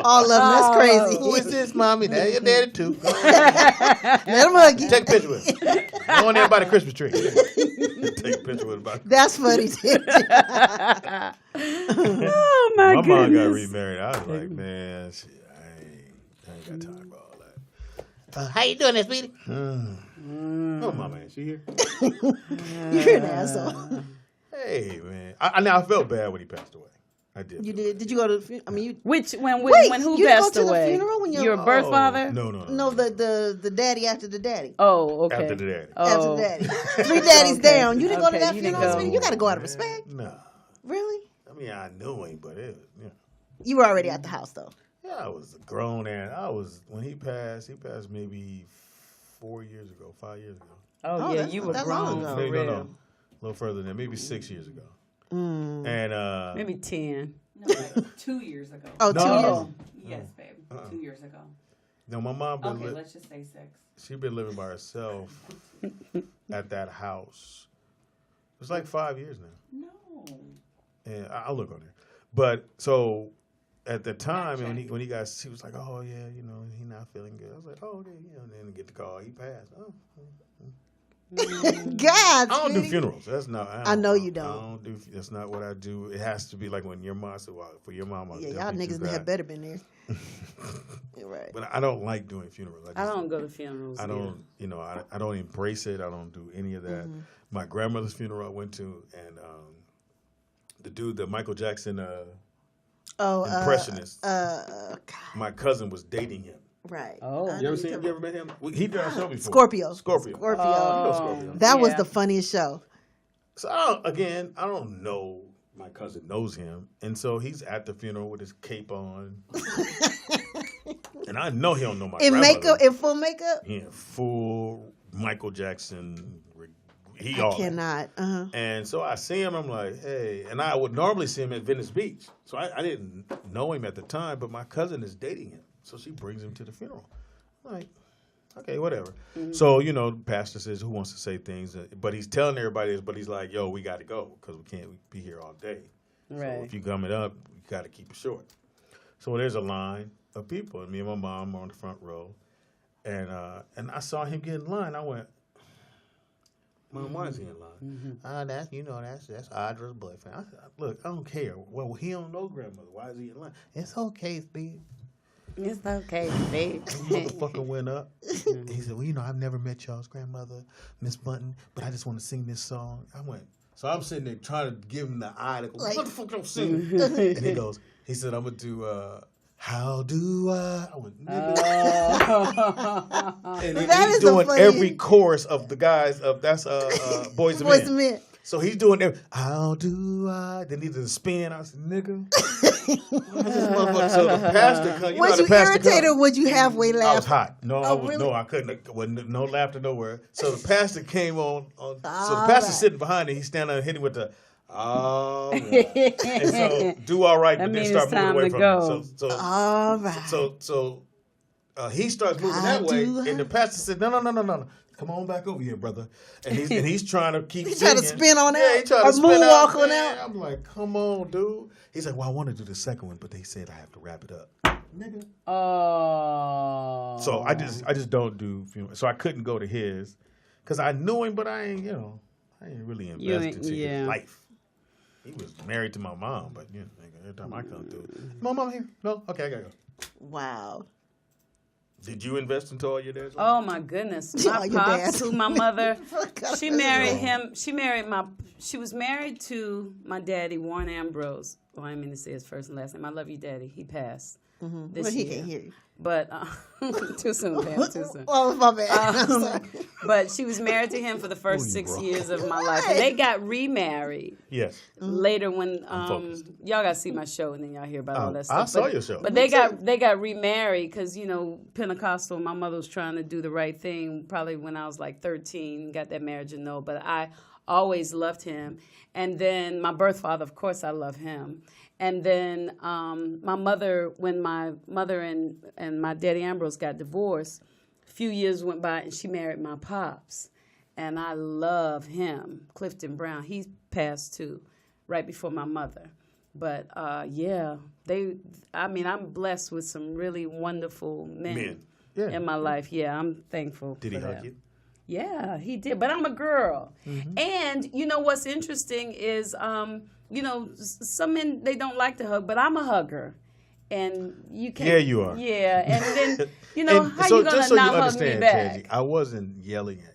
S2: All of them. That's crazy.
S1: Who is this, mommy? That's your daddy too.
S2: Let him hug you.
S1: Take a picture with him. Go on there by the Christmas tree. Take a picture with him.
S2: That's funny.
S3: Oh my goodness.
S1: My mom got remarried. I was like, man, I ain't got time for all that.
S2: How you doing, sweetie?
S1: Oh, my man, she here?
S2: You're an asshole.
S1: Hey, man. I felt bad when he passed away. I did.
S2: You did? Did you go to the funeral? I mean,
S3: when who
S2: you
S3: passed
S2: go to
S3: away?
S2: The funeral when
S3: your birth father?
S1: No.
S2: No, the daddy after the daddy.
S3: Oh, okay.
S1: After the daddy.
S2: After the daddy. 3 daddies down. You didn't go to that funeral? You got to go out of respect.
S1: No.
S2: Really?
S1: I mean, I knew him, but
S2: You were already at the house, though.
S1: Yeah, I was grown, and when he passed maybe 4 years ago, 5 years ago.
S3: Oh yeah, you were grown.
S1: No, a little further than that, maybe 6 years ago. And
S3: maybe 10.
S9: No, 2 years ago.
S2: Oh,
S1: no.
S2: 2 years?
S9: Yes, babe. 2 years ago.
S1: No, my mom been
S9: Okay, let's just say 6.
S1: She been living by herself at that house. It's like 5 years now.
S9: No.
S1: And I'll look on there. But so at the time, when he got, she was like, oh yeah, he not feeling good. I was like, oh okay, and then get the call, he passed. Oh.
S2: God,
S1: I don't do
S2: Speedy.
S1: funerals. That's not.
S2: I know you don't.
S1: I don't do. That's not what I do. It has to be like when your mom said, "Well, for your mom." I'll
S2: Yeah, y'all
S1: definitely
S2: niggas
S1: do
S2: have
S1: that.
S2: better been there. You're right.
S1: But I don't like doing funerals.
S3: I don't go to funerals.
S1: I don't. You know, I don't embrace it. I don't do any of that.
S2: Mm-hmm.
S1: My grandmother's funeral I went to, and the dude, the Michael Jackson impressionist.
S2: God,
S1: My cousin was dating him.
S2: right.
S3: Oh.
S2: I
S1: You
S2: know
S1: ever seen him? You ever met him? He did our show before.
S2: Scorpio.
S1: Scorpio.
S2: Scorpio.
S1: You know Scorpio.
S2: That was
S3: Yeah.
S2: the funniest show.
S1: So I don't know. My cousin knows him, and so he's at the funeral with his cape on, and I know he don't know my
S2: In
S1: grandmother.
S2: makeup, in full makeup.
S1: Yeah, full Michael Jackson. He
S2: I
S1: all that.
S2: cannot.
S1: And so I see him. I'm like, hey, and I would normally see him at Venice Beach. So I didn't know him at the time, but my cousin is dating him, so she brings him to the funeral. I'm like, okay, whatever. So, you know, the pastor says, who wants to say things? But he's telling everybody this, but he's like, yo, we got to go because we can't be here all day.
S3: Right.
S1: So if you gum it up, you got to keep it short. So there's a line of people, and me and my mom are on the front row. And I saw him get in line. I went, Mom, why is he in line? That's Audra's boyfriend. I said, look, I don't care. Well, he don't know grandmother. Why is he in line? It's okay, Steve.
S3: It's okay, babe.
S1: Motherfucker went up. He said, well, you know, I've never met y'all's grandmother, Miss Bunton, but I just want to sing this song. I went, so I'm sitting there trying to give him the eye to go, what the fuck don't sing? And he said, I'm going to do, how do I? I went, nigga. And he's doing every chorus of the guys of, that's Boys and Men. So he's doing every, how do I? Then he did a spin. I said, nigga. So the pastor comes.
S2: Was you irritated or would you halfway laugh?
S1: I was hot. No,
S2: really?
S1: I couldn't. Wasn't no laughter nowhere. So the pastor came on. So the pastor's sitting behind him. He's standing there hitting with the, oh, right. And so do all right, but then start moving away from him. So
S2: all right.
S1: So he starts moving that way, and the pastor said, no. Come on back over here, brother. And he's trying to keep
S2: He's
S1: singing.
S2: trying to spin on
S1: Yeah,
S2: out.
S1: he trying to
S2: or
S1: spin out.
S2: moonwalk on
S1: Man,
S2: out.
S1: I'm like, come on, dude. He's like, well, I want to do the second one, but they said I have to wrap it up. Nigga.
S3: Oh.
S1: So I just don't do funerals. So I couldn't go to his because I knew him, but I ain't really invested into his life. He was married to my mom, but you know, every time I come through, my mom here? No, okay, I gotta go.
S2: Wow.
S1: Did you invest into all your dad's?
S3: Oh my goodness, my
S2: your
S3: pops,
S2: dads.
S3: who my mother, she married him. She was married to my daddy, Warren Ambrose. Well, I didn't mean to say his first and last name. I love you, Daddy. He passed this
S2: Well, he
S3: year.
S2: can't hear you.
S3: But too soon, Pam. Too soon.
S2: Oh, my bad. I'm sorry.
S3: But she was married to him for the first 6 years of my life, and they got remarried.
S1: Yes.
S3: Later, when y'all got to see my show, and then y'all hear about all that stuff.
S1: I saw your show.
S3: But they got remarried because Pentecostal. My mother was trying to do the right thing. Probably when I was like 13, got that marriage annulled. But I always loved him. And then my birth father, of course, I love him. And then my mother, when my mother and my daddy Ambrose got divorced, a few years went by and she married my pops. And I love him, Clifton Brown. He passed too, right before my mother. But I'm blessed with some really wonderful men.
S1: Yeah.
S3: In my life. Yeah, I'm thankful.
S1: Did he
S3: for
S1: hug
S3: that.
S1: you?
S3: Yeah, he did. But I'm a girl. And you know what's interesting is, some men, they don't like to hug, but I'm a hugger. And you can't.
S1: Yeah, you are.
S3: Yeah. And then,
S1: And
S3: how
S1: so
S3: you going
S1: just
S3: to
S1: so
S3: not
S1: you
S3: hug me
S1: understand,
S3: back?
S1: Tangi, I wasn't yelling at you.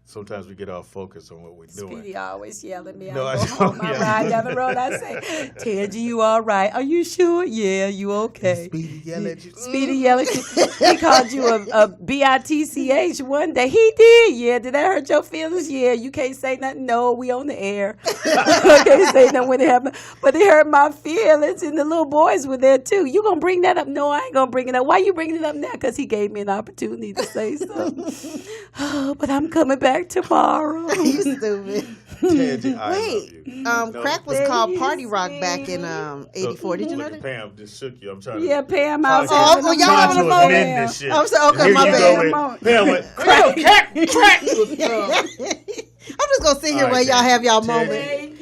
S1: Sometimes we get off focus on what we're doing.
S3: Speedy always yell at me.
S1: No,
S3: I
S1: I
S3: go home,
S1: don't
S3: I
S1: yell.
S3: ride down the road, I say, Tangi, you all right? Are you sure? Yeah, you okay?
S1: Speedy yell at you.
S3: Speedy yell at you. He called you a bitch one day. He did. Yeah. Did that hurt your feelings? Yeah. You can't say nothing. No, we on the air. I can't say nothing when it happened. But it hurt my feelings, and the little boys were there too. You gonna bring that up? No, I ain't gonna bring it up. Why you bringing it up now? Because he gave me an opportunity to say something. Oh, but I'm coming back tomorrow.
S2: You stupid.
S1: Tangi, I
S2: Wait,
S1: love you.
S2: crack was called Party Rock back in '84. Did you know
S1: Look at
S2: that?
S1: Pam just shook you. I'm trying to.
S3: Yeah, Pam, I was
S2: Oh,
S3: having
S2: y'all
S3: a
S2: having a
S1: trying to
S2: moment?
S1: amend this shit.
S2: I'm sorry, okay,
S1: Here
S2: my
S1: you
S2: bad.
S1: go with- Pam went, crack.
S2: I'm just gonna sit here while y'all have y'all moment.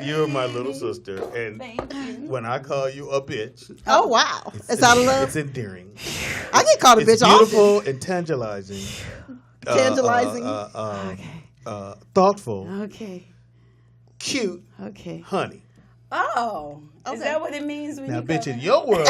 S1: You're my little sister, and when I call you a bitch,
S2: Oh wow, it's out of love.
S1: It's endearing.
S2: I get called a
S1: It's
S2: bitch often.
S1: beautiful and tantalizing.
S2: Tantalizing.
S1: Thoughtful,
S3: Okay.
S1: cute,
S3: Okay.
S1: honey.
S3: Oh, is
S2: Okay.
S3: that what it means when
S1: Now,
S3: you
S1: bitch,
S3: go
S1: in
S3: there?
S1: your world,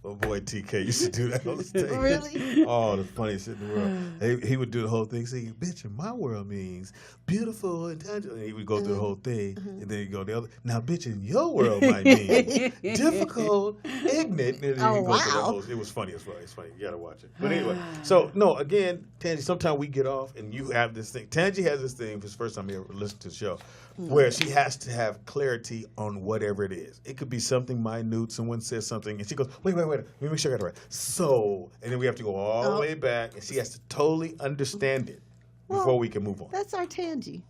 S1: my boy TK used to do that on stage.
S2: Really?
S1: Oh, the funniest shit in the world. He would do the whole thing saying, bitch, in my world means beautiful and tangible. And he would go through the whole thing, and then he'd go the other. Now, bitch, in your world might mean difficult, ignorant. And then
S2: Oh,
S1: he'd go through the
S2: wow.
S1: whole. It was funny as well. It's funny. You got to watch it. But anyway, so, no, again, Tangi, sometimes we get off, and you have this thing. Tangi has this thing, for the first time you ever listened to the show, where she has to have clarity on whatever it is. It could be something minute. Someone says something, and she goes, wait. Let me make sure I got it right. So, and then we have to go all the way back, and she has to totally understand it before we can move on.
S2: That's our Tangi.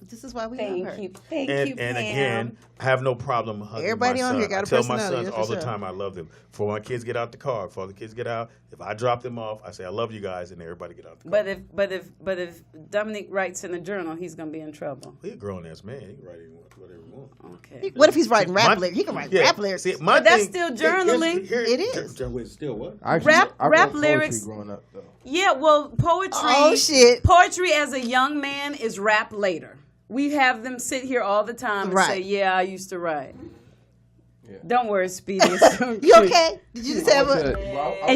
S2: This is why we love her.
S3: Thank you. Thank
S1: And,
S3: you,
S1: and
S3: Pam.
S1: again, I have no problem hugging
S2: Everybody
S1: my
S2: on
S1: son.
S2: here got
S1: I
S2: a
S1: tell my
S2: personality,
S1: sons
S2: that's
S1: all
S2: for
S1: the
S2: sure.
S1: time I love them. Before my kids get out the car, before the kids get out, if I drop them off, I say I love you guys, and everybody get out the car.
S3: But if Dominic writes in a journal, he's gonna be in trouble.
S1: He's a grown ass man. He can write whatever he wants.
S3: Okay.
S2: What if he's writing rap
S1: My-
S2: lyrics? He can write
S1: Yeah.
S2: rap lyrics.
S1: See, my
S3: But that's
S1: thing-
S3: still journaling.
S2: It is.
S1: Wait, still what?
S5: I actually,
S3: Rap-
S5: I wrote
S3: rap
S5: poetry
S3: lyrics-
S5: growing up, though.
S3: Yeah, well, poetry.
S2: Oh, shit.
S3: Poetry as a young man is rap later. We have them sit here all the time and
S2: Right.
S3: say, "Yeah, I used to write."
S5: Yeah.
S3: Don't worry, Speedy. It's okay.
S2: You okay? Did you just have
S5: I went
S2: a...
S5: to- well, I-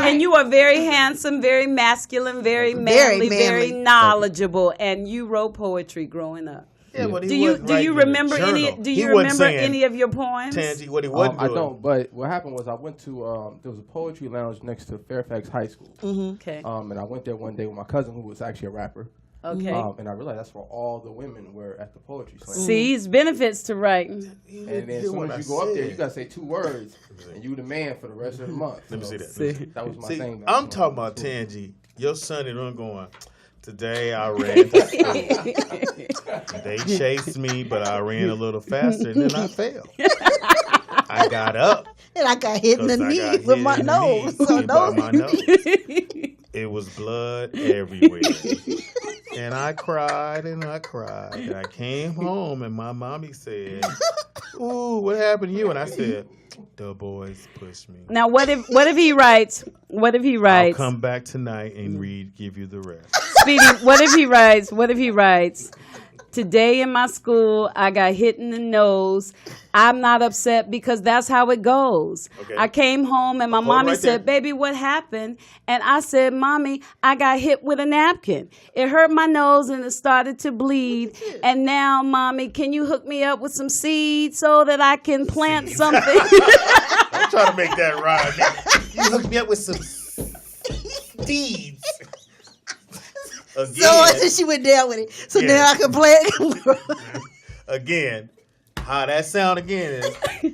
S3: And you are very handsome, very masculine, very manly, very
S2: manly.
S3: knowledgeable, and you wrote poetry growing up.
S1: Yeah, but he
S3: Do you
S1: wasn't
S3: do you
S1: writing in a
S3: remember any?
S1: journal.
S3: Do
S1: He
S3: you
S1: wasn't
S3: remember
S1: saying,
S3: any of your poems?
S1: Tangi, what he wasn't
S5: I
S1: doing.
S5: don't, but what happened was I went to, there was a poetry lounge next to Fairfax High School.
S3: Okay.
S5: And I went there one day with my cousin who was actually a rapper.
S3: Okay.
S5: And I realized that's where all the women were at the poetry slam.
S3: See, it's benefits to writing.
S5: And then as soon as you go up there, you got to say 2 words, and you the man for the rest of the month.
S1: Let me see that.
S3: See.
S5: That was my
S1: See,
S5: thing.
S1: I'm talking about Tangi. Your son and I'm going, today I ran to school. They chased me, but I ran a little faster, and then I fell. I got up.
S2: And I got hit in the
S1: 'cause I
S2: knee
S1: got
S2: with
S1: hit
S2: my
S1: in the knee
S2: nose. So
S1: by
S2: nose.
S1: my nose. It was blood everywhere. And I cried and I cried. And I came home and my mommy said, "Ooh, what happened to you?" And I said, "The boys pushed me."
S3: Now, what if he writes? What if he
S1: I'll
S3: writes?
S1: come back tonight and give you the rest.
S3: Speedy, what if he writes? What if he writes? Today in my school, I got hit in the nose. I'm not upset because that's how it goes.
S1: Okay.
S3: I came home and my
S1: Hold it
S3: mommy
S1: right
S3: said,
S1: there.
S3: "Baby, what happened?" And I said, "Mommy, I got hit with a napkin. It hurt my nose and it started to bleed. And now, Mommy, can you hook me up with some seeds so that I can plant something?"
S1: I'm trying to make that rhyme. You hooked me up with some seeds. Again,
S2: So she went down with it. So
S1: Yeah.
S2: now I can play it.
S1: again, how that sound again is,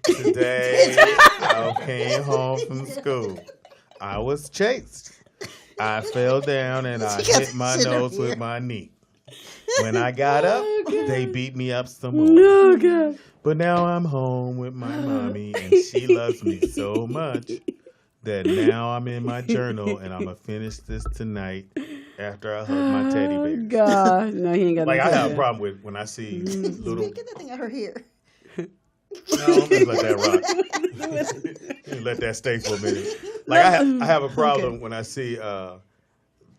S1: today I came home from school. I was chased. I fell down and I
S2: She got
S1: hit my
S2: shit up
S1: nose
S2: here.
S1: with my knee. When I got up, they beat me up some more.
S3: Oh, God.
S1: But now I'm home with my mommy, and she loves me so much that now I'm in my journal, and I'm going to finish this tonight after I hug my teddy bear.
S3: God. No, he ain't got
S1: Like,
S3: no
S1: I have a
S3: teddy bear.
S1: problem with when I see little...
S2: Get that thing out her hair.
S1: No, I'm just let that rock. Let that stay for a minute. Like, I have a problem when I see,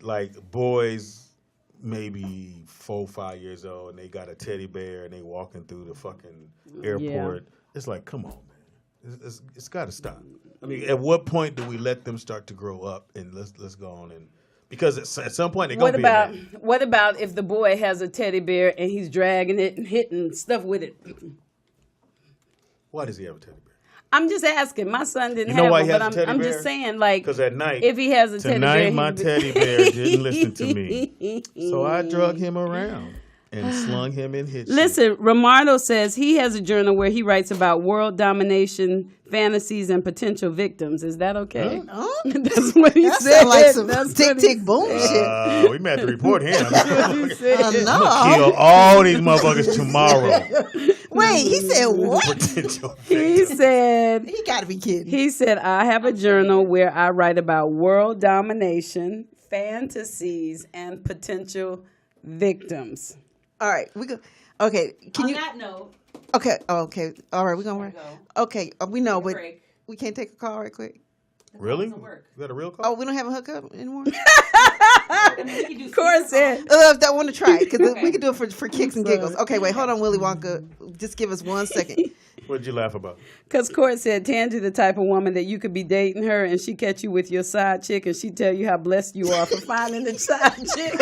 S1: like, boys maybe 4 or 5 years old, and they got a teddy bear, and they walking through the fucking airport. It's like, come on, man. It's got to stop. I mean, at what point do we let them start to grow up and let's go on and because at some point they're gonna be a man.
S3: What about if the boy has a teddy bear and he's dragging it and hitting stuff with it?
S1: Why does he have a teddy bear?
S3: I'm just asking. My son didn't
S1: You know
S3: have
S1: why
S3: one,
S1: he has
S3: but
S1: a teddy
S3: I'm
S1: bear?
S3: just saying, like,
S1: Because at night,
S3: if he has a teddy bear,
S1: tonight my teddy bear didn't listen to me, so I drug him around and slung him in his.
S3: Listen, Romardo says he has a journal where he writes about world domination, fantasies, and potential victims. Is that okay?
S2: Huh?
S3: That's what he
S2: That
S3: said.
S2: sound like some
S3: That's
S2: tick
S3: what he
S2: tick boom shit.
S1: We may have to report him.
S3: He said.
S2: No.
S1: Kill all these motherfuckers tomorrow.
S2: Wait, he said what?
S1: Potential.
S3: He said.
S2: He got to be kidding.
S3: He said, I have a journal where I write about world domination, fantasies, and potential victims.
S2: All right, we go. Okay, can
S9: On
S2: you?
S9: that note,
S2: Okay, okay, all right, we're gonna work.
S9: go.
S2: Okay, we know, but
S9: break.
S2: we can't take a call right quick.
S1: Really?
S9: Doesn't work.
S1: Is that a real call?
S2: Oh, we don't have a hookup anymore?
S9: I mean, we can do
S3: Court said,
S2: If I want to try it, because
S9: Okay.
S2: we can do it for kicks and giggles. Okay, wait, hold on, Willy Wonka. Just give us 1 second.
S1: What'd you laugh about?
S3: because Court said, Tangy the type of woman that you could be dating her and she catch you with your side chick and she tell you how blessed you are for finding the side chick.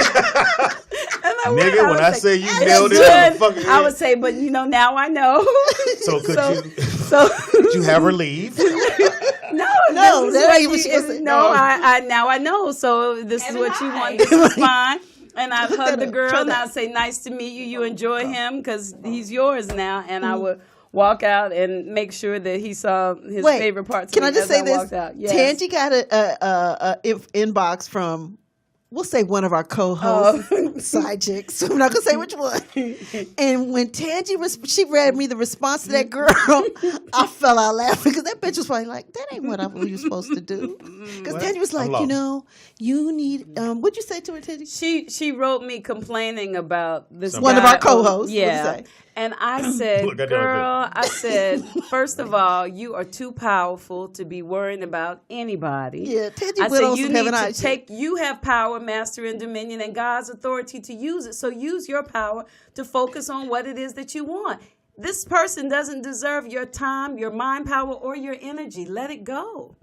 S3: And
S1: Nigga, when I
S3: was
S1: say you
S3: "That's
S1: nailed it
S3: good."
S1: on the fucking
S3: I
S1: head.
S3: would say, but now I know.
S1: So could you
S3: So
S1: could you have her leave?
S2: No, that ain't what
S3: she
S2: she was saying.
S3: No,
S2: No.
S3: I now I know. So this is what you want. This is fine. And I'd hug the girl
S2: Try
S3: and
S2: that.
S3: I'd say, nice to meet you. You enjoy him because he's yours now. And I would walk out and make sure that he saw his
S2: Wait,
S3: favorite parts
S2: can
S3: of
S2: I
S3: me
S2: just
S3: as
S2: say this?
S3: walked out. Yes.
S2: Tangy got a inbox from, we'll say one of our co-hosts, side chicks. I'm not gonna say which one. And when Tangy she read me the response to that girl, I fell out laughing because that bitch was probably like, "That ain't what we were supposed to do." Because
S1: What?
S2: Tangy was like,
S1: I'm lost.
S2: you need. What'd you say to her, Tangy?
S3: She wrote me complaining about this
S2: One of
S3: guy.
S2: our co-hosts. What'd you
S3: Yeah.
S2: say?
S3: And I said,
S1: Look, I know
S3: girl, I said, first of all, you are too powerful to be worrying about anybody.
S2: Yeah, Tangy
S3: I
S2: went on
S3: said, you
S2: some
S3: need
S2: Heaven
S3: to
S2: High shit.
S3: you have power, mastery, and dominion, and God's authority to use it. So use your power to focus on what it is that you want. This person doesn't deserve your time, your mind power, or your energy. Let it go.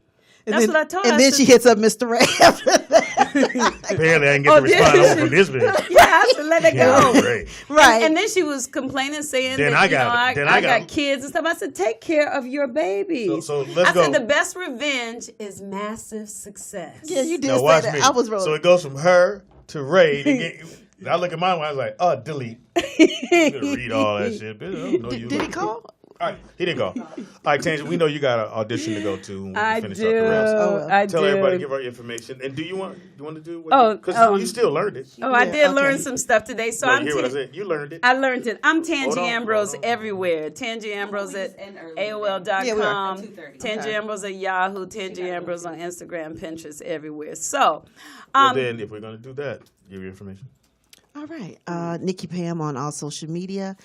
S3: That's what I told her.
S2: And
S3: I
S2: then
S3: said-
S2: she hits up Mr. Ray after that.
S1: Apparently, I didn't get the response
S3: did
S1: over from this bitch.
S3: Yeah, I said, let it go.
S1: Yeah, great.
S2: Right.
S3: And then she was complaining, saying
S1: Then
S3: that
S1: I got it. Then I got it.
S3: kids and stuff. I said, take care of your babies.
S1: So let's
S3: I
S1: go.
S3: said the best revenge is massive success.
S2: Yeah, you did
S1: Now
S2: say
S1: watch
S2: that.
S1: me.
S2: I was rolling.
S1: So it goes from her to Ray. I look at mine. I was like, delete. You could read all that shit. Bitch, I don't know you.
S2: Did he call?
S1: All right, he didn't go. All right, Tangy, we know you got an audition to go to when we
S3: I
S1: finish
S3: do.
S1: up the rest.
S2: well.
S3: I
S1: Tell
S3: do.
S1: everybody, give her information. And do you want to do what?
S3: Oh,
S1: because you still learned it.
S3: Oh, I
S2: Yeah,
S3: did
S2: okay.
S3: learn some stuff today. So
S1: No,
S3: I'm
S1: you hear what I said? You learned it.
S3: I learned it. I'm Tangy
S1: Hold on,
S3: Ambrose
S1: hold on.
S3: everywhere. Tangy Ambrose
S9: We
S3: at
S9: just end early
S3: AOL.com.
S2: Yeah, we are.
S9: At 2:30.
S3: Tangy Ambrose at Yahoo. Tangy Ambrose on Instagram, Pinterest, everywhere. So,
S1: Well, then, if we're going to do that, give your information.
S2: All right. Nikki Pam on all social media.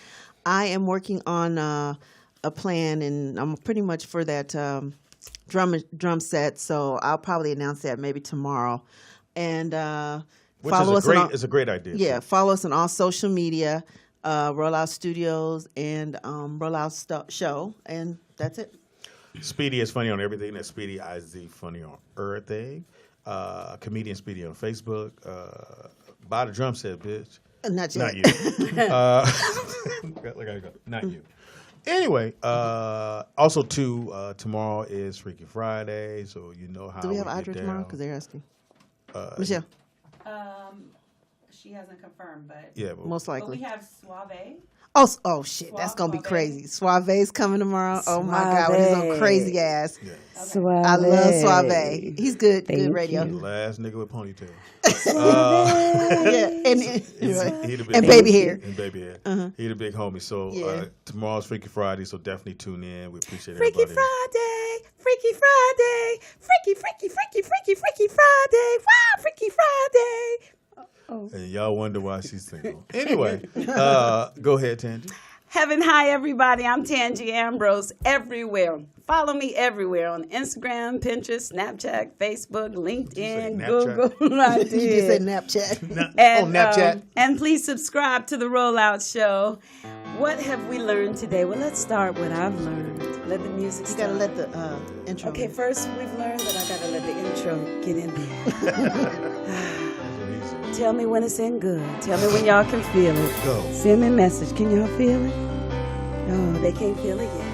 S2: I am working on a plan, and I'm pretty much for that drum set, so I'll probably announce that maybe tomorrow. And
S1: Which
S2: follow
S1: is
S2: us on all,
S1: it's a great idea.
S2: yeah, follow us on all social media, Rollout Studios and Rollout Show, and that's it.
S1: Speedy is funny on everything. That's Speedy IZ funny on everything. Comedian Speedy on Facebook. Buy the drum set, bitch.
S2: Not yet.
S1: Not you. Look how you go. Not you. Anyway, also too, tomorrow is Freaky Friday, so you know how
S2: Do we have
S1: get
S2: Audrey tomorrow?
S1: down.
S2: Because they're asking. Michelle,
S9: She hasn't confirmed, but
S1: Yeah, but
S2: most
S9: but
S2: likely.
S9: we have Suave.
S2: Oh shit, that's gonna be
S9: Suave.
S2: crazy. Suave's coming tomorrow. Oh my god, with his old crazy ass. I love Suave. He's good, good radio.
S1: the last nigga with ponytail.
S2: Yeah, and
S1: He the big
S2: and baby hair.
S1: And baby hair. He the big homie. So
S2: Yeah.
S1: tomorrow's Freaky Friday, so definitely tune in. We appreciate
S3: Freaky
S1: everybody.
S3: Friday, Freaky Friday, Freaky Friday, wow, Freaky Friday.
S1: And y'all wonder why she's single. Anyway, go ahead, Tangy.
S3: Heaven high, everybody. I'm Tangy Ambrose everywhere. Follow me everywhere on Instagram, Pinterest, Snapchat, Facebook, LinkedIn,
S1: Snapchat?
S3: Google. I
S2: You just said
S3: did.
S2: Snapchat.
S3: And,
S1: Snapchat.
S3: and please subscribe to the Rollout Show. What have we learned today? Well, let's start what I've learned. Let the music
S2: You
S3: start.
S2: gotta let the intro.
S3: Okay, first we've learned that I gotta let the intro get in there. Tell me when it's in good. Tell me when y'all can feel it.
S1: Go.
S3: Send me a message. Can y'all feel it? No, they can't feel it yet.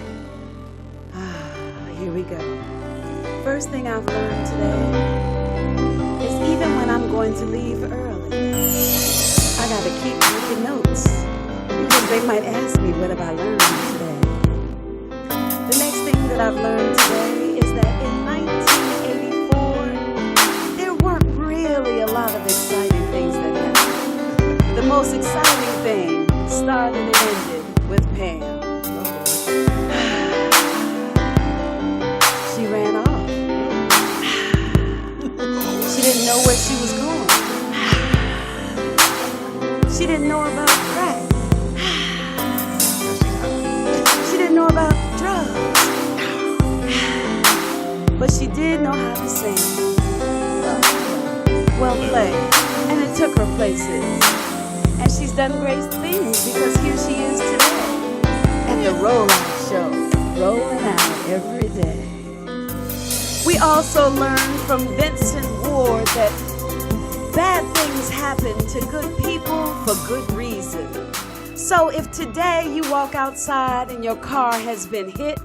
S3: Here we go. First thing I've learned today is even when I'm going to leave early, I gotta keep making notes because they might ask me, what have I learned today? The next thing that I've learned today is that in 1984, there weren't really a lot of exciting things that happened. The most exciting thing started and ended with Pam. She ran off. She didn't know where she was going. She didn't know about crack. She didn't know about drugs. But but she did know how to sing. Well played. And it took her places. And she's done great things because here she is today at the Rollout Show, rolling out every day. We also learned from Vincent Ward that bad things happen to good people for good reason. So if today you walk outside and your car has been hit,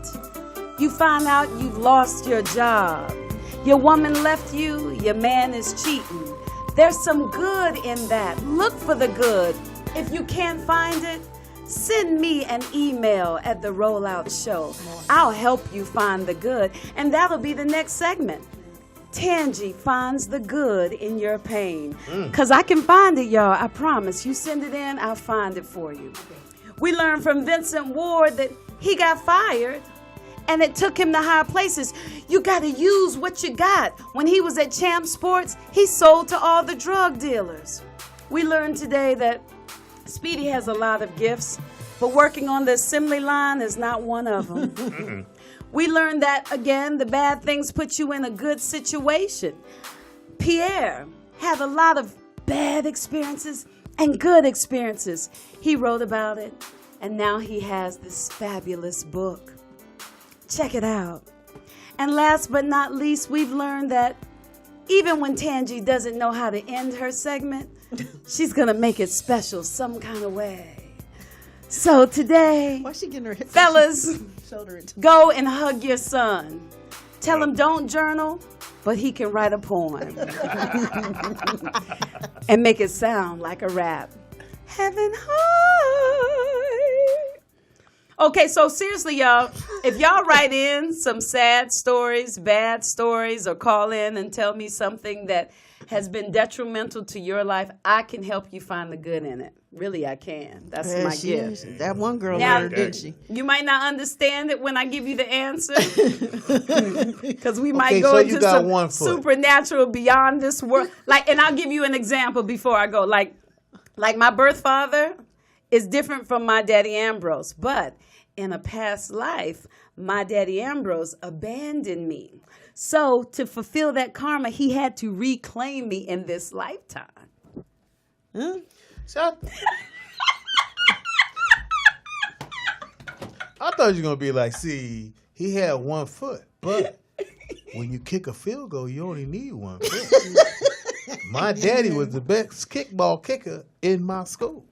S3: you find out you've lost your job, your woman left you, your man is cheating, there's some good in that. Look for the good. If you can't find it, send me an email at the Rollout Show. I'll help you find the good, and that'll be the next segment. Tangi finds the good in your pain. Because I can find it, y'all. I promise. You send it in, I'll find it for you. We learned from Vincent Ward that he got fired, and it took him to higher places. You got to use what you got. When he was at Champ Sports, he sold to all the drug dealers. We learned today that Speedy has a lot of gifts, but working on the assembly line is not one of them. We learned that, again, the bad things put you in a good situation. Pierre had a lot of bad experiences and good experiences. He wrote about it, and now he has this fabulous book. Check it out. And last but not least, we've learned that even when Tangi doesn't know how to end her segment, she's going to make it special some kind of way. So today,
S2: Why is she getting her hip?
S3: fellas,
S2: Shoulder it.
S3: go and hug your son. Tell him don't journal, but he can write a poem. And make it sound like a rap. Heaven high. Okay, so seriously, y'all, if y'all write in some sad stories, bad stories, or call in and tell me something that has been detrimental to your life, I can help you find the good in it. Really, I can. That's my gift.
S2: That one girl
S3: Now,
S2: learned, didn't she?
S3: You might not understand it when I give you the answer, because we might
S1: Okay,
S3: go
S1: so you
S3: into
S1: got
S3: some
S1: 1 foot.
S3: supernatural beyond this world. Like, and I'll give you an example before I go. Like my birth father is different from my daddy Ambrose, but in a past life, my daddy Ambrose abandoned me. So to fulfill that karma, he had to reclaim me in this lifetime.
S1: So I thought you were going to be like, see, he had 1 foot, but when you kick a field goal, you only need 1 foot. My daddy was the best kickball kicker in my school.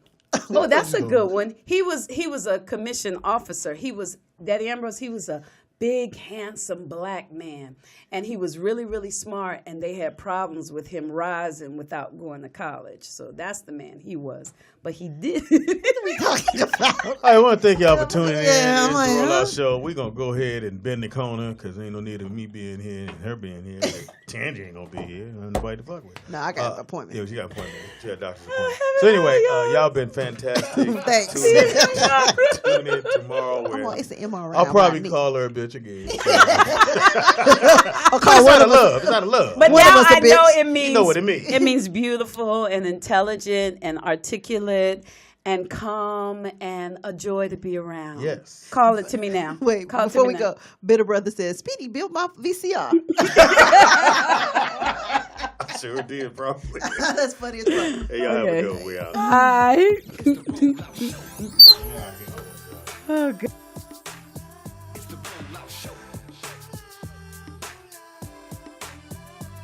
S3: Oh, that's a good one. He was a commissioned officer. Daddy Ambrose, he was a big, handsome black man. And he was really, really smart, and they had problems with him rising without going to college. So that's the man he was. But he did.
S1: I want to thank y'all for tuning in.
S2: Yeah, I'm
S1: It's
S2: like,
S1: the Rollout
S2: huh?
S1: Show. We're going to go ahead and bend the corner because ain't no need of me being here and her being here. Tangi ain't going to be here. Ain't nobody to fuck with.
S2: No, I got an appointment.
S1: Yeah, she got an appointment. She got a doctor's appointment. So anyway, y'all been fantastic.
S2: Thanks.
S1: Tune in tomorrow. Where
S2: It's an MRI.
S1: I'll probably
S2: on my knee.
S1: call her a bitch again.
S2: I'll
S1: It's
S2: call one
S1: out
S2: of
S1: of
S2: us.
S1: love. It's out of love.
S3: But
S2: One of
S3: now
S2: us a
S3: I know
S2: bitch.
S3: it means
S1: You know what it means.
S3: It means beautiful and intelligent and articulate and calm and a joy to be around.
S1: Yes.
S3: Call it to me now.
S2: Wait,
S3: Call it to
S2: before
S3: me
S2: we
S3: now.
S2: go, Bitter Brother says, Speedy built my VCR.
S1: I sure did, probably.
S2: That's funny as fuck.
S1: Hey, y'all have a
S3: Okay.
S1: good one. We out.
S3: Bye. Oh, God.
S4: It's the Rollout Show.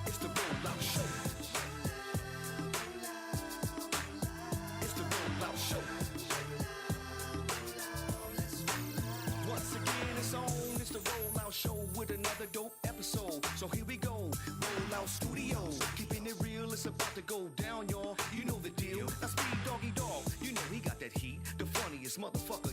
S4: It's the Rollout Show. It's the Rollout Show. Once again, it's on. It's the Rollout Show with another dope episode. So here we go. Rollout Studios. Keeping it real, it's about to go down, y'all. You know the deal. That's Speed Doggy Dog. You know he got that heat. The funniest motherfucker